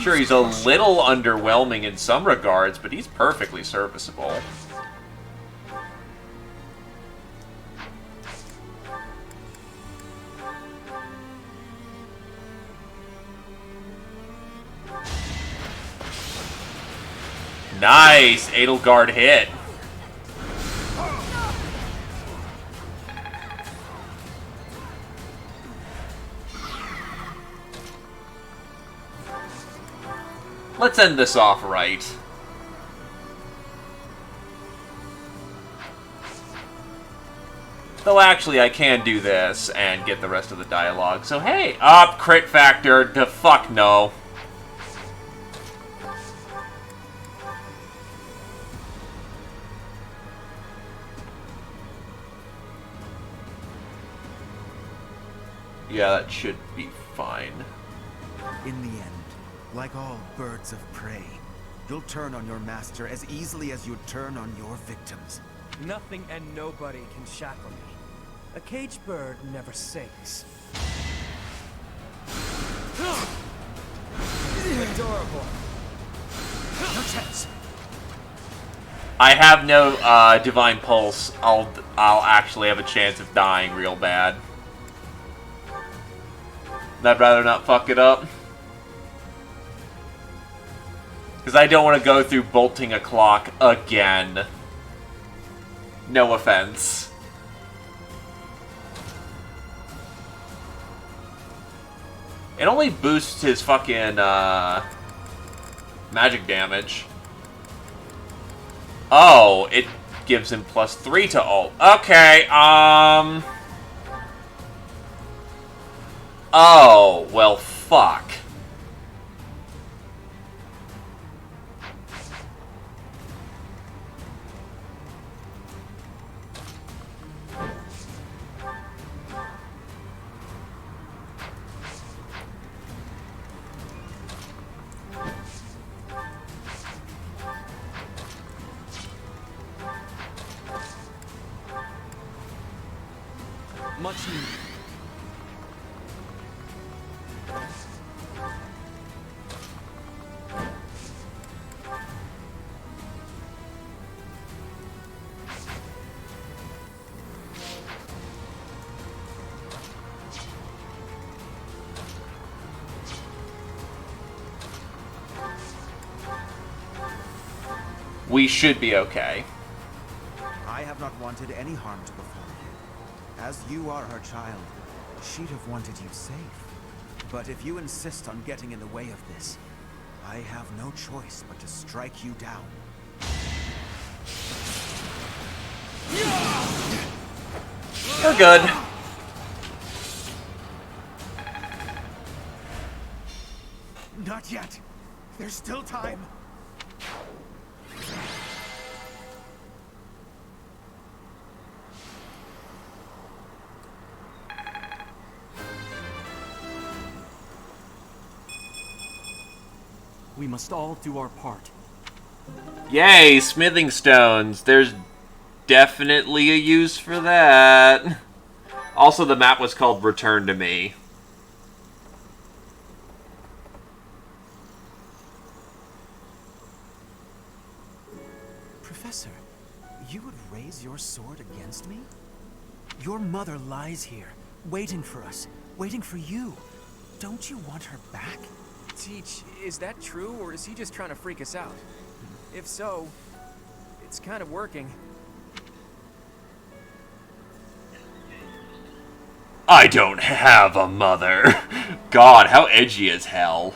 Sure, he's a little underwhelming in some regards, but he's perfectly serviceable. Nice! Edelgard hit. Let's end this off right. Though actually, I can do this and get the rest of the dialogue. So hey, up crit factor. The fuck no. Yeah, that should be fine. In the end, like all birds of prey, you'll turn on your master as easily as you'd turn on your victims. Nothing and nobody can shackle me. A caged bird never sings. Adorable. No chance. I have no divine pulse. I'll actually have a chance of dying real bad. I'd rather not fuck it up. Because I don't want to go through bolting a clock again. No offense. It only boosts his fucking magic damage. Oh, it gives him +3 to ult. Okay, oh, well, fuck. Much needed. We should be okay. I have not wanted any harm to befall you. As you are her child, she'd have wanted you safe. But if you insist on getting in the way of this, I have no choice but to strike you down. We're good. Not yet. There's still time. We must all do our part. Yay, smithing stones. There's definitely a use for that. Also, the map was called Return to Me. Professor, you would raise your sword against me? Your mother lies here, waiting for us, waiting for you. Don't you want her back? Teach, is that true, or is he just trying to freak us out? If so, it's kind of working. I don't have a mother. God, how edgy as hell.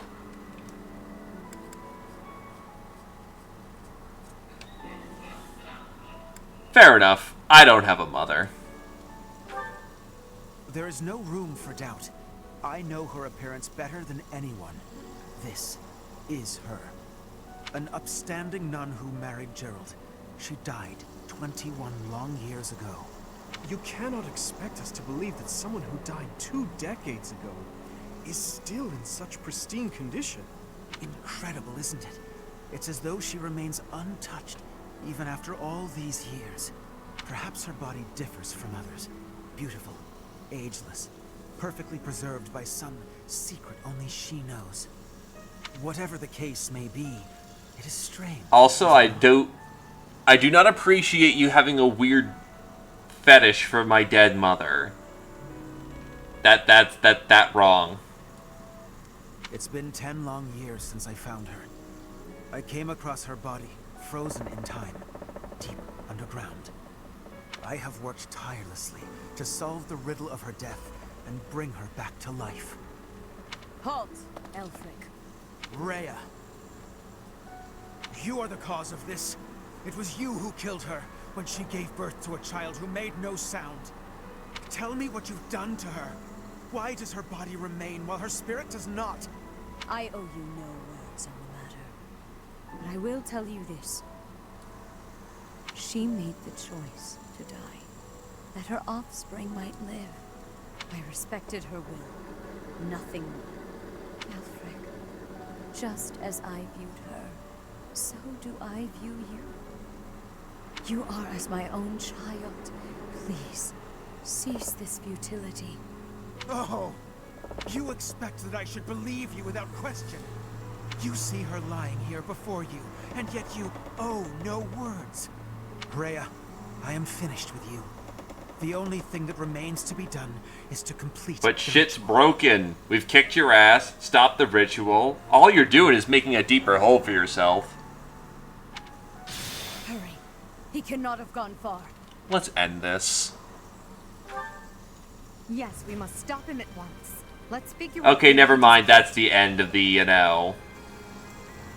Fair enough. I don't have a mother. There is no room for doubt. I know her appearance better than anyone. This is her. An upstanding nun who married Gerald. She died 21 long years ago. You cannot expect us to believe that someone who died 2 decades ago is still in such pristine condition. Incredible, isn't it? It's as though she remains untouched, even after all these years. Perhaps her body differs from others. Beautiful, ageless, perfectly preserved by some secret only she knows. Whatever the case may be, it is strange. Also, I do not appreciate you having a weird fetish for my dead mother. That's wrong. It's been 10 long years since I found her. I came across her body, frozen in time, deep underground. I have worked tirelessly to solve the riddle of her death and bring her back to life. Halt, Elfric. Rhea. You are the cause of this. It was you who killed her when she gave birth to a child who made no sound. Tell me what you've done to her. Why does her body remain while her spirit does not? I owe you no words on the matter. But I will tell you this. She made the choice to die, that her offspring might live. I respected her will, nothing more. Elfric, just as I viewed her, so do I view you. You are as my own child. Please, cease this futility. Oh, you expect that I should believe you without question. You see her lying here before you, and yet you owe no words. Rhea, I am finished with you. The only thing that remains to be done is to complete. But shit's broken. We've kicked your ass, stopped the ritual. All you're doing is making a deeper hole for yourself. Hurry. He cannot have gone far. Let's end this. Yes, we must stop him at once. Let's figure out. Okay, never mind. That's the end of the, end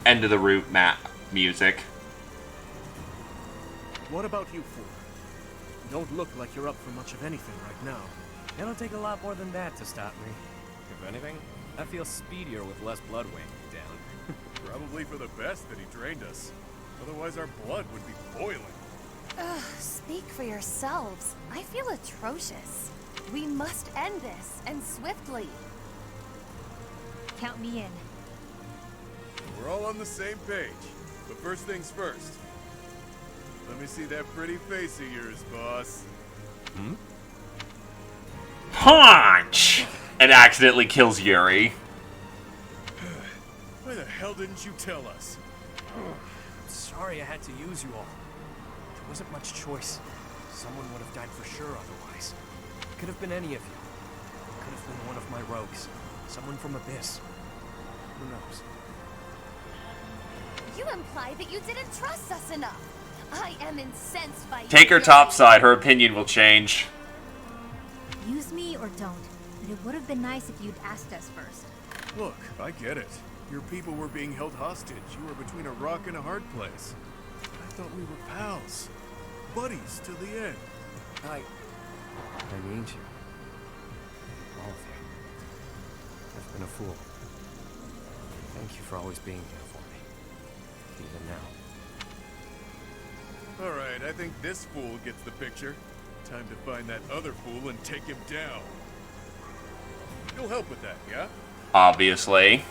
of the route map music. What about you four? You don't look like you're up for much of anything right now. It'll take a lot more than that to stop me. If anything, I feel speedier with less blood weighing me down. Probably for the best that he drained us. Otherwise our blood would be boiling. Ugh, speak for yourselves. I feel atrocious. We must end this, and swiftly. Count me in. We're all on the same page. But first things first. Let me see that pretty face of yours, boss. Punch! And accidentally kills Yuri. Why the hell didn't you tell us? I'm sorry I had to use you all. There wasn't much choice. Someone would have died for sure otherwise. It could have been any of you. It could have been one of my rogues. Someone from Abyss. Who knows? You imply that you didn't trust us enough. I am incensed by Take her your topside. Her opinion will change. Use me or don't, but it would have been nice if you'd asked us first. Look, I get it. Your people were being held hostage. You were between a rock and a hard place. I thought we were pals. Buddies to the end. I need you. All of you. I've been a fool. Thank you for always being here for me. Even now. Alright, I think this fool gets the picture. Time to find that other fool and take him down. You'll help with that, yeah? Obviously.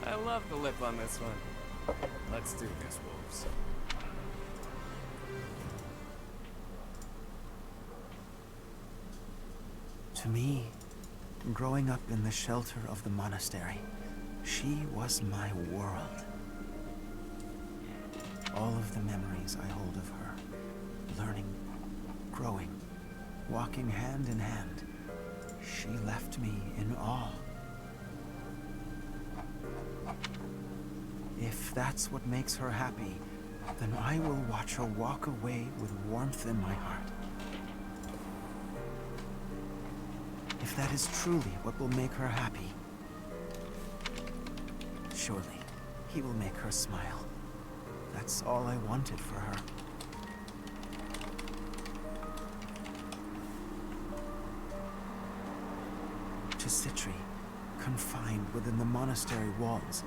I love the lip on this one. Let's do this, wolves. To me, growing up in the shelter of the monastery, she was my world. All of the memories I hold of her, learning, growing, walking hand in hand, She left me in awe. If that's what makes her happy, then I will watch her walk away with warmth in my heart. If that is truly what will make her happy, surely he will make her smile. That's all I wanted for her. To Citri, confined within the monastery walls,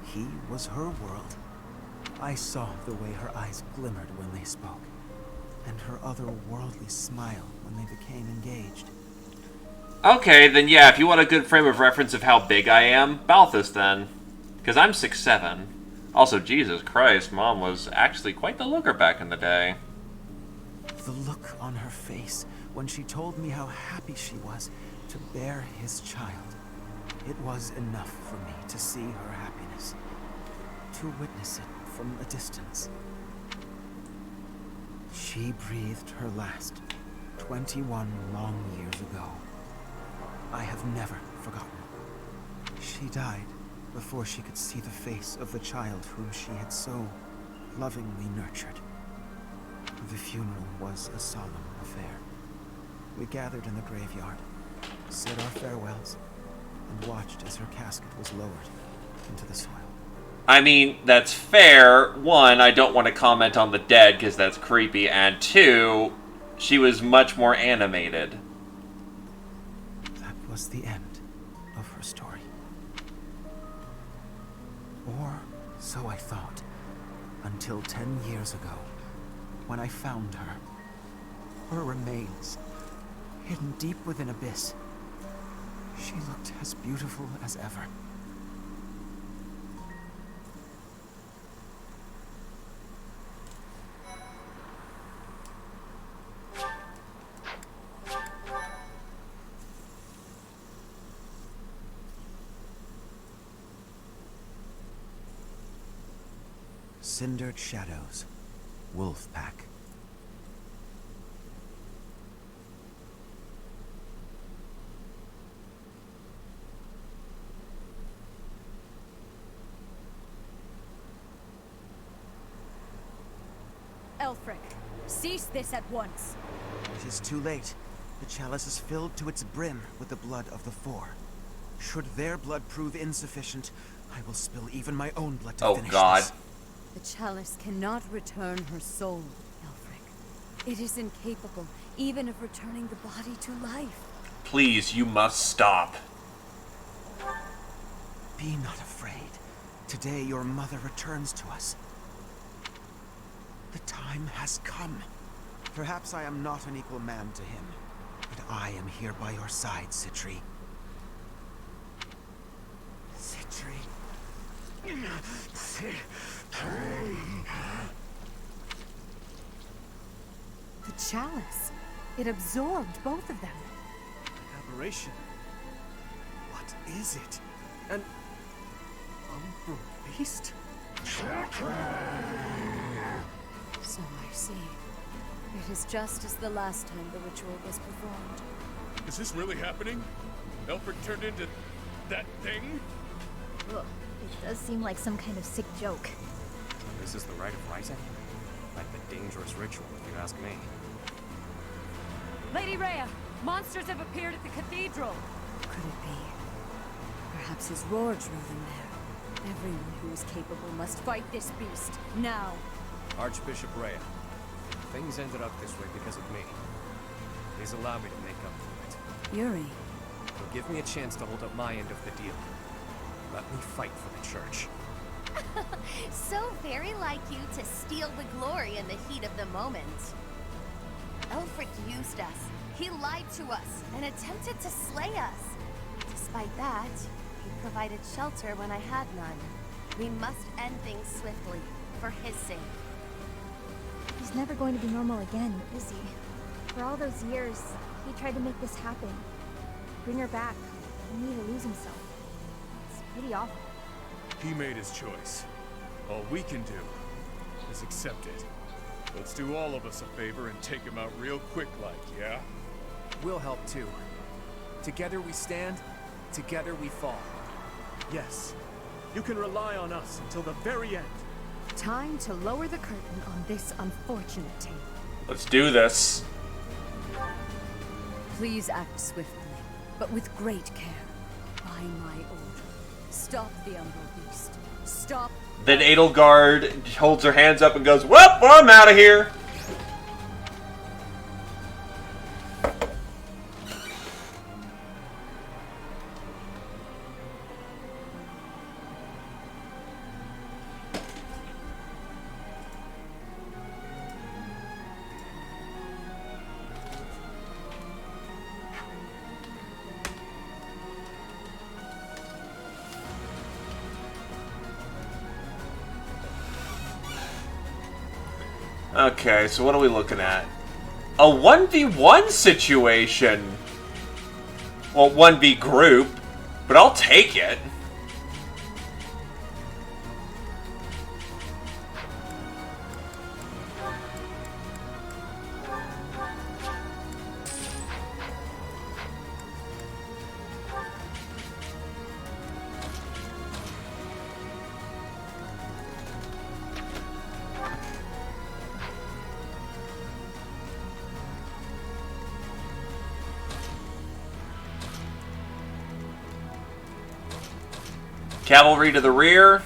he was her world. I saw the way her eyes glimmered when they spoke, and her otherworldly smile when they became engaged. Okay, then yeah, if you want a good frame of reference of how big I am, Balthus then. Because I'm 6'7". Also, Jesus Christ, Mom was actually quite the looker back in the day. The look on her face when she told me how happy she was to bear his child. It was enough for me to see her happiness, to witness it from a distance. She breathed her last 21 long years ago. I have never forgotten. She died before she could see the face of the child whom she had so lovingly nurtured. The funeral was a solemn affair. We gathered in the graveyard, said our farewells, and watched as her casket was lowered into the soil. I mean, that's fair. One, I don't want to comment on the dead because that's creepy. And two, she was much more animated. That was the end of her story. Or so I thought, until 10 years ago, when I found her. Her remains, hidden deep within abyss. She looked as beautiful as ever. Cindered Shadows, Wolf Pack. Elfric, cease this at once. It is too late. The chalice is filled to its brim with the blood of the Four. Should their blood prove insufficient, I will spill even my own blood to finish this. The chalice cannot return her soul, Elfric. It is incapable even of returning the body to life. Please, you must stop. Be not afraid. Today your mother returns to us. The time has come. Perhaps I am not an equal man to him, but I am here by your side, Citri. Citri. The chalice. It absorbed both of them. Aberration. What is it? An umbral beast? So I see. It is just as the last time the ritual was performed. Is this really happening? Elfric turned into that thing? Ugh, it does seem like some kind of sick joke. This is the rite of rising? Like the dangerous ritual, if you ask me. Lady Rhea, monsters have appeared at the cathedral. Could it be? Perhaps his roar drew them there. Everyone who is capable must fight this beast, now. Archbishop Rhea, things ended up this way because of me. Please allow me to make up for it. Yuri. You'll give me a chance to hold up my end of the deal. Let me fight for the church. So very like you to steal the glory in the heat of the moment. Elfric used us. He lied to us and attempted to slay us. Despite that, he provided shelter when I had none. We must end things swiftly, for his sake. He's never going to be normal again, is he? For all those years, he tried to make this happen. Bring her back, only to lose himself. It's pretty awful. He made his choice. All we can do is accept it. Let's do all of us a favor and take him out real quick like, yeah? We'll help too. Together we stand, together we fall. Yes. You can rely on us until the very end. Time to lower the curtain on this unfortunate tale. Let's do this. Please act swiftly, but with great care. By my order. Stop the Umbral Beast. Stop. Then Edelgard holds her hands up and goes, "Well, I'm out of here." Okay, so what are we looking at? A 1v1 situation! Well, 1v group, but I'll take it. Cavalry to the rear.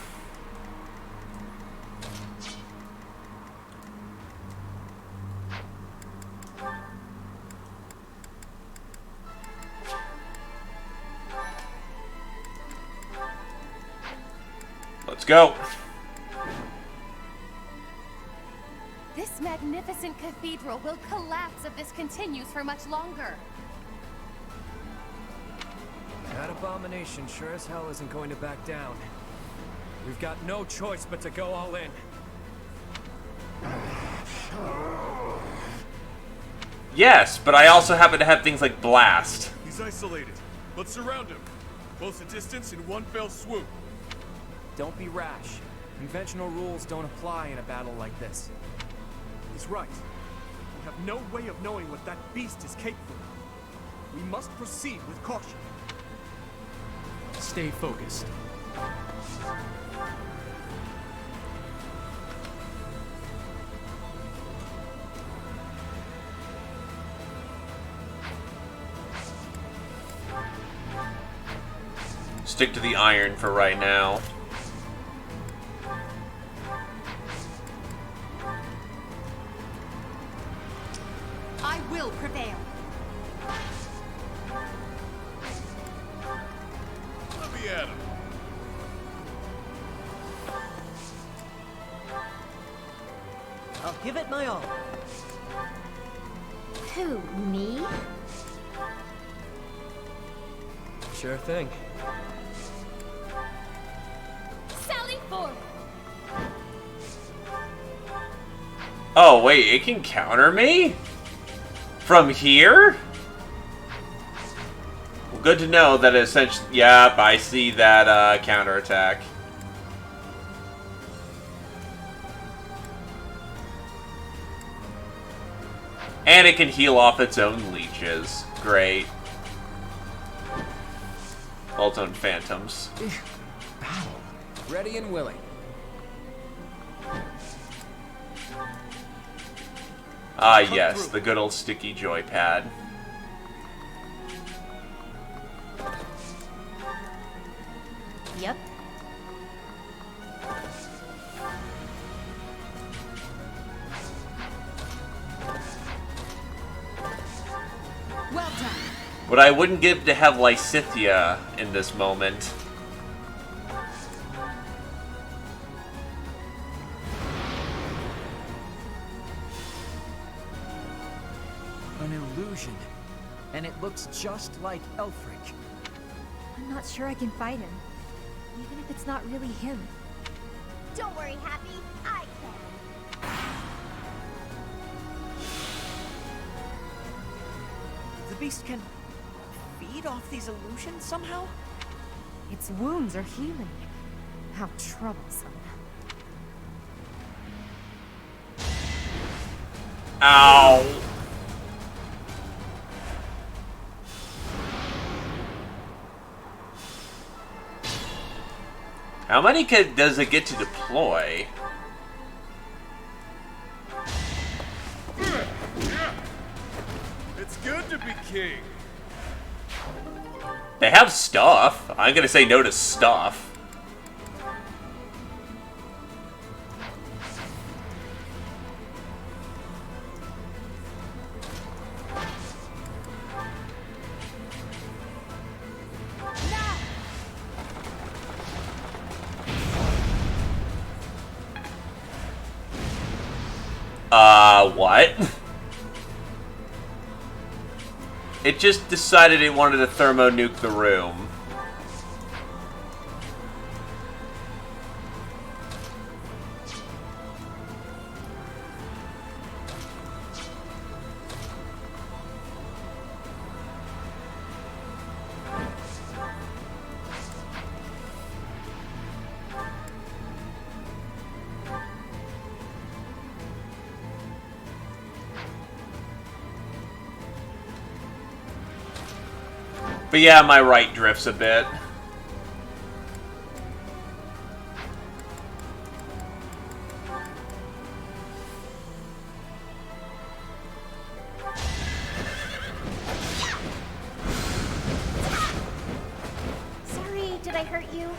Let's go. This magnificent cathedral will collapse if this continues for much longer. That abomination sure as hell isn't going to back down. We've got no choice but to go all in. Yes, but I also happen to have things like blast. He's isolated. Let's surround him. Close the distance in one fell swoop. Don't be rash. Conventional rules don't apply in a battle like this. He's right. We have no way of knowing what that beast is capable of. We must proceed with caution. Stay focused. Stick to the iron for right now. I will prevail. Let me at him. I'll give it my all. Who, me? Sure thing. Sally forward! Oh, wait, it can counter me? From here? Well, good to know that essentially... Yep, I see that counterattack. And it can heal off its own leeches. Great. All its own phantoms. Ready and willing. Ah, yes, the good old sticky joypad. Yep. Well done. What I wouldn't give to have Lysithea in this moment. An illusion. And it looks just like Elfric. I'm not sure I can fight him, even if it's not really him. Don't worry, Happy. I can. The beast can feed off these illusions somehow? Its wounds are healing. How troublesome. Ow. How many does it get to deploy? It's good to be king. They have stuff. I'm gonna say no to stuff. What? It just decided it wanted to thermo-nuke the room. But yeah, my right drifts a bit. Sorry, did I hurt you?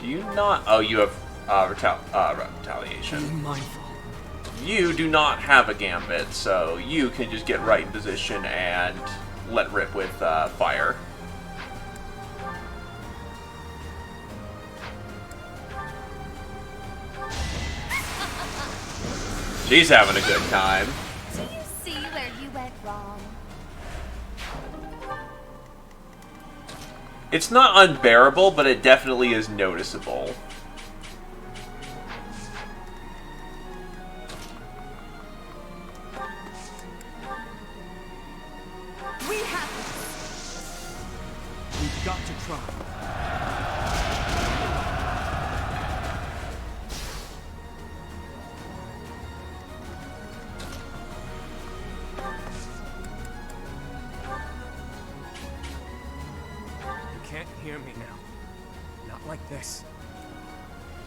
Do you not? Oh, you have retaliation. Be mindful. You do not have a gambit, so you can just get right in position and let rip with fire. She's having a good time. Do you see where you went wrong? It's not unbearable, but it definitely is noticeable. We have this. We've got to try. You can't hear me now. Not like this.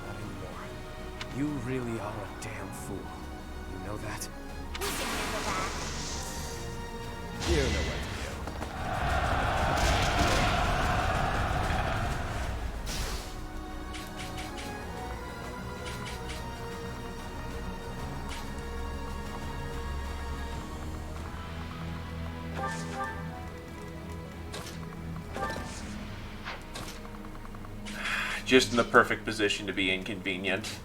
Not anymore. You really are a damn fool. You know that? We can handle that. You know what to do. Just in the perfect position to be inconvenient.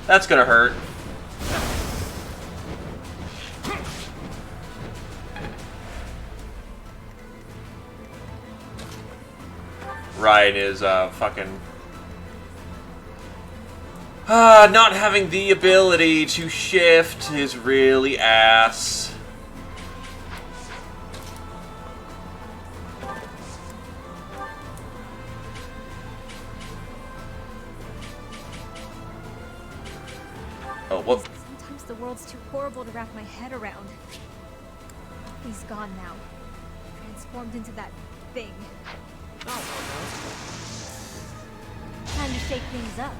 That's gonna hurt. Ryan is fucking not having the ability to shift is really ass. Oh, what? Sometimes the world's too horrible to wrap my head around. He's gone now. Transformed into that thing. Time to shake things up.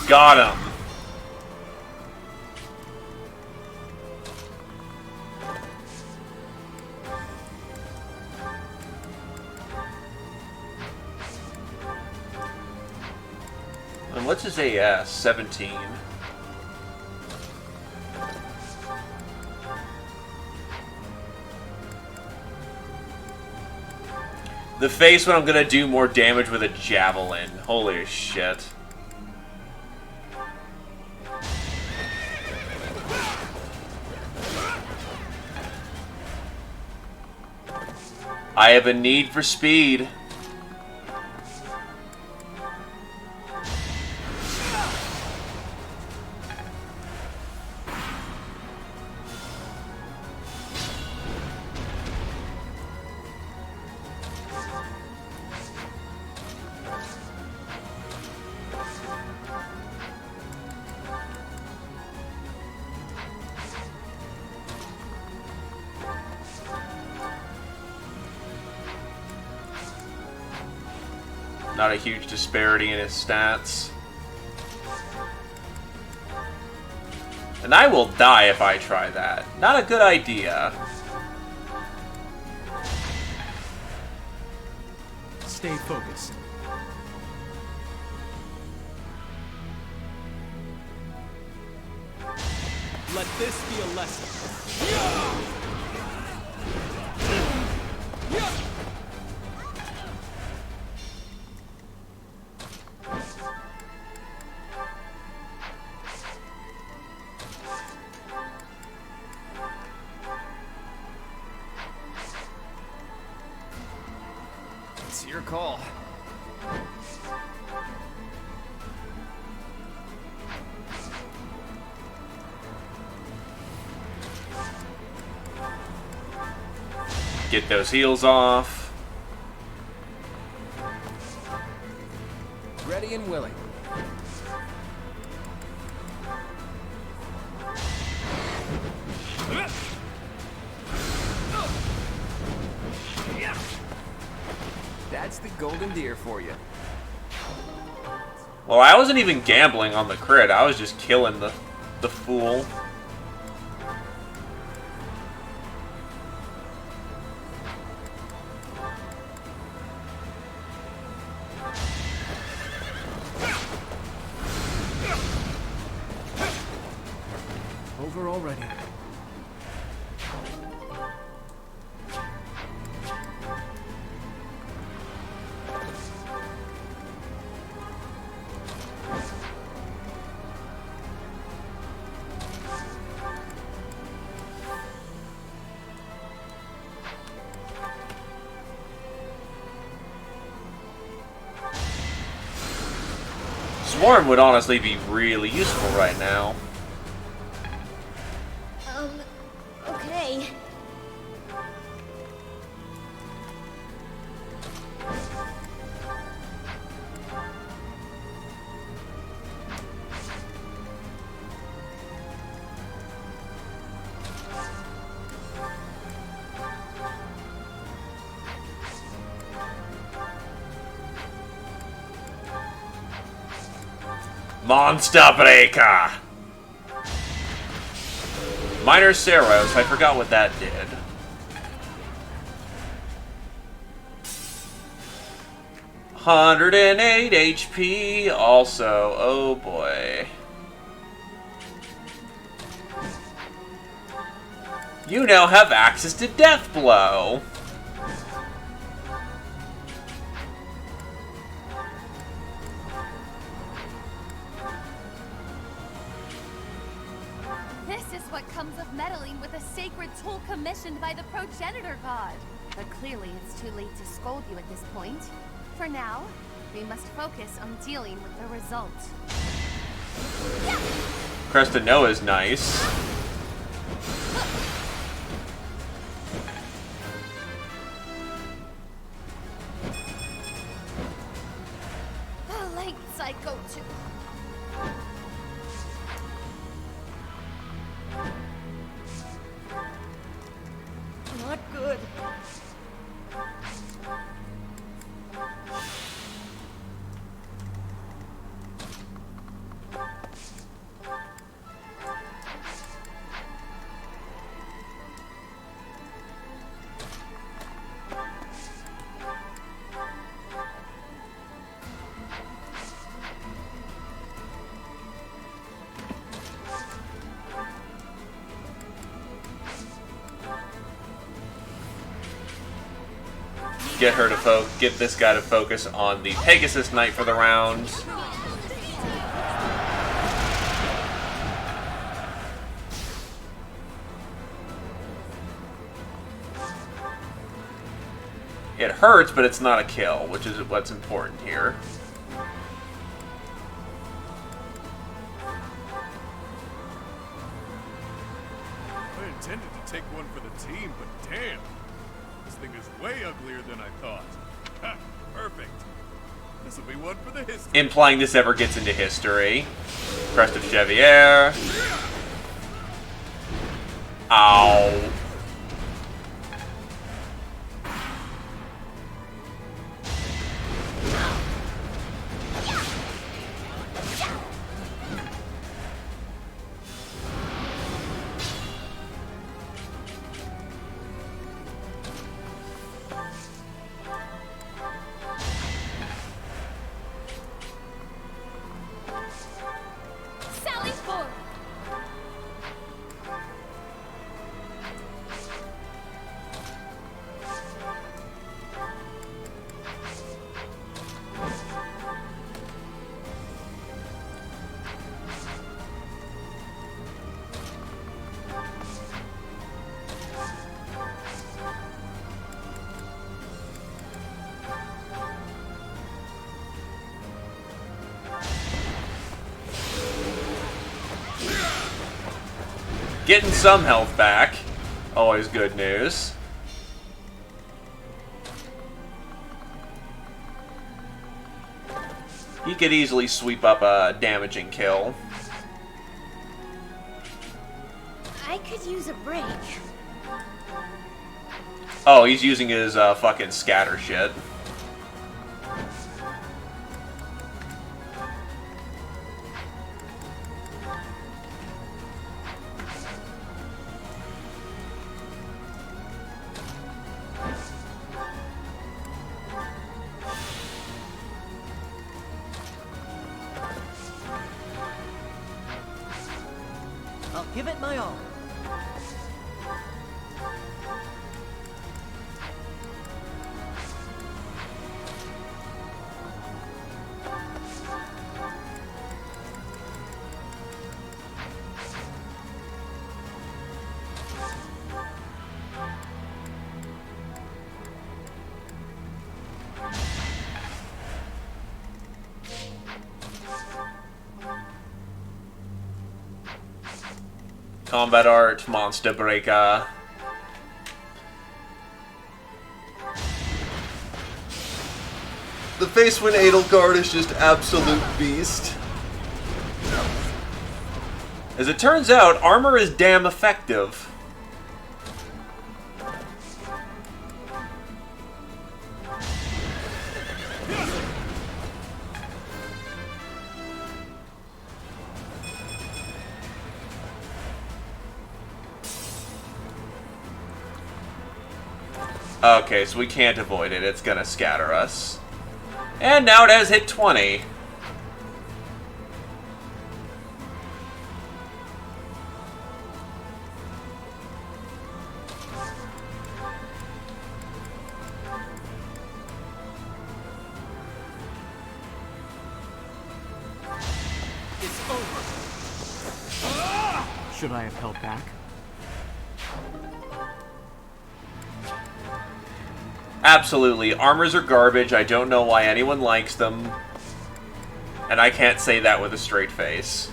Got him. What's his AS? 17. The face when I'm gonna do more damage with a javelin. Holy shit. I have a need for speed. Not a huge disparity in his stats. And I will die if I try that. Not a good idea. Stay focused. Let this be a lesson. It's your call. Get those heals off. Ready and willing. That's the golden deer for you. Well, I wasn't even gambling on the crit. I was just killing the fool. Over already. Swarm would honestly be really useful right now. Okay. Monster Breaker! Minor Saros, I forgot what that did. $108 HP also, oh boy. You now have access to Death Blow. This is what comes of meddling with a sacred tool commissioned by the progenitor god. But clearly it's too late to scold you at this point. For now, we must focus on dealing with the result. Cresta Noah's nice. The lengths I go to. Not good. get her to get this guy to focus on the Pegasus Knight for the round. It hurts, but it's not a kill, which is what's important here. I intended to take one for the team, but damn, this thing is way uglier than I thought. Ha, perfect. This will be one for the history. Implying this ever gets into history. Crest of Chevier. Ow. Sally forward! Getting some health back. Always good news. He could easily sweep up a damaging kill. I could use a break. Oh, he's using his fucking scatter shit. I'll give it my all. Combat art, monster breaker. The face when Edelgard is just absolute beast. As it turns out, armor is damn effective. Okay, so we can't avoid it. It's gonna scatter us. And now it has hit 20. It's over. Should I have held back? Absolutely. Armors are garbage. I don't know why anyone likes them. And I can't say that with a straight face.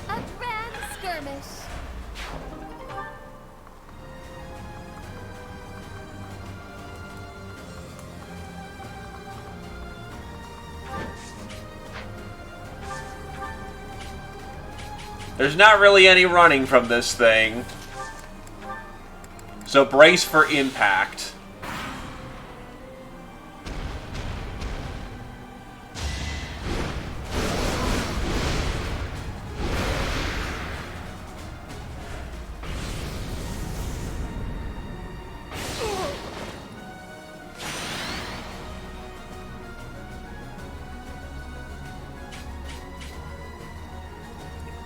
A grand skirmish. There's not really any running from this thing. So brace for impact.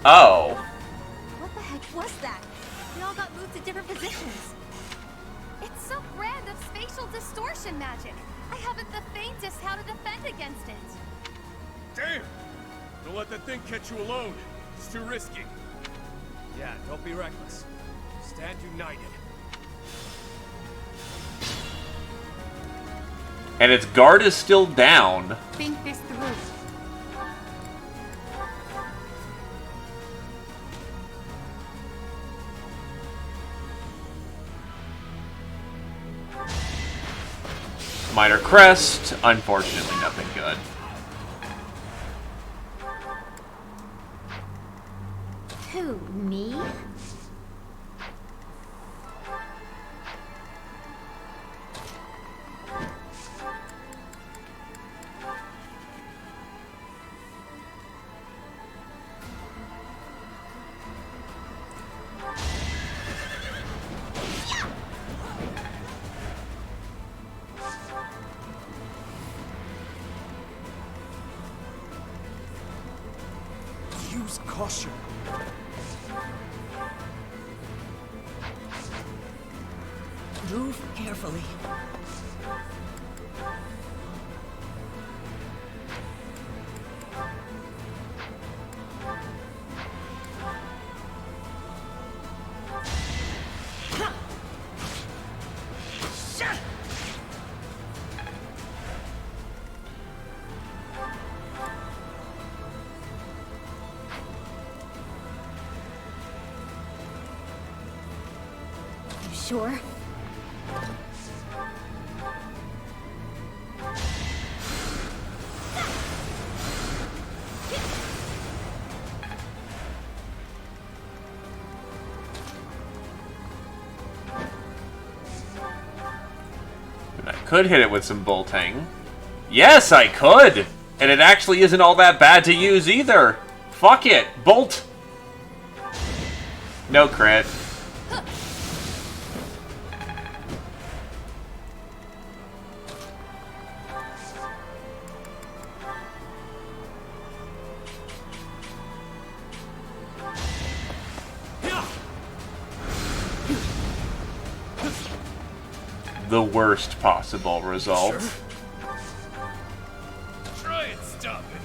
Oh. What the heck was that? We all got moved to different positions. It's some brand of spatial distortion magic. I haven't the faintest how to defend against it. Damn! Don't let that thing catch you alone. It's too risky. Yeah, don't be reckless. Stand united. And its guard is still down. Think this through. Minor crest. Unfortunately, nothing good. Who, me? Use caution. Move carefully. You sure? I could hit it with some bolting. Yes, I could! And it actually isn't all that bad to use either. Fuck it. Bolt! No crit. The worst possible result. Sure. Try and stop it.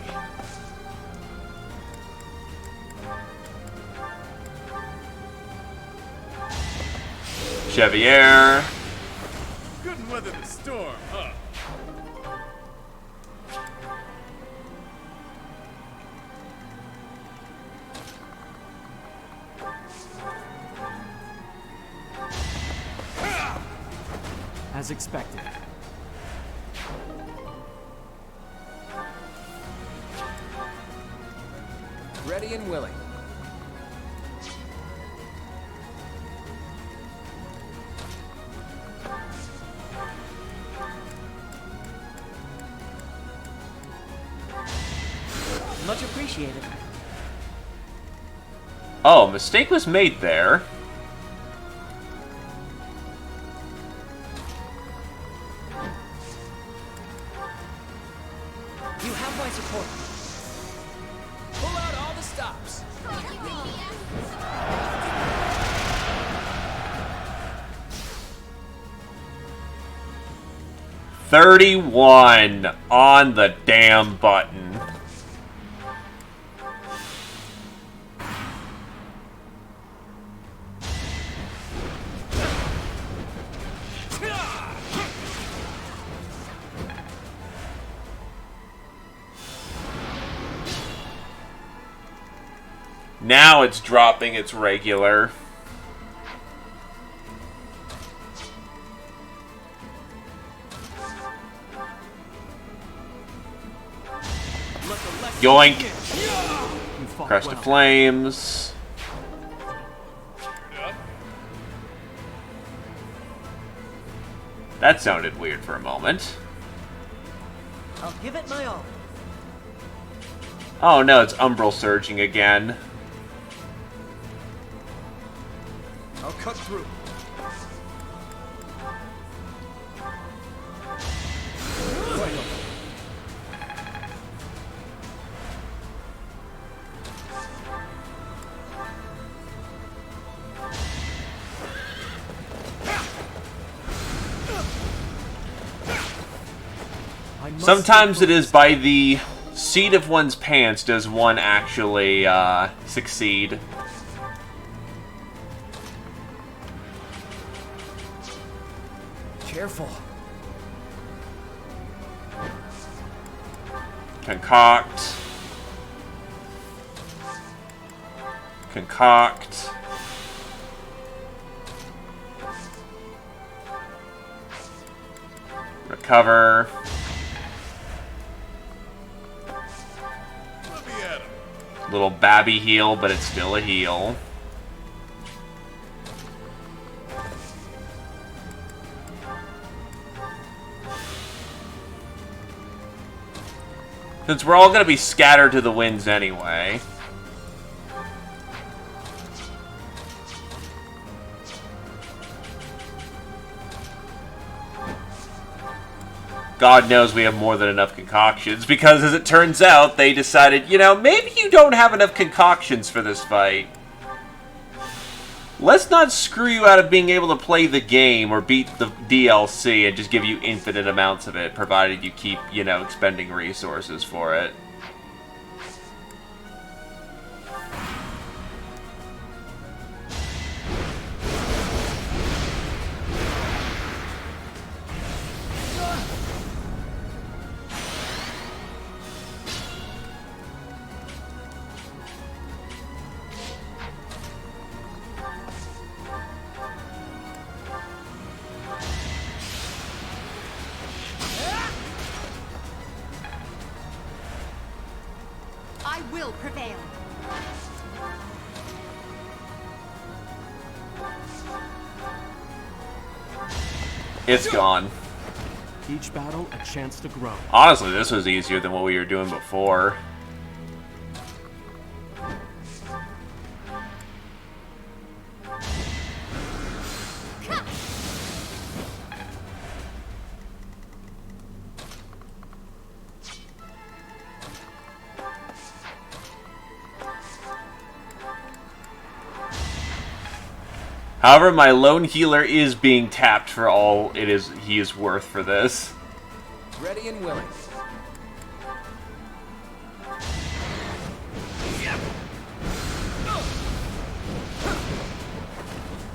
Chevier. Couldn't weather the storm, huh? As expected. Ready and willing. Much appreciated. Oh, mistake was made there. You have my support. Pull out all the stops. 31 on the damn button. Now it's dropping its regular. Yoink! Crest of Flames. That sounded weird for a moment. I'll give it my all. Oh no, it's Umbral surging again. I'll cut through. Sometimes it is by the seat of one's pants does one actually succeed. Careful. Concoct. Concoct. Recover. Little babby heal, but it's still a heal. Since we're all going to be scattered to the winds anyway. God knows we have more than enough concoctions, because as it turns out, they decided, you know, maybe you don't have enough concoctions for this fight. Let's not screw you out of being able to play the game or beat the DLC and just give you infinite amounts of it, provided you keep, you know, expending resources for it. I will prevail. It's gone. Each battle, a chance to grow. Honestly, this was easier than what we were doing before. However, my lone healer is being tapped for all he is worth for this. Ready and willing.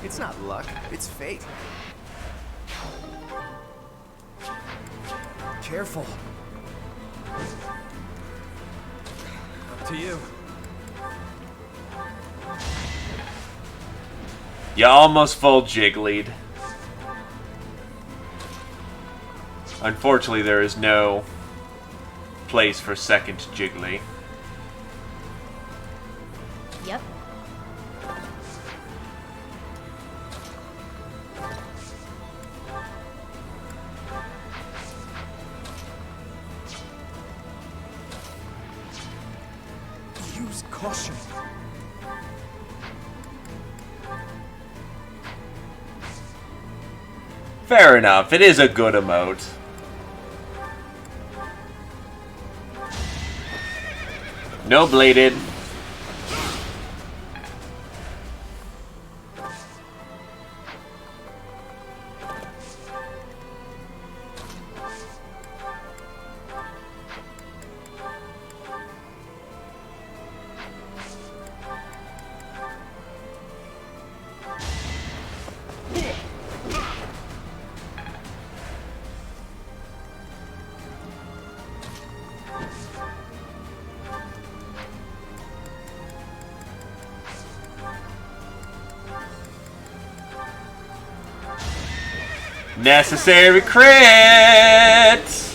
It's not luck, it's fate. Careful. Up to you. You almost full Jiggly'd. Unfortunately, there is no place for second Jiggly. Yep. Use caution. Fair enough, it is a good emote. No bladed. Necessary crit!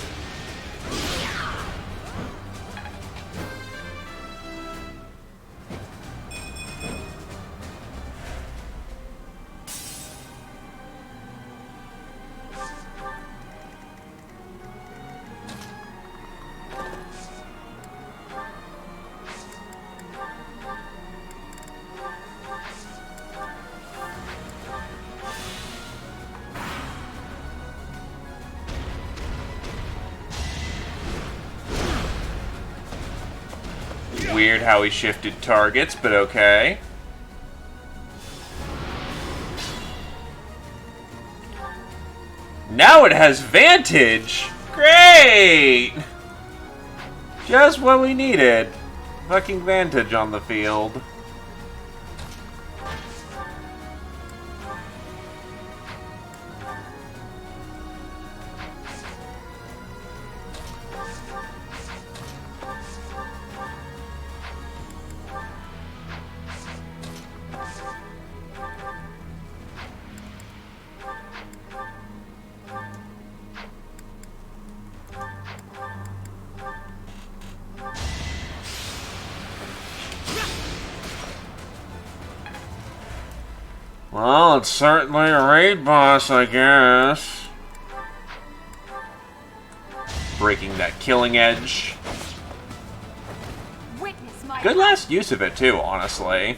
Weird how he shifted targets, but okay. Now it has Vantage! Great! Just what we needed. Fucking Vantage on the field. Well, it's certainly a raid boss, I guess. Breaking that killing edge. Witness my Good last use of it, too, honestly.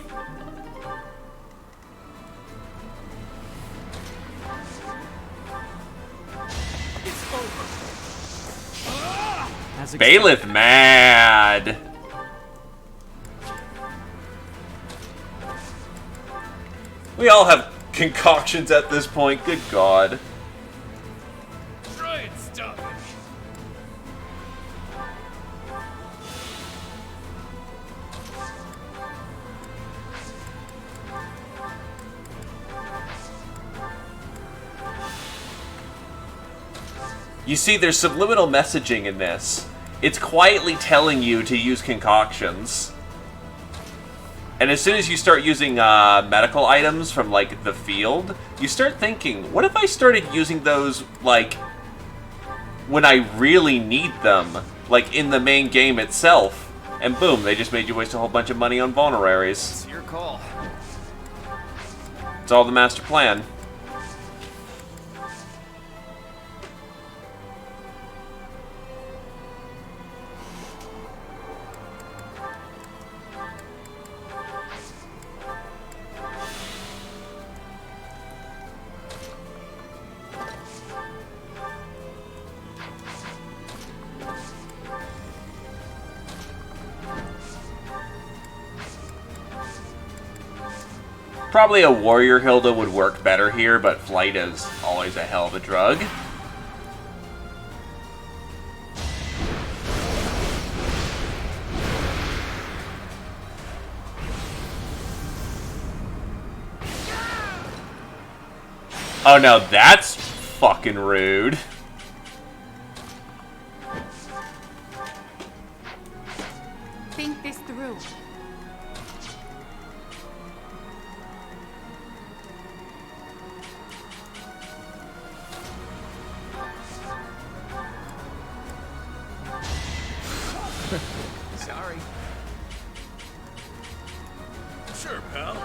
Bailiff mad! We all have concoctions at this point, good god. Try and stop it. You see, there's subliminal messaging in this. It's quietly telling you to use concoctions. And as soon as you start using medical items from, like, the field, you start thinking, what if I started using those, like, when I really need them? Like, in the main game itself. And boom, they just made you waste a whole bunch of money on vulneraries. It's your call. It's all the master plan. Probably a warrior Hilda would work better here, but flight is always a hell of a drug. Oh no, that's fucking rude. Think this through. Sorry. Sure, pal.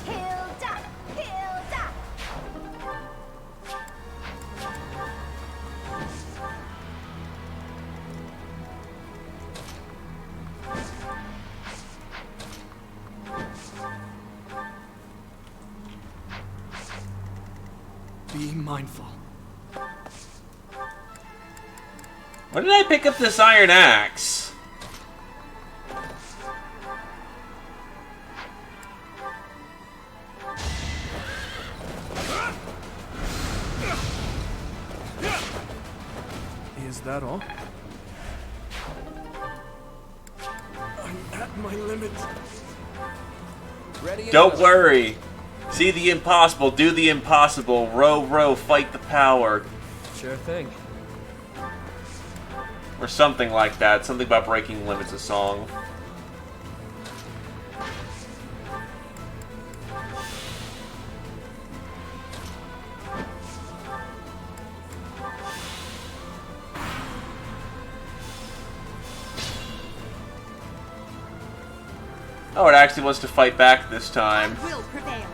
Hilda! Hilda! Be mindful. When did I pick up this iron axe? Is that all? I'm at my limit. Ready? Don't worry. See the impossible, do the impossible. Row, row, fight the power. Sure thing. Or something like that. Something about breaking limits, a song. Oh, it actually wants to fight back this time. Will prevail.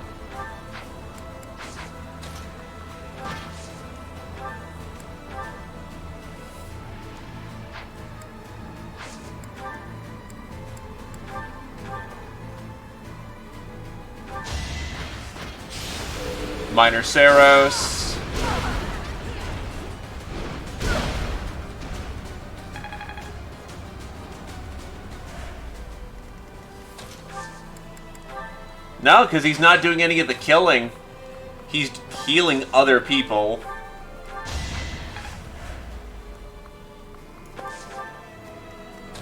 Minor Saros. No, because he's not doing any of the killing. He's healing other people.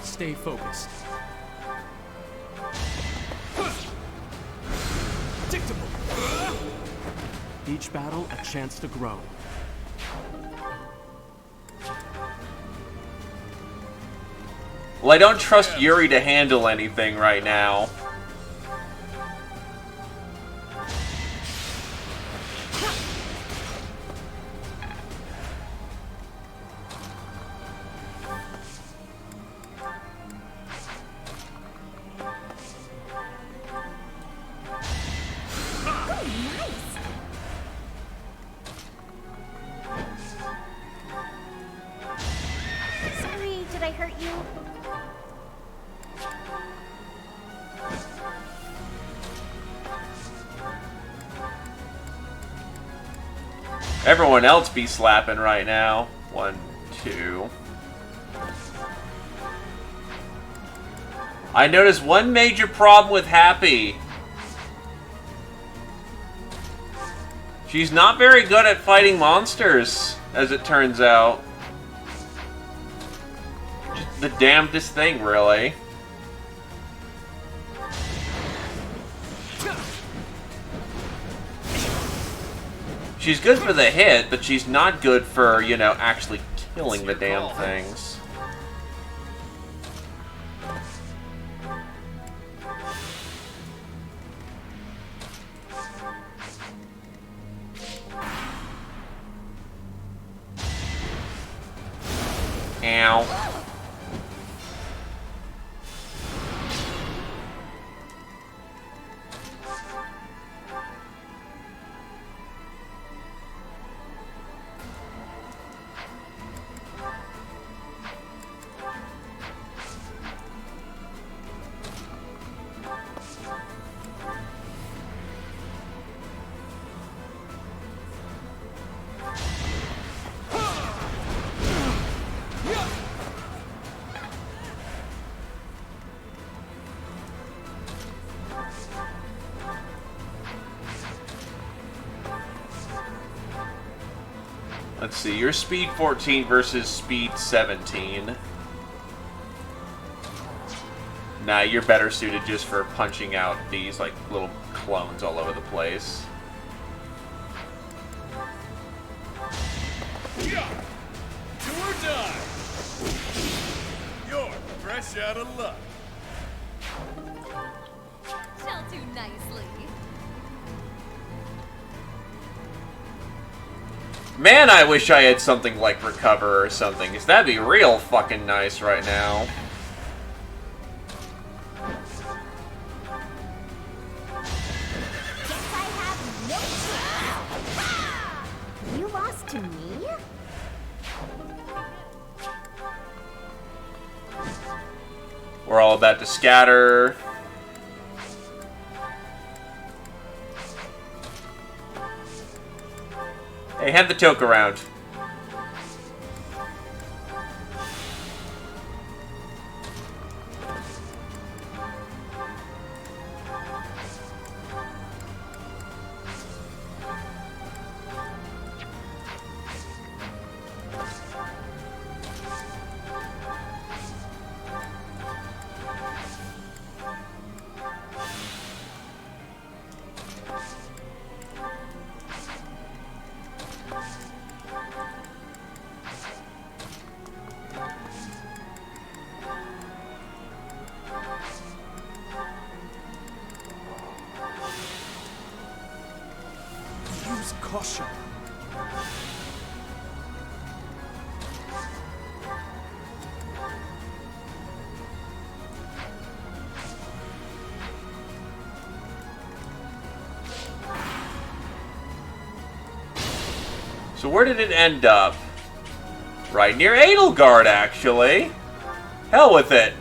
Stay focused. Predictable. Each battle a chance to grow. Well, I don't trust Yuri to handle anything right now. Sorry, did I hurt you? Everyone else be slapping right now. 1, 2. I noticed one major problem with Happy. She's not very good at fighting monsters, as it turns out. Just the damnedest thing, really. She's good for the hit, but she's not good for, you know, actually killing the damn things. Ow. Let's see, you're speed 14 versus speed 17. Nah, you're better suited just for punching out these, like, little clones all over the place. Yeah. Do or die. You're fresh out of luck. Shall do nicely. Man, I wish I had something like Recover or something, because that'd be real fucking nice right now. Guess I have no choice. You lost to me? We're all about to scatter. Hey, hand the toke around. Use caution. So where did it end up? Right near Edelgard, actually. Hell with it.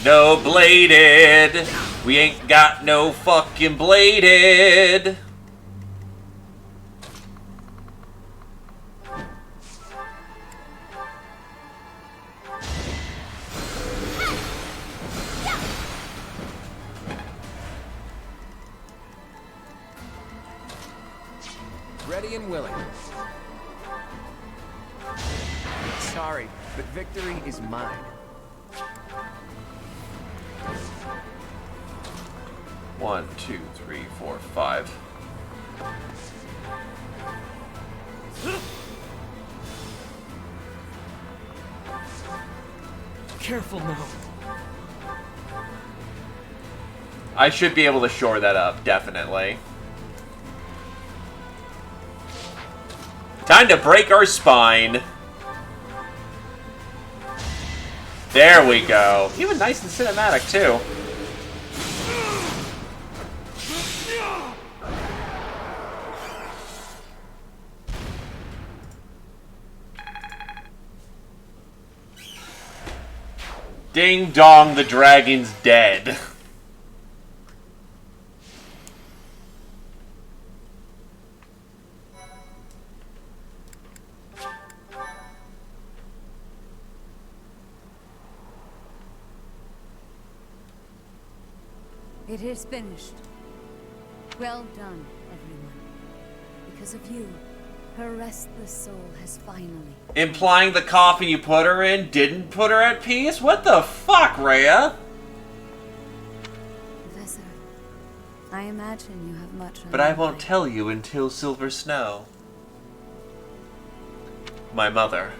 No bladed. We ain't got no fucking bladed. Ready and willing. Sorry, but victory is mine. One, two, three, four, five. Careful now. I should be able to shore that up, definitely. Time to break our spine. There we go. Even nice and cinematic, too. Ding dong, the dragon's dead. It is finished. Well done, everyone. Because of you, her restless soul has finally... Implying the coffin you put her in didn't put her at peace? What the fuck, Rhea? Professor, I imagine you have much on But I your won't mind. tell you until Silver Snow. My mother.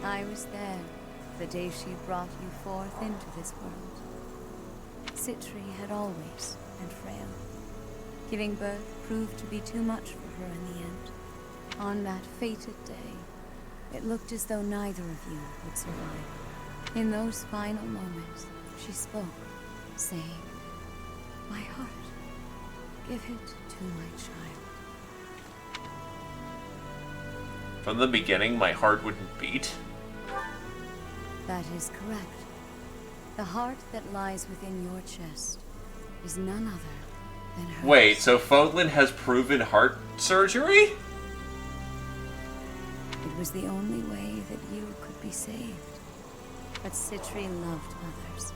I was there the day she brought you forth into this world. Citri had always been frail. Giving birth proved to be too much for her in the end. On that fated day, it looked as though neither of you would survive. In those final moments, she spoke, saying, "My heart, give it to my child." From the beginning, my heart wouldn't beat. That is correct. The heart that lies within your chest is none other than hers. Wait, so Fodlan has proven heart surgery? It was the only way that you could be saved. But Citri loved others,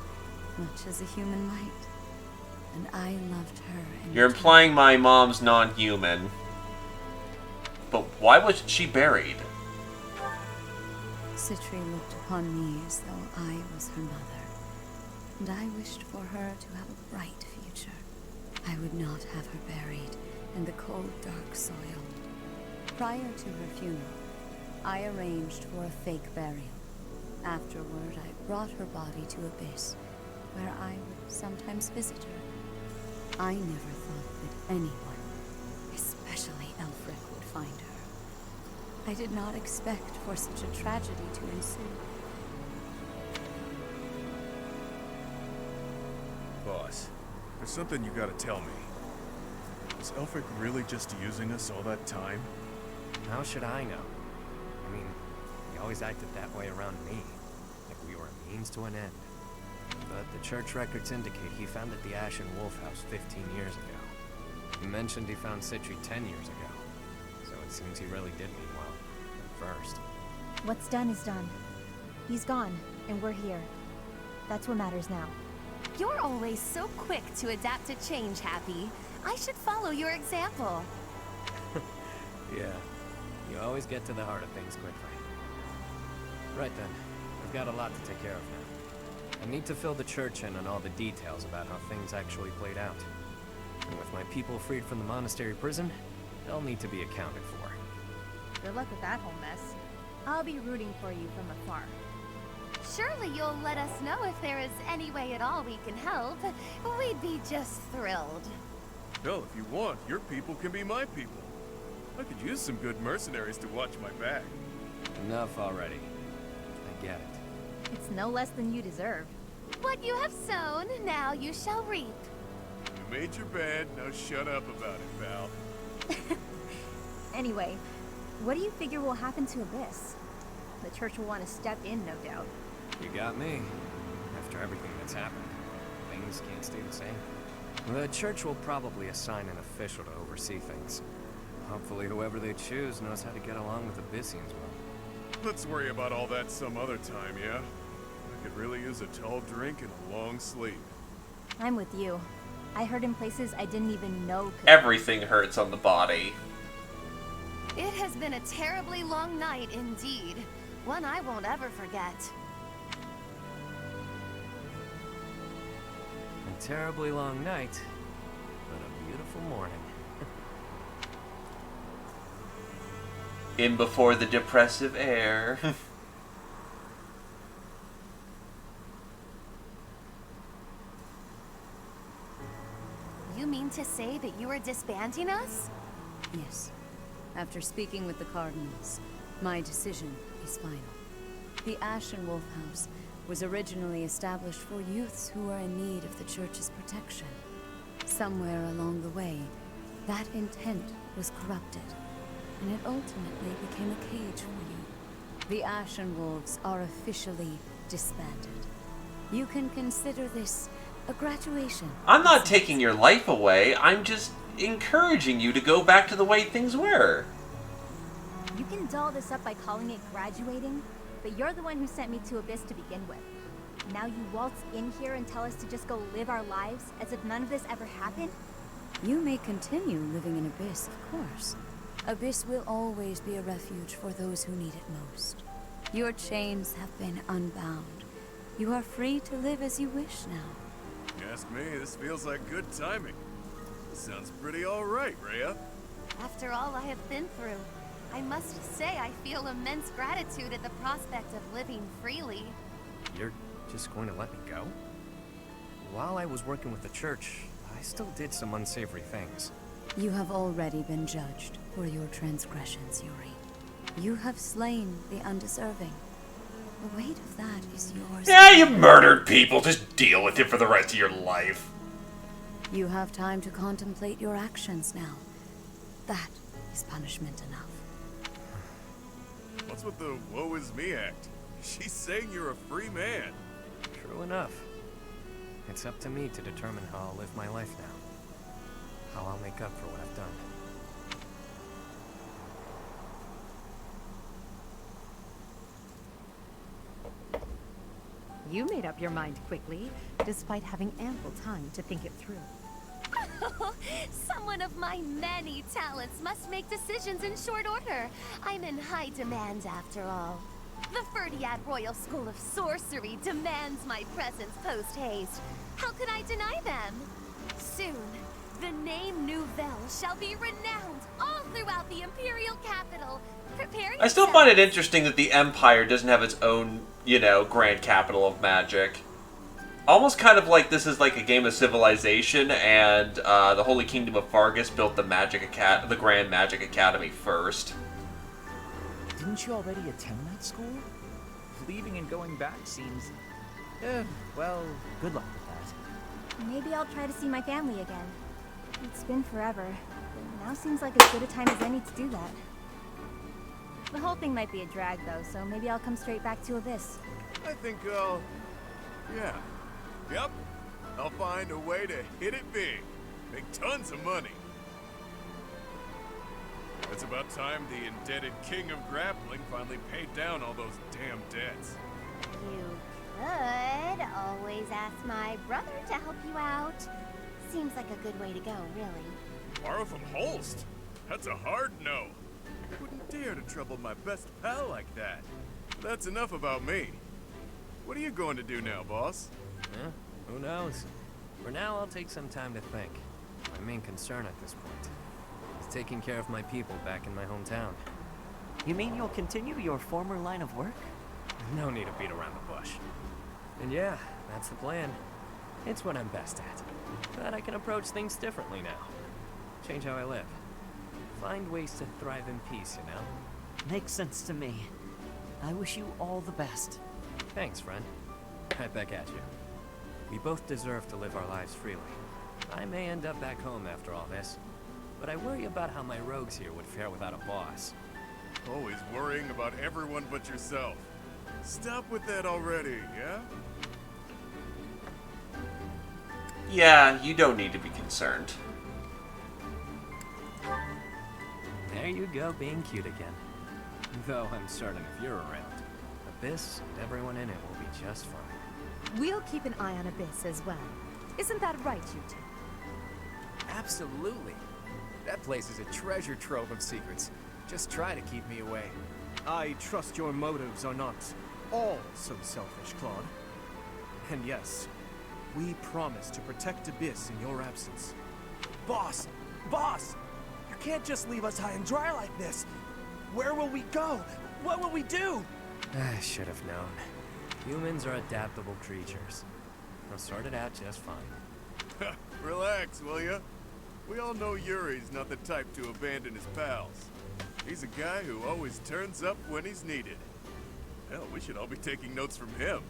much as a human might. And I loved her. In You're return. implying my mom's non-human. But why was she buried? Citri looked upon me as though I was her mother. And I wished for her to have a bright future. I would not have her buried in the cold, dark soil. Prior to her funeral, I arranged for a fake burial. Afterward, I brought her body to Abyss, where I would sometimes visit her. I never thought that anyone, especially Elfric, would find her. I did not expect for such a tragedy to ensue. Boss, there's something you gotta tell me. Was Elfric really just using us all that time? How should I know? I mean, he always acted that way around me, like we were a means to an end. But the church records indicate he founded the Ashen Wolf House 15 years ago. He mentioned he found Citri 10 years ago, so it seems he really did mean well, at first. What's done is done. He's gone, and we're here. That's what matters now. You're always so quick to adapt to change, Happy. I should follow your example. Yeah, you always get to the heart of things quickly. Right then, I've got a lot to take care of now. I need to fill the church in on all the details about how things actually played out. And with my people freed from the monastery prison, they'll need to be accounted for. Good luck with that whole mess. I'll be rooting for you from afar. Surely you'll let us know if there is any way at all we can help. We'd be just thrilled. Hell, if you want, your people can be my people. I could use some good mercenaries to watch my back. Enough already. I get it. It's no less than you deserve. What you have sown, now you shall reap. You made your bed, now shut up about it, pal. Anyway, what do you figure will happen to Abyss? The church will want to step in, no doubt. You got me. After everything that's happened, things can't stay the same. The church will probably assign an official to oversee things. Hopefully whoever they choose knows how to get along with Abyssians well. Let's worry about all that some other time, yeah? I could really use a tall drink and a long sleep. I'm with you. I hurt in places I didn't even know could. Everything hurts on the body. It has been a terribly long night indeed. One I won't ever forget. A terribly long night, but a beautiful morning. In before the depressive air. You mean to say that you are disbanding us? Yes. After speaking with the Cardinals, my decision is final. The Ashen Wolf House was originally established for youths who were in need of the Church's protection. Somewhere along the way, that intent was corrupted, and it ultimately became a cage for you. The Ashen Wolves are officially disbanded. You can consider this a graduation. I'm not taking your life away. I'm just encouraging you to go back to the way things were. You can doll this up by calling it graduating, but you're the one who sent me to Abyss to begin with. Now you waltz in here and tell us to just go live our lives as if none of this ever happened? You may continue living in Abyss, of course. Abyss will always be a refuge for those who need it most. Your chains have been unbound. You are free to live as you wish now. You ask me, this feels like good timing. Sounds pretty alright, Rhea. After all I have been through, I must say I feel immense gratitude at the prospect of living freely. You're just going to let me go? While I was working with the church, I still did some unsavory things. You have already been judged for your transgressions, Yuri. You have slain the undeserving. The weight of that is yours. Yeah, you murdered people. Just deal with it for the rest of your life. You have time to contemplate your actions now. That is punishment enough. What's with the woe is me act? She's saying you're a free man. True enough. It's up to me to determine how I'll live my life now. How I'll make up for what I've done. You made up your mind quickly, despite having ample time to think it through. Someone of my many talents must make decisions in short order. I'm in high demand after all. The Ferdiad Royal School of Sorcery demands my presence post-haste. How could I deny them? Soon, the name Nouvelle shall be renowned all throughout the Imperial capital. Prepare I still find it interesting that the Empire doesn't have its own, grand capital of magic. Almost kind of like this is like a game of Civilization, and the Holy Kingdom of Fargus built the the Grand Magic Academy first. Didn't you already attend that school? Leaving and going back seems... well, good luck with that. Maybe I'll try to see my family again. It's been forever, but now seems like as good a time as any to do that. The whole thing might be a drag though, so maybe I'll come straight back to Abyss. I think yeah. Yep. I'll find a way to hit it big. Make tons of money. It's about time the indebted king of grappling finally paid down all those damn debts. You could always ask my brother to help you out. Seems like a good way to go, really. Borrow from Holst? That's a hard no. Wouldn't dare to trouble my best pal like that. That's enough about me. What are you going to do now, boss? Who knows? For now, I'll take some time to think. My main concern at this point is taking care of my people back in my hometown. You mean you'll continue your former line of work? No need to beat around the bush. And yeah, that's the plan. It's what I'm best at. But I can approach things differently now. Change how I live. Find ways to thrive in peace, you know? Makes sense to me. I wish you all the best. Thanks, friend. Right back at you. We both deserve to live our lives freely. I may end up back home after all this, but I worry about how my rogues here would fare without a boss. Always worrying about everyone but yourself. Stop with that already, yeah? Yeah, you don't need to be concerned. There you go, being cute again. Though I'm certain if you're around, Abyss and everyone in it will be just fine. We'll keep an eye on Abyss as well. Isn't that right, you two? Absolutely. That place is a treasure trove of secrets. Just try to keep me away. I trust your motives are not all so selfish, Claude. And yes, we promise to protect Abyss in your absence. Boss! Boss! You can't just leave us high and dry like this! Where will we go? What will we do? I should have known. Humans are adaptable creatures. They'll sort it out just fine. Relax, will ya? We all know Yuri's not the type to abandon his pals. He's a guy who always turns up when he's needed. Hell, we should all be taking notes from him.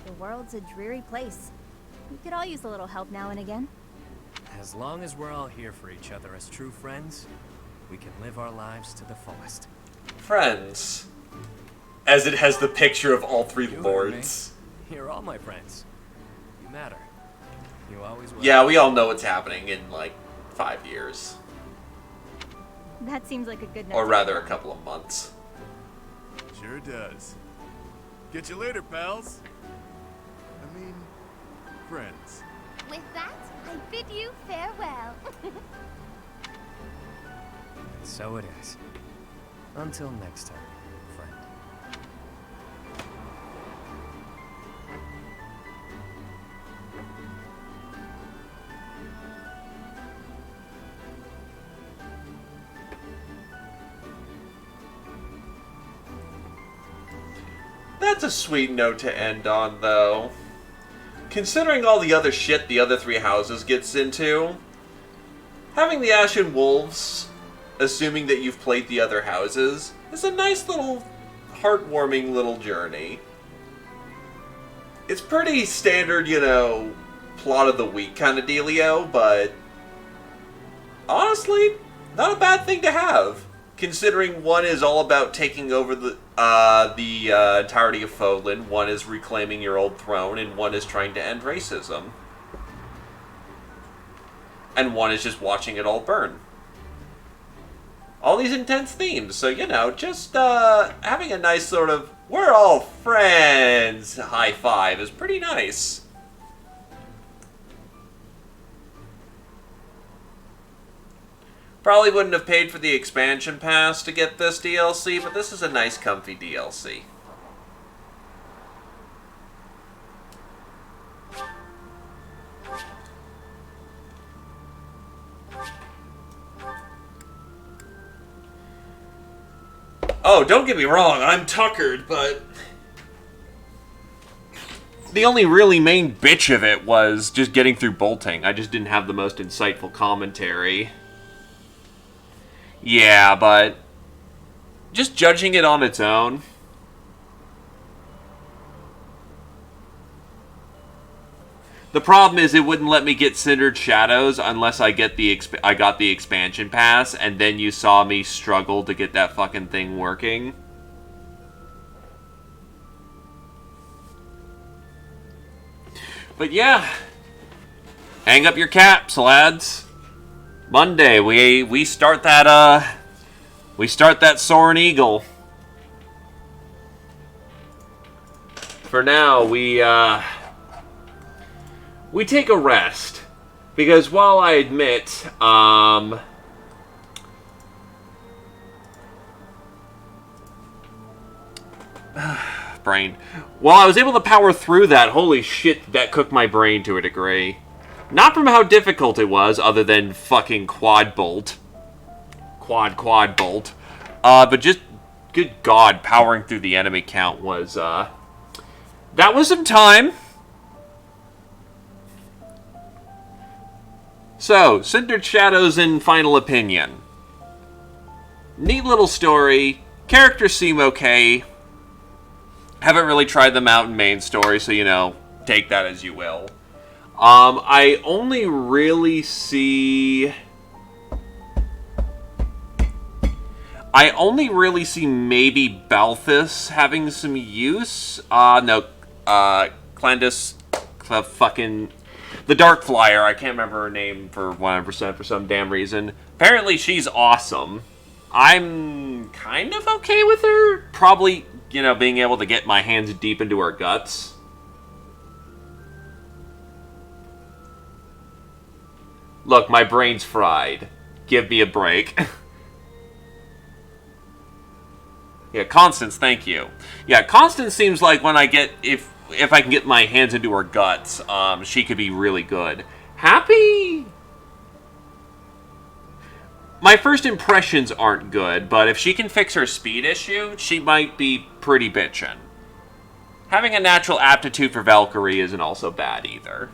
The world's a dreary place. We could all use a little help now and again. As long as we're all here for each other as true friends, we can live our lives to the fullest. Friends. As it has the picture of all three lords. You're all my friends. You matter. You always will. Yeah, we all know what's happening in, like, 5 years. That seems like a good note. Or rather, a couple of months. Sure does. Catch you later, pals. I mean, friends. With that, I bid you farewell. So it is. Until next time, friend. That's a sweet note to end on, though. Considering all the other shit the other three houses gets into, having the Ashen Wolves, assuming that you've played the other houses, is a nice little, heartwarming little journey. It's pretty standard, you know, plot of the week kind of dealio, but honestly, not a bad thing to have. Considering one is all about taking over the entirety of Fodlan, one is reclaiming your old throne, and one is trying to end racism. And one is just watching it all burn. All these intense themes, so, you know, just having a nice sort of, we're all friends high five is pretty nice. Probably wouldn't have paid for the expansion pass to get this DLC, but this is a nice, comfy DLC. Oh, don't get me wrong, I'm tuckered, but the only really main bitch of it was just getting through bolting. I just didn't have the most insightful commentary. Yeah, but just judging it on its own. The problem is it wouldn't let me get Cindered Shadows unless I got the expansion pass, and then you saw me struggle to get that fucking thing working. But yeah, hang up your caps, lads. Monday, we start that Soaring Eagle. For now, we take a rest, because while I admit, brain. While I was able to power through that, holy shit, that cooked my brain to a degree. Not from how difficult it was, other than fucking quad bolt. Quad bolt. But just, good god, powering through the enemy count was, that was some time. So, Cindered Shadows in final opinion. Neat little story. Characters seem okay. Haven't really tried them out in main story, so, you know, take that as you will. I only really see... I only really see maybe Balthus having some use. No, Clandis, fucking... The Dark Flyer, I can't remember her name for 100% for some damn reason. Apparently she's awesome. I'm kind of okay with her. Probably, being able to get my hands deep into her guts. Look, my brain's fried. Give me a break. Yeah, Constance, thank you. Yeah, Constance seems like when I get... If I can get my hands into her guts, she could be really good. Happy? My first impressions aren't good, but if she can fix her speed issue, she might be pretty bitchin'. Having a natural aptitude for Valkyrie isn't also bad either.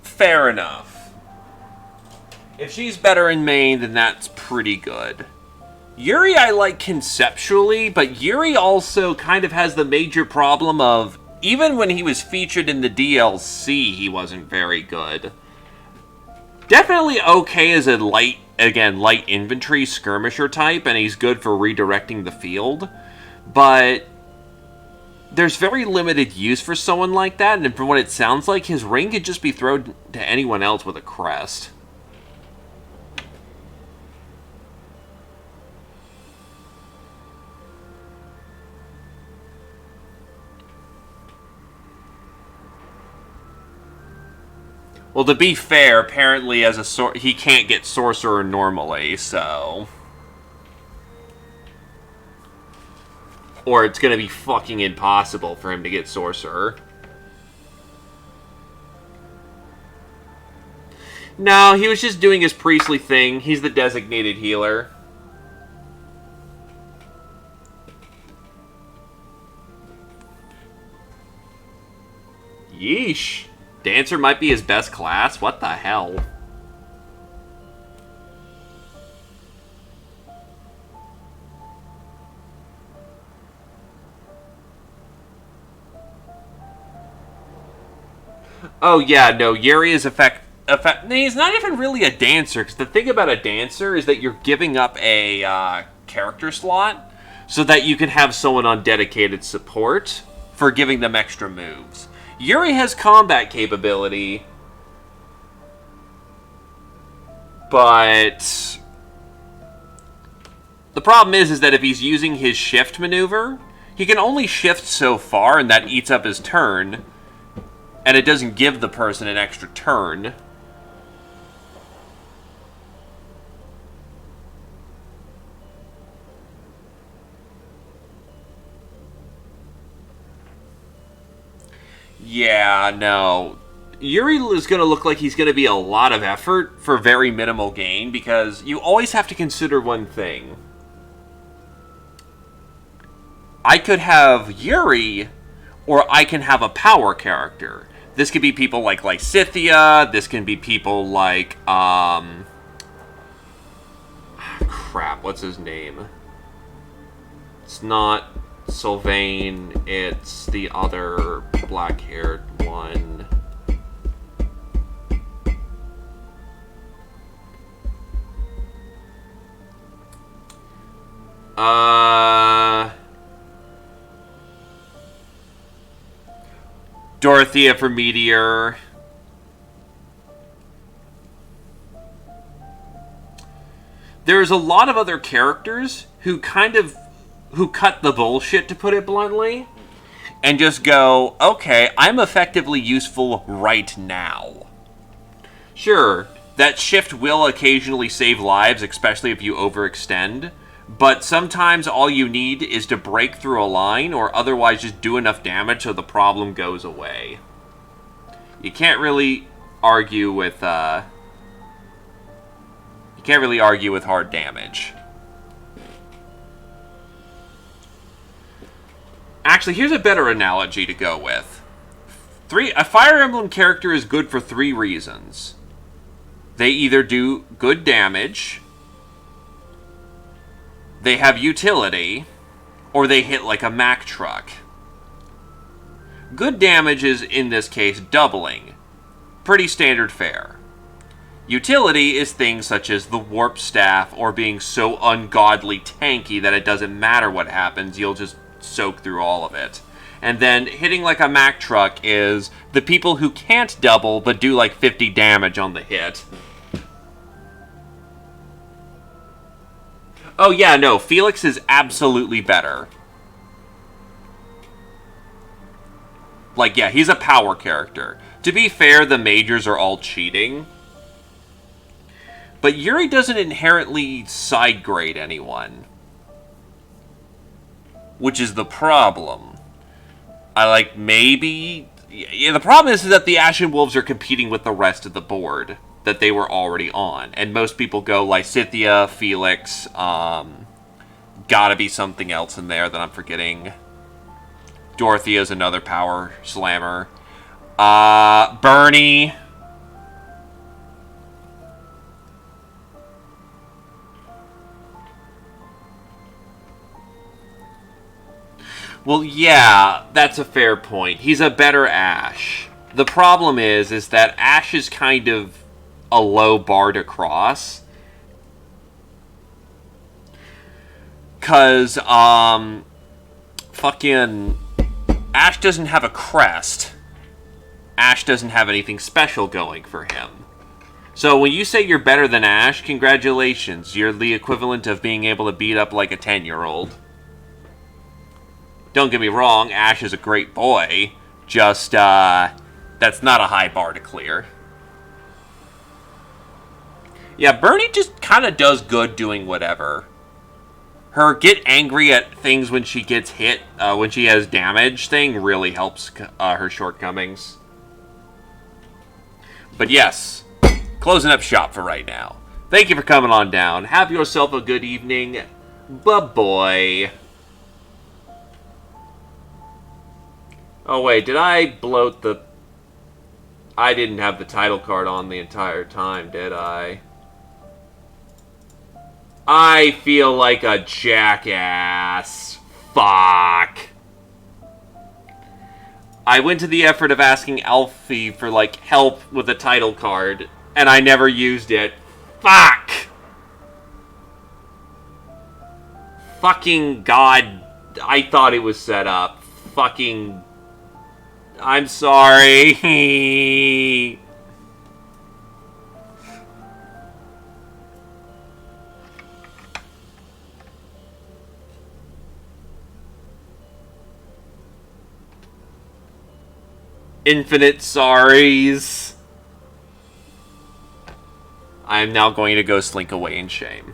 Fair enough. If she's better in main, then that's pretty good. Yuri I like conceptually, but Yuri also kind of has the major problem of, even when he was featured in the DLC, he wasn't very good. Definitely okay as a light infantry skirmisher type, and he's good for redirecting the field, but there's very limited use for someone like that, and from what it sounds like, his ring could just be thrown to anyone else with a crest. Well, to be fair, apparently as he can't get Sorcerer normally, so... Or it's gonna be fucking impossible for him to get Sorcerer. No, he was just doing his priestly thing. He's the designated healer. Yeesh. Dancer might be his best class? What the hell? Oh yeah, no, Yuri is he's not even really a dancer, because the thing about a dancer is that you're giving up a character slot so that you can have someone on dedicated support for giving them extra moves. Yuri has combat capability, but the problem is that if he's using his shift maneuver, he can only shift so far, and that eats up his turn, and it doesn't give the person an extra turn. Yeah, no. Yuri is going to look like he's going to be a lot of effort for very minimal gain, because you always have to consider one thing. I could have Yuri, or I can have a power character. This could be people like Lysithea, this can be people like, crap, what's his name? It's not Sylvain, it's the other black-haired one. Dorothea for Meteor. There's a lot of other characters who cut the bullshit, to put it bluntly, and just go, okay, I'm effectively useful right now. Sure, that shift will occasionally save lives, especially if you overextend, but sometimes all you need is to break through a line, or otherwise just do enough damage so the problem goes away. You can't really argue with, hard damage. Actually, here's a better analogy to go with. A Fire Emblem character is good for 3 reasons. They either do good damage, they have utility, or they hit like a Mack truck. Good damage is, in this case, doubling. Pretty standard fare. Utility is things such as the warp staff or being so ungodly tanky that it doesn't matter what happens, you'll just soak through all of it. And then hitting like a Mack truck is the people who can't double but do like 50 damage on the hit. Oh yeah, no, Felix is absolutely better. Like, yeah, he's a power character. To be fair, the majors are all cheating. But Yuri doesn't inherently side grade anyone. Which is the problem. Maybe... Yeah, the problem is that the Ashen Wolves are competing with the rest of the board that they were already on. And most people go Lysithea, Felix, gotta be something else in there that I'm forgetting. Dorothea's another power slammer. Bernie. Well, yeah, that's a fair point. He's a better Ash. The problem is that Ash is kind of a low bar to cross. 'Cause, fucking... Ash doesn't have a crest. Ash doesn't have anything special going for him. So when you say you're better than Ash, congratulations. You're the equivalent of being able to beat up like a 10-year-old. Don't get me wrong, Ash is a great boy. Just, that's not a high bar to clear. Yeah, Bernie just kind of does good doing whatever. Her get angry at things when she gets hit, when she has damage thing really helps her shortcomings. But yes, closing up shop for right now. Thank you for coming on down. Have yourself a good evening. Bye-bye. Oh wait, did I bloat the... I didn't have the title card on the entire time, did I? I feel like a jackass. Fuck. I went to the effort of asking Alfie for, like, help with the title card, and I never used it. Fuck! Fucking God. I thought it was set up. Fucking... I'm sorry. Infinite sorries. I am now going to go slink away in shame.